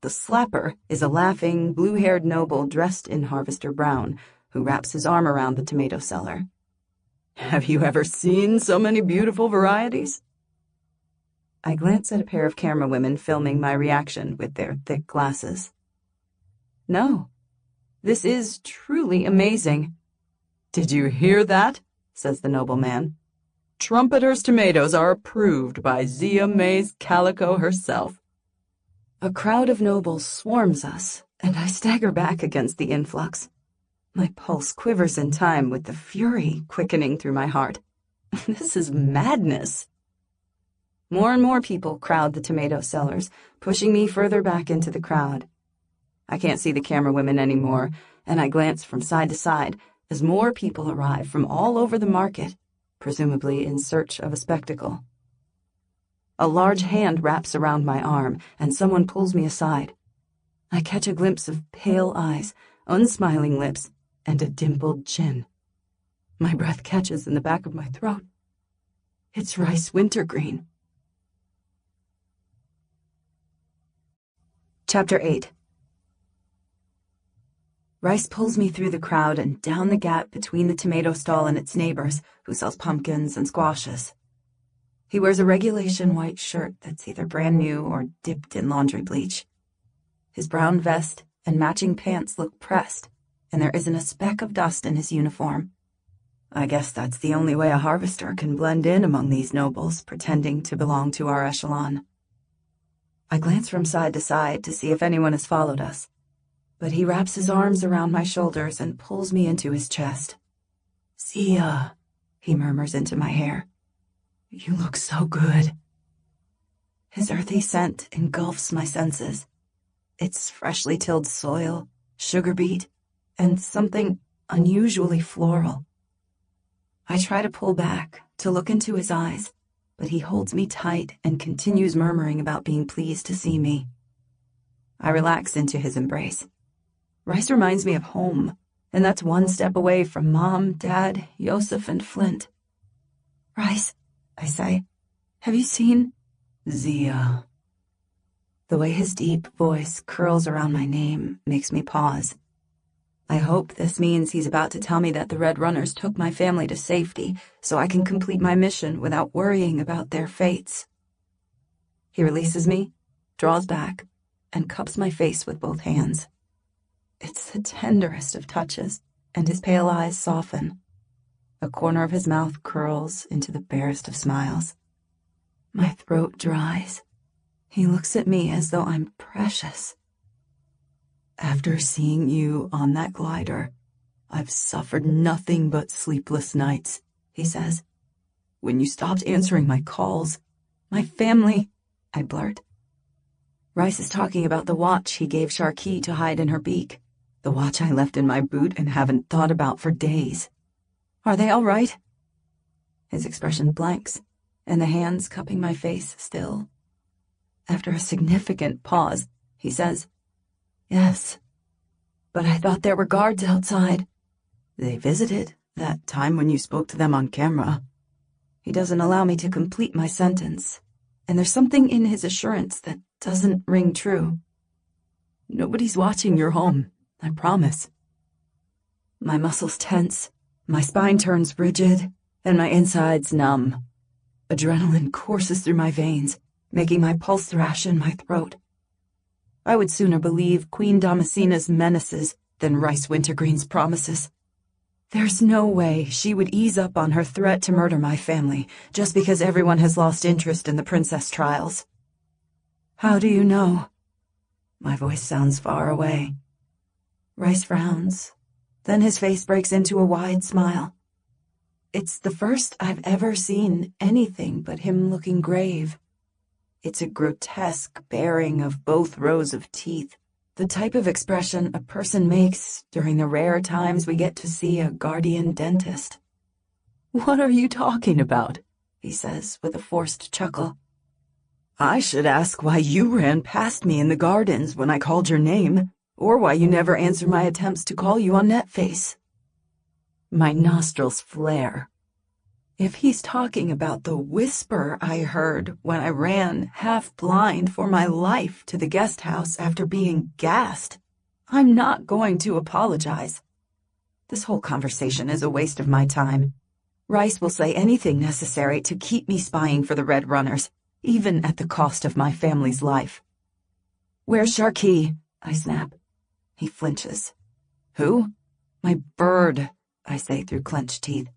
The slapper is a laughing, blue-haired noble dressed in harvester brown, who wraps his arm around the tomato seller. "Have you ever seen so many beautiful varieties?" I glance at a pair of camera women filming my reaction with their thick glasses. "No, this is truly amazing." "Did you hear that?" says the nobleman. "Trumpeter's tomatoes are approved by Zia May's Calico herself." A crowd of nobles swarms us, and I stagger back against the influx. My pulse quivers in time with the fury quickening through my heart. This is madness. More and more people crowd the tomato sellers, pushing me further back into the crowd. I can't see the camera women anymore, and I glance from side to side as more people arrive from all over the market, presumably in search of a spectacle. A large hand wraps around my arm, and someone pulls me aside. I catch a glimpse of pale eyes, unsmiling lips, and a dimpled chin. My breath catches in the back of my throat. It's Rice Wintergreen. Chapter 8. Rice pulls me through the crowd and down the gap between the tomato stall and its neighbors, who sells pumpkins and squashes. He wears a regulation white shirt that's either brand new or dipped in laundry bleach. His brown vest and matching pants look pressed, and there isn't a speck of dust in his uniform. I guess that's the only way a harvester can blend in among these nobles pretending to belong to our echelon. I glance from side to side to see if anyone has followed us, but he wraps his arms around my shoulders and pulls me into his chest. "Zia," he murmurs into my hair. "You look so good." His earthy scent engulfs my senses. It's freshly tilled soil, sugar beet, and something unusually floral. I try to pull back, to look into his eyes, but he holds me tight and continues murmuring about being pleased to see me. I relax into his embrace. Rice reminds me of home, and that's one step away from Mom, Dad, Yosef, and Flint. "Rice," I say, "have you seen Zia?" The way his deep voice curls around my name makes me pause. I hope this means he's about to tell me that the Red Runners took my family to safety so I can complete my mission without worrying about their fates. He releases me, draws back, and cups my face with both hands. It's the tenderest of touches, and his pale eyes soften. A corner of his mouth curls into the barest of smiles. My throat dries. He looks at me as though I'm precious. "After seeing you on that glider, I've suffered nothing but sleepless nights," he says. "When you stopped answering my calls, my family," I blurt. Rice is talking about the watch he gave Sharkey to hide in her beak, the watch I left in my boot and haven't thought about for days. "Are they all right?" His expression blanks, and the hands cupping my face still. After a significant pause, he says, "Yes, but I thought there were guards outside." "They visited that time when you spoke to them on camera." He doesn't allow me to complete my sentence, and there's something in his assurance that doesn't ring true. "Nobody's watching your home, I promise." My muscles tense, my spine turns rigid, and my insides numb. Adrenaline courses through my veins, making my pulse thrash in my throat. I would sooner believe Queen Damascena's menaces than Rice Wintergreen's promises. There's no way she would ease up on her threat to murder my family just because everyone has lost interest in the princess trials. "How do you know?" My voice sounds far away. Rice frowns, then his face breaks into a wide smile. It's the first I've ever seen anything but him looking grave. It's a grotesque baring of both rows of teeth, the type of expression a person makes during the rare times we get to see a guardian dentist. "What are you talking about?" he says with a forced chuckle. "I should ask why you ran past me in the gardens when I called your name, or why you never answered my attempts to call you on Netface." My nostrils flare. If he's talking about the whisper I heard when I ran, half-blind, for my life to the guest house after being gassed, I'm not going to apologize. This whole conversation is a waste of my time. Rice will say anything necessary to keep me spying for the Red Runners, even at the cost of my family's life. "Where's Sharkey?" I snap. He flinches. "Who?" "My bird," I say through clenched teeth.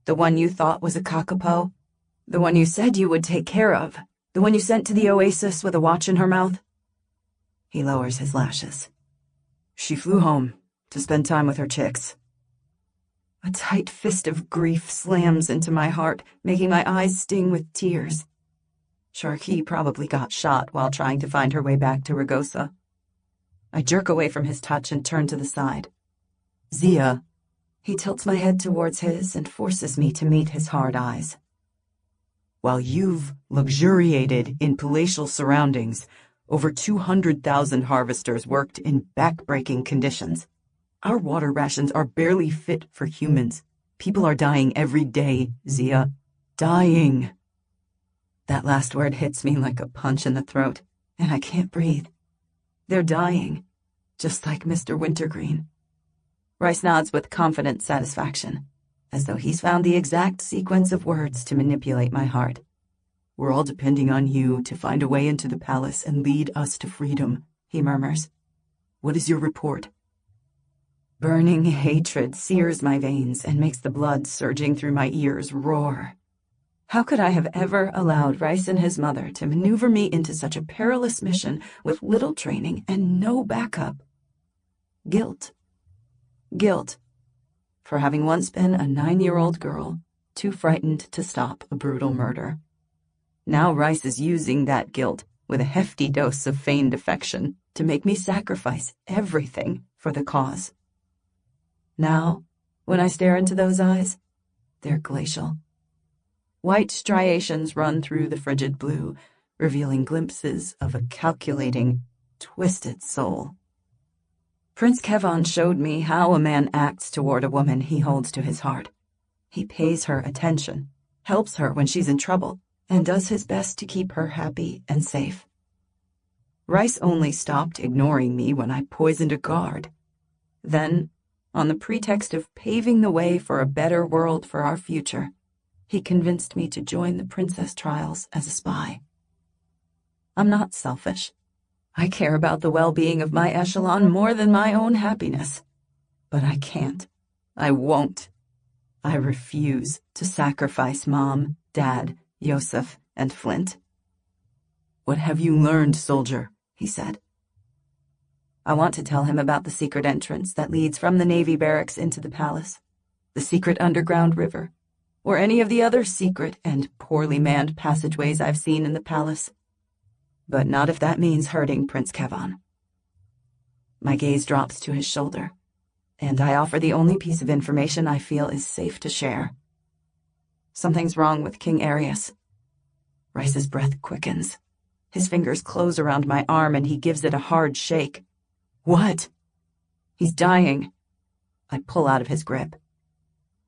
"The one you thought was a kakapo? The one you said you would take care of? The one you sent to the oasis with a watch in her mouth?" He lowers his lashes. "She flew home to spend time with her chicks." A tight fist of grief slams into my heart, making my eyes sting with tears. Sharkey probably got shot while trying to find her way back to Ragosa. I jerk away from his touch and turn to the side. "Zia." He tilts my head towards his and forces me to meet his hard eyes. "While you've luxuriated in palatial surroundings, over 200,000 harvesters worked in back-breaking conditions. Our water rations are barely fit for humans. People are dying every day, Zia. Dying." That last word hits me like a punch in the throat, and I can't breathe. They're dying, just like Mr. Wintergreen. Rice nods with confident satisfaction, as though he's found the exact sequence of words to manipulate my heart. We're all depending on you to find a way into the palace and lead us to freedom, he murmurs. What is your report? Burning hatred sears my veins and makes the blood surging through my ears roar. How could I have ever allowed Rice and his mother to maneuver me into such a perilous mission with little training and no backup? Guilt. Guilt. For having once been a 9-year-old girl, too frightened to stop a brutal murder. Now Rice is using that guilt with a hefty dose of feigned affection to make me sacrifice everything for the cause. Now, when I stare into those eyes, they're glacial. White striations run through the frigid blue, revealing glimpses of a calculating, twisted soul. Prince Kevon showed me how a man acts toward a woman he holds to his heart. He pays her attention, helps her when she's in trouble, and does his best to keep her happy and safe. Rice only stopped ignoring me when I poisoned a guard. Then, on the pretext of paving the way for a better world for our future, he convinced me to join the princess trials as a spy. I'm not selfish. I care about the well-being of my echelon more than my own happiness. But I can't. I won't. I refuse to sacrifice Mom, Dad, Yosef, and Flint. What have you learned, soldier? He said. I want to tell him about the secret entrance that leads from the Navy barracks into the palace, the secret underground river, or any of the other secret and poorly manned passageways I've seen in the palace. But not if that means hurting Prince Kevon. My gaze drops to his shoulder, and I offer the only piece of information I feel is safe to share. Something's wrong with King Arius. Rice's breath quickens. His fingers close around my arm and he gives it a hard shake. What? He's dying. I pull out of his grip.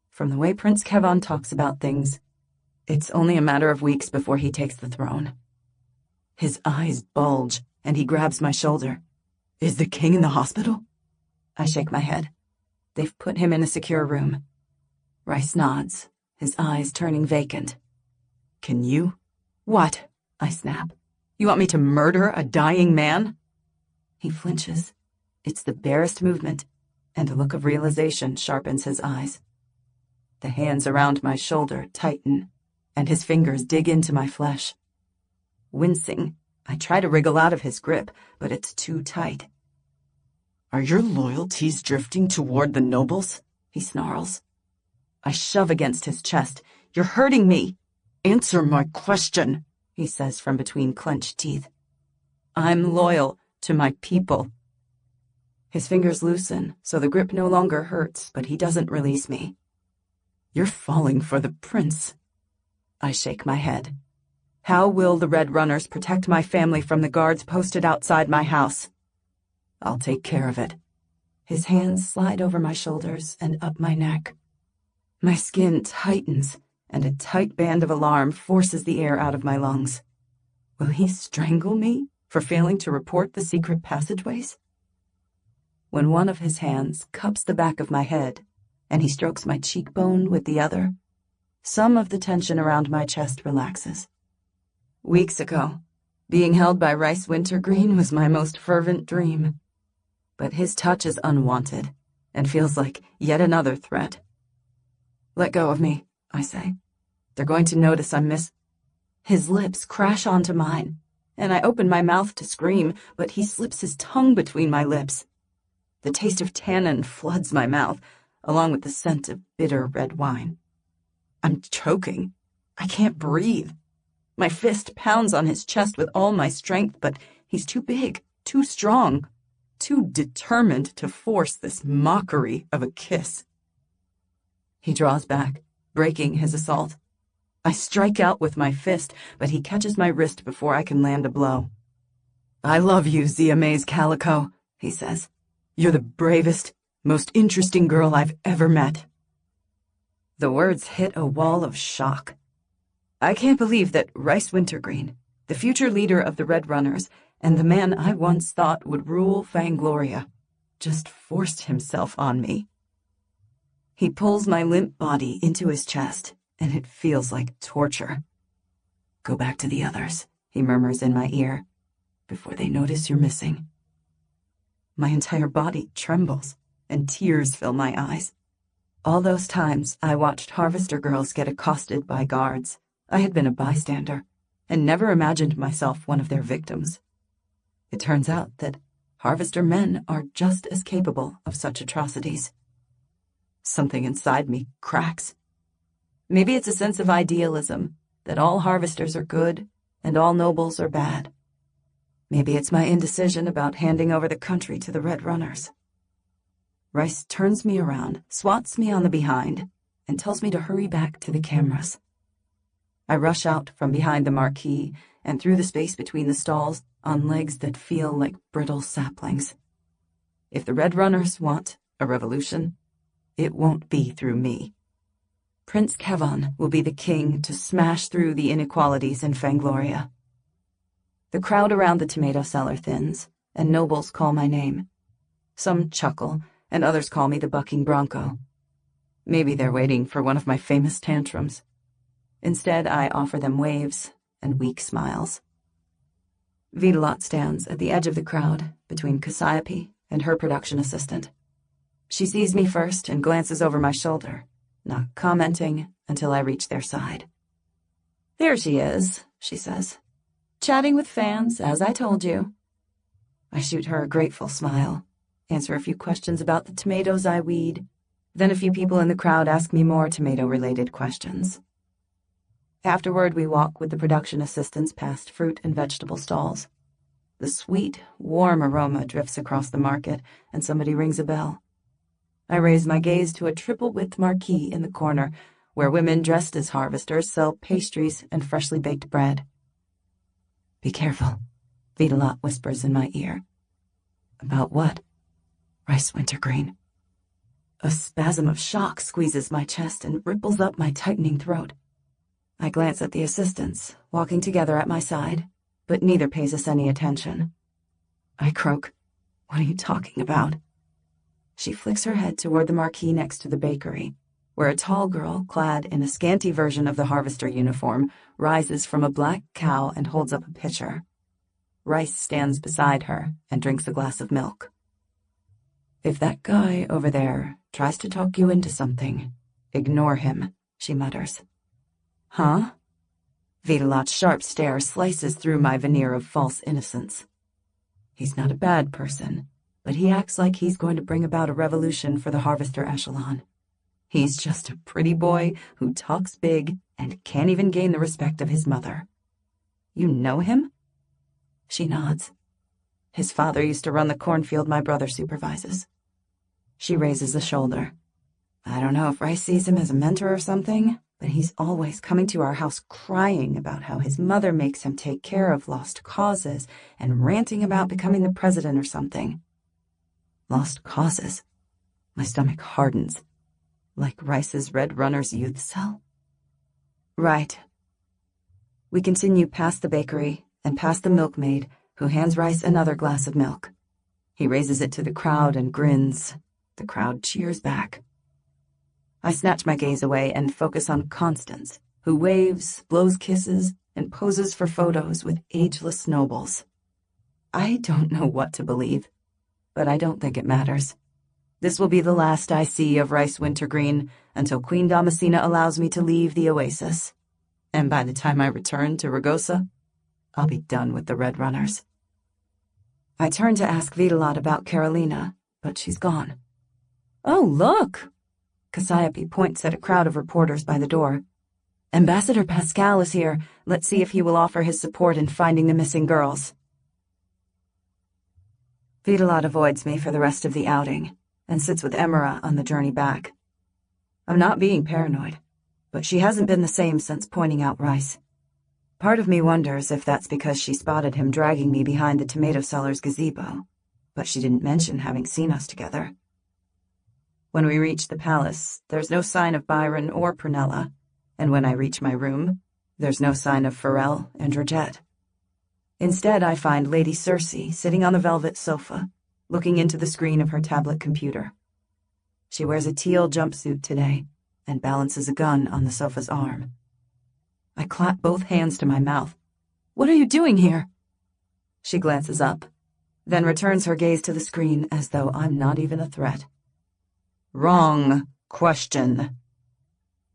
From the way Prince Kevon talks about things, it's only a matter of weeks before he takes the throne. His eyes bulge, and he grabs my shoulder. Is the king in the hospital? I shake my head. They've put him in a secure room. Rice nods, his eyes turning vacant. Can you? What? I snap. You want me to murder a dying man? He flinches. It's the barest movement, and a look of realization sharpens his eyes. The hands around my shoulder tighten, and his fingers dig into my flesh. Wincing, I try to wriggle out of his grip, but it's too tight. Are your loyalties drifting toward the nobles? He snarls. I shove against his chest. You're hurting me. Answer my question, he says from between clenched teeth. I'm loyal to my people. His fingers loosen, so the grip no longer hurts, but he doesn't release me. You're falling for the prince. I shake my head. How will the Red Runners protect my family from the guards posted outside my house? I'll take care of it. His hands slide over my shoulders and up my neck. My skin tightens, and a tight band of alarm forces the air out of my lungs. Will he strangle me for failing to report the secret passageways? When one of his hands cups the back of my head, and he strokes my cheekbone with the other, some of the tension around my chest relaxes. Weeks ago, being held by Rice Wintergreen was my most fervent dream. But his touch is unwanted, and feels like yet another threat. Let go of me, I say. They're going to notice I'm His lips crash onto mine, and I open my mouth to scream, but he slips his tongue between my lips. The taste of tannin floods my mouth, along with the scent of bitter red wine. I'm choking. I can't breathe. My fist pounds on his chest with all my strength, but he's too big, too strong, too determined to force this mockery of a kiss. He draws back, breaking his assault. I strike out with my fist, but he catches my wrist before I can land a blow. I love you, Zia Mays Calico, he says. You're the bravest, most interesting girl I've ever met. The words hit a wall of shock. I can't believe that Rice Wintergreen, the future leader of the Red Runners, and the man I once thought would rule Fangloria just forced himself on me. He pulls my limp body into his chest, and it feels like torture. "Go back to the others," he murmurs in my ear, "before they notice you're missing." My entire body trembles, and tears fill my eyes. All those times I watched Harvester girls get accosted by guards, I had been a bystander, and never imagined myself one of their victims. It turns out that Harvester men are just as capable of such atrocities. Something inside me cracks. Maybe it's a sense of idealism, that all Harvesters are good and all nobles are bad. Maybe it's my indecision about handing over the country to the Red Runners. Rice turns me around, swats me on the behind, and tells me to hurry back to the cameras. I rush out from behind the marquee and through the space between the stalls on legs that feel like brittle saplings. If the Red Runners want a revolution, it won't be through me. Prince Kevon will be the king to smash through the inequalities in Fangloria. The crowd around the tomato cellar thins, and nobles call my name. Some chuckle, and others call me the bucking bronco. Maybe they're waiting for one of my famous tantrums. Instead, I offer them waves and weak smiles. Vitalot stands at the edge of the crowd between Cassiope and her production assistant. She sees me first and glances over my shoulder, not commenting until I reach their side. "There she is," she says. "Chatting with fans, as I told you." I shoot her a grateful smile, answer a few questions about the tomatoes I weed. Then a few people in the crowd ask me more tomato-related questions. Afterward, we walk with the production assistants past fruit and vegetable stalls. The sweet, warm aroma drifts across the market, and somebody rings a bell. I raise my gaze to a triple-width marquee in the corner, where women dressed as harvesters sell pastries and freshly baked bread. "Be careful," Vitalot whispers in my ear. "About what?" "Rice Wintergreen." A spasm of shock squeezes my chest and ripples up my tightening throat. I glance at the assistants, walking together at my side, but neither pays us any attention. I croak, "What are you talking about?" She flicks her head toward the marquee next to the bakery, where a tall girl, clad in a scanty version of the harvester uniform, rises from a black cow and holds up a pitcher. Rice stands beside her and drinks a glass of milk. "If that guy over there tries to talk you into something, ignore him," she mutters. "Huh?" Vitalot's sharp stare slices through my veneer of false innocence. "He's not a bad person, but he acts like he's going to bring about a revolution for the harvester echelon. He's just a pretty boy who talks big and can't even gain the respect of his mother." "You know him?" She nods. "His father used to run the cornfield my brother supervises." She raises a shoulder. "I don't know if Rice sees him as a mentor or something, but he's always coming to our house crying about how his mother makes him take care of lost causes and ranting about becoming the president or something." Lost causes? My stomach hardens. Like Rice's Red Runner's youth cell? "Right." We continue past the bakery and past the milkmaid, who hands Rice another glass of milk. He raises it to the crowd and grins. The crowd cheers back. I snatch my gaze away and focus on Constance, who waves, blows kisses, and poses for photos with ageless nobles. I don't know what to believe, but I don't think it matters. This will be the last I see of Rice Wintergreen until Queen Damascena allows me to leave the oasis. And by the time I return to Ragosa, I'll be done with the Red Runners. I turn to ask Vitalot about Carolina, but she's gone. "Oh, look!" Cassiope points at a crowd of reporters by the door. "Ambassador Pascal is here. Let's see if he will offer his support in finding the missing girls." Vitalot avoids me for the rest of the outing and sits with Emira on the journey back. I'm not being paranoid, but she hasn't been the same since pointing out Rice. Part of me wonders if that's because she spotted him dragging me behind the tomato seller's gazebo, but she didn't mention having seen us together. When we reach the palace, there's no sign of Byron or Prunella, and when I reach my room, there's no sign of Pharrell and Georgette. Instead, I find Lady Cersei sitting on the velvet sofa, looking into the screen of her tablet computer. She wears a teal jumpsuit today and balances a gun on the sofa's arm. I clap both hands to my mouth. "What are you doing here?" She glances up, then returns her gaze to the screen as though I'm not even a threat. Wrong question.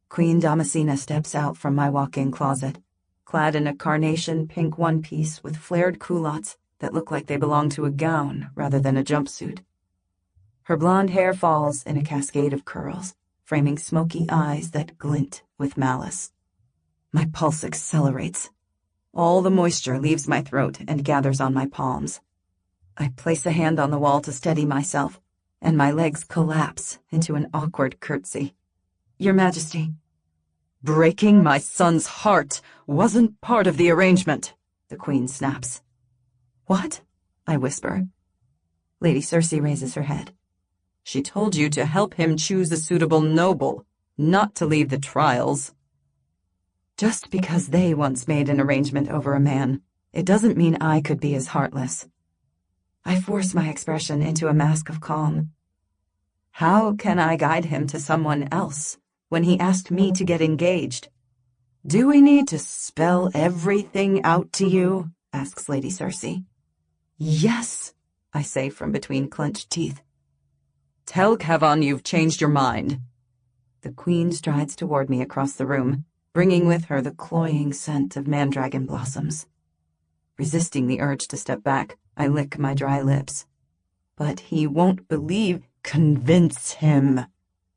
Queen Damascena steps out from my walk-in closet, clad in a carnation pink one-piece with flared culottes that look like they belong to a gown rather than a jumpsuit. Her blonde hair falls in a cascade of curls, framing smoky eyes that glint with malice. My pulse accelerates. All the moisture leaves my throat and gathers on my palms. I place a hand on the wall to steady myself, and my legs collapse into an awkward curtsy. "Your Majesty." Breaking my son's heart wasn't part of the arrangement, the Queen snaps. "What?" I whisper. Lady Cersei raises her head. She told you to help him choose a suitable noble, not to leave the trials. Just because they once made an arrangement over a man, it doesn't mean I could be as heartless. I force my expression into a mask of calm. How can I guide him to someone else when he asked me to get engaged? "Do we need to spell everything out to you?" asks Lady Cersei. "Yes," I say from between clenched teeth. Tell Kevon you've changed your mind. The Queen strides toward me across the room, bringing with her the cloying scent of mandragon blossoms. Resisting the urge to step back, I lick my dry lips. "But he won't believe—" "Convince him,"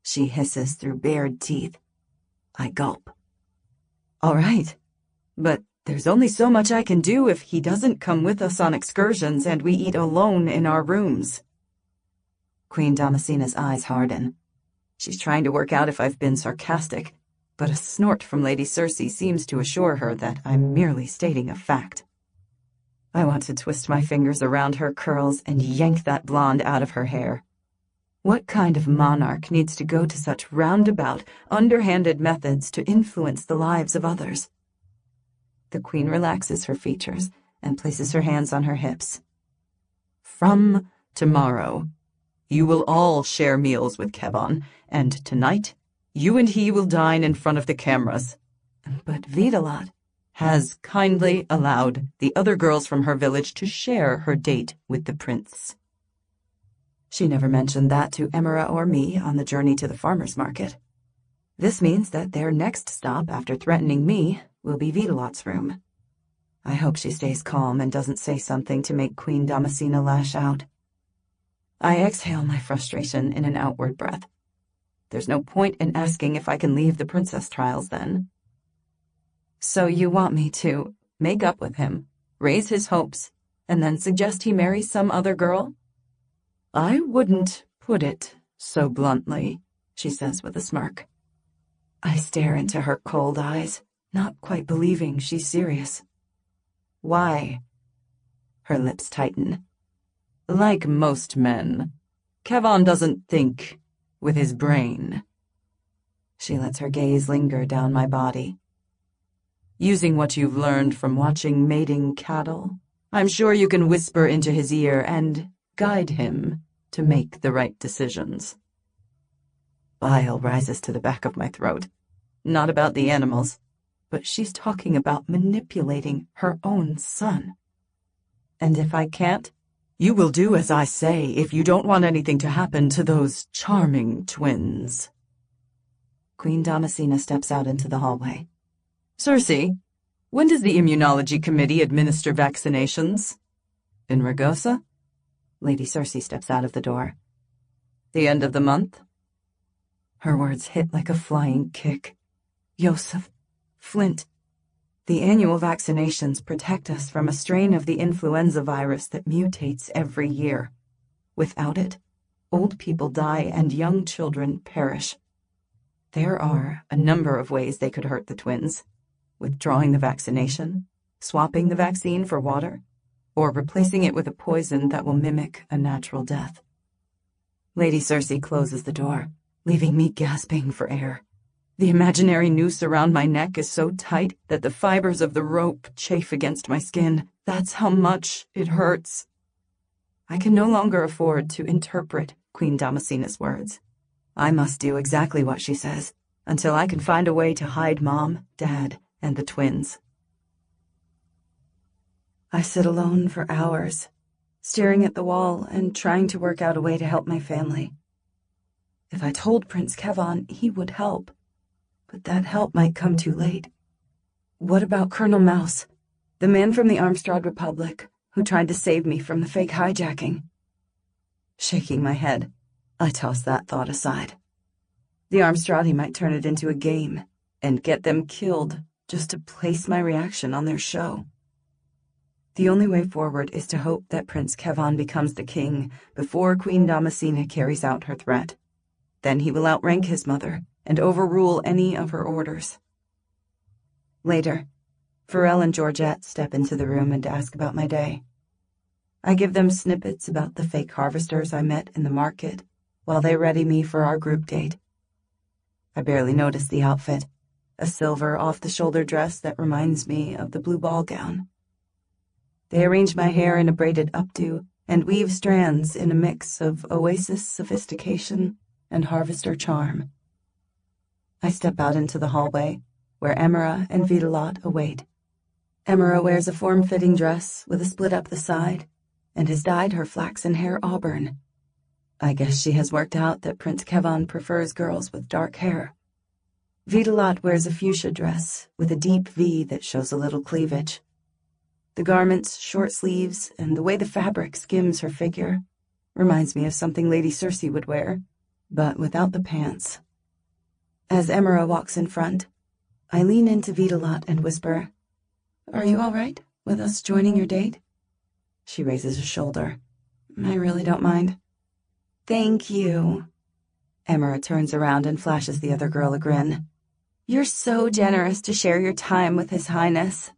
she hisses through bared teeth. I gulp. "All right, but there's only so much I can do if he doesn't come with us on excursions and we eat alone in our rooms." Queen Damascena's eyes harden. She's trying to work out if I've been sarcastic, but a snort from Lady Cersei seems to assure her that I'm merely stating a fact. I want to twist my fingers around her curls and yank that blonde out of her hair. What kind of monarch needs to go to such roundabout, underhanded methods to influence the lives of others? The Queen relaxes her features and places her hands on her hips. From tomorrow, you will all share meals with Kevon, and tonight, you and he will dine in front of the cameras. But Vidalat has kindly allowed the other girls from her village to share her date with the prince. She never mentioned that to Emira or me on the journey to the farmer's market. This means that their next stop after threatening me will be Vidalat's room. I hope she stays calm and doesn't say something to make Queen Damascena lash out. I exhale my frustration in an outward breath. There's no point in asking if I can leave the princess trials then. "So you want me to make up with him, raise his hopes, and then suggest he marry some other girl?" "I wouldn't put it so bluntly," she says with a smirk. I stare into her cold eyes, not quite believing she's serious. "Why?" Her lips tighten. "Like most men, Kevon doesn't think with his brain." She lets her gaze linger down my body. "Using what you've learned from watching mating cattle, I'm sure you can whisper into his ear and guide him to make the right decisions." Bile rises to the back of my throat. Not about the animals, but she's talking about manipulating her own son. And if I can't, you will do as I say if you don't want anything to happen to those charming twins. Queen Damascena steps out into the hallway. "Cersei, when does the Immunology Committee administer vaccinations?" "In Ragosa?" Lady Cersei steps out of the door. "The end of the month?" Her words hit like a flying kick. Yosef, Flint, the annual vaccinations protect us from a strain of the influenza virus that mutates every year. Without it, old people die and young children perish. There are a number of ways they could hurt the twins: withdrawing the vaccination, swapping the vaccine for water, or replacing it with a poison that will mimic a natural death. Lady Cersei closes the door, leaving me gasping for air. The imaginary noose around my neck is so tight that the fibers of the rope chafe against my skin. That's how much it hurts. I can no longer afford to interpret Queen Damascena's words. I must do exactly what she says, until I can find a way to hide Mom, Dad, and the twins. I sit alone for hours, staring at the wall and trying to work out a way to help my family. If I told Prince Kevon, he would help, but that help might come too late. What about Colonel Mouse, the man from the Armstrong Republic who tried to save me from the fake hijacking? Shaking my head, I toss that thought aside. The Armstradi might turn it into a game and get them killed just to place my reaction on their show. The only way forward is to hope that Prince Kevon becomes the king before Queen Damascena carries out her threat. Then he will outrank his mother and overrule any of her orders. Later, Pharrell and Georgette step into the room and ask about my day. I give them snippets about the fake harvesters I met in the market while they ready me for our group date. I barely notice the outfit, a silver off-the-shoulder dress that reminds me of the blue ball gown. They arrange my hair in a braided updo and weave strands in a mix of oasis sophistication and harvester charm. I step out into the hallway, where Emera and Vitalot await. Emera wears a form-fitting dress with a split up the side, and has dyed her flaxen hair auburn. I guess she has worked out that Prince Kevon prefers girls with dark hair. Vitalot wears a fuchsia dress with a deep V that shows a little cleavage. The garment's short sleeves and the way the fabric skims her figure reminds me of something Lady Cersei would wear, but without the pants. As Emera walks in front, I lean into Vitalot and whisper, "Are you all right with us joining your date?" She raises a shoulder. "I really don't mind." "Thank you." Emera turns around and flashes the other girl a grin. "You're so generous to share your time with His Highness."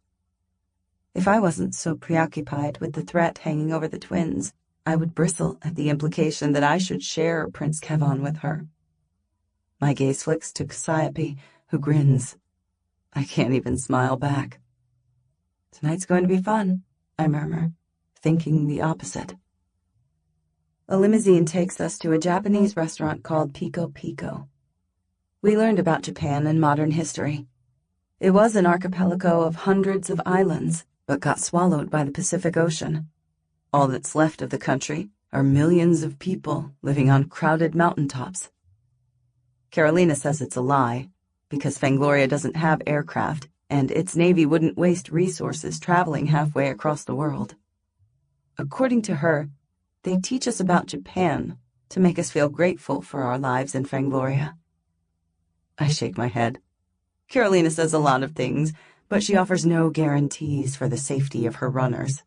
If I wasn't so preoccupied with the threat hanging over the twins, I would bristle at the implication that I should share Prince Kevon with her. My gaze flicks to Cassiope, who grins. I can't even smile back. "Tonight's going to be fun," I murmur, thinking the opposite. A limousine takes us to a Japanese restaurant called Pico Pico. We learned about Japan and modern history. It was an archipelago of hundreds of islands, but got swallowed by the Pacific Ocean. All that's left of the country are millions of people living on crowded mountaintops. Carolina says it's a lie, because Fangloria doesn't have aircraft, and its navy wouldn't waste resources traveling halfway across the world. According to her, they teach us about Japan to make us feel grateful for our lives in Fangloria. I shake my head. Carolina says a lot of things, but she offers no guarantees for the safety of her runners.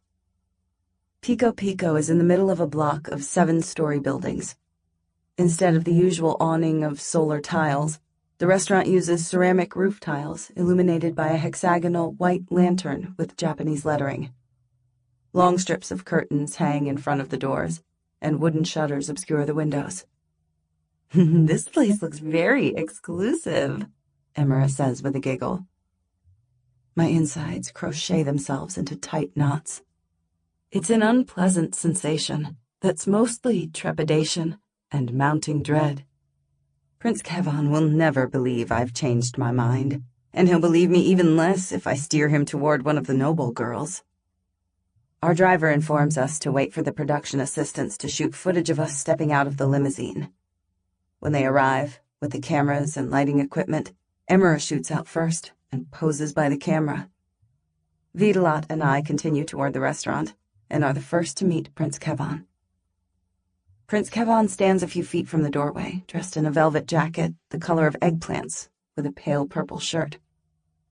Pico Pico is in the middle of a block of 7-story buildings. Instead of the usual awning of solar tiles, the restaurant uses ceramic roof tiles illuminated by a hexagonal white lantern with Japanese lettering. Long strips of curtains hang in front of the doors, and wooden shutters obscure the windows. "This place looks very exclusive," Emera says with a giggle. My insides crochet themselves into tight knots. It's an unpleasant sensation that's mostly trepidation and mounting dread. Prince Kevon will never believe I've changed my mind, and he'll believe me even less if I steer him toward one of the noble girls. Our driver informs us to wait for the production assistants to shoot footage of us stepping out of the limousine. When they arrive, with the cameras and lighting equipment, Emera shoots out first and poses by the camera. Vitalot and I continue toward the restaurant and are the first to meet Prince Kevon. Prince Kevon stands a few feet from the doorway, dressed in a velvet jacket the color of eggplants, with a pale purple shirt.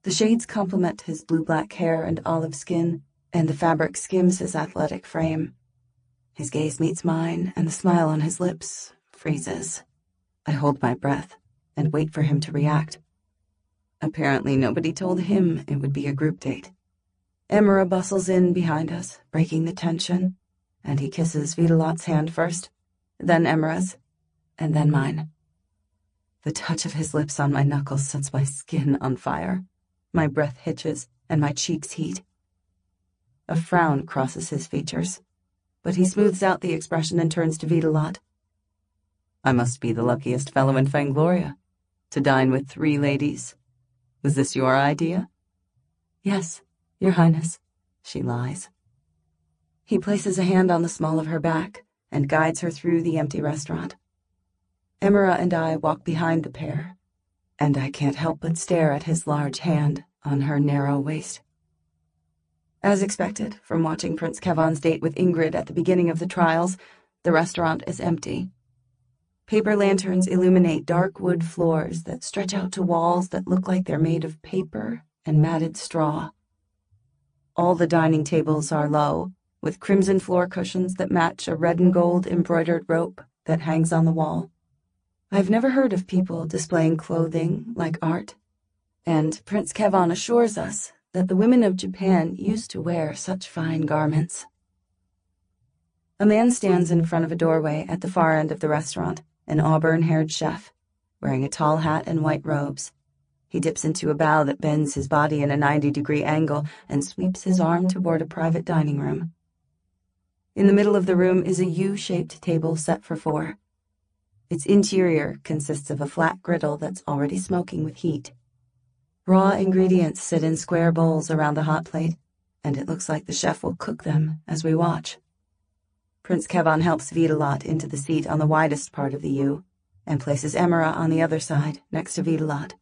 The shades complement his blue-black hair and olive skin, and the fabric skims his athletic frame. His gaze meets mine, and the smile on his lips freezes. I hold my breath and wait for him to react. Apparently nobody told him it would be a group date. Emera bustles in behind us, breaking the tension, and he kisses Vitalot's hand first, then Emera's, and then mine. The touch of his lips on my knuckles sets my skin on fire. My breath hitches, and my cheeks heat. A frown crosses his features, but he smooths out the expression and turns to Vitalot. I must be the luckiest fellow in Fangloria, to dine with 3 ladies. Was this your idea? Yes, Your Highness, she lies. He places a hand on the small of her back and guides her through the empty restaurant. Emera and I walk behind the pair, and I can't help but stare at his large hand on her narrow waist. As expected, from watching Prince Kevon's date with Ingrid at the beginning of the trials, the restaurant is empty. Paper lanterns illuminate dark wood floors that stretch out to walls that look like they're made of paper and matted straw. All the dining tables are low, with crimson floor cushions that match a red and gold embroidered rope that hangs on the wall. I've never heard of people displaying clothing like art, and Prince Kevon assures us that the women of Japan used to wear such fine garments. A man stands in front of a doorway at the far end of the restaurant, an auburn-haired chef, wearing a tall hat and white robes. He dips into a bow that bends his body in a 90-degree angle and sweeps his arm toward a private dining room. In the middle of the room is a U-shaped table set for 4. Its interior consists of a flat griddle that's already smoking with heat. Raw ingredients sit in square bowls around the hot plate, and it looks like the chef will cook them as we watch. Prince Kevon helps Vitalot into the seat on the widest part of the U, and places Emera on the other side, next to Vitalot.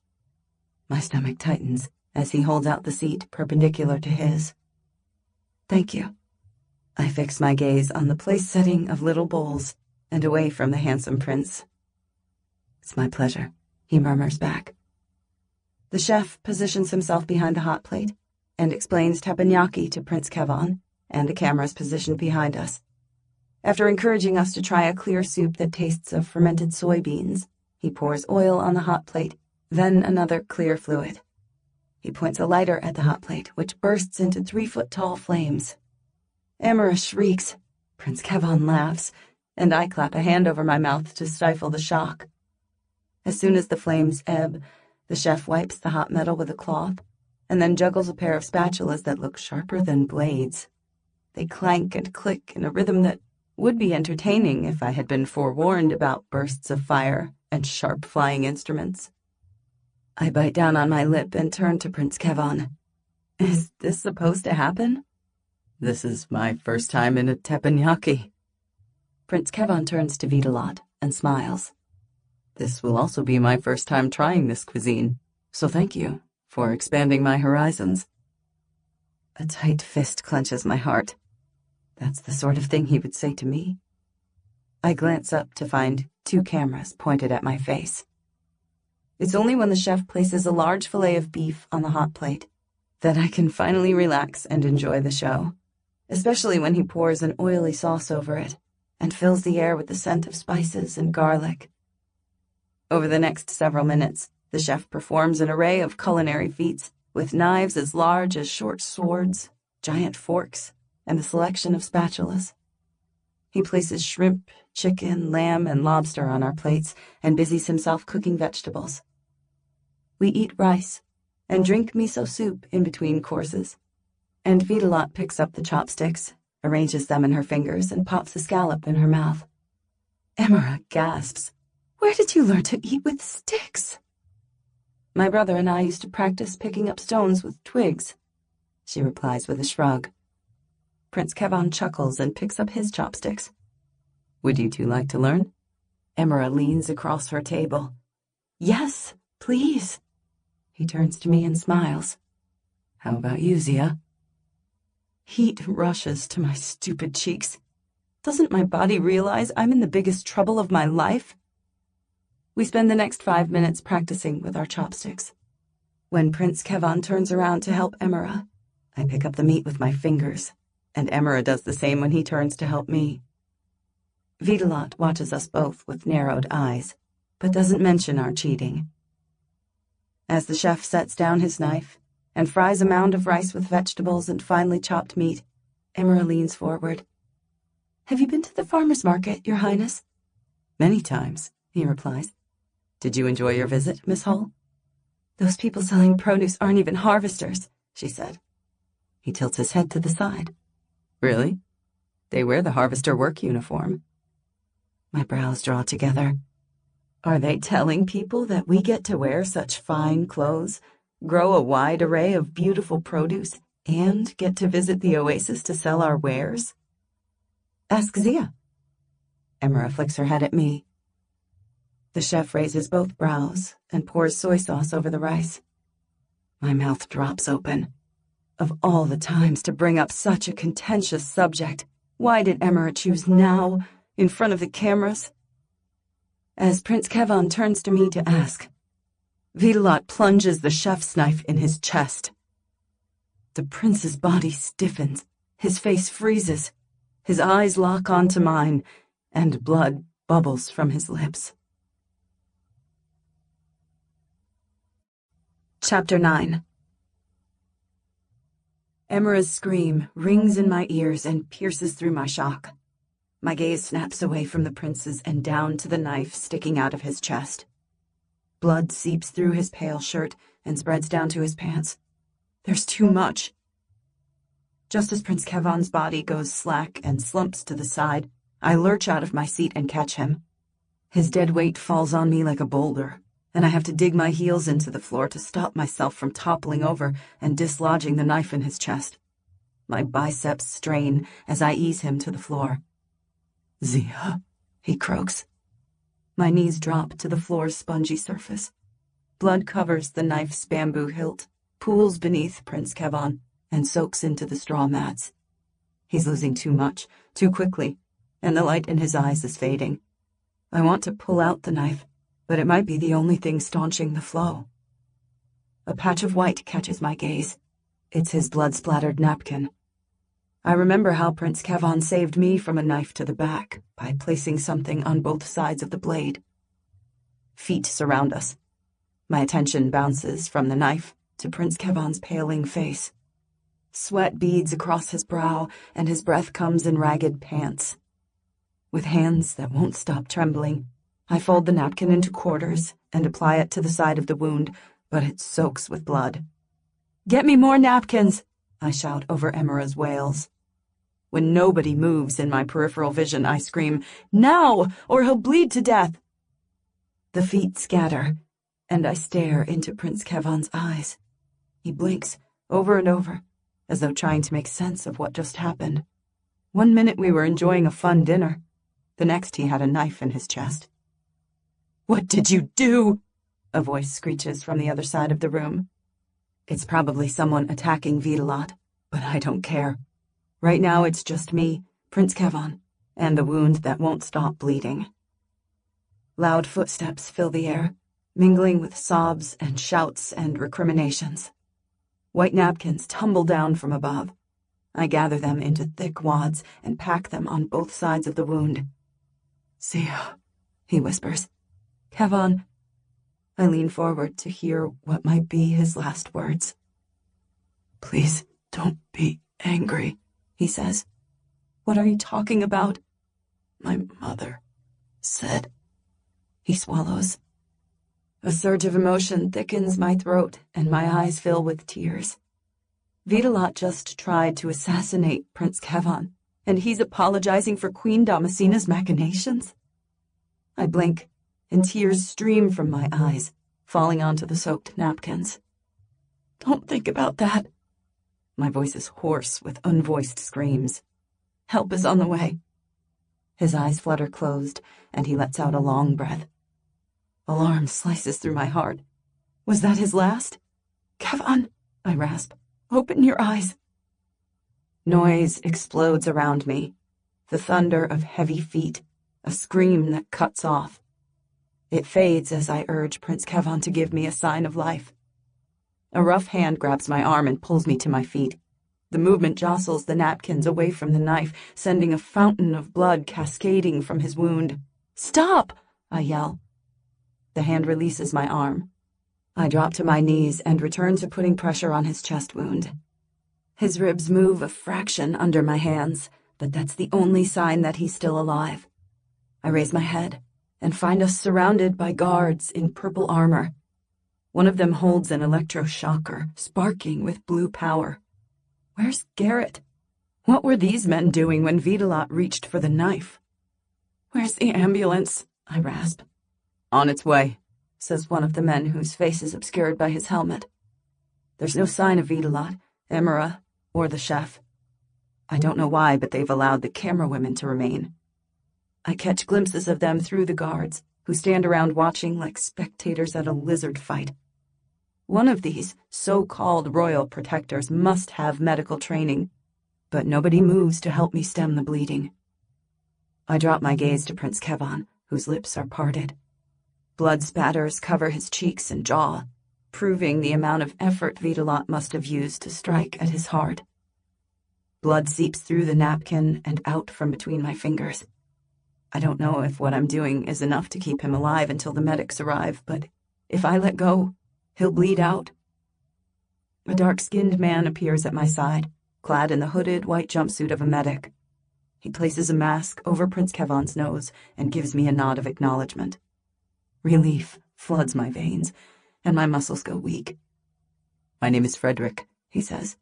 My stomach tightens as he holds out the seat perpendicular to his. Thank you. I fix my gaze on the place setting of little bowls and away from the handsome prince. It's my pleasure, he murmurs back. The chef positions himself behind the hot plate and explains teppanyaki to Prince Kevon, and the camera's positioned behind us. After encouraging us to try a clear soup that tastes of fermented soybeans, he pours oil on the hot plate, then another clear fluid. He points a lighter at the hot plate, which bursts into 3-foot-tall flames. Emera shrieks, Prince Kevon laughs, and I clap a hand over my mouth to stifle the shock. As soon as the flames ebb, the chef wipes the hot metal with a cloth, and then juggles a pair of spatulas that look sharper than blades. They clank and click in a rhythm that would be entertaining if I had been forewarned about bursts of fire and sharp flying instruments. I bite down on my lip and turn to Prince Kevon. Is this supposed to happen? This is my first time in a teppanyaki. Prince Kevon turns to Vitalot and smiles. This will also be my first time trying this cuisine, so thank you for expanding my horizons. A tight fist clenches my heart. That's the sort of thing he would say to me. I glance up to find 2 cameras pointed at my face. It's only when the chef places a large fillet of beef on the hot plate that I can finally relax and enjoy the show, especially when he pours an oily sauce over it and fills the air with the scent of spices and garlic. Over the next several minutes, the chef performs an array of culinary feats with knives as large as short swords, giant forks, and a selection of spatulas. He places shrimp, chicken, lamb, and lobster on our plates and busies himself cooking vegetables. We eat rice and drink miso soup in between courses, and Vitalot picks up the chopsticks, arranges them in her fingers, and pops a scallop in her mouth. Emera gasps. Where did you learn to eat with sticks? My brother and I used to practice picking up stones with twigs, she replies with a shrug. Prince Kevon chuckles and picks up his chopsticks. Would you 2 like to learn? Emera leans across her table. Yes, please. He turns to me and smiles. How about you, Zia? Heat rushes to my stupid cheeks. Doesn't my body realize I'm in the biggest trouble of my life? We spend the next 5 minutes practicing with our chopsticks. When Prince Kevon turns around to help Emera, I pick up the meat with my fingers, and Emera does the same when he turns to help me. Vitalot watches us both with narrowed eyes, but doesn't mention our cheating. As the chef sets down his knife and fries a mound of rice with vegetables and finely chopped meat, Emera leans forward. Have you been to the farmer's market, Your Highness? Many times, he replies. Did you enjoy your visit, Miss Hall? Those people selling produce aren't even harvesters, she said. He tilts his head to the side. Really? They wear the harvester work uniform. My brows draw together. Are they telling people that we get to wear such fine clothes, grow a wide array of beautiful produce, and get to visit the oasis to sell our wares? Ask Zia. Emira flicks her head at me. The chef raises both brows and pours soy sauce over the rice. My mouth drops open. Of all the times to bring up such a contentious subject, why did Emira choose now, in front of the cameras? As Prince Kevon turns to me to ask, Vitalot plunges the chef's knife in his chest. The prince's body stiffens, his face freezes, his eyes lock onto mine, and blood bubbles from his lips. Chapter 9. Emira's scream rings in my ears and pierces through my shock. My gaze snaps away from the prince's and down to the knife sticking out of his chest. Blood seeps through his pale shirt and spreads down to his pants. There's too much. Just as Prince Kevon's body goes slack and slumps to the side, I lurch out of my seat and catch him. His dead weight falls on me like a boulder, and I have to dig my heels into the floor to stop myself from toppling over and dislodging the knife in his chest. My biceps strain as I ease him to the floor. Zia, he croaks. My knees drop to the floor's spongy surface. Blood covers the knife's bamboo hilt, pools beneath Prince Kevon, and soaks into the straw mats. He's losing too much, too quickly, and the light in his eyes is fading. I want to pull out the knife, but it might be the only thing staunching the flow. A patch of white catches my gaze. It's his blood-splattered napkin. I remember how Prince Kevon saved me from a knife to the back by placing something on both sides of the blade. Feet surround us. My attention bounces from the knife to Prince Kevon's paling face. Sweat beads across his brow, and his breath comes in ragged pants. With hands that won't stop trembling, I fold the napkin into quarters and apply it to the side of the wound, but it soaks with blood. "Get me more napkins!" I shout over Emira's wails. When nobody moves in my peripheral vision, I scream, "Now, or he'll bleed to death!" The feet scatter, and I stare into Prince Kevon's eyes. He blinks over and over, as though trying to make sense of what just happened. 1 minute we were enjoying a fun dinner. The next he had a knife in his chest. "What did you do?" a voice screeches from the other side of the room. It's probably someone attacking Vitalot, but I don't care. Right now it's just me, Prince Kevon, and the wound that won't stop bleeding. Loud footsteps fill the air, mingling with sobs and shouts and recriminations. White napkins tumble down from above. I gather them into thick wads and pack them on both sides of the wound. "Zia," he whispers. "Kevon." I lean forward to hear what might be his last words. "Please don't be angry," he says. "What are you talking about?" "My mother said." He swallows. A surge of emotion thickens my throat and my eyes fill with tears. Vitalot just tried to assassinate Prince Kevon, and he's apologizing for Queen Damascena's machinations? I blink, and tears stream from my eyes, falling onto the soaked napkins. "Don't think about that." My voice is hoarse with unvoiced screams. "Help is on the way." His eyes flutter closed, and he lets out a long breath. Alarm slices through my heart. Was that his last? "Kevon," I rasp, "open your eyes." Noise explodes around me. The thunder of heavy feet, a scream that cuts off. It fades as I urge Prince Kevon to give me a sign of life. A rough hand grabs my arm and pulls me to my feet. The movement jostles the napkins away from the knife, sending a fountain of blood cascading from his wound. "Stop!" I yell. The hand releases my arm. I drop to my knees and return to putting pressure on his chest wound. His ribs move a fraction under my hands, but that's the only sign that he's still alive. I raise my head and find us surrounded by guards in purple armor. One of them holds an electroshocker, sparking with blue power. Where's Garrett? What were these men doing when Vitalot reached for the knife? Where's the ambulance? I rasp. On its way, says one of the men whose face is obscured by his helmet. There's no sign of Vitalot, Emira, or the chef. I don't know why, but they've allowed the camera women to remain. I catch glimpses of them through the guards, who stand around watching like spectators at a lizard fight. One of these so-called royal protectors must have medical training, but nobody moves to help me stem the bleeding. I drop my gaze to Prince Kevon, whose lips are parted. Blood spatters cover his cheeks and jaw, proving the amount of effort Vitalot must have used to strike at his heart. Blood seeps through the napkin and out from between my fingers. I don't know if what I'm doing is enough to keep him alive until the medics arrive, but if I let go, he'll bleed out. A dark-skinned man appears at my side, clad in the hooded white jumpsuit of a medic. He places a mask over Prince Kevon's nose and gives me a nod of acknowledgement. Relief floods my veins, and my muscles go weak. My name is Frederick, he says.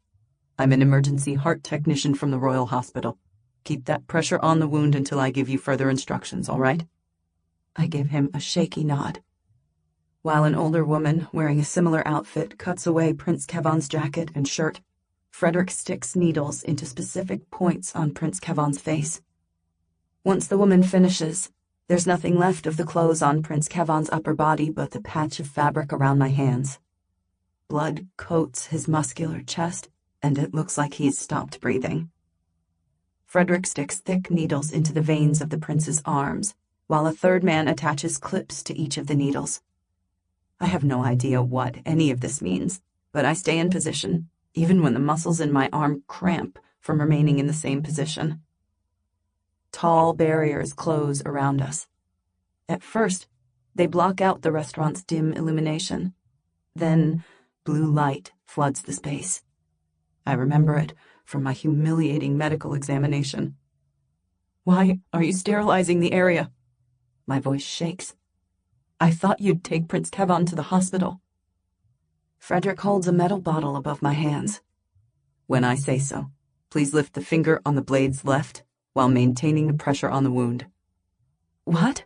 I'm an emergency heart technician from the Royal Hospital. Keep that pressure on the wound until I give you further instructions, all right? I give him a shaky nod. While an older woman wearing a similar outfit cuts away Prince Kevon's jacket and shirt, Frederick sticks needles into specific points on Prince Kevon's face. Once the woman finishes, there's nothing left of the clothes on Prince Kevon's upper body but the patch of fabric around my hands. Blood coats his muscular chest, and it looks like he's stopped breathing. Frederick sticks thick needles into the veins of the prince's arms, while a third man attaches clips to each of the needles. I have no idea what any of this means, but I stay in position, even when the muscles in my arm cramp from remaining in the same position. Tall barriers close around us. At first, they block out the restaurant's dim illumination. Then, blue light floods the space. I remember it from my humiliating medical examination. Why are you sterilizing the area? My voice shakes. I thought you'd take Prince Kevon to the hospital. Frederick holds a metal bottle above my hands. When I say so, please lift the finger on the blade's left while maintaining the pressure on the wound. What?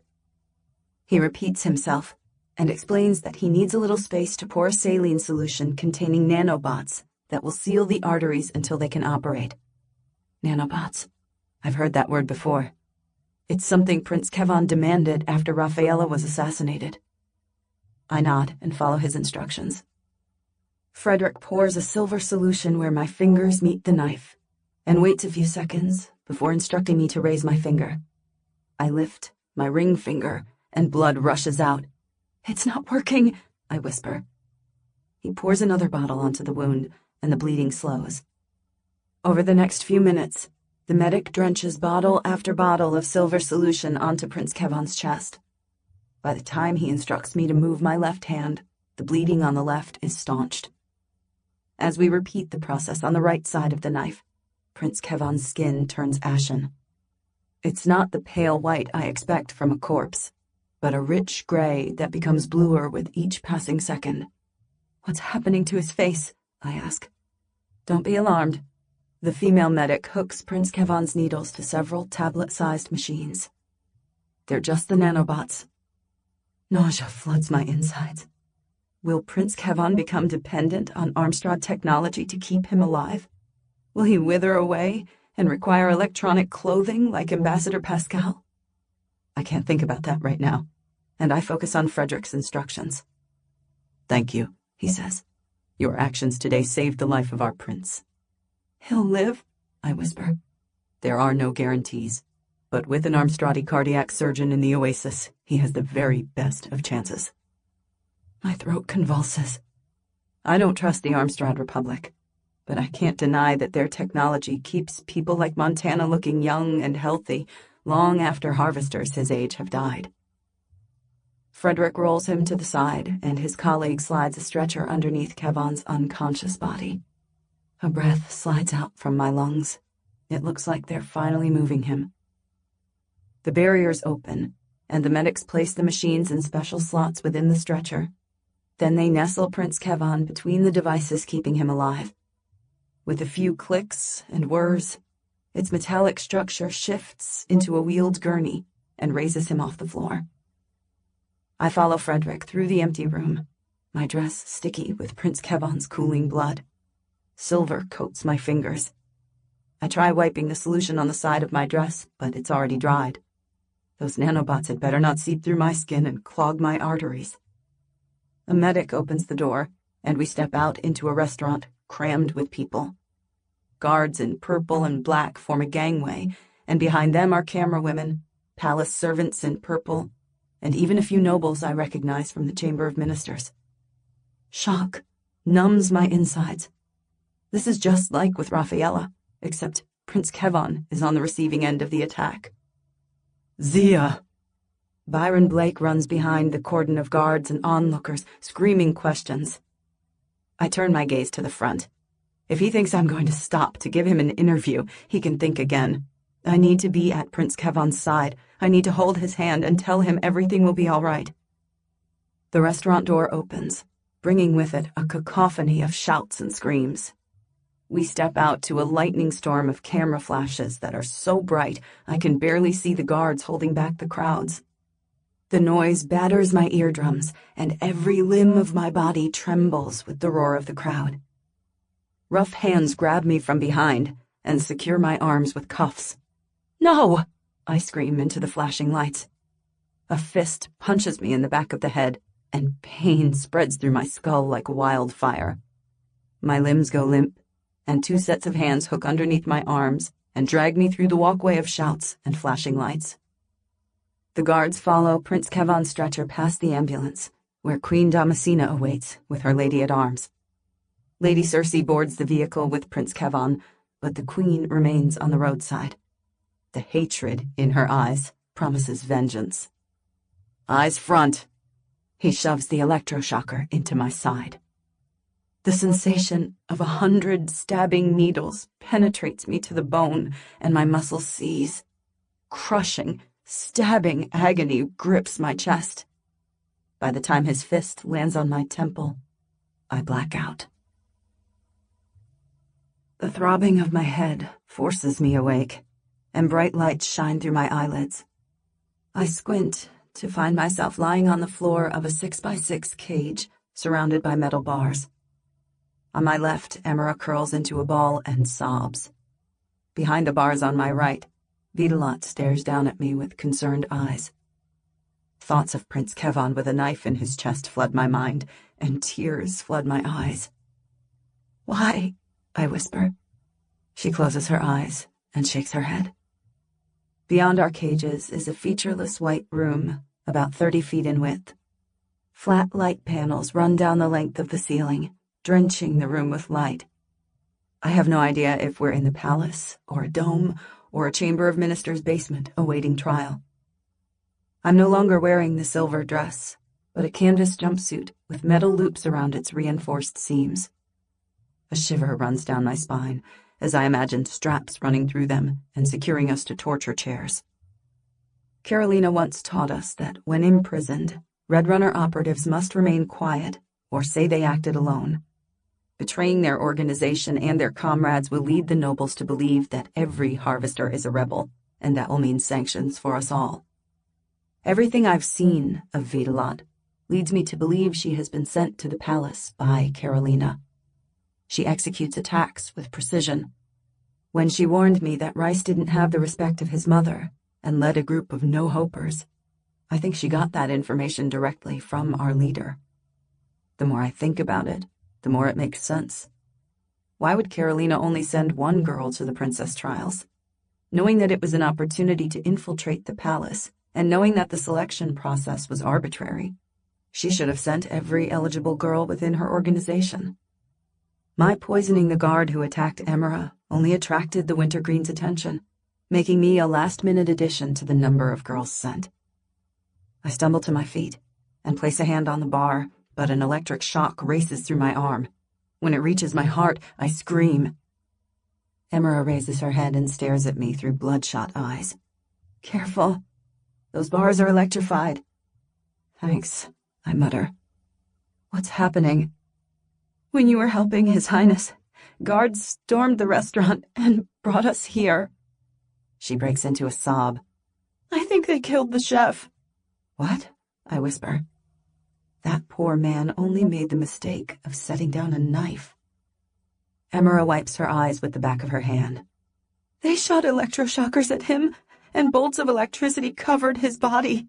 He repeats himself and explains that he needs a little space to pour a saline solution containing nanobots that will seal the arteries until they can operate. Nanobots. I've heard that word before. It's something Prince Kevon demanded after Rafaela was assassinated. I nod and follow his instructions. Frederick pours a silver solution where my fingers meet the knife and waits a few seconds before instructing me to raise my finger. I lift my ring finger and blood rushes out. It's not working, I whisper. He pours another bottle onto the wound and the bleeding slows. Over the next few minutes, the medic drenches bottle after bottle of silver solution onto Prince Kevon's chest. By the time he instructs me to move my left hand, the bleeding on the left is staunched. As we repeat the process on the right side of the knife, Prince Kevon's skin turns ashen. It's not the pale white I expect from a corpse, but a rich gray that becomes bluer with each passing second. What's happening to his face? I ask. Don't be alarmed. The female medic hooks Prince Kevon's needles to several tablet-sized machines. They're just the nanobots. Nausea floods my insides. Will Prince Kevon become dependent on Armstrad technology to keep him alive? Will he wither away and require electronic clothing like Ambassador Pascal? I can't think about that right now, and I focus on Frederick's instructions. Thank you, he says. Your actions today saved the life of our prince. He'll live, I whisper. There are no guarantees, but with an Armstradi cardiac surgeon in the Oasis, he has the very best of chances. My throat convulses. I don't trust the Armstrad Republic, but I can't deny that their technology keeps people like Montana looking young and healthy long after harvesters his age have died. Frederick rolls him to the side, and his colleague slides a stretcher underneath Kevon's unconscious body. A breath slides out from my lungs. It looks like they're finally moving him. The barriers open, and the medics place the machines in special slots within the stretcher. Then they nestle Prince Kevon between the devices keeping him alive. With a few clicks and whirs, its metallic structure shifts into a wheeled gurney and raises him off the floor. I follow Frederick through the empty room, my dress sticky with Prince Kevon's cooling blood. Silver coats my fingers. I try wiping the solution on the side of my dress, but it's already dried. Those nanobots had better not seep through my skin and clog my arteries. A medic opens the door, and we step out into a restaurant crammed with people. Guards in purple and black form a gangway, and behind them are camera women, palace servants in purple, and even a few nobles I recognize from the Chamber of Ministers. Shock numbs my insides. This is just like with Raffaella, except Prince Kevon is on the receiving end of the attack. Zia! Byron Blake runs behind the cordon of guards and onlookers, screaming questions. I turn my gaze to the front. If he thinks I'm going to stop to give him an interview, he can think again. I need to be at Prince Kevon's side. I need to hold his hand and tell him everything will be all right. The restaurant door opens, bringing with it a cacophony of shouts and screams. We step out to a lightning storm of camera flashes that are so bright I can barely see the guards holding back the crowds. The noise batters my eardrums, and every limb of my body trembles with the roar of the crowd. Rough hands grab me from behind and secure my arms with cuffs. "No!" I scream into the flashing lights. A fist punches me in the back of the head, and pain spreads through my skull like wildfire. My limbs go limp, and two sets of hands hook underneath my arms and drag me through the walkway of shouts and flashing lights. The guards follow Prince Kevon's stretcher past the ambulance, where Queen Damascena awaits with her lady-at-arms. Lady Cersei boards the vehicle with Prince Kevon, but the Queen remains on the roadside. The hatred in her eyes promises vengeance. "Eyes front." He shoves the electroshocker into my side. The sensation of 100 stabbing needles penetrates me to the bone, and my muscles seize. Crushing, stabbing agony grips my chest. By the time his fist lands on my temple, I black out. The throbbing of my head forces me awake, and bright lights shine through my eyelids. I squint to find myself lying on the floor of a 6x6 cage surrounded by metal bars. On my left, Emera curls into a ball and sobs. Behind the bars on my right, Vitalot stares down at me with concerned eyes. Thoughts of Prince Kevon with a knife in his chest flood my mind, and tears flood my eyes. "Why?" I whisper. She closes her eyes and shakes her head. Beyond our cages is a featureless white room, about 30 feet in width. Flat light panels run down the length of the ceiling, drenching the room with light. I have no idea if we're in the palace, or a dome, or a Chamber of Ministers basement awaiting trial. I'm no longer wearing the silver dress, but a canvas jumpsuit with metal loops around its reinforced seams. A shiver runs down my spine as I imagine straps running through them and securing us to torture chairs. Carolina once taught us that when imprisoned, Red Runner operatives must remain quiet or say they acted alone. Betraying their organization and their comrades will lead the nobles to believe that every harvester is a rebel, and that will mean sanctions for us all. Everything I've seen of Vitalot leads me to believe she has been sent to the palace by Carolina. She executes attacks with precision. When she warned me that Rice didn't have the respect of his mother and led a group of no-hopers, I think she got that information directly from our leader. The more I think about it, the more it makes sense. Why would Carolina only send one girl to the princess trials? Knowing that it was an opportunity to infiltrate the palace, and knowing that the selection process was arbitrary, she should have sent every eligible girl within her organization. My poisoning the guard who attacked Emera only attracted the Wintergreen's attention, making me a last-minute addition to the number of girls sent. I stumble to my feet and place a hand on the bar, but an electric shock races through my arm. When it reaches my heart, I scream. Emera raises her head and stares at me through bloodshot eyes. "Careful." Those bars are electrified. Thanks, I mutter. What's happening? When you were helping His Highness, guards stormed the restaurant and brought us here. She breaks into a sob. I think they killed the chef. What? I whisper. That poor man only made the mistake of setting down a knife. Emera wipes her eyes with the back of her hand. They shot electroshockers at him, and bolts of electricity covered his body.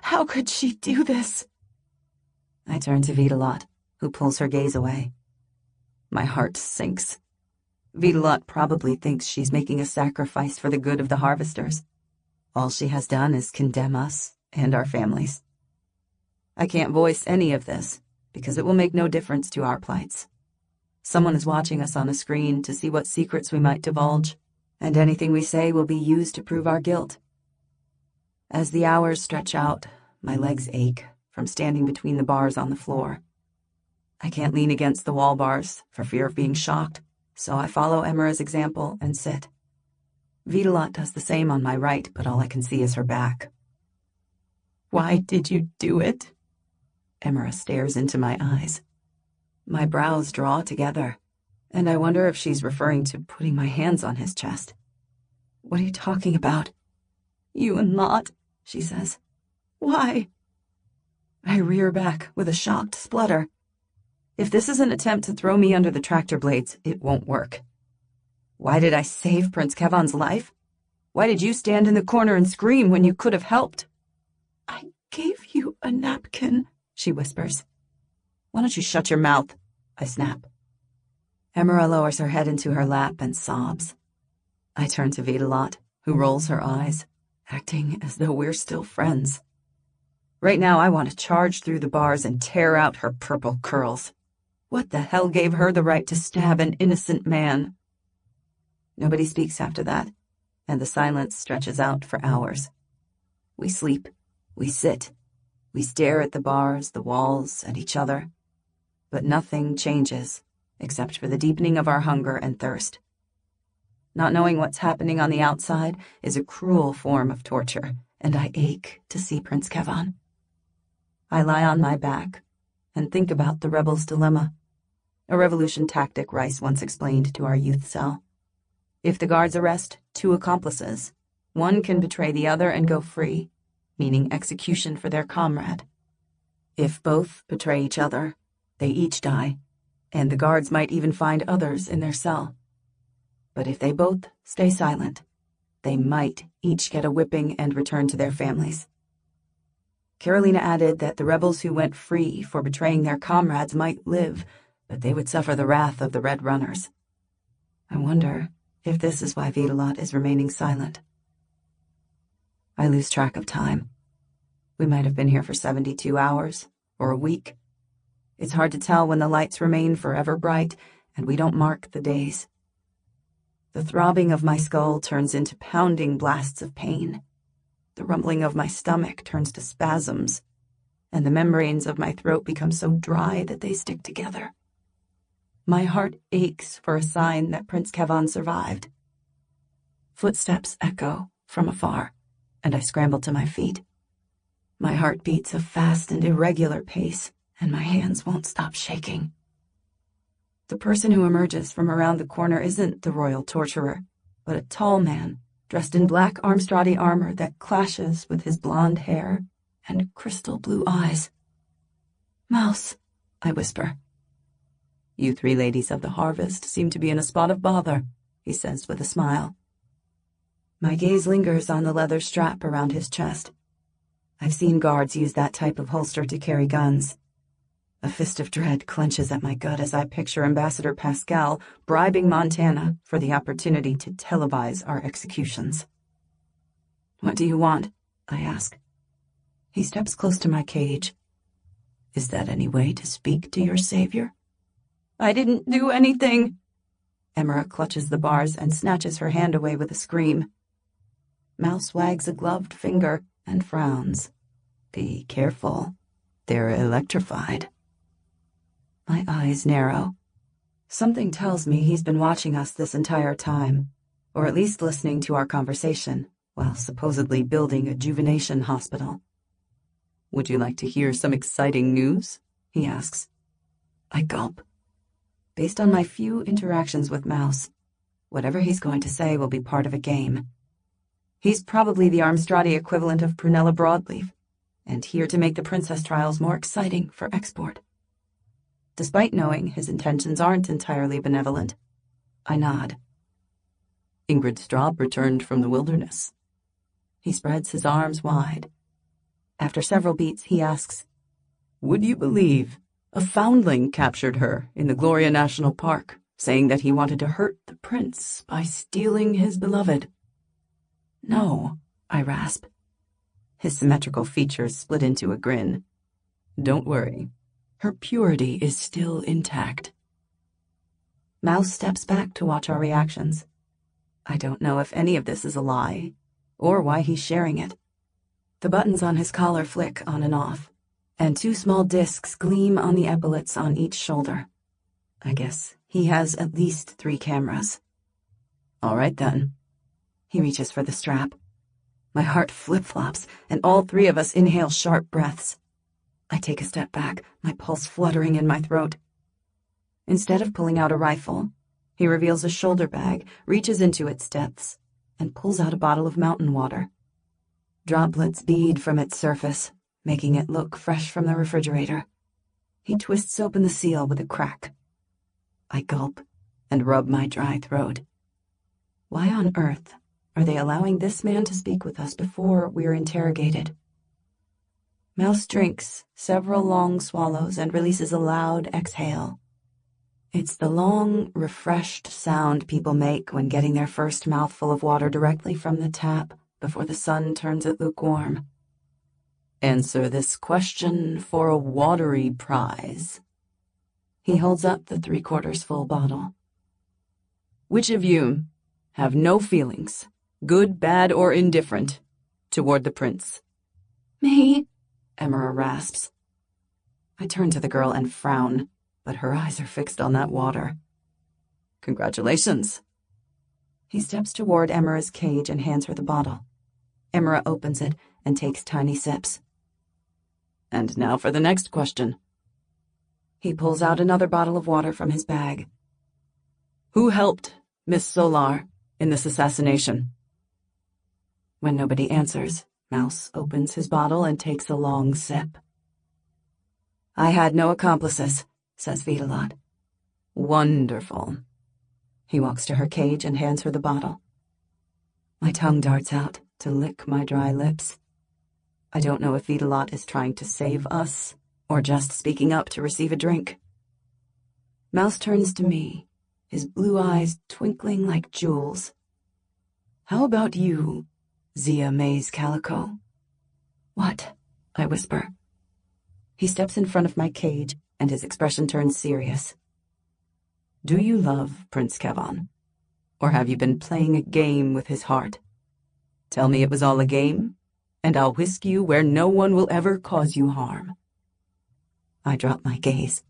How could she do this? I turn to Vitalot, who pulls her gaze away. My heart sinks. Vitalot probably thinks she's making a sacrifice for the good of the harvesters. All she has done is condemn us and our families. I can't voice any of this, because it will make no difference to our plights. Someone is watching us on a screen to see what secrets we might divulge, and anything we say will be used to prove our guilt. As the hours stretch out, my legs ache from standing between the bars on the floor. I can't lean against the wall bars for fear of being shocked, so I follow Emera's example and sit. Vitalot does the same on my right, but all I can see is her back. Why did you do it? Emera stares into my eyes. My brows draw together, and I wonder if she's referring to putting my hands on his chest. What are you talking about? You and Lot, she says. Why? I rear back with a shocked splutter. If this is an attempt to throw me under the tractor blades, it won't work. Why did I save Prince Kevon's life? Why did you stand in the corner and scream when you could have helped? I gave you a napkin, she whispers. Why don't you shut your mouth? I snap. Emera lowers her head into her lap and sobs. I turn to Vitalot, who rolls her eyes, acting as though we're still friends. Right now I want to charge through the bars and tear out her purple curls. What the hell gave her the right to stab an innocent man? Nobody speaks after that, and the silence stretches out for hours. We sleep, we sit, we stare at the bars, the walls, at each other. But nothing changes, except for the deepening of our hunger and thirst. Not knowing what's happening on the outside is a cruel form of torture, and I ache to see Prince Kevon. I lie on my back and think about the rebel's dilemma, a revolution tactic Rice once explained to our youth cell. If the guards arrest two accomplices, one can betray the other and go free, meaning execution for their comrade. If both betray each other, they each die, and the guards might even find others in their cell. But if they both stay silent, they might each get a whipping and return to their families. Carolina added that the rebels who went free for betraying their comrades might live, but they would suffer the wrath of the Red Runners. I wonder if this is why Vitalot is remaining silent. I lose track of time. We might have been here for 72 hours, or a week. It's hard to tell when the lights remain forever bright, and we don't mark the days. The throbbing of my skull turns into pounding blasts of pain. The rumbling of my stomach turns to spasms, and the membranes of my throat become so dry that they stick together. My heart aches for a sign that Prince Kevon survived. Footsteps echo from afar, and I scramble to my feet. My heart beats a fast and irregular pace, and my hands won't stop shaking. The person who emerges from around the corner isn't the royal torturer, but a tall man dressed in black Armstradi armor that clashes with his blonde hair and crystal blue eyes. Mouse, I whisper. You three ladies of the harvest seem to be in a spot of bother, he says with a smile. My gaze lingers on the leather strap around his chest. I've seen guards use that type of holster to carry guns. A fist of dread clenches at my gut as I picture Ambassador Pascal bribing Montana for the opportunity to televise our executions. What do you want? I ask. He steps close to my cage. Is that any way to speak to your savior? I didn't do anything. Emera clutches the bars and snatches her hand away with a scream. Mouse wags a gloved finger and frowns. Be careful. They're electrified. My eyes narrow. Something tells me he's been watching us this entire time, or at least listening to our conversation, while supposedly building a juvenation hospital. Would you like to hear some exciting news? He asks. I gulp. Based on my few interactions with Mouse, whatever he's going to say will be part of a game. He's probably the Armstradi equivalent of Prunella Broadleaf, and here to make the princess trials more exciting for export. Despite knowing his intentions aren't entirely benevolent, I nod. Ingrid Straub returned from the wilderness. He spreads his arms wide. After several beats, he asks, Would you believe a foundling captured her in the Gloria National Park, saying that he wanted to hurt the prince by stealing his beloved? No, I rasp. His symmetrical features split into a grin. Don't worry. Her purity is still intact. Mouse steps back to watch our reactions. I don't know if any of this is a lie, or why he's sharing it. The buttons on his collar flick on and off, and 2 small discs gleam on the epaulets on each shoulder. I guess he has at least 3 cameras. All right then. He reaches for the strap. My heart flip-flops, and all 3 of us inhale sharp breaths. I take a step back, my pulse fluttering in my throat. Instead of pulling out a rifle, he reveals a shoulder bag, reaches into its depths, and pulls out a bottle of mountain water. Droplets bead from its surface, making it look fresh from the refrigerator. He twists open the seal with a crack. I gulp and rub my dry throat. Why on earth are they allowing this man to speak with us before we're interrogated? Mouse drinks several long swallows and releases a loud exhale. It's the long, refreshed sound people make when getting their first mouthful of water directly from the tap before the sun turns it lukewarm. Answer this question for a watery prize. He holds up the 3/4 full bottle. Which of you have no feelings, good, bad, or indifferent, toward the prince? Me, Emera rasps. I turn to the girl and frown, but her eyes are fixed on that water. Congratulations. He steps toward Emera's cage and hands her the bottle. Emera opens it and takes tiny sips. And now for the next question. He pulls out another bottle of water from his bag. Who helped Miss Solar in this assassination? When nobody answers, Mouse opens his bottle and takes a long sip. I had no accomplices, says Vitalot. Wonderful. He walks to her cage and hands her the bottle. My tongue darts out to lick my dry lips. I don't know if Vitalot is trying to save us or just speaking up to receive a drink. Mouse turns to me, his blue eyes twinkling like jewels. How about you, Zia Mays Calico? What? I whisper. He steps in front of my cage, and his expression turns serious. Do you love Prince Kevon? Or have you been playing a game with his heart? Tell me it was all a game, and I'll whisk you where no one will ever cause you harm. I drop my gaze.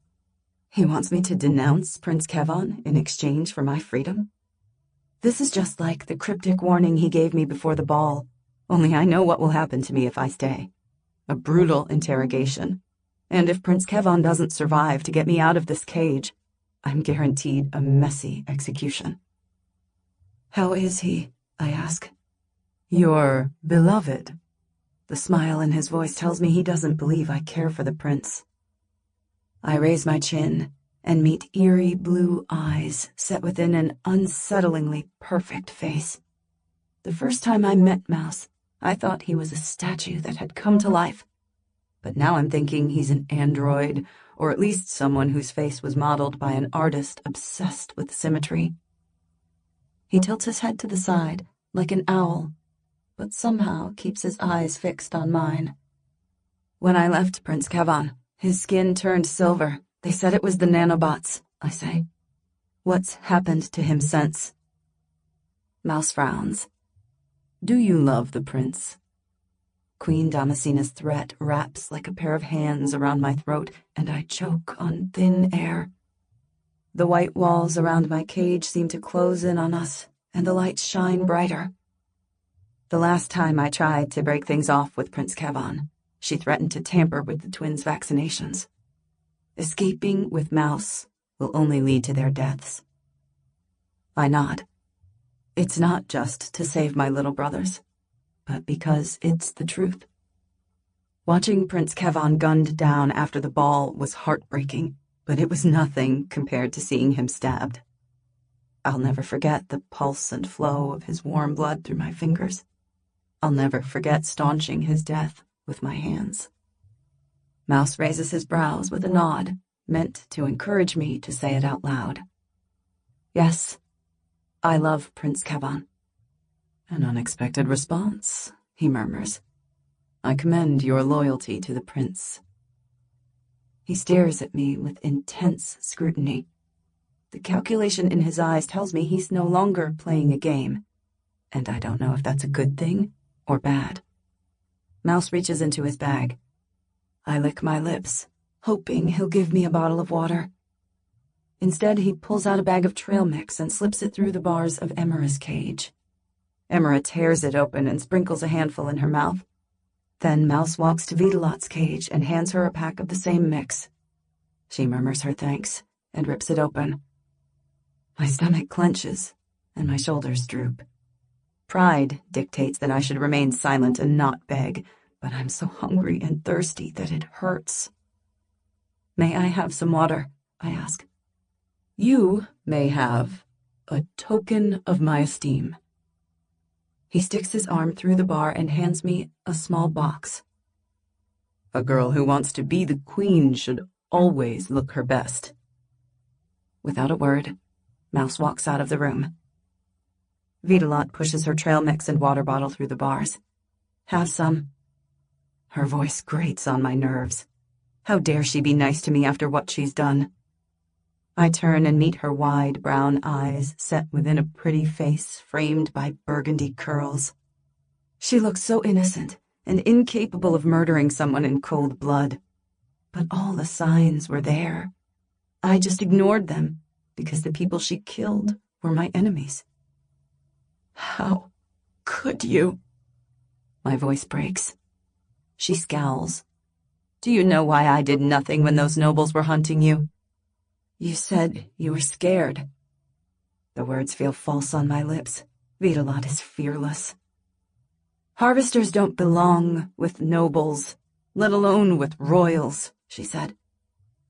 He wants me to denounce Prince Kevon in exchange for my freedom? This is just like the cryptic warning he gave me before the ball, only I know what will happen to me if I stay. A brutal interrogation. And if Prince Kevon doesn't survive to get me out of this cage, I'm guaranteed a messy execution. How is he? I ask. Your beloved. The smile in his voice tells me he doesn't believe I care for the prince. I raise my chin and meet eerie blue eyes set within an unsettlingly perfect face. The first time I met Mouse, I thought he was a statue that had come to life. But now I'm thinking he's an android, or at least someone whose face was modeled by an artist obsessed with symmetry. He tilts his head to the side, like an owl, but somehow keeps his eyes fixed on mine. When I left Prince Kevon, his skin turned silver. They said it was the nanobots, I say. What's happened to him since? Mouse frowns. Do you love the prince? Queen Damascena's threat wraps like a pair of hands around my throat, and I choke on thin air. The white walls around my cage seem to close in on us, and the lights shine brighter. The last time I tried to break things off with Prince Kevon, she threatened to tamper with the twins' vaccinations. Escaping with Mouse will only lead to their deaths. I nod. It's not just to save my little brothers, but because it's the truth. Watching Prince Kevon gunned down after the ball was heartbreaking, but it was nothing compared to seeing him stabbed. I'll never forget the pulse and flow of his warm blood through my fingers. I'll never forget staunching his death with my hands. Mouse raises his brows with a nod, meant to encourage me to say it out loud. Yes, I love Prince Kevon. An unexpected response, he murmurs. I commend your loyalty to the prince. He stares at me with intense scrutiny. The calculation in his eyes tells me he's no longer playing a game, and I don't know if that's a good thing or bad. Mouse reaches into his bag. I lick my lips, hoping he'll give me a bottle of water. Instead, he pulls out a bag of trail mix and slips it through the bars of Emera's cage. Emera tears it open and sprinkles a handful in her mouth. Then Mouse walks to Vitalot's cage and hands her a pack of the same mix. She murmurs her thanks and rips it open. My stomach clenches and my shoulders droop. Pride dictates that I should remain silent and not beg, but I'm so hungry and thirsty that it hurts. May I have some water? I ask. You may have a token of my esteem. He sticks his arm through the bar and hands me a small box. A girl who wants to be the queen should always look her best. Without a word, Mouse walks out of the room. Vitalot pushes her trail mix and water bottle through the bars. Have some. Her voice grates on my nerves. How dare she be nice to me after what she's done? I turn and meet her wide brown eyes set within a pretty face framed by burgundy curls. She looks so innocent and incapable of murdering someone in cold blood. But all the signs were there. I just ignored them because the people she killed were my enemies. How could you? My voice breaks. She scowls. Do you know why I did nothing when those nobles were hunting you? You said you were scared. The words feel false on my lips. Vitalot is fearless. Harvesters don't belong with nobles, let alone with royals, she said.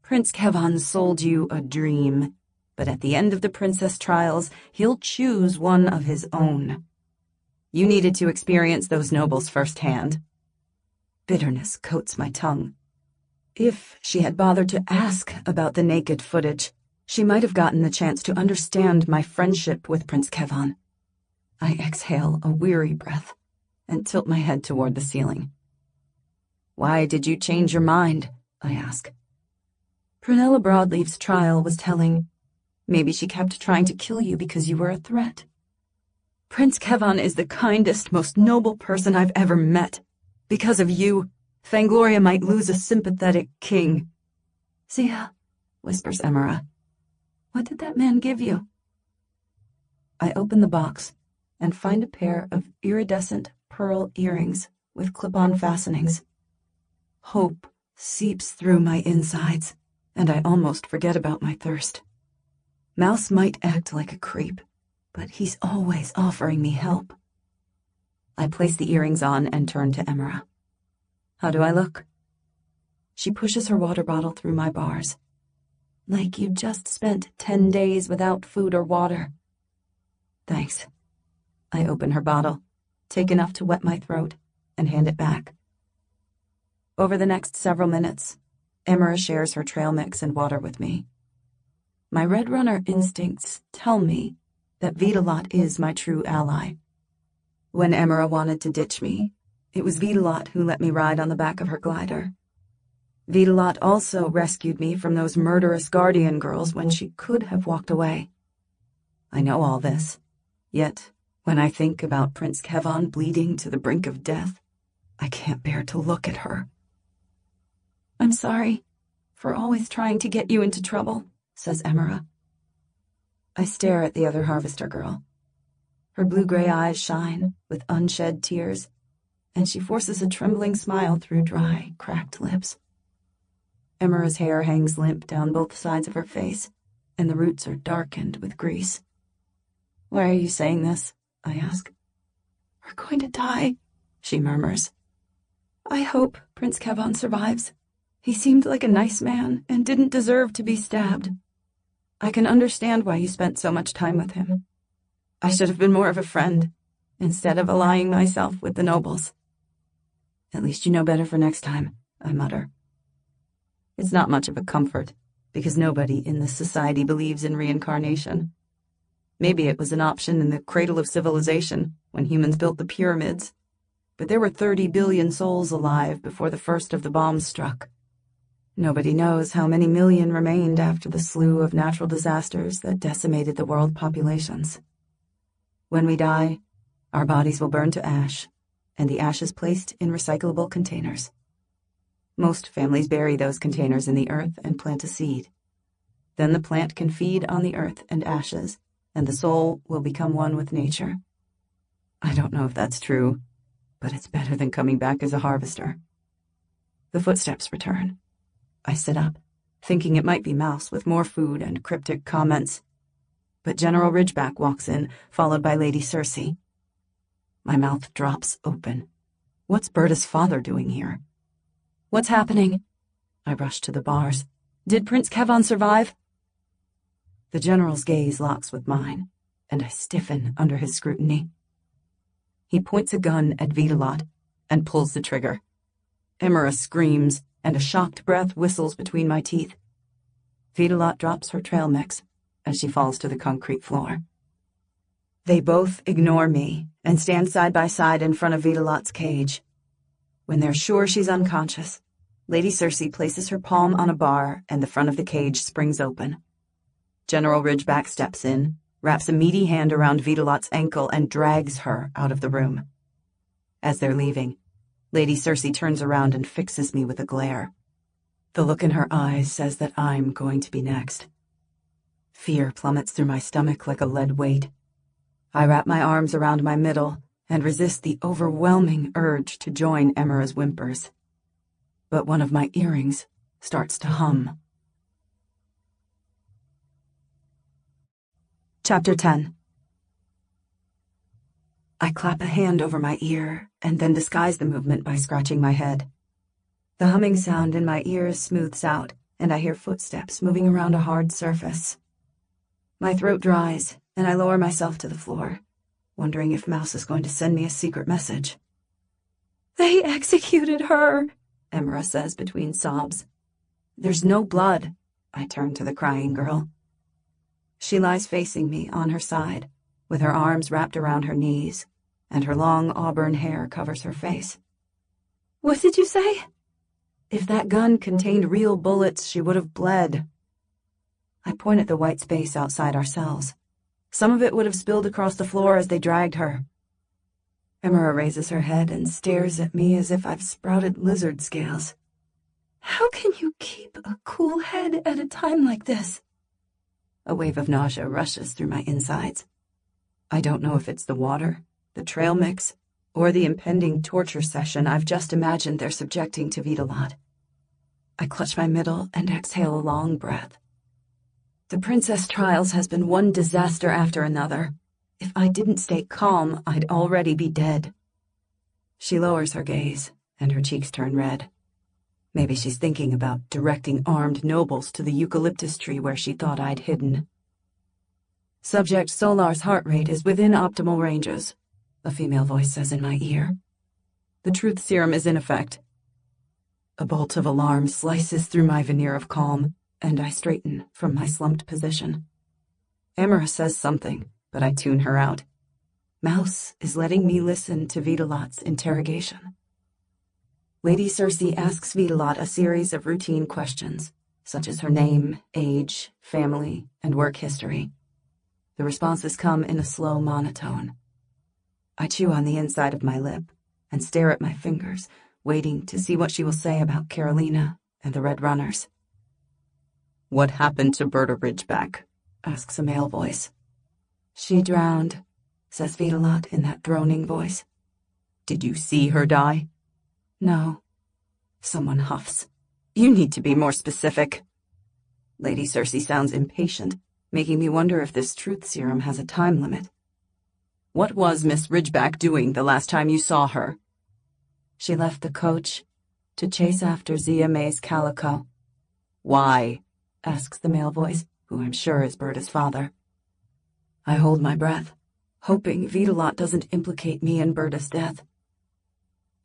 Prince Kevon sold you a dream, but at the end of the princess trials, he'll choose one of his own. You needed to experience those nobles firsthand. Bitterness coats my tongue. If she had bothered to ask about the naked footage, she might have gotten the chance to understand my friendship with Prince Kevon. I exhale a weary breath and tilt my head toward the ceiling. Why did you change your mind? I ask. Prunella Broadleaf's trial was telling. Maybe she kept trying to kill you because you were a threat. Prince Kevon is the kindest, most noble person I've ever met. Because of you, Fangloria might lose a sympathetic king. Zia, whispers Emera. What did that man give you? I open the box and find a pair of iridescent pearl earrings with clip-on fastenings. Hope seeps through my insides, and I almost forget about my thirst. Mouse might act like a creep, but he's always offering me help. I place the earrings on and turn to Emera. How do I look? She pushes her water bottle through my bars. Like you just spent 10 days without food or water. Thanks. I open her bottle, take enough to wet my throat, and hand it back. Over the next several minutes, Emera shares her trail mix and water with me. My Red Runner instincts tell me that Vitalot is my true ally. When Emera wanted to ditch me, it was Vitalot who let me ride on the back of her glider. Vitalot also rescued me from those murderous guardian girls when she could have walked away. I know all this, yet when I think about Prince Kevon bleeding to the brink of death, I can't bear to look at her. I'm sorry for always trying to get you into trouble, says Emera. I stare at the other harvester girl. Her blue-gray eyes shine with unshed tears, and she forces a trembling smile through dry, cracked lips. Emera's hair hangs limp down both sides of her face, and the roots are darkened with grease. "Why are you saying this?" I ask. "We're going to die," she murmurs. "I hope Prince Kevon survives. He seemed like a nice man and didn't deserve to be stabbed. I can understand why you spent so much time with him. I should have been more of a friend, instead of allying myself with the nobles." "At least you know better for next time," I mutter. It's not much of a comfort, because nobody in this society believes in reincarnation. Maybe it was an option in the cradle of civilization, when humans built the pyramids, but there were 30 billion souls alive before the first of the bombs struck. Nobody knows how many million remained after the slew of natural disasters that decimated the world populations. When we die, our bodies will burn to ash, and the ashes placed in recyclable containers. Most families bury those containers in the earth and plant a seed. Then the plant can feed on the earth and ashes, and the soul will become one with nature. I don't know if that's true, but it's better than coming back as a harvester. The footsteps return. I sit up, thinking it might be Mouse with more food and cryptic comments. But General Ridgeback walks in, followed by Lady Cersei. My mouth drops open. What's Berta's father doing here? "What's happening?" I rush to the bars. "Did Prince Kevon survive?" The general's gaze locks with mine, and I stiffen under his scrutiny. He points a gun at Vitalot and pulls the trigger. Emera screams, and a shocked breath whistles between my teeth. Vitalot drops her trail mix as she falls to the concrete floor. They both ignore me and stand side by side in front of Vitalot's cage. When they're sure she's unconscious, Lady Cersei places her palm on a bar and the front of the cage springs open. General Ridgeback steps in, wraps a meaty hand around Vitalot's ankle and drags her out of the room. As they're leaving, Lady Cersei turns around and fixes me with a glare. The look in her eyes says that I'm going to be next. Fear plummets through my stomach like a lead weight. I wrap my arms around my middle and resist the overwhelming urge to join Emera's whimpers. But one of my earrings starts to hum. Chapter 10. I clap a hand over my ear and then disguise the movement by scratching my head. The humming sound in my ears smooths out, and I hear footsteps moving around a hard surface. My throat dries, and I lower myself to the floor, wondering if Mouse is going to send me a secret message. "They executed her," Emera says between sobs. "There's no blood." I turn to the crying girl. She lies facing me on her side, with her arms wrapped around her knees, and her long auburn hair covers her face. "What did you say?" "If that gun contained real bullets, she would have bled." I point at the white space outside our cells. Some of it would have spilled across the floor as they dragged her. Emera raises her head and stares at me as if I've sprouted lizard scales. "How can you keep a cool head at a time like this?" A wave of nausea rushes through my insides. I don't know if it's the water, the trail mix, or the impending torture session I've just imagined they're subjecting to Vitalot. I clutch my middle and exhale a long breath. The Princess Trials has been one disaster after another. If I didn't stay calm, I'd already be dead. She lowers her gaze, and her cheeks turn red. Maybe she's thinking about directing armed nobles to the eucalyptus tree where she thought I'd hidden. "Subject Solar's heart rate is within optimal ranges," a female voice says in my ear. "The truth serum is in effect." A bolt of alarm slices through my veneer of calm, and I straighten from my slumped position. Emera says something, but I tune her out. Mouse is letting me listen to Vitalot's interrogation. Lady Cersei asks Vitalot a series of routine questions, such as her name, age, family, and work history. The responses come in a slow monotone. I chew on the inside of my lip and stare at my fingers, waiting to see what she will say about Carolina and the Red Runners. "What happened to Berta Ridgeback?" asks a male voice. "She drowned," says Vitalot in that droning voice. Did you see her die? No. Someone huffs. You need to be more specific. Lady Cersei sounds impatient, making me wonder if this truth serum has a time limit. What was Miss Ridgeback doing the last time you saw her? She left the coach to chase after Zia May's calico. Why? Asks the male voice, who I'm sure is Berta's father. I hold my breath, hoping Vitalot doesn't implicate me in Berta's death.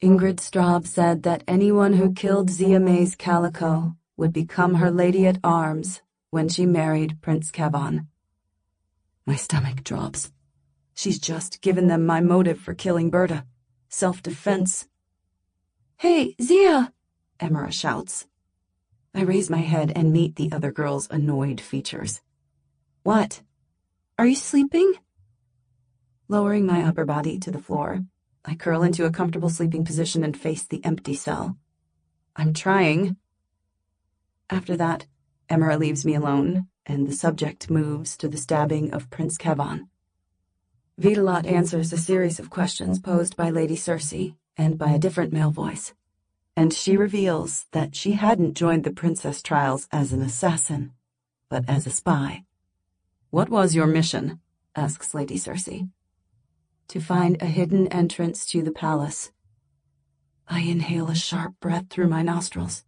Ingrid Straub said that anyone who killed Zia May's calico would become her lady-at-arms when she married Prince Kevon. My stomach drops. She's just given them my motive for killing Berta. Self-defense. Hey, Zia! Emera shouts. I raise my head and meet the other girl's annoyed features. What? Are you sleeping? Lowering my upper body to the floor, I curl into a comfortable sleeping position and face the empty cell. I'm trying. After that, Emera leaves me alone, and the subject moves to the stabbing of Prince Kevon. Vitalot answers a series of questions posed by Lady Cersei and by a different male voice, and she reveals that she hadn't joined the princess trials as an assassin, but as a spy. What was your mission? Asks Lady Cersei. To find a hidden entrance to the palace. I inhale a sharp breath through my nostrils.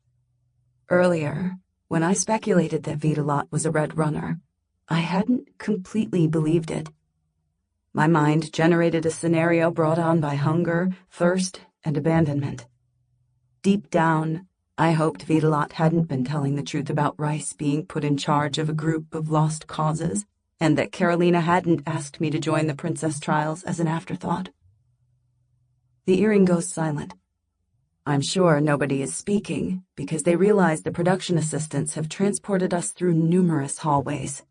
Earlier, when I speculated that Vitalot was a Red Runner, I hadn't completely believed it. My mind generated a scenario brought on by hunger, thirst, and abandonment. Deep down, I hoped Vitalot hadn't been telling the truth about Rice being put in charge of a group of lost causes, and that Carolina hadn't asked me to join the princess trials as an afterthought. The earring goes silent. I'm sure nobody is speaking, because they realize the production assistants have transported us through numerous hallways.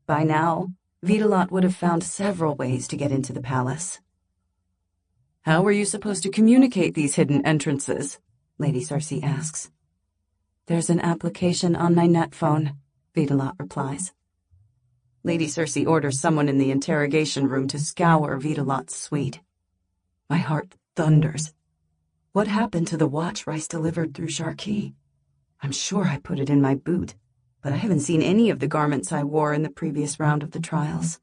By now, Vitalot would have found several ways to get into the palace. How were you supposed to communicate these hidden entrances? Lady Cersei asks. There's an application on my net phone, Vitalot replies. Lady Cersei orders someone in the interrogation room to scour Vitalot's suite. My heart thunders. What happened to the watch Rice delivered through Sharkey? I'm sure I put it in my boot, but I haven't seen any of the garments I wore in the previous round of the trials.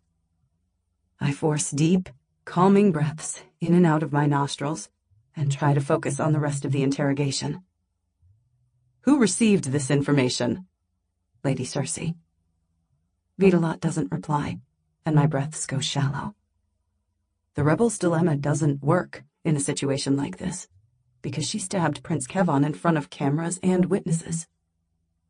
I force deep, calming breaths in and out of my nostrils and try to focus on the rest of the interrogation. Who received this information? Lady Cersei. Vitalot doesn't reply, and my breaths go shallow. The rebel's dilemma doesn't work in a situation like this, because she stabbed Prince Kevon in front of cameras and witnesses.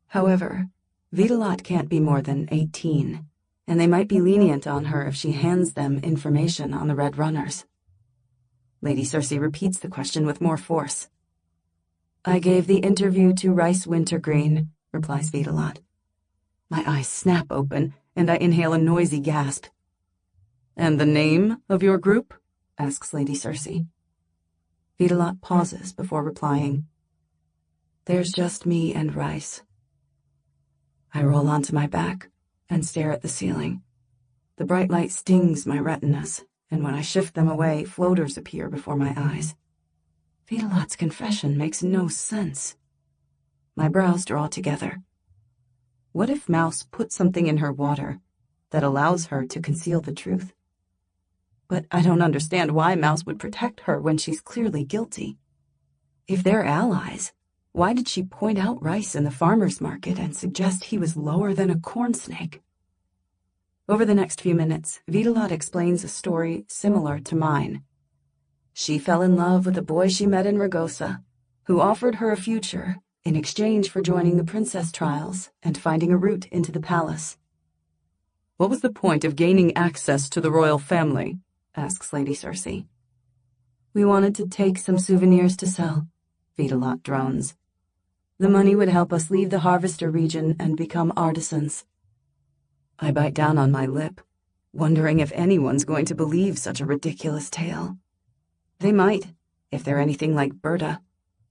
However, Vitalot can't be more than 18, and they might be lenient on her if she hands them information on the Red Runners. Lady Cersei repeats the question with more force. I gave the interview to Rice Wintergreen, replies Vitalot. My eyes snap open, and I inhale a noisy gasp. And the name of your group? Asks Lady Cersei. Vitalot pauses before replying. There's just me and Rice. I roll onto my back and stare at the ceiling. The bright light stings my retinas, and when I shift them away, floaters appear before my eyes. Vitalot's confession makes no sense. My brows draw together. What if Mouse put something in her water that allows her to conceal the truth? But I don't understand why Mouse would protect her when she's clearly guilty. If they're allies, why did she point out Rice in the farmer's market and suggest he was lower than a corn snake? Over the next few minutes, Vitalot explains a story similar to mine. She fell in love with a boy she met in Ragosa, who offered her a future in exchange for joining the princess trials and finding a route into the palace. What was the point of gaining access to the royal family? Asks Lady Cersei. We wanted to take some souvenirs to sell, Vitalot drones. The money would help us leave the Harvester region and become artisans. I bite down on my lip, wondering if anyone's going to believe such a ridiculous tale. They might, if they're anything like Berta,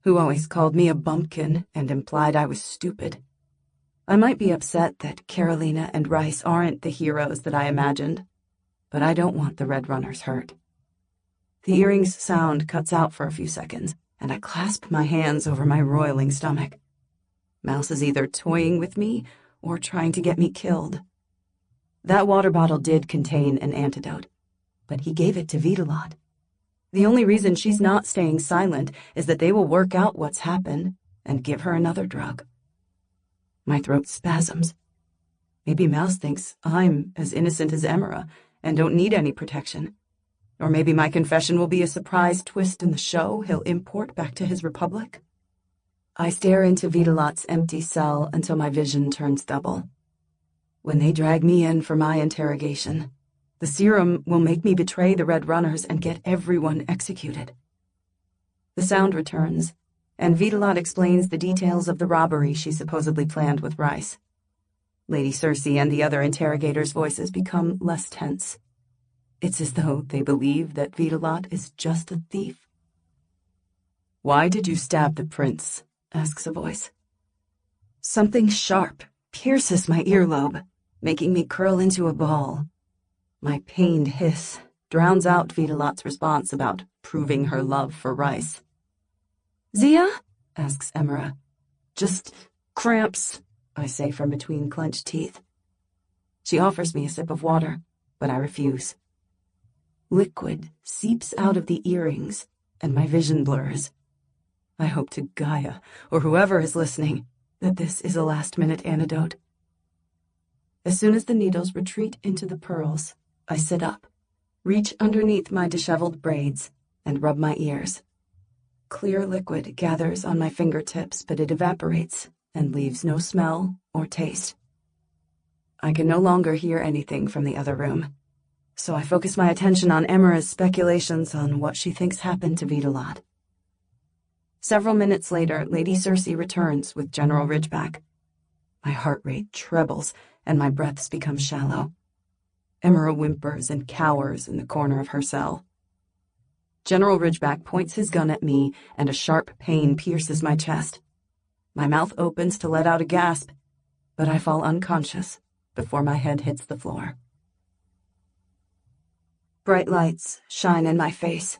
who always called me a bumpkin and implied I was stupid. I might be upset that Carolina and Rice aren't the heroes that I imagined, but I don't want the Red Runners hurt. The earring's sound cuts out for a few seconds, and I clasp my hands over my roiling stomach. Mouse is either toying with me or trying to get me killed. That water bottle did contain an antidote, but he gave it to Vitalot. The only reason she's not staying silent is that they will work out what's happened and give her another drug. My throat spasms. Maybe Mouse thinks I'm as innocent as Emera and don't need any protection. Or maybe my confession will be a surprise twist in the show he'll import back to his republic. I stare into Vitalot's empty cell until my vision turns double. When they drag me in for my interrogation, the serum will make me betray the Red Runners and get everyone executed. The sound returns, and Vitalot explains the details of the robbery she supposedly planned with Rice. Lady Cersei and the other interrogators' voices become less tense. It's as though they believe that Vitalot is just a thief. "Why did you stab the prince?" asks a voice. Something sharp pierces my earlobe, making me curl into a ball. My pained hiss drowns out Vitalot's response about proving her love for Rice. "Zia?" asks Emera. "Just cramps," I say from between clenched teeth. She offers me a sip of water, but I refuse. Liquid seeps out of the earrings, and my vision blurs. I hope to Gaia, or whoever is listening, that this is a last-minute antidote. As soon as the needles retreat into the pearls, I sit up, reach underneath my disheveled braids, and rub my ears. Clear liquid gathers on my fingertips, but it evaporates and leaves no smell or taste. I can no longer hear anything from the other room, so I focus my attention on Emera's speculations on what she thinks happened to Vitalot. Several minutes later, Lady Cersei returns with General Ridgeback. My heart rate trebles, and my breaths become shallow. Emera whimpers and cowers in the corner of her cell. General Ridgeback points his gun at me, and a sharp pain pierces my chest. My mouth opens to let out a gasp, but I fall unconscious before my head hits the floor. Bright lights shine in my face,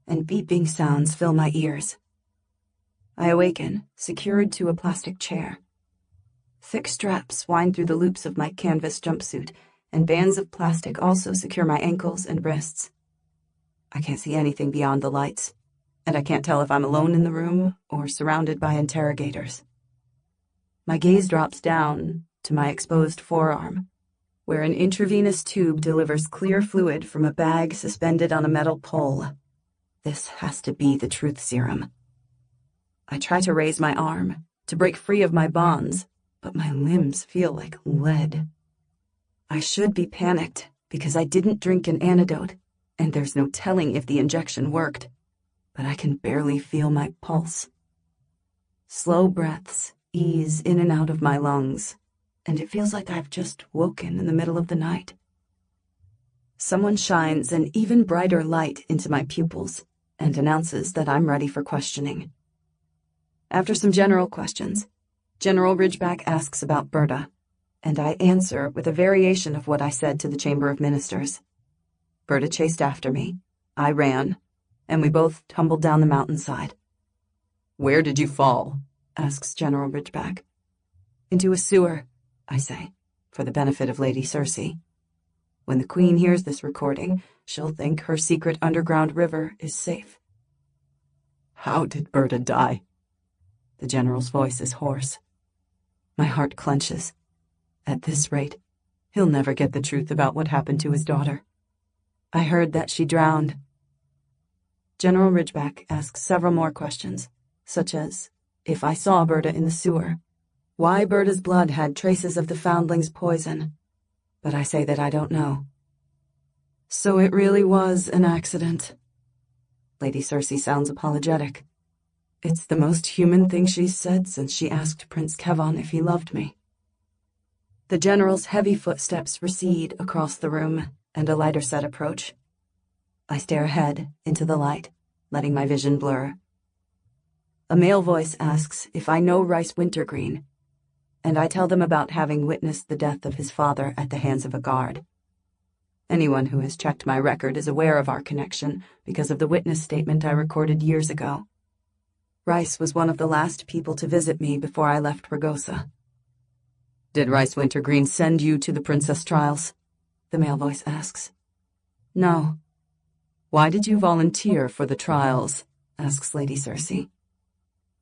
and beeping sounds fill my ears. I awaken, secured to a plastic chair. Thick straps wind through the loops of my canvas jumpsuit, and bands of plastic also secure my ankles and wrists. I can't see anything beyond the lights, and I can't tell if I'm alone in the room or surrounded by interrogators. My gaze drops down to my exposed forearm, where an intravenous tube delivers clear fluid from a bag suspended on a metal pole. This has to be the truth serum. I try to raise my arm, to break free of my bonds, but my limbs feel like lead. I should be panicked, because I didn't drink an antidote, and there's no telling if the injection worked, but I can barely feel my pulse. Slow breaths ease in and out of my lungs, and it feels like I've just woken in the middle of the night. Someone shines an even brighter light into my pupils and announces that I'm ready for questioning. After some general questions, General Ridgeback asks about Berta, and I answer with a variation of what I said to the Chamber of Ministers. Berta chased after me, I ran, and we both tumbled down the mountainside. "Where did you fall?" asks General Ridgeback. "Into a sewer," I say, for the benefit of Lady Cersei. When the Queen hears this recording, she'll think her secret underground river is safe. "How did Berta die?" The General's voice is hoarse. My heart clenches. At this rate, he'll never get the truth about what happened to his daughter. I heard that she drowned. General Ridgeback asks several more questions, such as if I saw Berta in the sewer, why Berta's blood had traces of the foundling's poison, but I say that I don't know. So it really was an accident. Lady Cersei sounds apologetic. It's the most human thing she's said since she asked Prince Kevon if he loved me. The General's heavy footsteps recede across the room, and a lighter set approach. I stare ahead into the light, letting my vision blur. A male voice asks if I know Rice Wintergreen, and I tell them about having witnessed the death of his father at the hands of a guard. Anyone who has checked my record is aware of our connection because of the witness statement I recorded years ago. Rice was one of the last people to visit me before I left Ragosa. "Did Rice Wintergreen send you to the princess trials?" the male voice asks. "No." "Why did you volunteer for the trials?" asks Lady Cersei.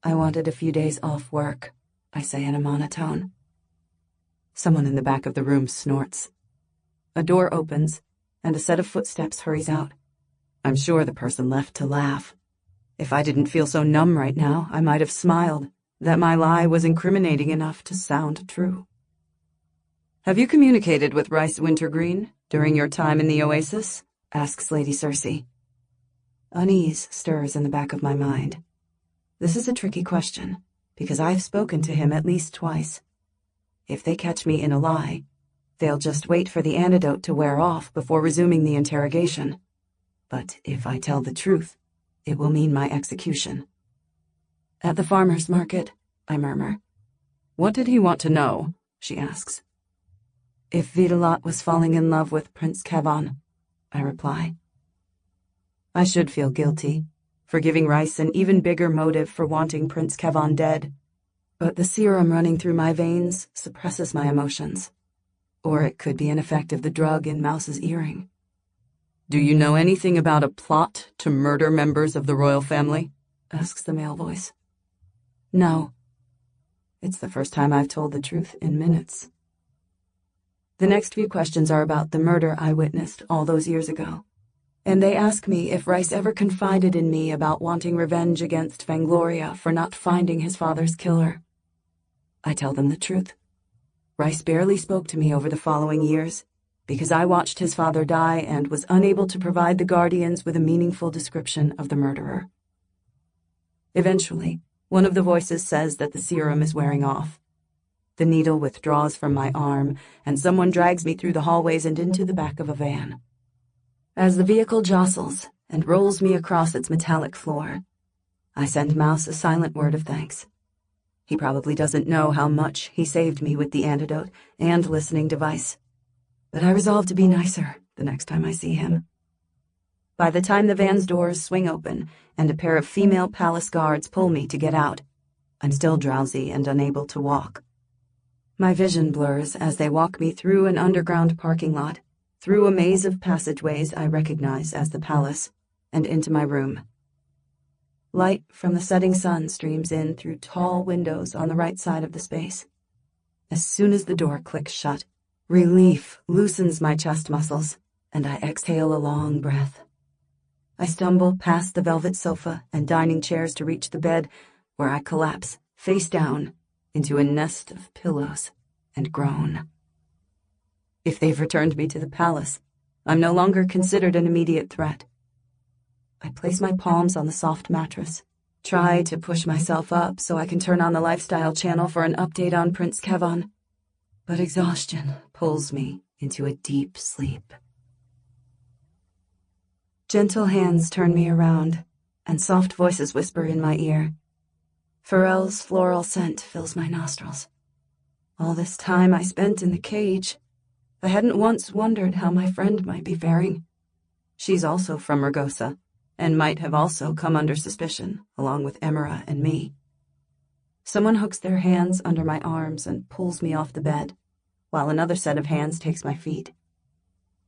"I wanted a few days off work," I say in a monotone. Someone in the back of the room snorts. A door opens, and a set of footsteps hurries out. I'm sure the person left to laugh. If I didn't feel so numb right now, I might have smiled that my lie was incriminating enough to sound true. "Have you communicated with Rice Wintergreen during your time in the Oasis?" asks Lady Cersei. Unease stirs in the back of my mind. This is a tricky question, because I've spoken to him at least twice. If they catch me in a lie, they'll just wait for the antidote to wear off before resuming the interrogation. But if I tell the truth, it will mean my execution. "At the farmer's market," I murmur. "What did he want to know?" she asks. "If Vidalat was falling in love with Prince Kevon," I reply. I should feel guilty for giving Rice an even bigger motive for wanting Prince Kevon dead, but the serum running through my veins suppresses my emotions. Or it could be an effect of the drug in Mouse's earring. "Do you know anything about a plot to murder members of the royal family?" asks the male voice. "No." It's the first time I've told the truth in minutes. The next few questions are about the murder I witnessed all those years ago, and they ask me if Rice ever confided in me about wanting revenge against Vangloria for not finding his father's killer. I tell them the truth. Rice barely spoke to me over the following years, because I watched his father die and was unable to provide the Guardians with a meaningful description of the murderer. Eventually, one of the voices says that the serum is wearing off. The needle withdraws from my arm, and someone drags me through the hallways and into the back of a van. As the vehicle jostles and rolls me across its metallic floor, I send Mouse a silent word of thanks. He probably doesn't know how much he saved me with the antidote and listening device, but I resolve to be nicer the next time I see him. By the time the van's doors swing open and a pair of female palace guards pull me to get out, I'm still drowsy and unable to walk. My vision blurs as they walk me through an underground parking lot, through a maze of passageways I recognize as the palace, and into my room. Light from the setting sun streams in through tall windows on the right side of the space. As soon as the door clicks shut, relief loosens my chest muscles, and I exhale a long breath. I stumble past the velvet sofa and dining chairs to reach the bed, where I collapse, face down, into a nest of pillows and groan. If they've returned me to the palace, I'm no longer considered an immediate threat. I place my palms on the soft mattress, try to push myself up so I can turn on the lifestyle channel for an update on Prince Kevon, but exhaustion pulls me into a deep sleep. Gentle hands turn me around, and soft voices whisper in my ear. Pharrell's floral scent fills my nostrils. All this time I spent in the cage, I hadn't once wondered how my friend might be faring. She's also from Ragosa, and might have also come under suspicion, along with Emira and me. Someone hooks their hands under my arms and pulls me off the bed, while another set of hands takes my feet.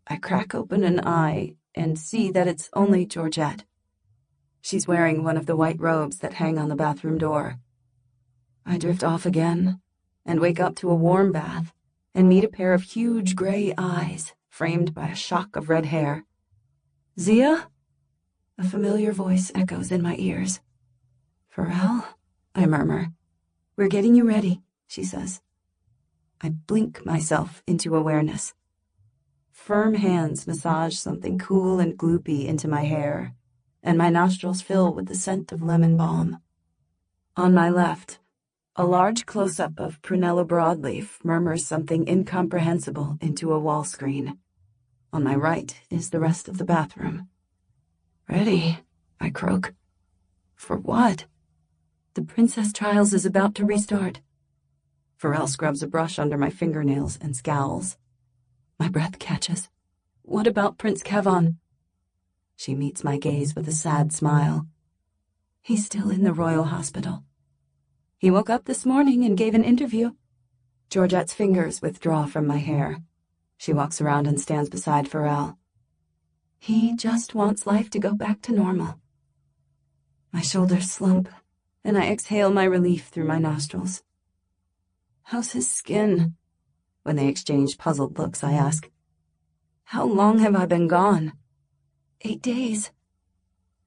I crack open an eye and see that it's only Georgette. She's wearing one of the white robes that hang on the bathroom door. I drift off again and wake up to a warm bath and meet a pair of huge gray eyes framed by a shock of red hair. "Zia?" A familiar voice echoes in my ears. "Pharrell?" I murmur. "We're getting you ready," she says. I blink myself into awareness. Firm hands massage something cool and gloopy into my hair, and my nostrils fill with the scent of lemon balm. On my left, a large close-up of Prunella Broadleaf murmurs something incomprehensible into a wall screen. On my right is the rest of the bathroom. "Ready," I croak. "For what?" "The princess trials is about to restart." Pharrell scrubs a brush under my fingernails and scowls. My breath catches. What about Prince Kevon? She meets my gaze with a sad smile. He's still in the Royal Hospital. He woke up this morning and gave an interview. Georgette's fingers withdraw from my hair. She walks around and stands beside Pharrell. He just wants life to go back to normal. My shoulders slump, and I exhale my relief through my nostrils. How's his skin? When they exchange puzzled looks, I ask, How long have I been gone? 8 days.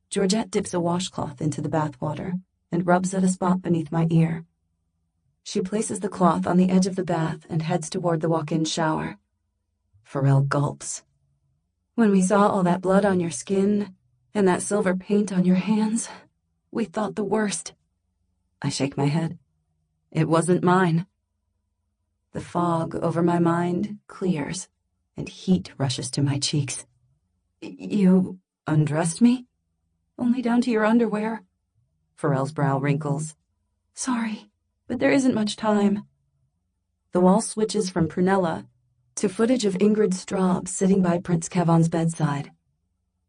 Georgette dips a washcloth into the bath water and rubs at a spot beneath my ear. She places the cloth on the edge of the bath and heads toward the walk-in shower. Pharrell gulps. When we saw all that blood on your skin and that silver paint on your hands, we thought the worst. I shake my head. It wasn't mine. The fog over my mind clears, and heat rushes to my cheeks. You undressed me? Only down to your underwear. Pharrell's brow wrinkles. Sorry, but there isn't much time. The wall switches from Prunella to footage of Ingrid Straub sitting by Prince Kevon's bedside.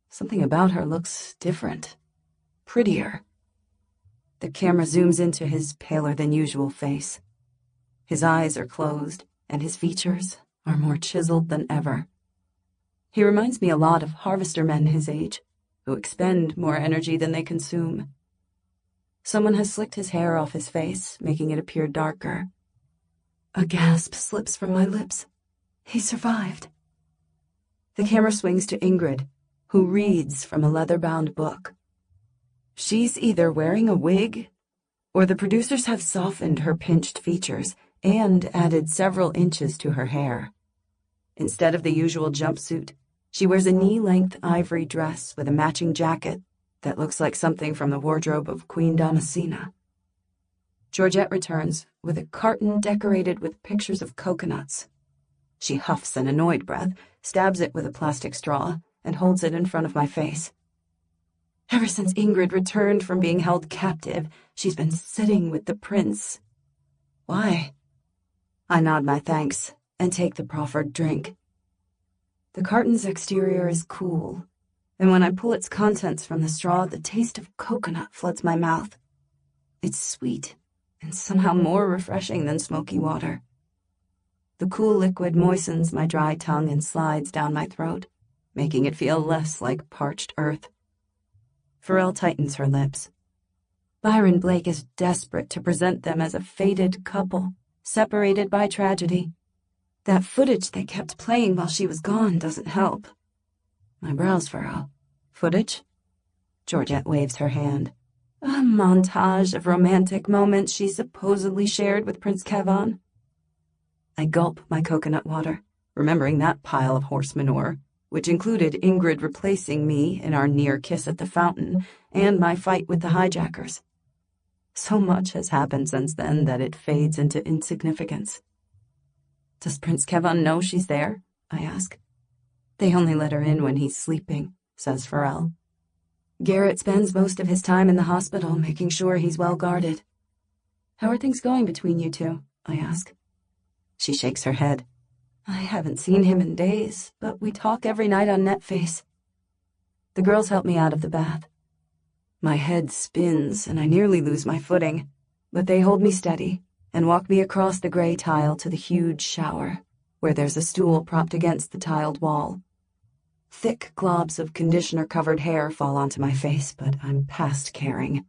Something about her looks different, prettier. The camera zooms into his paler-than-usual face. His eyes are closed, and his features are more chiseled than ever. He reminds me a lot of harvester men his age, who expend more energy than they consume. Someone has slicked his hair off his face, making it appear darker. A gasp slips from my lips. He survived. The camera swings to Ingrid, who reads from a leather-bound book. She's either wearing a wig, or the producers have softened her pinched features and added several inches to her hair. Instead of the usual jumpsuit, she wears a knee-length ivory dress with a matching jacket that looks like something from the wardrobe of Queen Damascena. Georgette returns with a carton decorated with pictures of coconuts. She huffs an annoyed breath, stabs it with a plastic straw, and holds it in front of my face. Ever since Ingrid returned from being held captive, she's been sitting with the prince. Why? I nod my thanks and take the proffered drink. The carton's exterior is cool, and when I pull its contents from the straw, the taste of coconut floods my mouth. It's sweet and somehow more refreshing than smoky water. The cool liquid moistens my dry tongue and slides down my throat, making it feel less like parched earth. Pharrell tightens her lips. Byron Blake is desperate to present them as a fated couple, separated by tragedy. That footage they kept playing while she was gone doesn't help. My brows furrow. Footage? Georgette waves her hand. A montage of romantic moments she supposedly shared with Prince Kevon. I gulp my coconut water, remembering that pile of horse manure, which included Ingrid replacing me in our near kiss at the fountain and my fight with the hijackers. So much has happened since then that it fades into insignificance. Does Prince Kevon know she's there? I ask. They only let her in when he's sleeping, says Pharrell. Garrett spends most of his time in the hospital making sure he's well guarded. How are things going between you two? I ask. She shakes her head. I haven't seen him in days, but we talk every night on Netface. The girls help me out of the bath. My head spins and I nearly lose my footing, but they hold me steady and walk me across the gray tile to the huge shower, where there's a stool propped against the tiled wall. Thick globs of conditioner-covered hair fall onto my face, but I'm past caring.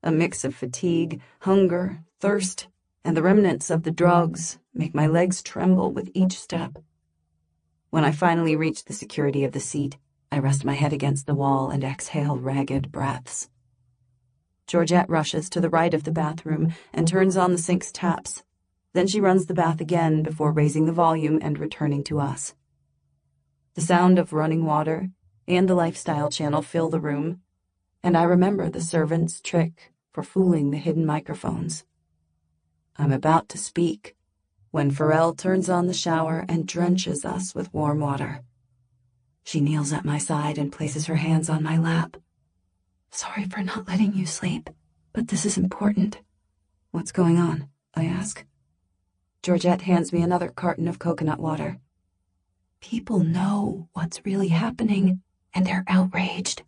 A mix of fatigue, hunger, thirst, and the remnants of the drugs make my legs tremble with each step. When I finally reach the security of the seat, I rest my head against the wall and exhale ragged breaths. Georgette rushes to the right of the bathroom and turns on the sink's taps. Then she runs the bath again before raising the volume and returning to us. The sound of running water and the lifestyle channel fill the room, and I remember the servant's trick for fooling the hidden microphones. I'm about to speak when Pharrell turns on the shower and drenches us with warm water. She kneels at my side and places her hands on my lap. Sorry for not letting you sleep, but this is important. What's going on? I ask. Georgette hands me another carton of coconut water. People know what's really happening, and they're outraged.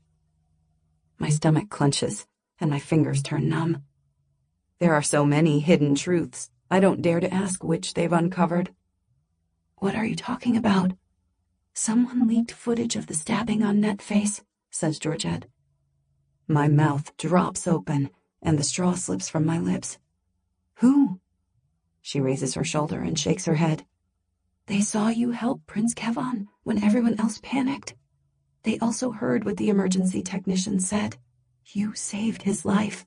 My stomach clenches, and my fingers turn numb. There are so many hidden truths, I don't dare to ask which they've uncovered. What are you talking about? Someone leaked footage of the stabbing on Netface, says Georgette. My mouth drops open, and the straw slips from my lips. Who? She raises her shoulder and shakes her head. They saw you help Prince Kevon when everyone else panicked. They also heard what the emergency technician said. You saved his life.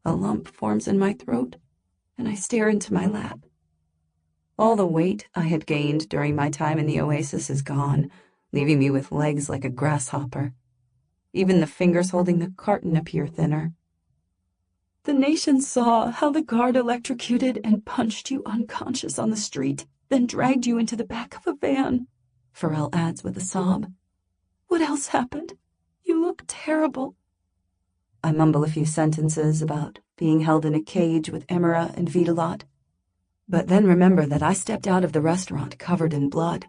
A lump forms in my throat, and I stare into my lap. All the weight I had gained during my time in the oasis is gone, leaving me with legs like a grasshopper. Even the fingers holding the carton appear thinner. The nation saw how the guard electrocuted and punched you unconscious on the street, then dragged you into the back of a van, Pharrell adds with a sob. What else happened? You look terrible. I mumble a few sentences about being held in a cage with Emira and Vitalot, but then remember that I stepped out of the restaurant covered in blood.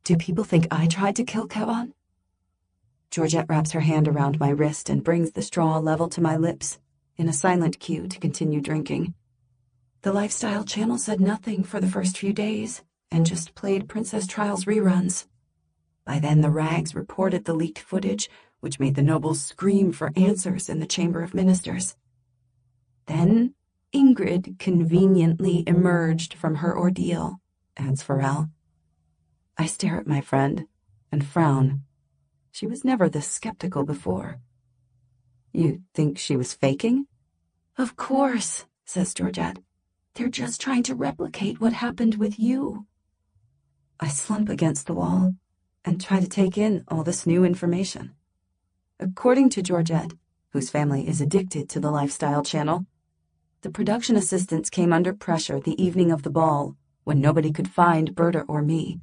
Do people think I tried to kill Kevon? Georgette wraps her hand around my wrist and brings the straw level to my lips in a silent cue to continue drinking. The Lifestyle channel said nothing for the first few days and just played Princess Trials reruns. By then, the rags reported the leaked footage, which made the nobles scream for answers in the Chamber of Ministers. Then, Ingrid conveniently emerged from her ordeal, adds Pharrell. I stare at my friend and frown. She was never this skeptical before. You think she was faking? Of course, says Georgette. They're just trying to replicate what happened with you. I slump against the wall and try to take in all this new information. According to Georgette, whose family is addicted to the Lifestyle channel, the production assistants came under pressure the evening of the ball when nobody could find Berta or me.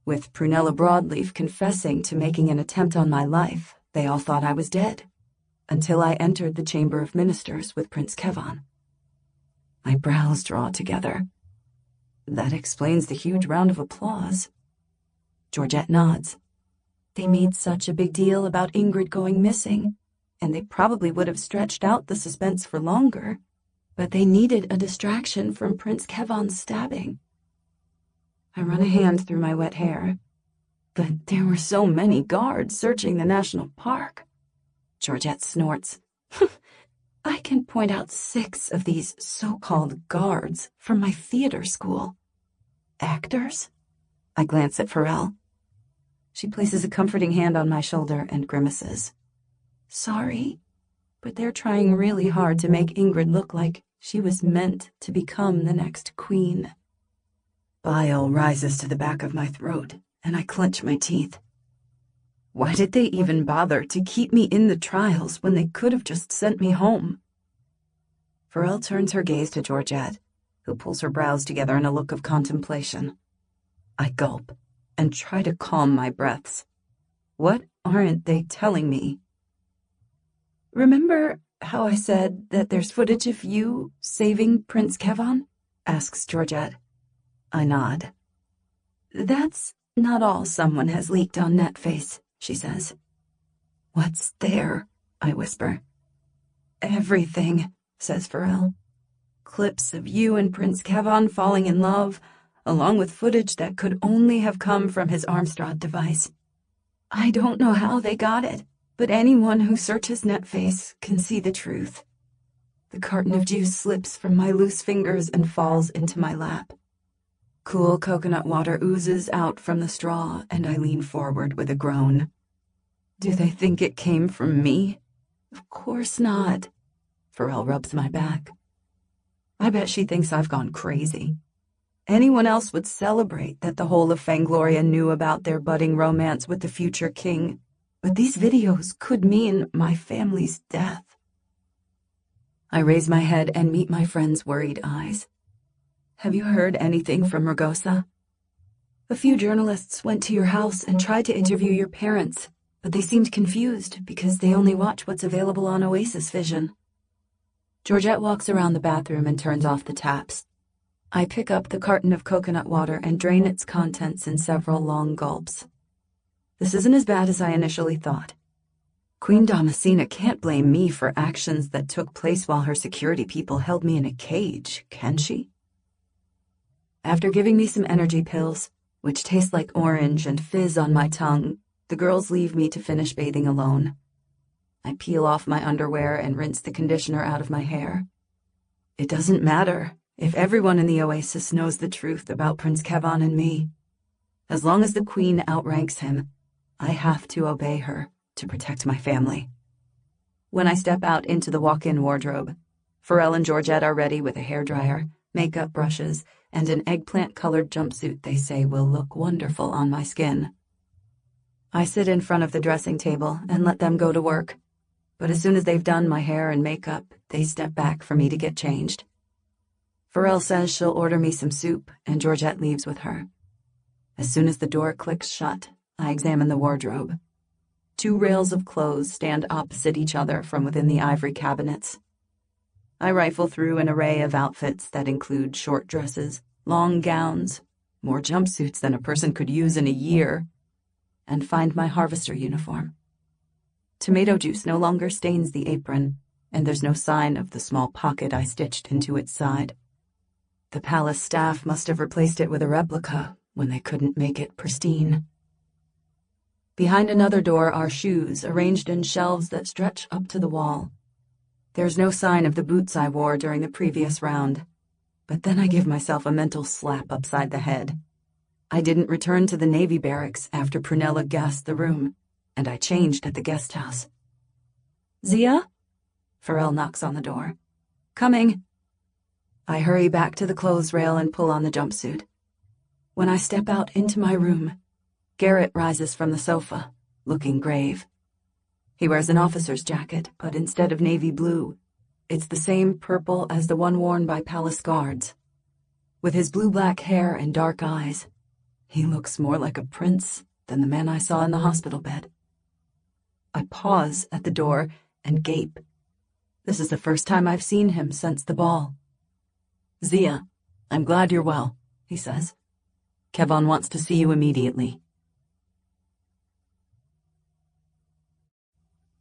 With Prunella Broadleaf confessing to making an attempt on my life, they all thought I was dead, until I entered the Chamber of Ministers with Prince Kevon. My brows draw together. That explains the huge round of applause. Georgette nods. They made such a big deal about Ingrid going missing, and they probably would have stretched out the suspense for longer, but they needed a distraction from Prince Kevon's stabbing. I run a hand through my wet hair. But there were so many guards searching the national park. Georgette snorts. I can point out 6 of these so-called guards from my theater school. Actors? I glance at Pharrell. She places a comforting hand on my shoulder and grimaces. Sorry, but they're trying really hard to make Ingrid look like she was meant to become the next queen. Bile rises to the back of my throat, and I clench my teeth. Why did they even bother to keep me in the trials when they could have just sent me home? Pharrell turns her gaze to Georgette, who pulls her brows together in a look of contemplation. I gulp and try to calm my breaths. What aren't they telling me? Remember how I said that there's footage of you saving Prince Kevon? Asks Georgette. I nod. That's not all someone has leaked on Netface, she says. What's there? I whisper. Everything, says Pharrell. Clips of you and Prince Kevon falling in love, along with footage that could only have come from his Armstrong device. I don't know how they got it, but anyone who searches Netface can see the truth. The carton of juice slips from my loose fingers and falls into my lap. Cool coconut water oozes out from the straw, and I lean forward with a groan. Do they think it came from me? Of course not. Pharrell rubs my back. I bet she thinks I've gone crazy. Anyone else would celebrate that the whole of Fangloria knew about their budding romance with the future king, but these videos could mean my family's death. I raise my head and meet my friend's worried eyes. Have you heard anything from Ragosa? A few journalists went to your house and tried to interview your parents, but they seemed confused because they only watch what's available on Oasis Vision. Georgette walks around the bathroom and turns off the taps. I pick up the carton of coconut water and drain its contents in several long gulps. This isn't as bad as I initially thought. Queen Damascena can't blame me for actions that took place while her security people held me in a cage, can she? After giving me some energy pills, which taste like orange and fizz on my tongue, the girls leave me to finish bathing alone. I peel off my underwear and rinse the conditioner out of my hair. It doesn't matter if everyone in the Oasis knows the truth about Prince Kevon and me. As long as the Queen outranks him, I have to obey her to protect my family. When I step out into the walk-in wardrobe, Pharrell and Georgette are ready with a hairdryer, makeup brushes, and an eggplant-colored jumpsuit they say will look wonderful on my skin. I sit in front of the dressing table and let them go to work, but as soon as they've done my hair and makeup, they step back for me to get changed. Pharrell says she'll order me some soup, and Georgette leaves with her. As soon as the door clicks shut, I examine the wardrobe. 2 rails of clothes stand opposite each other from within the ivory cabinets. I rifle through an array of outfits that include short dresses, long gowns, more jumpsuits than a person could use in a year, and find my harvester uniform. Tomato juice no longer stains the apron, and there's no sign of the small pocket I stitched into its side. The palace staff must have replaced it with a replica when they couldn't make it pristine. Behind another door are shoes arranged in shelves that stretch up to the wall. There's no sign of the boots I wore during the previous round, but then I give myself a mental slap upside the head. I didn't return to the Navy barracks after Prunella gassed the room, and I changed at the guest house. "Zia?" Pharrell knocks on the door. "Coming." I hurry back to the clothes rail and pull on the jumpsuit. When I step out into my room, Garrett rises from the sofa, looking grave. He wears an officer's jacket, but instead of navy blue, it's the same purple as the one worn by palace guards. With his blue-black hair and dark eyes, he looks more like a prince than the man I saw in the hospital bed. I pause at the door and gape. This is the first time I've seen him since the ball. "Zia, I'm glad you're well," he says. "Kevon wants to see you immediately."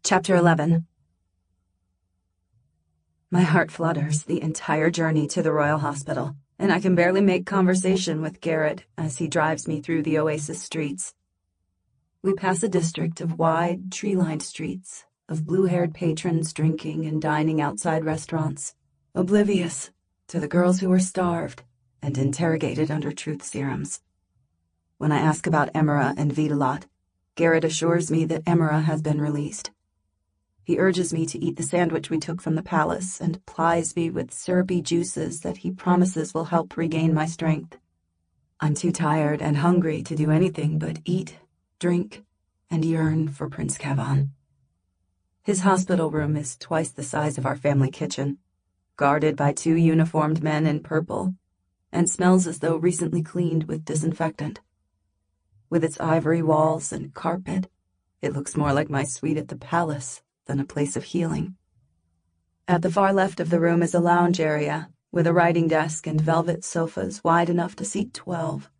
Chapter 11. My heart flutters the entire journey to the Royal Hospital, and I can barely make conversation with Garrett as he drives me through the Oasis streets. We pass a district of wide, tree-lined streets, of blue-haired patrons drinking and dining outside restaurants, oblivious to the girls who were starved and interrogated under truth serums. When I ask about Emira and Vidalat, Garrett assures me that Emira has been released. He urges me to eat the sandwich we took from the palace and plies me with syrupy juices that he promises will help regain my strength. I'm too tired and hungry to do anything but eat, drink, and yearn for Prince Kevon. His hospital room is twice the size of our family kitchen, guarded by 2 uniformed men in purple, and smells as though recently cleaned with disinfectant. With its ivory walls and carpet, it looks more like my suite at the palace than a place of healing. At the far left of the room is a lounge area, with a writing desk and velvet sofas wide enough to seat 12.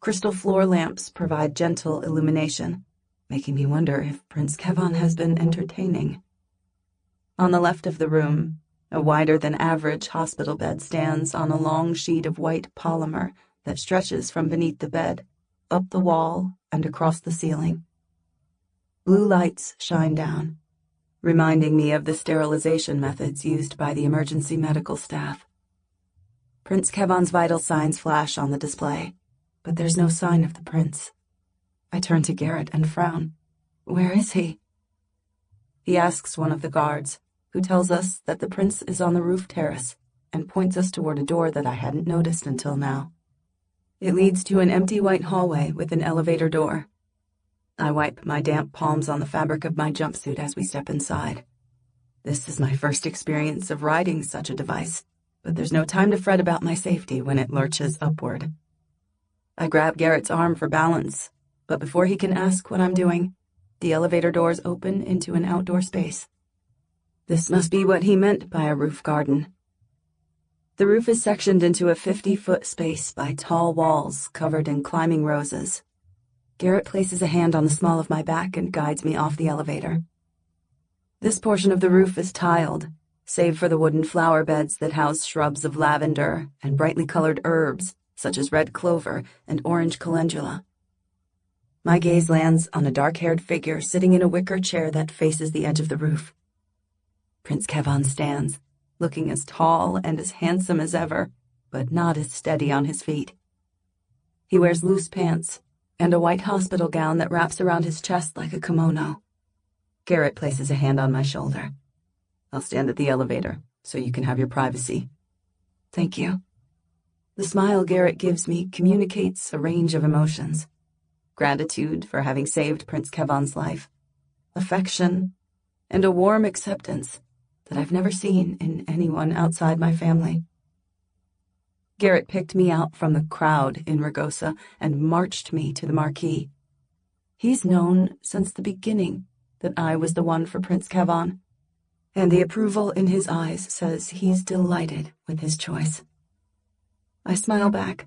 Crystal floor lamps provide gentle illumination, making me wonder if Prince Kevon has been entertaining. On the left of the room, a wider-than-average hospital bed stands on a long sheet of white polymer that stretches from beneath the bed, up the wall, and across the ceiling. Blue lights shine down, reminding me of the sterilization methods used by the emergency medical staff. Prince Kevon's vital signs flash on the display, but there's no sign of the prince. I turn to Garrett and frown. Where is he? He asks one of the guards, who tells us that the prince is on the roof terrace and points us toward a door that I hadn't noticed until now. It leads to an empty white hallway with an elevator door. I wipe my damp palms on the fabric of my jumpsuit as we step inside. This is my first experience of riding such a device, but there's no time to fret about my safety when it lurches upward. I grab Garrett's arm for balance, but before he can ask what I'm doing, the elevator doors open into an outdoor space. This must be what he meant by a roof garden. The roof is sectioned into a 50-foot space by tall walls covered in climbing roses. Garrett places a hand on the small of my back and guides me off the elevator. This portion of the roof is tiled, save for the wooden flower beds that house shrubs of lavender and brightly colored herbs such as red clover and orange calendula. My gaze lands on a dark-haired figure sitting in a wicker chair that faces the edge of the roof. Prince Kevon stands, looking as tall and as handsome as ever, but not as steady on his feet. He wears loose pants and a white hospital gown that wraps around his chest like a kimono. Garrett places a hand on my shoulder. I'll stand at the elevator so you can have your privacy. Thank you. The smile Garrett gives me communicates a range of emotions. Gratitude for having saved Prince Kevon's life, affection, and a warm acceptance that I've never seen in anyone outside my family. Garrett picked me out from the crowd in Ragosa and marched me to the marquee. He's known since the beginning that I was the one for Prince Kevon, and the approval in his eyes says he's delighted with his choice. I smile back,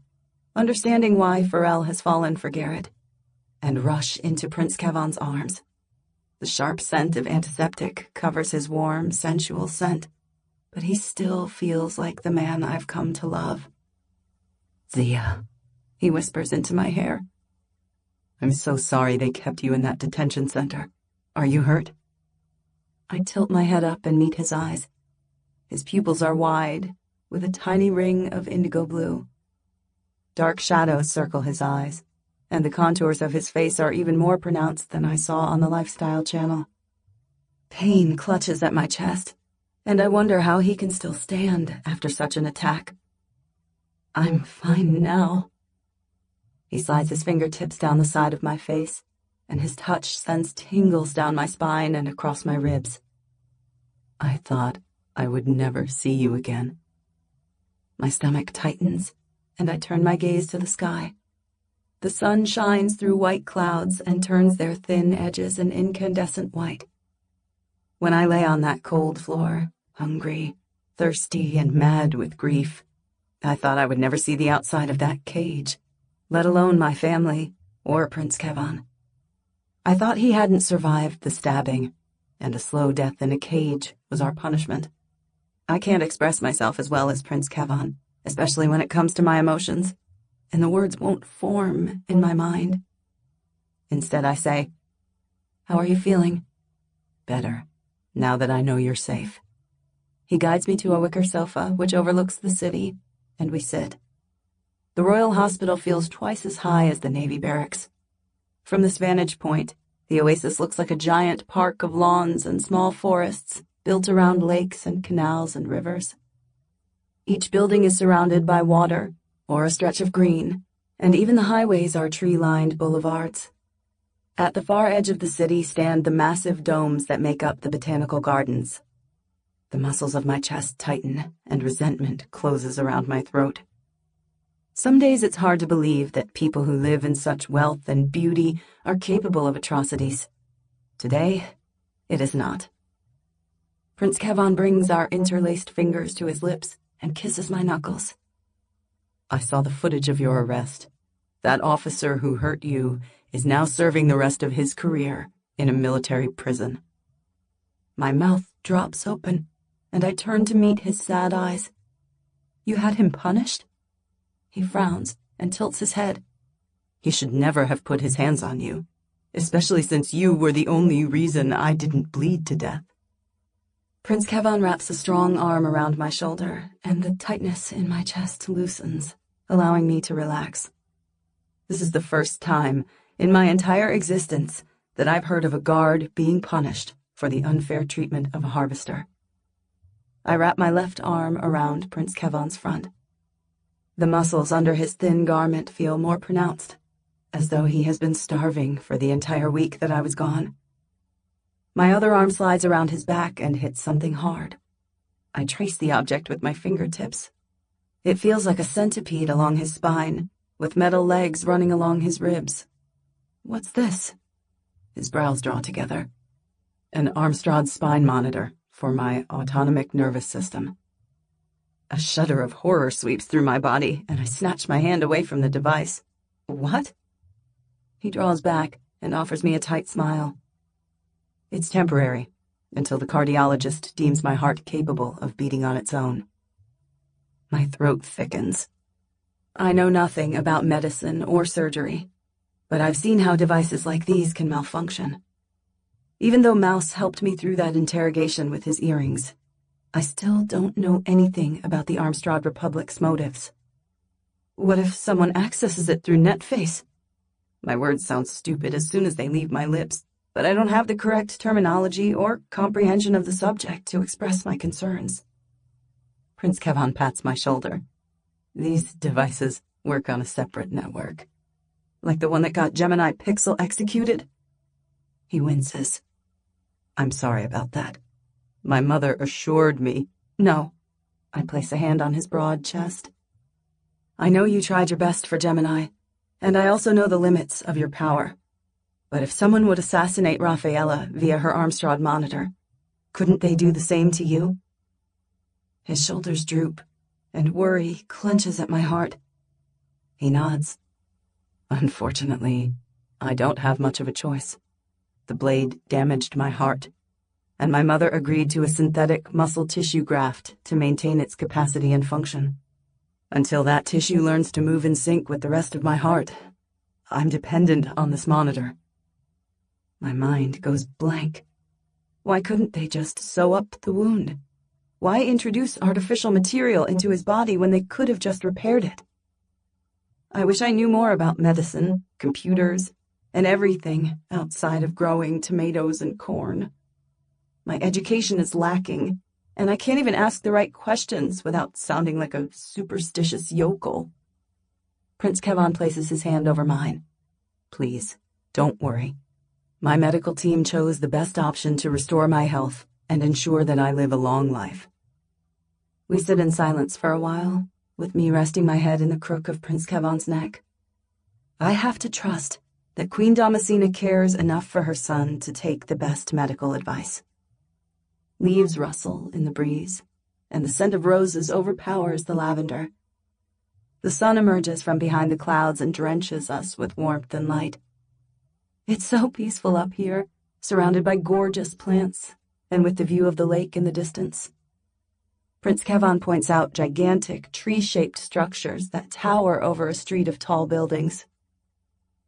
understanding why Pharrell has fallen for Garrett, and rush into Prince Kevon's arms. The sharp scent of antiseptic covers his warm, sensual scent, but he still feels like the man I've come to love. Zia, he whispers into my hair. I'm so sorry they kept you in that detention center. Are you hurt? I tilt my head up and meet his eyes. His pupils are wide, with a tiny ring of indigo blue. Dark shadows circle his eyes, and the contours of his face are even more pronounced than I saw on the Lifestyle Channel. Pain clutches at my chest, and I wonder how he can still stand after such an attack. I'm fine now. He slides his fingertips down the side of my face, and his touch sends tingles down my spine and across my ribs. I thought I would never see you again. My stomach tightens, and I turn my gaze to the sky. The sun shines through white clouds and turns their thin edges an incandescent white. When I lay on that cold floor, hungry, thirsty, and mad with grief, I thought I would never see the outside of that cage, let alone my family or Prince Kevon. I thought he hadn't survived the stabbing, and a slow death in a cage was our punishment. I can't express myself as well as Prince Kevon, especially when it comes to my emotions, and the words won't form in my mind. Instead, I say, "How are you feeling?" "Better, now that I know you're safe." He guides me to a wicker sofa, which overlooks the city, and we sit. The Royal Hospital feels twice as high as the Navy barracks. From this vantage point, the oasis looks like a giant park of lawns and small forests built around lakes and canals and rivers. Each building is surrounded by water or a stretch of green, and even the highways are tree-lined boulevards. At the far edge of the city stand the massive domes that make up the botanical gardens. The muscles of my chest tighten, and resentment closes around my throat. Some days it's hard to believe that people who live in such wealth and beauty are capable of atrocities. Today, it is not. Prince Kevon brings our interlaced fingers to his lips and kisses my knuckles. I saw the footage of your arrest. That officer who hurt you is now serving the rest of his career in a military prison. My mouth drops open, and I turn to meet his sad eyes. You had him punished? He frowns and tilts his head. He should never have put his hands on you, especially since you were the only reason I didn't bleed to death. Prince Kevon wraps a strong arm around my shoulder, and the tightness in my chest loosens, allowing me to relax. This is the first time in my entire existence that I've heard of a guard being punished for the unfair treatment of a harvester. I wrap my left arm around Prince Kevon's front. The muscles under his thin garment feel more pronounced, as though he has been starving for the entire week that I was gone. My other arm slides around his back and hits something hard. I trace the object with my fingertips. It feels like a centipede along his spine, with metal legs running along his ribs. What's this? His brows draw together. An Armstrong spine monitor for my autonomic nervous system. A shudder of horror sweeps through my body, and I snatch my hand away from the device. What? He draws back and offers me a tight smile. It's temporary, until the cardiologist deems my heart capable of beating on its own. My throat thickens. I know nothing about medicine or surgery, but I've seen how devices like these can malfunction. Even though Mouse helped me through that interrogation with his earrings, I still don't know anything about the Armstrad Republic's motives. What if someone accesses it through NetFace? My words sound stupid as soon as they leave my lips, but I don't have the correct terminology or comprehension of the subject to express my concerns. Prince Kevon pats my shoulder. These devices work on a separate network. Like the one that got Gemini Pixel executed? He winces. I'm sorry about that. My mother assured me. No. I place a hand on his broad chest. I know you tried your best for Gemini, and I also know the limits of your power. But if someone would assassinate Rafaela via her Armstrad monitor, couldn't they do the same to you? His shoulders droop, and worry clenches at my heart. He nods. Unfortunately, I don't have much of a choice. The blade damaged my heart, and my mother agreed to a synthetic muscle tissue graft to maintain its capacity and function. Until that tissue learns to move in sync with the rest of my heart, I'm dependent on this monitor. My mind goes blank. Why couldn't they just sew up the wound? Why introduce artificial material into his body when they could have just repaired it? I wish I knew more about medicine, computers, and everything outside of growing tomatoes and corn. My education is lacking, and I can't even ask the right questions without sounding like a superstitious yokel. Prince Kevon places his hand over mine. Please, don't worry. My medical team chose the best option to restore my health and ensure that I live a long life. We sit in silence for a while, with me resting my head in the crook of Prince Kevon's neck. I have to trust that Queen Damascena cares enough for her son to take the best medical advice. Leaves rustle in the breeze, and the scent of roses overpowers the lavender. The sun emerges from behind the clouds and drenches us with warmth and light. It's so peaceful up here, surrounded by gorgeous plants, and with the view of the lake in the distance. Prince Kevon points out gigantic, tree-shaped structures that tower over a street of tall buildings.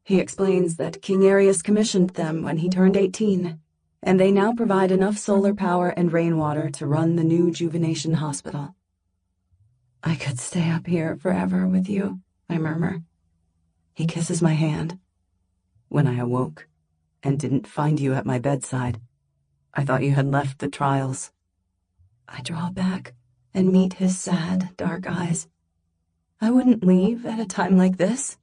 He explains that King Arius commissioned them when he turned 18, and they now provide enough solar power and rainwater to run the new Juvenation Hospital. I could stay up here forever with you, I murmur. He kisses my hand. When I awoke and didn't find you at my bedside, I thought you had left the trials. I draw back and meet his sad, dark eyes. I wouldn't leave at a time like this.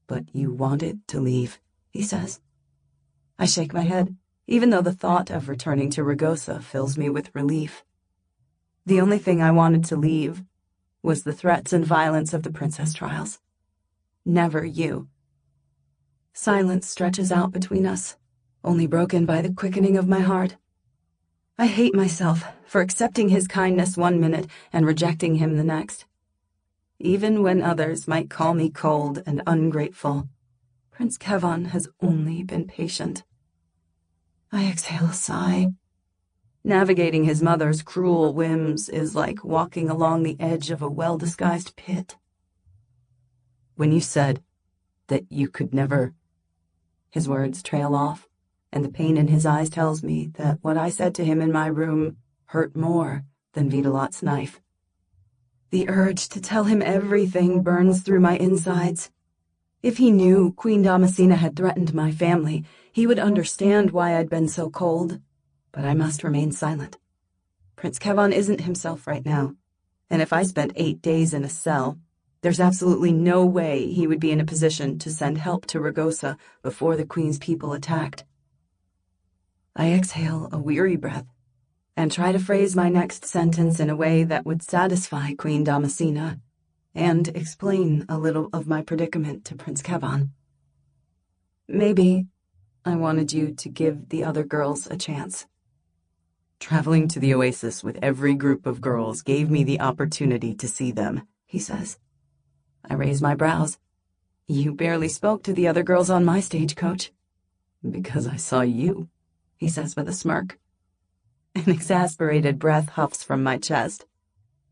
But you wanted to leave, he says. I shake my head, even though the thought of returning to Ragosa fills me with relief. The only thing I wanted to leave was the threats and violence of the princess trials. Never you. Silence stretches out between us, only broken by the quickening of my heart. I hate myself for accepting his kindness one minute and rejecting him the next. Even when others might call me cold and ungrateful, Prince Kevon has only been patient. I exhale a sigh. Navigating his mother's cruel whims is like walking along the edge of a well-disguised pit. When you said that you could never... His words trail off, and the pain in his eyes tells me that what I said to him in my room hurt more than Vidalot's knife. The urge to tell him everything burns through my insides. If he knew Queen Damascena had threatened my family, he would understand why I'd been so cold. But I must remain silent. Prince Kevon isn't himself right now, and if I spent 8 days in a cell, there's absolutely no way he would be in a position to send help to Ragosa before the Queen's people attacked. I exhale a weary breath and try to phrase my next sentence in a way that would satisfy Queen Damascena and explain a little of my predicament to Prince Kevon. Maybe I wanted you to give the other girls a chance. Traveling to the oasis with every group of girls gave me the opportunity to see them, he says. I raise my brows. You barely spoke to the other girls on my stagecoach. Because I saw you, he says with a smirk. An exasperated breath huffs from my chest.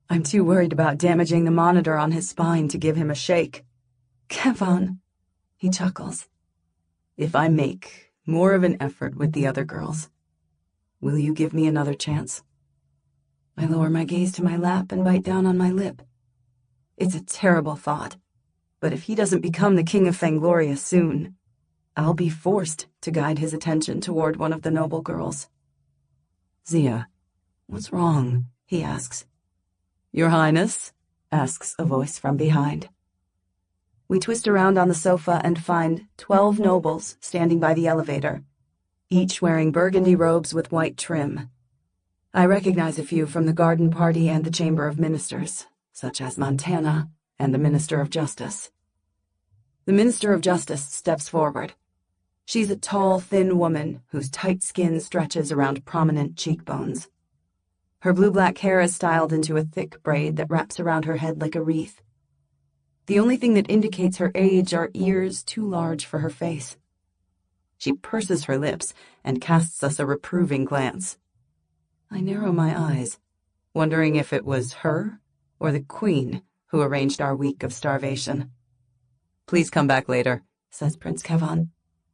I'm too worried about damaging the monitor on his spine to give him a shake. Kevon, he chuckles. If I make more of an effort with the other girls, will you give me another chance? I lower my gaze to my lap and bite down on my lip. It's a terrible thought, but if he doesn't become the king of Fangloria soon, I'll be forced to guide his attention toward one of the noble girls. Zia, what's wrong? He asks. Your Highness? Asks a voice from behind. We twist around on the sofa and find 12 nobles standing by the elevator, each wearing burgundy robes with white trim. I recognize a few from the garden party and the Chamber of Ministers, such as Montana and the Minister of Justice. The Minister of Justice steps forward. She's a tall, thin woman whose tight skin stretches around prominent cheekbones. Her blue-black hair is styled into a thick braid that wraps around her head like a wreath. The only thing that indicates her age are ears too large for her face. She purses her lips and casts us a reproving glance. I narrow my eyes, wondering if it was her or the Queen who arranged our week of starvation. Please come back later, says Prince Kevon.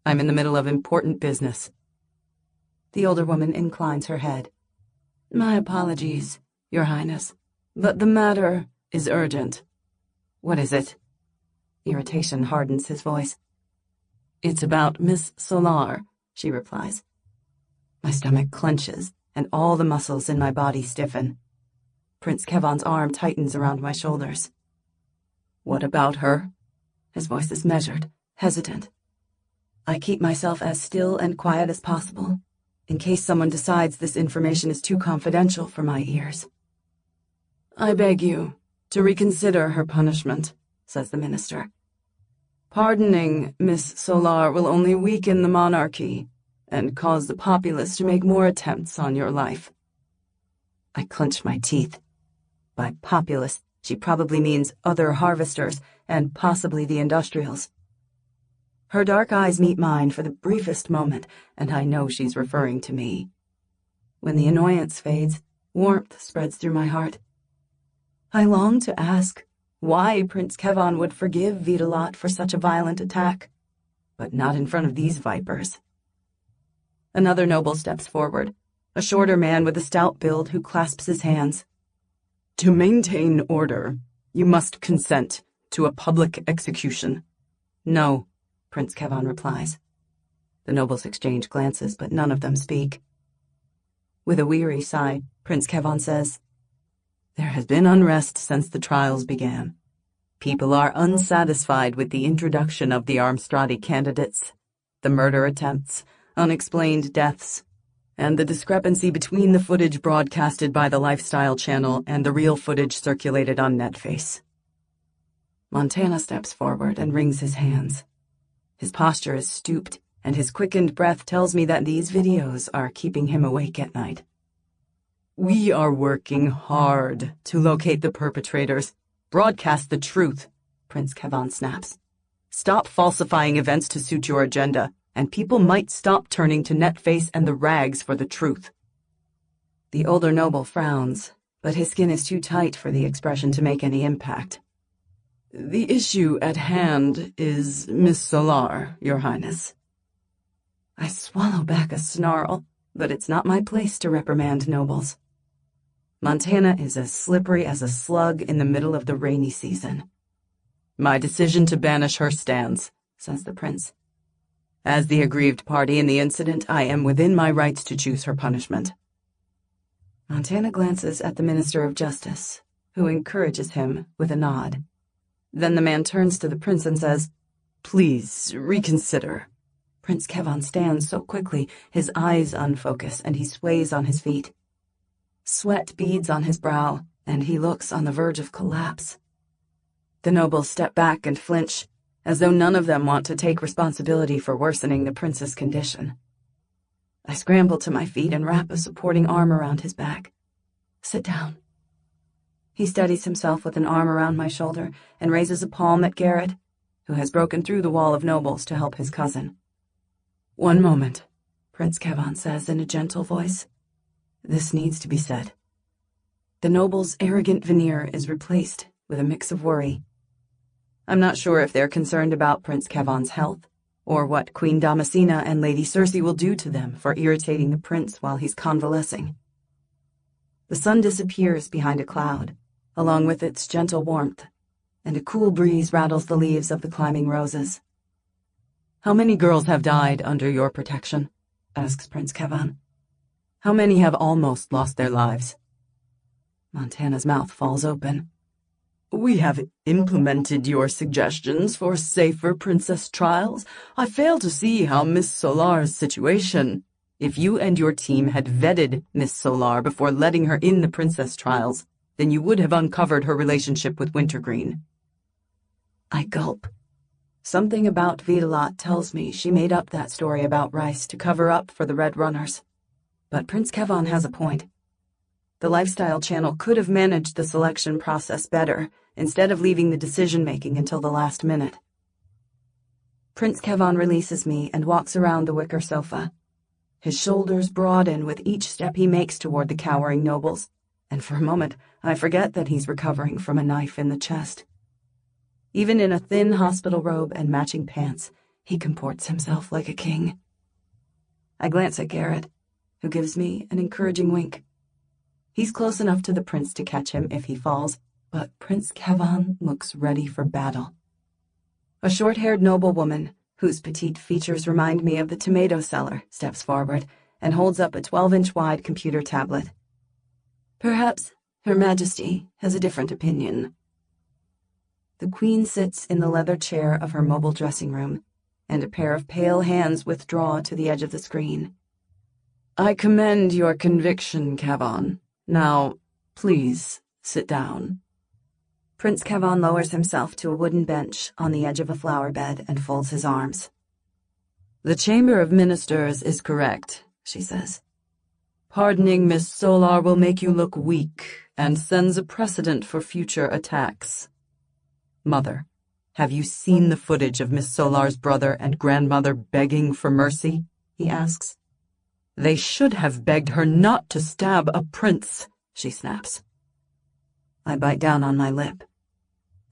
I'm in the middle of important business. The older woman inclines her head. My apologies, Your Highness, but the matter is urgent. What is it? Irritation hardens his voice. It's about Miss Solar, she replies. My stomach clenches, and all the muscles in my body stiffen. Prince Kevon's arm tightens around my shoulders. What about her? His voice is measured, hesitant. I keep myself as still and quiet as possible, in case someone decides this information is too confidential for my ears. I beg you to reconsider her punishment, says the minister. Pardoning Miss Solar will only weaken the monarchy and cause the populace to make more attempts on your life. I clench my teeth. By populace, she probably means other harvesters and possibly the industrials. Her dark eyes meet mine for the briefest moment, and I know she's referring to me. When the annoyance fades, warmth spreads through my heart. I long to ask why Prince Kevon would forgive Vitalot for such a violent attack, but not in front of these vipers. Another noble steps forward, a shorter man with a stout build who clasps his hands. To maintain order, you must consent to a public execution. No, Prince Kevon replies. The nobles exchange glances, but none of them speak. With a weary sigh, Prince Kevon says, There has been unrest since the trials began. People are unsatisfied with the introduction of the Armstradi candidates, the murder attempts, unexplained deaths, and the discrepancy between the footage broadcasted by the Lifestyle Channel and the real footage circulated on Netface. Montana steps forward and wrings his hands. His posture is stooped, and his quickened breath tells me that these videos are keeping him awake at night. We are working hard to locate the perpetrators. Broadcast the truth, Prince Kevon snaps. Stop falsifying events to suit your agenda, and people might stop turning to Netface and the rags for the truth. The older noble frowns, but his skin is too tight for the expression to make any impact. The issue at hand is Miss Solar, Your Highness. I swallow back a snarl, but it's not my place to reprimand nobles. Montana is as slippery as a slug in the middle of the rainy season. My decision to banish her stands, says the prince. As the aggrieved party in the incident, I am within my rights to choose her punishment. Montana glances at the Minister of Justice, who encourages him with a nod. Then the man turns to the prince and says, Please, reconsider. Prince Kevon stands so quickly, his eyes unfocus, and he sways on his feet. Sweat beads on his brow, and he looks on the verge of collapse. The nobles step back and flinch, as though none of them want to take responsibility for worsening the prince's condition. I scramble to my feet and wrap a supporting arm around his back. Sit down. He steadies himself with an arm around my shoulder and raises a palm at Garrett, who has broken through the wall of nobles to help his cousin. One moment, Prince Kevon says in a gentle voice. This needs to be said. The noble's arrogant veneer is replaced with a mix of worry. I'm not sure if they're concerned about Prince Kevon's health, or what Queen Damascena and Lady Cersei will do to them for irritating the prince while he's convalescing. The sun disappears behind a cloud, along with its gentle warmth, and a cool breeze rattles the leaves of the climbing roses. How many girls have died under your protection? Asks Prince Kevon. How many have almost lost their lives? Montana's mouth falls open. We have implemented your suggestions for safer princess trials. I fail to see how Miss Solar's situation. If you and your team had vetted Miss Solar before letting her in the princess trials, then you would have uncovered her relationship with Wintergreen. I gulp. Something about Vitalot tells me she made up that story about Rice to cover up for the Red Runners. But Prince Kevon has a point. The Lifestyle Channel could have managed the selection process better, instead of leaving the decision-making until the last minute. Prince Kevon releases me and walks around the wicker sofa. His shoulders broaden with each step he makes toward the cowering nobles, and for a moment I forget that he's recovering from a knife in the chest. Even in a thin hospital robe and matching pants, he comports himself like a king. I glance at Garrett, who gives me an encouraging wink. He's close enough to the prince to catch him if he falls, but Prince Kevon looks ready for battle. A short-haired noblewoman, whose petite features remind me of the tomato seller, steps forward and holds up a 12-inch wide computer tablet. Perhaps Her Majesty has a different opinion. The Queen sits in the leather chair of her mobile dressing room, and a pair of pale hands withdraw to the edge of the screen. I commend your conviction, Kevon. Now, please, sit down. Prince Kevon lowers himself to a wooden bench on the edge of a flower bed and folds his arms. The Chamber of Ministers is correct, she says. Pardoning Miss Solar will make you look weak and sends a precedent for future attacks. Mother, have you seen the footage of Miss Solar's brother and grandmother begging for mercy? He asks. They should have begged her not to stab a prince, she snaps. I bite down on my lip.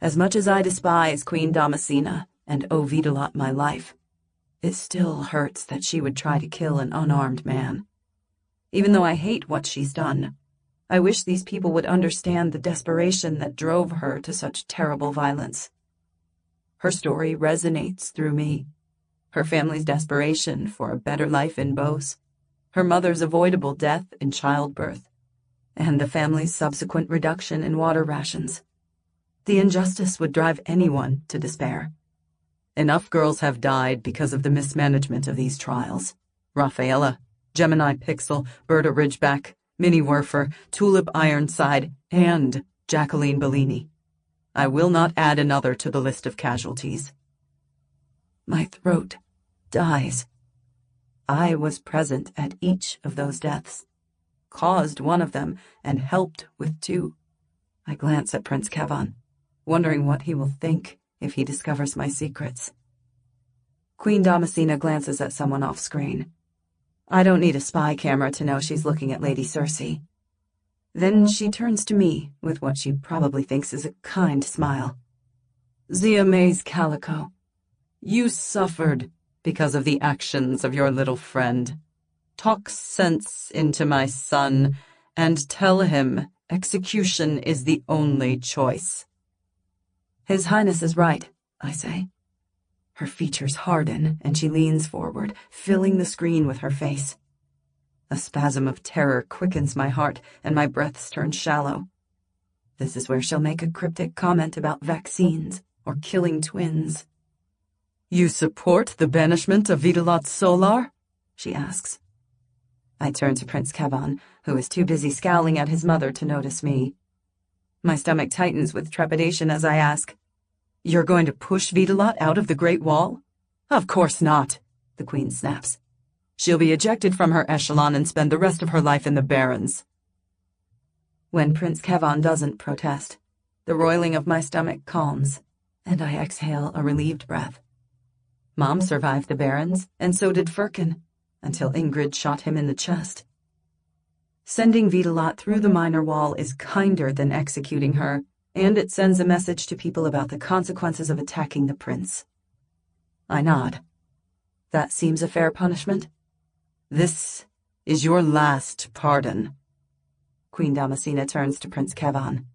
As much as I despise Queen Damascena and owe Vitalot my life, it still hurts that she would try to kill an unarmed man. Even though I hate what she's done, I wish these people would understand the desperation that drove her to such terrible violence. Her story resonates through me. Her family's desperation for a better life in Beauce, her mother's avoidable death in childbirth, and the family's subsequent reduction in water rations. The injustice would drive anyone to despair. Enough girls have died because of the mismanagement of these trials. Rafaela, Gemini Pixel, Berta Ridgeback, Minnie Werfer, Tulip Ironside, and Jacqueline Bellini. I will not add another to the list of casualties. My throat dies. I was present at each of those deaths, caused one of them, and helped with two. I glance at Prince Kevon, wondering what he will think if he discovers my secrets. Queen Damascena glances at someone off-screen. I don't need a spy camera to know she's looking at Lady Cersei. Then she turns to me with what she probably thinks is a kind smile. Zia May's Calico, you suffered because of the actions of your little friend. Talk sense into my son and tell him execution is the only choice. His Highness is right, I say. Her features harden and she leans forward, filling the screen with her face. A spasm of terror quickens my heart and my breaths turn shallow. This is where she'll make a cryptic comment about vaccines or killing twins. You support the banishment of Vitalot Solar? She asks. I turn to Prince Kevon, who is too busy scowling at his mother to notice me. My stomach tightens with trepidation as I ask, You're going to push Vitalot out of the Great Wall? Of course not, the Queen snaps. She'll be ejected from her echelon and spend the rest of her life in the Barrens. When Prince Kevon doesn't protest, the roiling of my stomach calms, and I exhale a relieved breath. Mom survived the Barrens, and so did Firkin, until Ingrid shot him in the chest. Sending Vitalot through the minor wall is kinder than executing her, and it sends a message to people about the consequences of attacking the prince. I nod. That seems a fair punishment. This is your last pardon. Queen Damascena turns to Prince Kevon.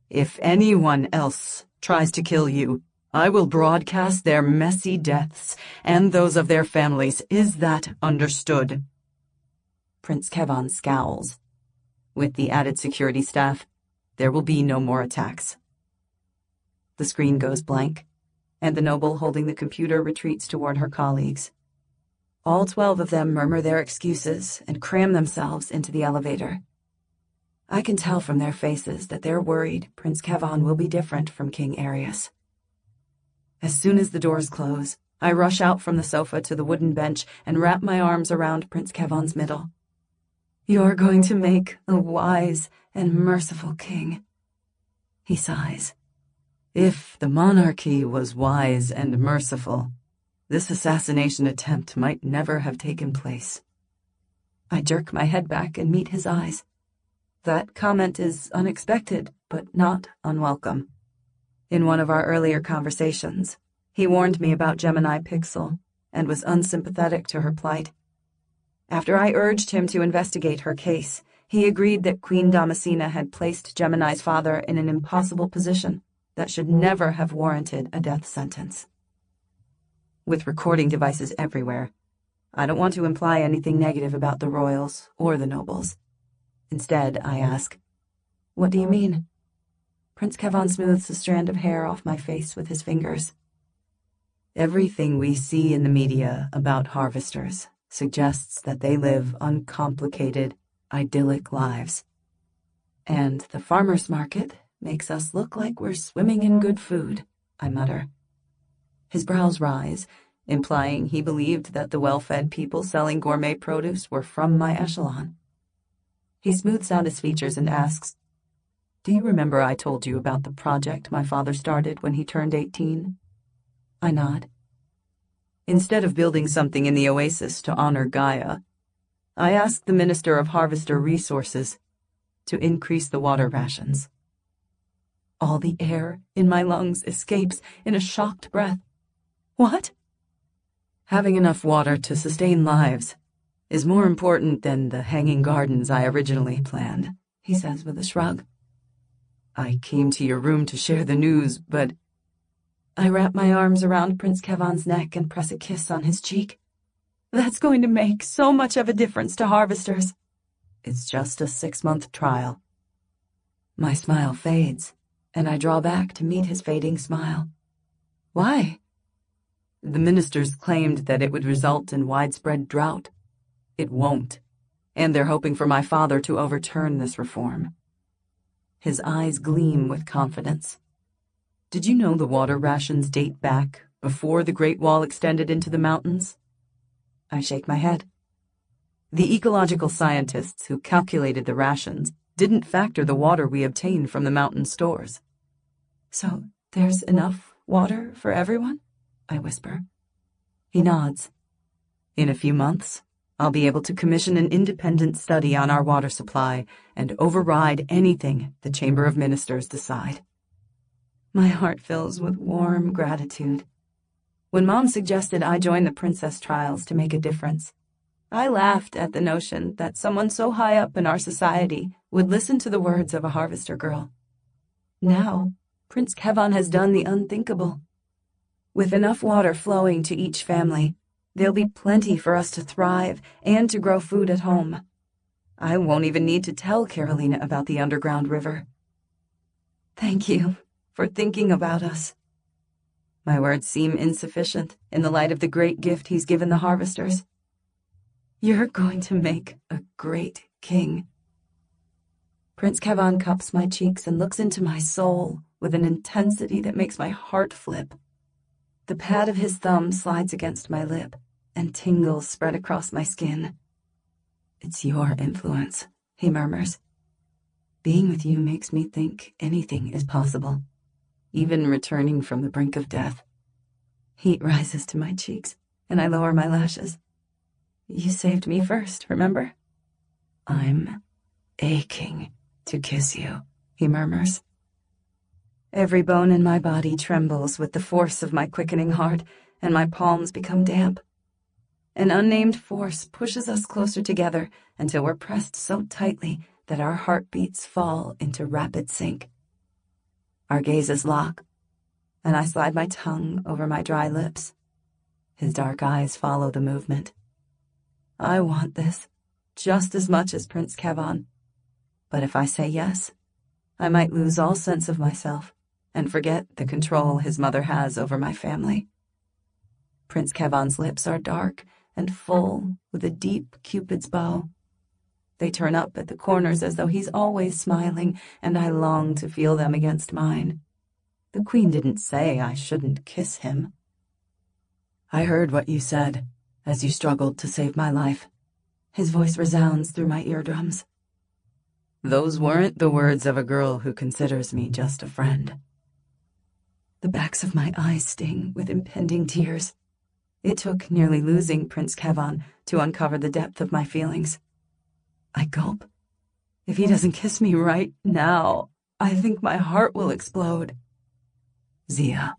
If anyone else tries to kill you, I will broadcast their messy deaths and those of their families. Is that understood? Prince Kevon scowls. With the added security staff, there will be no more attacks. The screen goes blank, and the noble holding the computer retreats toward her colleagues. All 12 of them murmur their excuses and cram themselves into the elevator. I can tell from their faces that they're worried Prince Kevon will be different from King Arius. As soon as the doors close, I rush out from the sofa to the wooden bench and wrap my arms around Prince Kevon's middle. You're going to make a wise and merciful king. He sighs. If the monarchy was wise and merciful, this assassination attempt might never have taken place. I jerk my head back and meet his eyes. That comment is unexpected, but not unwelcome. In one of our earlier conversations, he warned me about Gemini Pixel and was unsympathetic to her plight. After I urged him to investigate her case, he agreed that Queen Damascena had placed Gemini's father in an impossible position that should never have warranted a death sentence. With recording devices everywhere, I don't want to imply anything negative about the royals or the nobles. Instead, I ask, "What do you mean?" Prince Kevon smooths a strand of hair off my face with his fingers. Everything we see in the media about harvesters suggests that they live uncomplicated, idyllic lives. And the farmer's market makes us look like we're swimming in good food, I mutter. His brows rise, implying he believed that the well-fed people selling gourmet produce were from my echelon. He smooths out his features and asks, "Do you remember I told you about the project my father started when he turned 18? I nod. Instead of building something in the oasis to honor Gaia, I asked the Minister of Harvester Resources to increase the water rations. All the air in my lungs escapes in a shocked breath. What? Having enough water to sustain lives is more important than the hanging gardens I originally planned, he says with a shrug. I came to your room to share the news, but... I wrap my arms around Prince Kevon's neck and press a kiss on his cheek. That's going to make so much of a difference to harvesters. It's just a 6-month trial. My smile fades, and I draw back to meet his fading smile. Why? The ministers claimed that it would result in widespread drought. It won't, and they're hoping for my father to overturn this reform. His eyes gleam with confidence. Did you know the water rations date back before the Great Wall extended into the mountains? I shake my head. The ecological scientists who calculated the rations didn't factor the water we obtain from the mountain stores. So there's enough water for everyone? I whisper. He nods. In a few months, I'll be able to commission an independent study on our water supply and override anything the Chamber of Ministers decide. My heart fills with warm gratitude. When Mom suggested I join the princess trials to make a difference, I laughed at the notion that someone so high up in our society would listen to the words of a harvester girl. Now, Prince Kevon has done the unthinkable. With enough water flowing to each family, there'll be plenty for us to thrive and to grow food at home. I won't even need to tell Carolina about the underground river. Thank you for thinking about us. My words seem insufficient in the light of the great gift he's given the harvesters. You're going to make a great king. Prince Kevon cups my cheeks and looks into my soul with an intensity that makes my heart flip. The pad of his thumb slides against my lip, and tingles spread across my skin. "It's your influence," he murmurs. "Being with you makes me think anything is possible, even returning from the brink of death." Heat rises to my cheeks, and I lower my lashes. "You saved me first, remember?" "I'm aching to kiss you," he murmurs. Every bone in my body trembles with the force of my quickening heart, and my palms become damp. An unnamed force pushes us closer together until we're pressed so tightly that our heartbeats fall into rapid sync. Our gazes lock, and I slide my tongue over my dry lips. His dark eyes follow the movement. I want this just as much as Prince Kevon, but if I say yes, I might lose all sense of myself and forget the control his mother has over my family. Prince Kevon's lips are dark and full with a deep Cupid's bow. They turn up at the corners as though he's always smiling, and I long to feel them against mine. The Queen didn't say I shouldn't kiss him. "I heard what you said as you struggled to save my life." His voice resounds through my eardrums. "Those weren't the words of a girl who considers me just a friend." The backs of my eyes sting with impending tears. It took nearly losing Prince Kevon to uncover the depth of my feelings. I gulp. If he doesn't kiss me right now, I think my heart will explode. "Zia."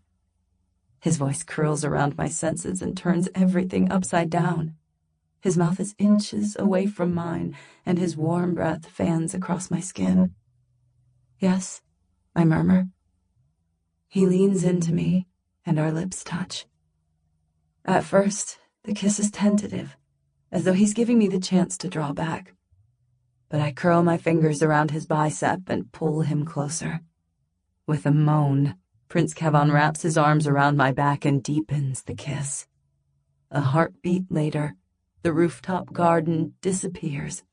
His voice curls around my senses and turns everything upside down. His mouth is inches away from mine, and his warm breath fans across my skin. "Yes," I murmur. He leans into me, and our lips touch. At first, the kiss is tentative, as though he's giving me the chance to draw back. But I curl my fingers around his bicep and pull him closer. With a moan, Prince Kevon wraps his arms around my back and deepens the kiss. A heartbeat later, the rooftop garden disappears,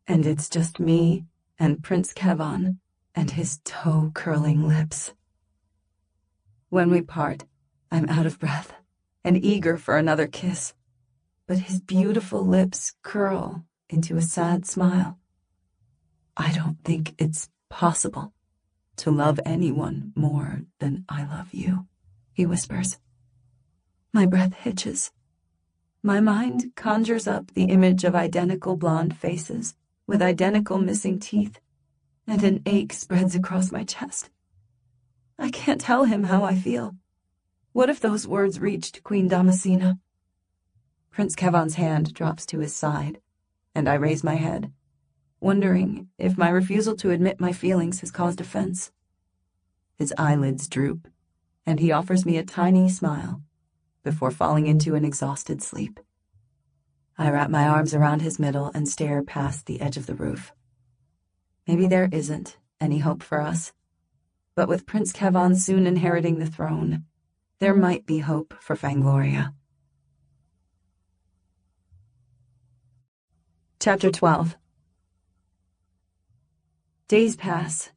and it's just me and Prince Kevon and his toe-curling lips. When we part, I'm out of breath and eager for another kiss, but his beautiful lips curl into a sad smile. "I don't think it's possible to love anyone more than I love you," he whispers. My breath hitches. My mind conjures up the image of identical blonde faces with identical missing teeth, and an ache spreads across my chest. I can't tell him how I feel. What if those words reached Queen Damascena? Prince Kevon's hand drops to his side, and I raise my head, wondering if my refusal to admit my feelings has caused offense. His eyelids droop, and he offers me a tiny smile before falling into an exhausted sleep. I wrap my arms around his middle and stare past the edge of the roof. Maybe there isn't any hope for us, but with Prince Kevon soon inheriting the throne, there might be hope for Fangloria. Chapter 12. Days pass,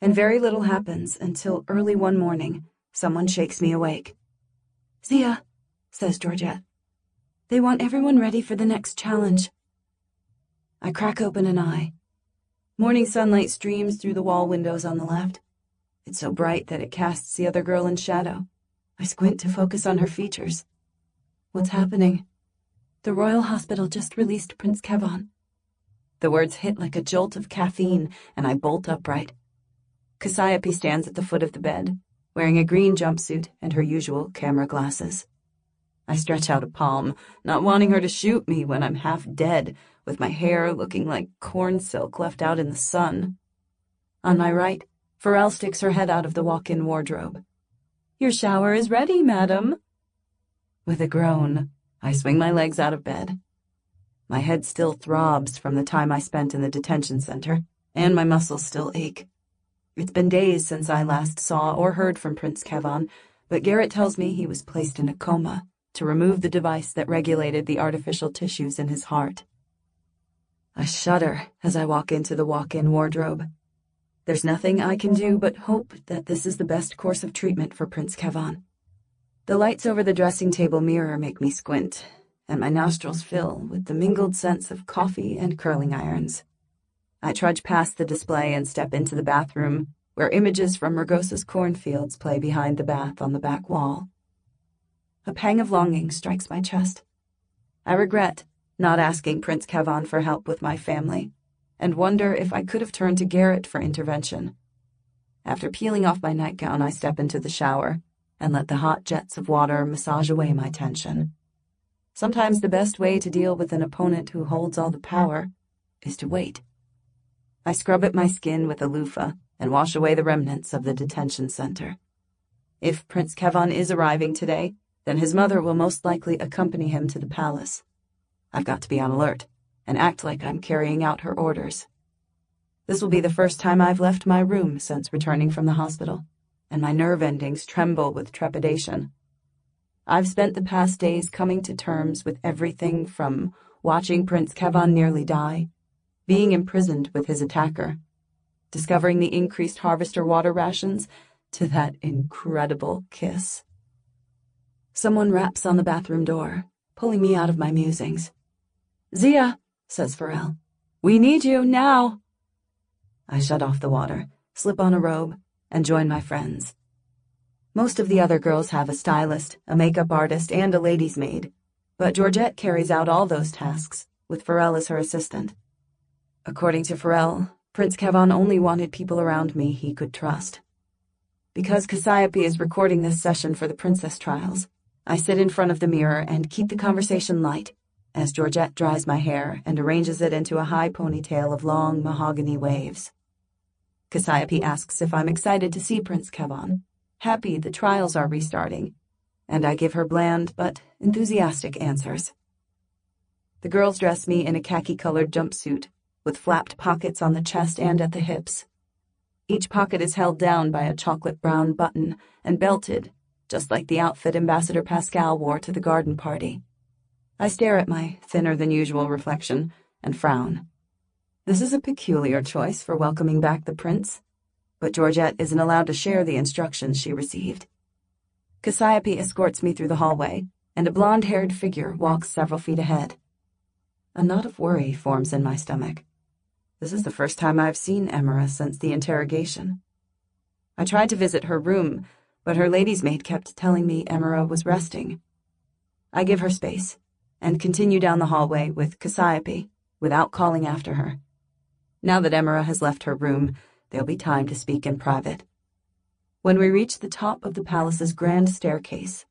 and very little happens until early one morning, someone shakes me awake. "Zia," says Georgette. "They want everyone ready for the next challenge." I crack open an eye. Morning sunlight streams through the wall windows on the left. It's so bright that it casts the other girl in shadow. I squint to focus on her features. "What's happening?" "The Royal Hospital just released Prince Kevon." The words hit like a jolt of caffeine, and I bolt upright. Cassiope stands at the foot of the bed, wearing a green jumpsuit and her usual camera glasses. I stretch out a palm, not wanting her to shoot me when I'm half dead, with my hair looking like corn silk left out in the sun. On my right, Pharrell sticks her head out of the walk-in wardrobe. "Your shower is ready, madam." With a groan, I swing my legs out of bed. My head still throbs from the time I spent in the detention center, and my muscles still ache. It's been days since I last saw or heard from Prince Kevon, but Garrett tells me he was placed in a coma to remove the device that regulated the artificial tissues in his heart. I shudder as I walk into the walk-in wardrobe. There's nothing I can do but hope that this is the best course of treatment for Prince Kevon. The lights over the dressing table mirror make me squint, and my nostrils fill with the mingled scents of coffee and curling irons. I trudge past the display and step into the bathroom, where images from Rugosa's cornfields play behind the bath on the back wall. A pang of longing strikes my chest. I regret not asking Prince Kevon for help with my family, and wonder if I could have turned to Garrett for intervention. After peeling off my nightgown, I step into the shower and let the hot jets of water massage away my tension. Sometimes the best way to deal with an opponent who holds all the power is to wait. I scrub at my skin with a loofah and wash away the remnants of the detention center. If Prince Kevon is arriving today, then his mother will most likely accompany him to the palace. I've got to be on alert and act like I'm carrying out her orders. This will be the first time I've left my room since returning from the hospital, and my nerve endings tremble with trepidation. I've spent the past days coming to terms with everything from watching Prince Kevon nearly die, being imprisoned with his attacker, discovering the increased harvester water rations, to that incredible kiss. Someone raps on the bathroom door, pulling me out of my musings. "Zia," says Pharrell. "We need you now." I shut off the water, slip on a robe, and join my friends. Most of the other girls have a stylist, a makeup artist, and a lady's maid, but Georgette carries out all those tasks, with Pharrell as her assistant. According to Pharrell, Prince Kevon only wanted people around me he could trust. Because Cassiope is recording this session for the princess trials, I sit in front of the mirror and keep the conversation light as Georgette dries my hair and arranges it into a high ponytail of long mahogany waves. Cassiope asks if I'm excited to see Prince Kevon, happy the trials are restarting, and I give her bland but enthusiastic answers. The girls dress me in a khaki-colored jumpsuit with flapped pockets on the chest and at the hips. Each pocket is held down by a chocolate-brown button and belted, just like the outfit Ambassador Pascal wore to the garden party. I stare at my thinner-than-usual reflection and frown. This is a peculiar choice for welcoming back the prince, but Georgette isn't allowed to share the instructions she received. Cassiope escorts me through the hallway, and a blonde-haired figure walks several feet ahead. A knot of worry forms in my stomach. This is the first time I've seen Emira since the interrogation. I tried to visit her room, but her lady's maid kept telling me Emira was resting. I give her space and continue down the hallway with Cassiope without calling after her. Now that Emira has left her room, there'll be time to speak in private. When we reach the top of the palace's grand staircase,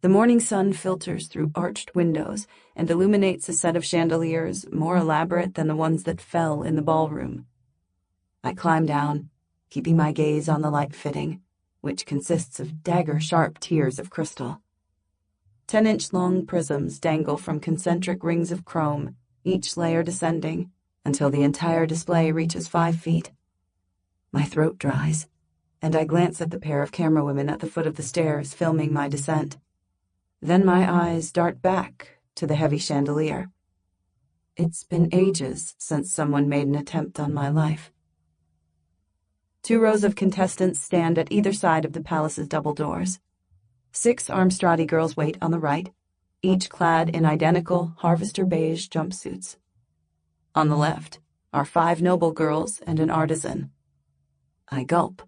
the morning sun filters through arched windows and illuminates a set of chandeliers more elaborate than the ones that fell in the ballroom. I climb down, keeping my gaze on the light fitting, which consists of dagger-sharp tiers of crystal. 10-inch-long prisms dangle from concentric rings of chrome, each layer descending, until the entire display reaches 5 feet. My throat dries, and I glance at the pair of camerawomen at the foot of the stairs filming my descent. Then my eyes dart back to the heavy chandelier. It's been ages since someone made an attempt on my life. 2 rows of contestants stand at either side of the palace's double doors. 6 Armstradi girls wait on the right, each clad in identical harvester beige jumpsuits. On the left are 5 noble girls and an artisan. I gulp,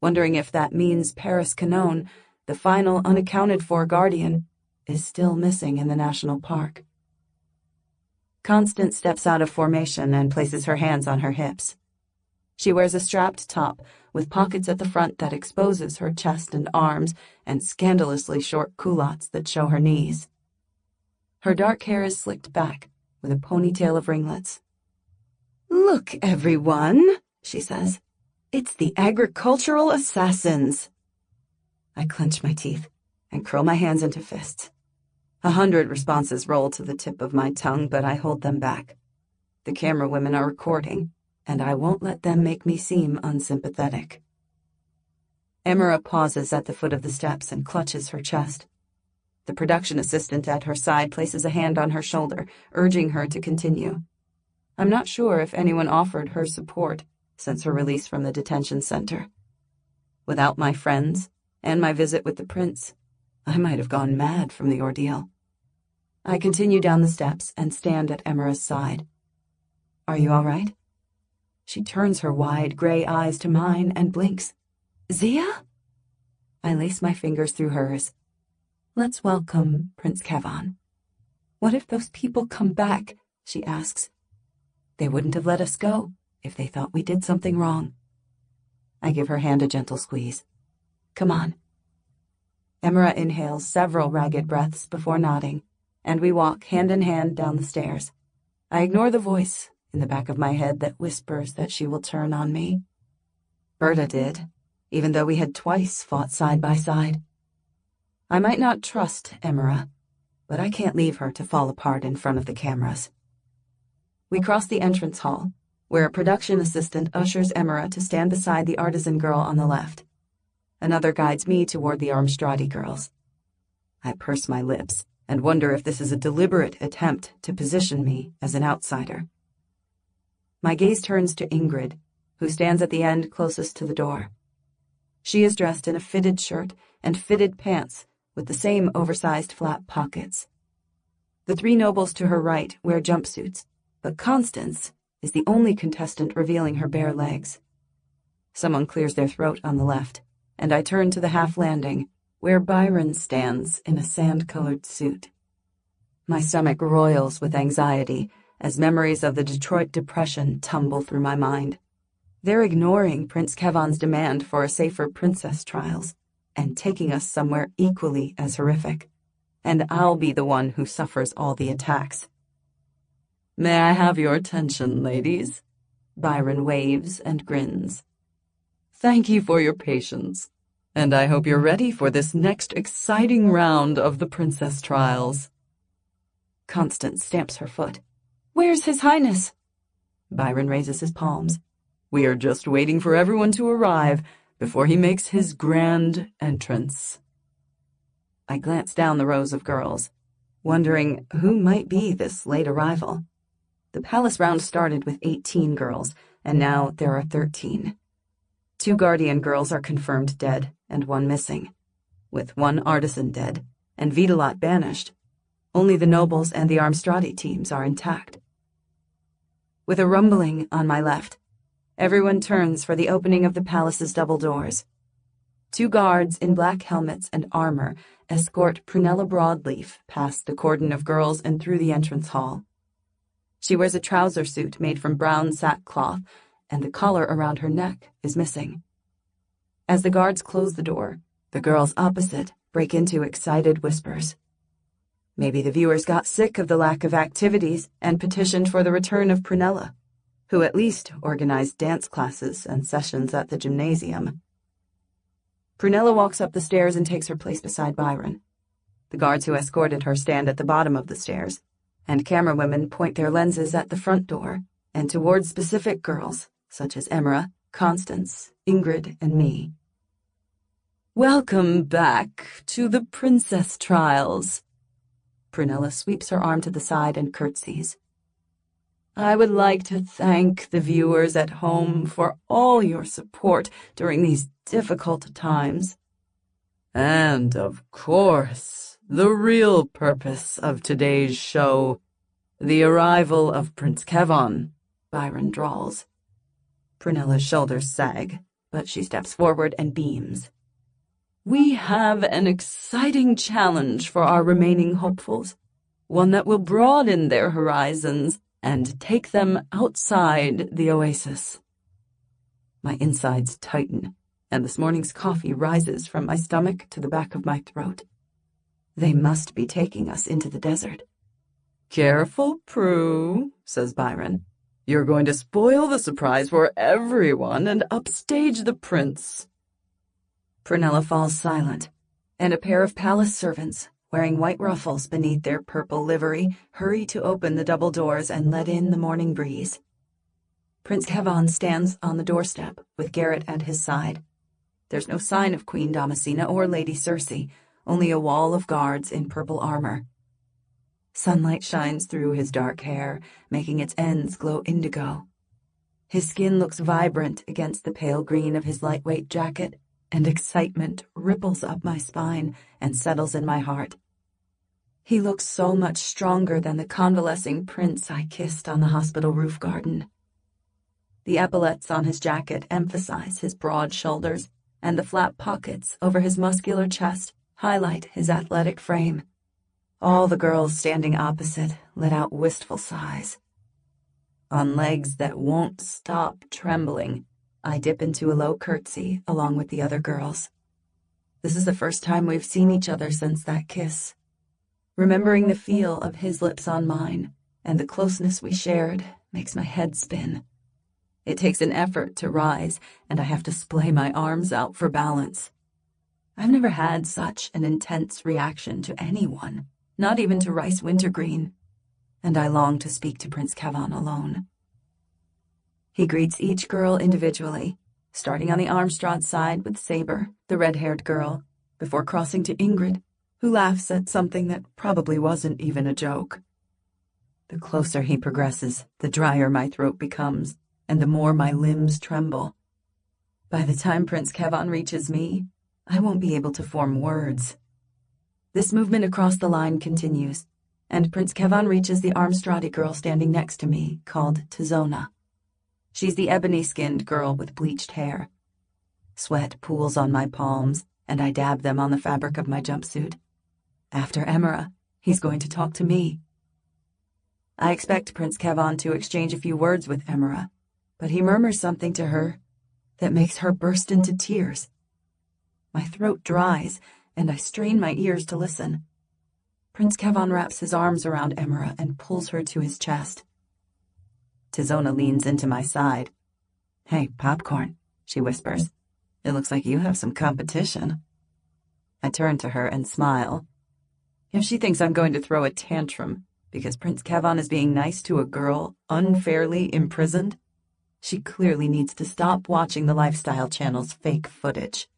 wondering if that means Paris Canon, the final unaccounted-for guardian, is still missing in the national park. Constance steps out of formation and places her hands on her hips. She wears a strapped top with pockets at the front that exposes her chest and arms and scandalously short culottes that show her knees. Her dark hair is slicked back with a ponytail of ringlets. "Look, everyone," she says. "It's the agricultural assassins." I clench my teeth and curl my hands into fists. 100 responses roll to the tip of my tongue, but I hold them back. The camera women are recording, and I won't let them make me seem unsympathetic. Emira pauses at the foot of the steps and clutches her chest. The production assistant at her side places a hand on her shoulder, urging her to continue. I'm not sure if anyone offered her support since her release from the detention center. Without my friends and my visit with the prince, I might have gone mad from the ordeal. I continue down the steps and stand at Emira's side. Are you all right? She turns her wide gray eyes to mine and blinks. Zia? I lace my fingers through hers. Let's welcome Prince Kevon. What if those people come back? She asks. They wouldn't have let us go if they thought we did something wrong. I give her hand a gentle squeeze. Come on. Emira inhales several ragged breaths before nodding, and we walk hand in hand down the stairs. I ignore the voice in the back of my head that whispers that she will turn on me. Berta did, even though we had twice fought side by side. I might not trust Emira, but I can't leave her to fall apart in front of the cameras. We cross the entrance hall, where a production assistant ushers Emira to stand beside the artisan girl on the left. Another guides me toward the Armstradi girls. I purse my lips and wonder if this is a deliberate attempt to position me as an outsider. My gaze turns to Ingrid, who stands at the end closest to the door. She is dressed in a fitted shirt and fitted pants with the same oversized flap pockets. The three nobles to her right wear jumpsuits, but Constance is the only contestant revealing her bare legs. Someone clears their throat on the left, and I turn to the half landing, where Byron stands in a sand-colored suit. My stomach roils with anxiety as memories of the Detroit Depression tumble through my mind. They're ignoring Prince Kevon's demand for a safer princess trials and taking us somewhere equally as horrific, and I'll be the one who suffers all the attacks. May I have your attention, ladies? Byron waves and grins. Thank you for your patience, and I hope you're ready for this next exciting round of the princess trials. Constance stamps her foot. Where's His Highness? Byron raises his palms. We are just waiting for everyone to arrive before he makes his grand entrance. I glance down the rows of girls, wondering who might be this late arrival. The palace round started with 18 girls, and now there are 13. 2 guardian girls are confirmed dead, and 1 missing. With 1 artisan dead, and Vitalot banished, only the nobles and the Armstradi teams are intact. With a rumbling on my left, everyone turns for the opening of the palace's double doors. 2 guards in black helmets and armor escort Prunella Broadleaf past the cordon of girls and through the entrance hall. She wears a trouser suit made from brown sackcloth, and the collar around her neck is missing. As the guards close the door, the girls opposite break into excited whispers. Maybe the viewers got sick of the lack of activities and petitioned for the return of Prunella, who at least organized dance classes and sessions at the gymnasium. Prunella walks up the stairs and takes her place beside Byron. The guards who escorted her stand at the bottom of the stairs, and camera women point their lenses at the front door and towards specific girls, such as Emira, Constance, Ingrid, and me. Welcome back to the princess trials. Prunella sweeps her arm to the side and curtsies. I would like to thank the viewers at home for all your support during these difficult times. And, of course, the real purpose of today's show, the arrival of Prince Kevon, Byron drawls. Prunella's shoulders sag, but she steps forward and beams. We have an exciting challenge for our remaining hopefuls, one that will broaden their horizons and take them outside the oasis. My insides tighten, and this morning's coffee rises from my stomach to the back of my throat. They must be taking us into the desert. Careful, Prue, says Byron. You're going to spoil the surprise for everyone and upstage the prince. Prunella falls silent, and a pair of palace servants, wearing white ruffles beneath their purple livery, hurry to open the double doors and let in the morning breeze. Prince Kevon stands on the doorstep with Garrett at his side. There's no sign of Queen Damascena or Lady Circe, only a wall of guards in purple armor. Sunlight shines through his dark hair, making its ends glow indigo. His skin looks vibrant against the pale green of his lightweight jacket, and excitement ripples up my spine and settles in my heart. He looks so much stronger than the convalescing prince I kissed on the hospital roof garden. The epaulets on his jacket emphasize his broad shoulders, and the flat pockets over his muscular chest highlight his athletic frame. All the girls standing opposite let out wistful sighs. On legs that won't stop trembling, I dip into a low curtsy along with the other girls. This is the first time we've seen each other since that kiss. Remembering the feel of his lips on mine and the closeness we shared makes my head spin. It takes an effort to rise, and I have to splay my arms out for balance. I've never had such an intense reaction to anyone, not even to Rice Wintergreen, and I long to speak to Prince Kevon alone. He greets each girl individually, starting on the Armstrad side with Saber, the red-haired girl, before crossing to Ingrid, who laughs at something that probably wasn't even a joke. The closer he progresses, the drier my throat becomes, and the more my limbs tremble. By the time Prince Kevon reaches me, I won't be able to form words. This movement across the line continues, and Prince Kevon reaches the Armstradi girl standing next to me, called Tizona. She's the ebony-skinned girl with bleached hair. Sweat pools on my palms, and I dab them on the fabric of my jumpsuit. After Emira, he's going to talk to me. I expect Prince Kevon to exchange a few words with Emira, but he murmurs something to her that makes her burst into tears. My throat dries, and I strain my ears to listen. Prince Kevon wraps his arms around Emira and pulls her to his chest. Tizona leans into my side. "Hey, Popcorn," she whispers. "It looks like you have some competition." I turn to her and smile. If she thinks I'm going to throw a tantrum because Prince Kevon is being nice to a girl unfairly imprisoned, she clearly needs to stop watching the Lifestyle Channel's fake footage.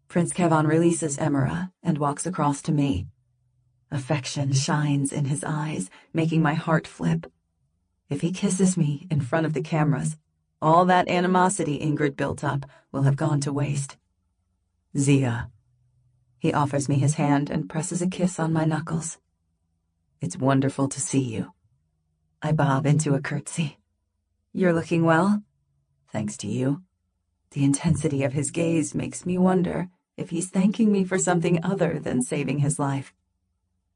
Prince Kevon releases Emira and walks across to me. Affection shines in his eyes, making my heart flip. If he kisses me in front of the cameras, all that animosity Ingrid built up will have gone to waste. "Zia." He offers me his hand and presses a kiss on my knuckles. "It's wonderful to see you." I bob into a curtsy. "You're looking well." "Thanks to you." The intensity of his gaze makes me wonder if he's thanking me for something other than saving his life.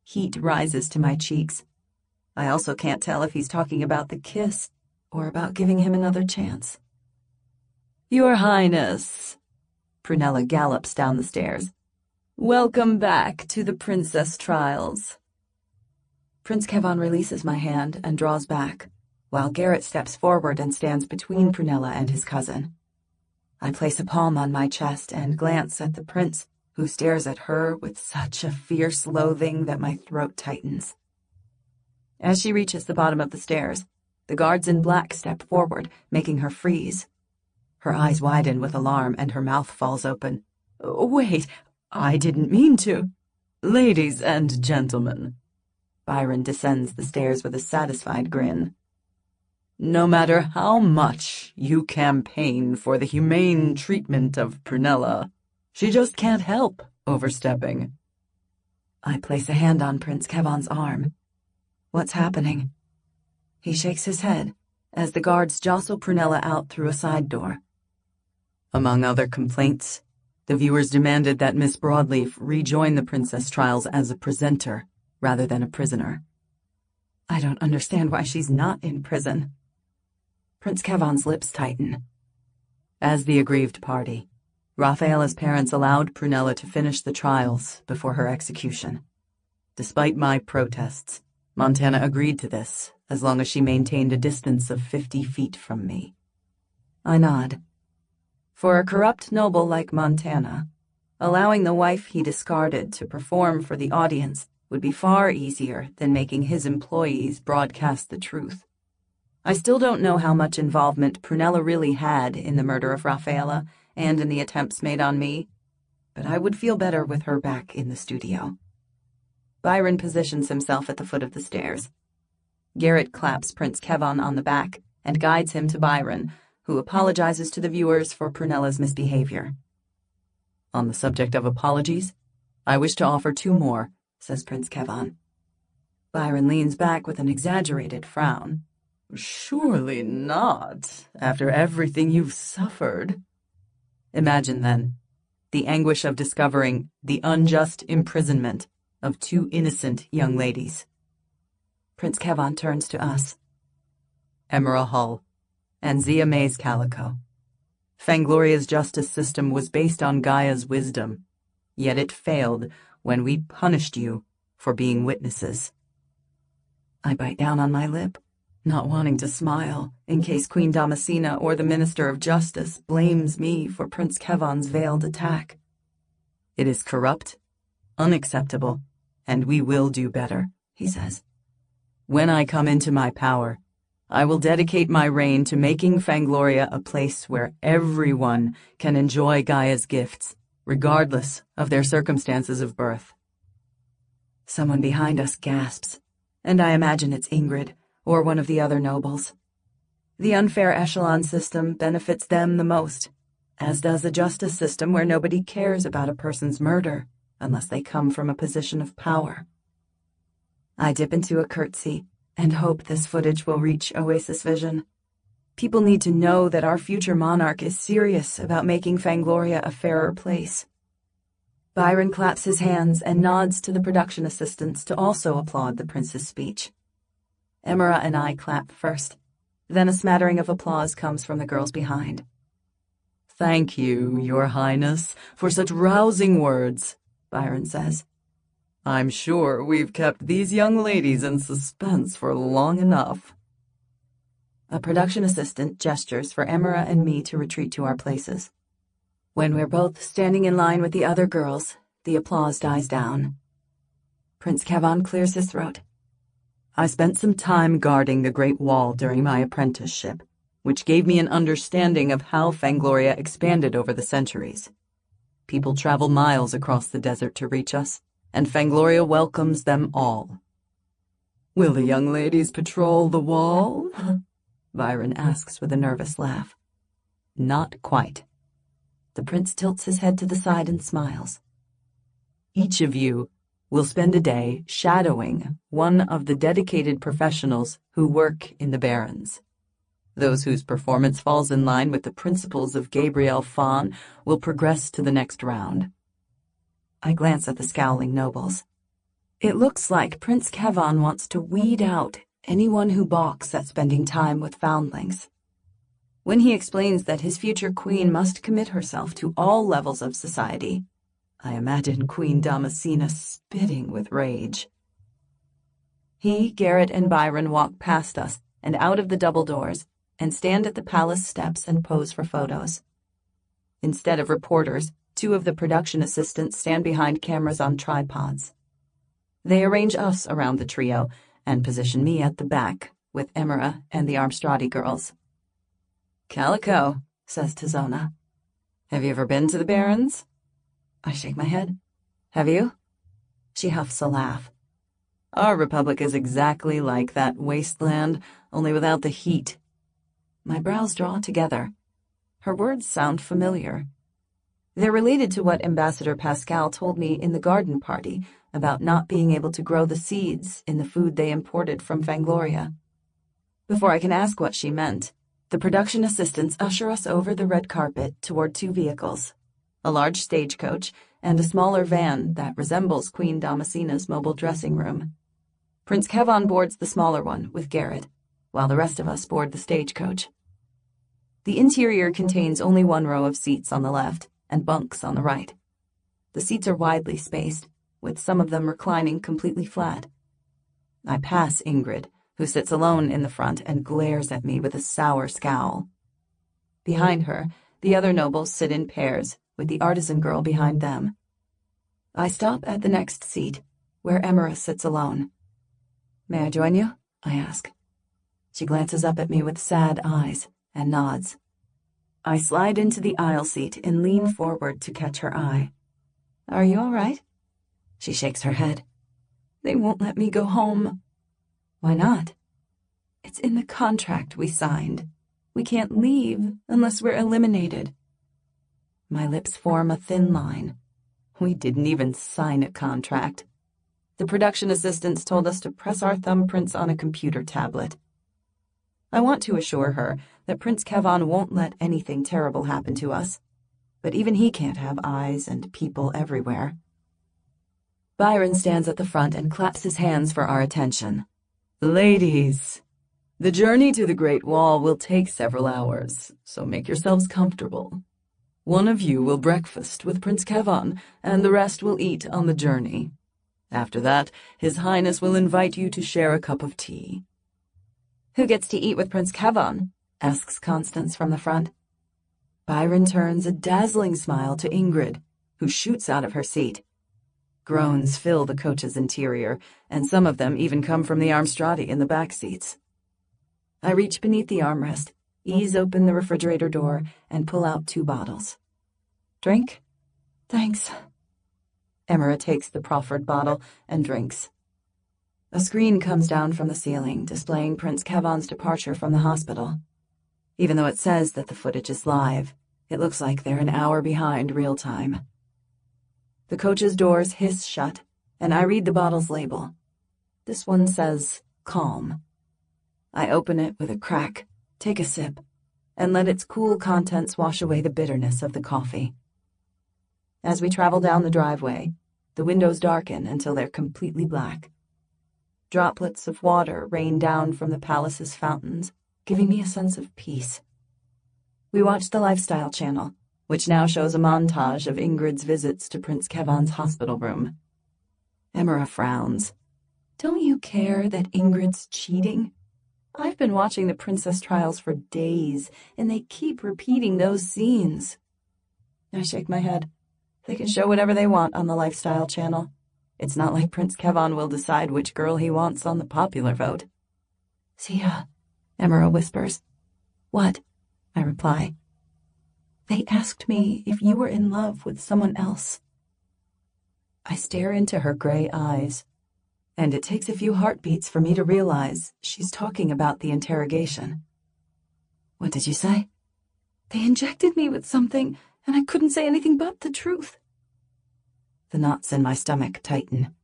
Heat rises to my cheeks. I also can't tell if he's talking about the kiss or about giving him another chance. "Your Highness," Prunella gallops down the stairs. "Welcome back to the princess trials." Prince Kevon releases my hand and draws back, while Garrett steps forward and stands between Prunella and his cousin. I place a palm on my chest and glance at the prince, who stares at her with such a fierce loathing that my throat tightens. As she reaches the bottom of the stairs, the guards in black step forward, making her freeze. Her eyes widen with alarm and her mouth falls open. "Wait, I didn't mean to." "Ladies and gentlemen," Byron descends the stairs with a satisfied grin. "No matter how much you campaign for the humane treatment of Prunella, she just can't help overstepping." I place a hand on Prince Kevon's arm. "What's happening?" He shakes his head as the guards jostle Prunella out through a side door. Among other complaints, the viewers demanded that Miss Broadleaf rejoin the princess trials as a presenter rather than a prisoner. I don't understand why she's not in prison. Prince Kevon's lips tighten. As the aggrieved party, Rafaela's parents allowed Prunella to finish the trials before her execution. Despite my protests, Montana agreed to this as long as she maintained a distance of 50 feet from me. I nod. For a corrupt noble like Montana, allowing the wife he discarded to perform for the audience would be far easier than making his employees broadcast the truth. I still don't know how much involvement Prunella really had in the murder of Rafaela and in the attempts made on me, but I would feel better with her back in the studio. Byron positions himself at the foot of the stairs. Garrett claps Prince Kevon on the back and guides him to Byron, who apologizes to the viewers for Prunella's misbehavior. On the subject of apologies, I wish to offer two more, says Prince Kevan. Byron leans back with an exaggerated frown. Surely not, after everything you've suffered. Imagine, then, the anguish of discovering the unjust imprisonment of two innocent young ladies. Prince Kevan turns to us. Emera Hull and Zia May's Calico. Fangloria's justice system was based on Gaia's wisdom, yet it failed when we punished you for being witnesses. I bite down on my lip, not wanting to smile in case Queen Damascena or the Minister of Justice blames me for Prince Kevan's veiled attack. It is corrupt, unacceptable, and we will do better, he says. When I come into my power, I will dedicate my reign to making Fangloria a place where everyone can enjoy Gaia's gifts, regardless of their circumstances of birth. Someone behind us gasps, and I imagine it's Ingrid or one of the other nobles. The unfair echelon system benefits them the most, as does a justice system where nobody cares about a person's murder unless they come from a position of power. I dip into a curtsy and hope this footage will reach Oasis Vision. People need to know that our future monarch is serious about making Fangloria a fairer place. Byron claps his hands and nods to the production assistants to also applaud the prince's speech. Emera and I clap first. Then a smattering of applause comes from the girls behind. Thank you, Your Highness, for such rousing words, Byron says. I'm sure we've kept these young ladies in suspense for long enough. A production assistant gestures for Emera and me to retreat to our places. When we're both standing in line with the other girls, the applause dies down. Prince Kevan clears his throat. I spent some time guarding the Great Wall during my apprenticeship, which gave me an understanding of how Fangloria expanded over the centuries. People travel miles across the desert to reach us, and Fangloria welcomes them all. Will the young ladies patrol the wall? Byron asks with a nervous laugh. Not quite. The prince tilts his head to the side and smiles. Each of you will spend a day shadowing one of the dedicated professionals who work in the barrens. Those whose performance falls in line with the principles of Gabriel Fawn will progress to the next round. I glance at the scowling nobles. It looks like Prince Kevan wants to weed out anyone who balks at spending time with foundlings. When he explains that his future queen must commit herself to all levels of society, I imagine Queen Damascena spitting with rage. He, Garrett, and Byron walk past us and out of the double doors and stand at the palace steps and pose for photos. Instead of reporters, two of the production assistants stand behind cameras on tripods. They arrange us around the trio and position me at the back with Emera and the Armstradi girls. Calico, says Tizona. Have you ever been to the Barrens? I shake my head. Have you? She huffs a laugh. Our republic is exactly like that wasteland, only without the heat. My brows draw together. Her words sound familiar. They're related to what Ambassador Pascal told me in the garden party about not being able to grow the seeds in the food they imported from Fangloria. Before I can ask what she meant, the production assistants usher us over the red carpet toward two vehicles, a large stagecoach and a smaller van that resembles Queen Damascena's mobile dressing room. Prince Kevan boards the smaller one with Garrett, while the rest of us board the stagecoach. The interior contains only one row of seats on the left and bunks on the right. The seats are widely spaced, with some of them reclining completely flat. I pass Ingrid, who sits alone in the front and glares at me with a sour scowl. Behind her, the other nobles sit in pairs, with the artisan girl behind them. I stop at the next seat, where Emera sits alone. May I join you? I ask. She glances up at me with sad eyes and nods. I slide into the aisle seat and lean forward to catch her eye. Are you all right? She shakes her head. They won't let me go home. Why not? It's in the contract we signed. We can't leave unless we're eliminated. My lips form a thin line. We didn't even sign a contract. The production assistants told us to press our thumbprints on a computer tablet. I want to assure her that Prince Kevon won't let anything terrible happen to us, but even he can't have eyes and people everywhere. Byron stands at the front and claps his hands for our attention. Ladies, the journey to the Great Wall will take several hours, so make yourselves comfortable. One of you will breakfast with Prince Kevon, and the rest will eat on the journey. After that, His Highness will invite you to share a cup of tea. Who gets to eat with Prince Kevon? Asks Constance from the front. Byron turns a dazzling smile to Ingrid, who shoots out of her seat. Groans fill the coach's interior, and some of them even come from the Armstrati in the back seats. I reach beneath the armrest, ease open the refrigerator door, and pull out 2 bottles. Drink? Thanks. Emera takes the proffered bottle and drinks. A screen comes down from the ceiling, displaying Prince Kevon's departure from the hospital. Even though it says that the footage is live, it looks like they're an hour behind real time. The coach's doors hiss shut, and I read the bottle's label. This one says, calm. I open it with a crack, take a sip, and let its cool contents wash away the bitterness of the coffee. As we travel down the driveway, the windows darken until they're completely black. Droplets of water rain down from the palace's fountains, giving me a sense of peace. We watch the Lifestyle channel, which now shows a montage of Ingrid's visits to Prince Kevon's hospital room. Emera frowns. Don't you care that Ingrid's cheating? I've been watching the princess trials for days, and they keep repeating those scenes. I shake my head. They can show whatever they want on the Lifestyle channel. It's not like Prince Kevon will decide which girl he wants on the popular vote. Sia, Emera whispers. What? I reply. They asked me if you were in love with someone else. I stare into her gray eyes, and it takes a few heartbeats for me to realize she's talking about the interrogation. What did you say? They injected me with something, and I couldn't say anything but the truth. The knots in my stomach tighten.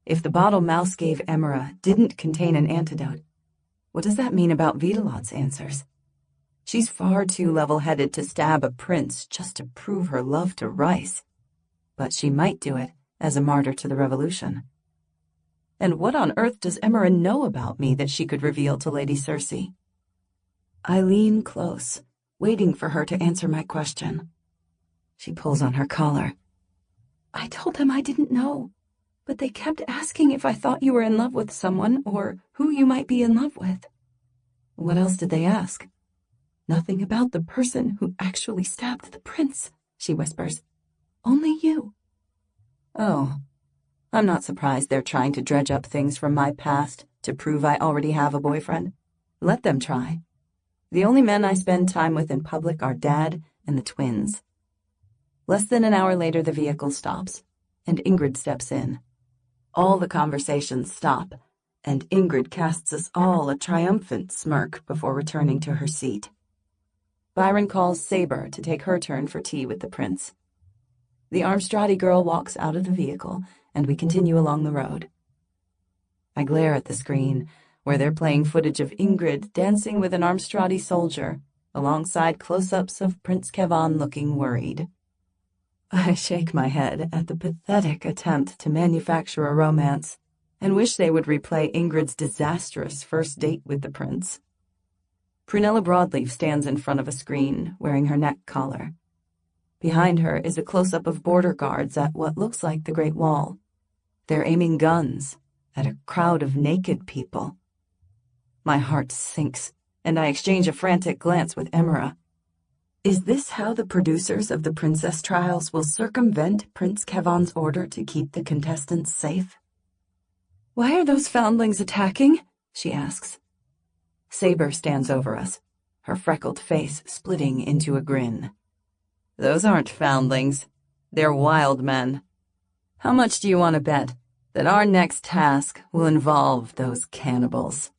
If the bottle Mouse gave Emera didn't contain an antidote, what does that mean about Vitalot's answers? She's far too level-headed to stab a prince just to prove her love to Rice. But she might do it as a martyr to the revolution. And what on earth does Emera know about me that she could reveal to Lady Cersei? I lean close, waiting for her to answer my question. She pulls on her collar. I told them I didn't know, but they kept asking if I thought you were in love with someone or who you might be in love with. What else did they ask? Nothing about the person who actually stabbed the prince, she whispers. Only you. Oh, I'm not surprised they're trying to dredge up things from my past to prove I already have a boyfriend. Let them try. The only men I spend time with in public are Dad and the twins. Less than an hour later, the vehicle stops, and Ingrid steps in. All the conversations stop, and Ingrid casts us all a triumphant smirk before returning to her seat. Byron calls Saber to take her turn for tea with the prince. The Armstrati girl walks out of the vehicle, and we continue along the road. I glare at the screen, where they're playing footage of Ingrid dancing with an Armstrati soldier, alongside close-ups of Prince Kevon looking worried. I shake my head at the pathetic attempt to manufacture a romance, and wish they would replay Ingrid's disastrous first date with the prince. Prunella Broadleaf stands in front of a screen, wearing her neck collar. Behind her is a close-up of border guards at what looks like the Great Wall. They're aiming guns at a crowd of naked people. My heart sinks, and I exchange a frantic glance with Emera. Is this how the producers of the princess trials will circumvent Prince Kevon's order to keep the contestants safe? Why are those foundlings attacking? She asks. Saber stands over us, her freckled face splitting into a grin. Those aren't foundlings. They're wild men. How much do you want to bet that our next task will involve those cannibals?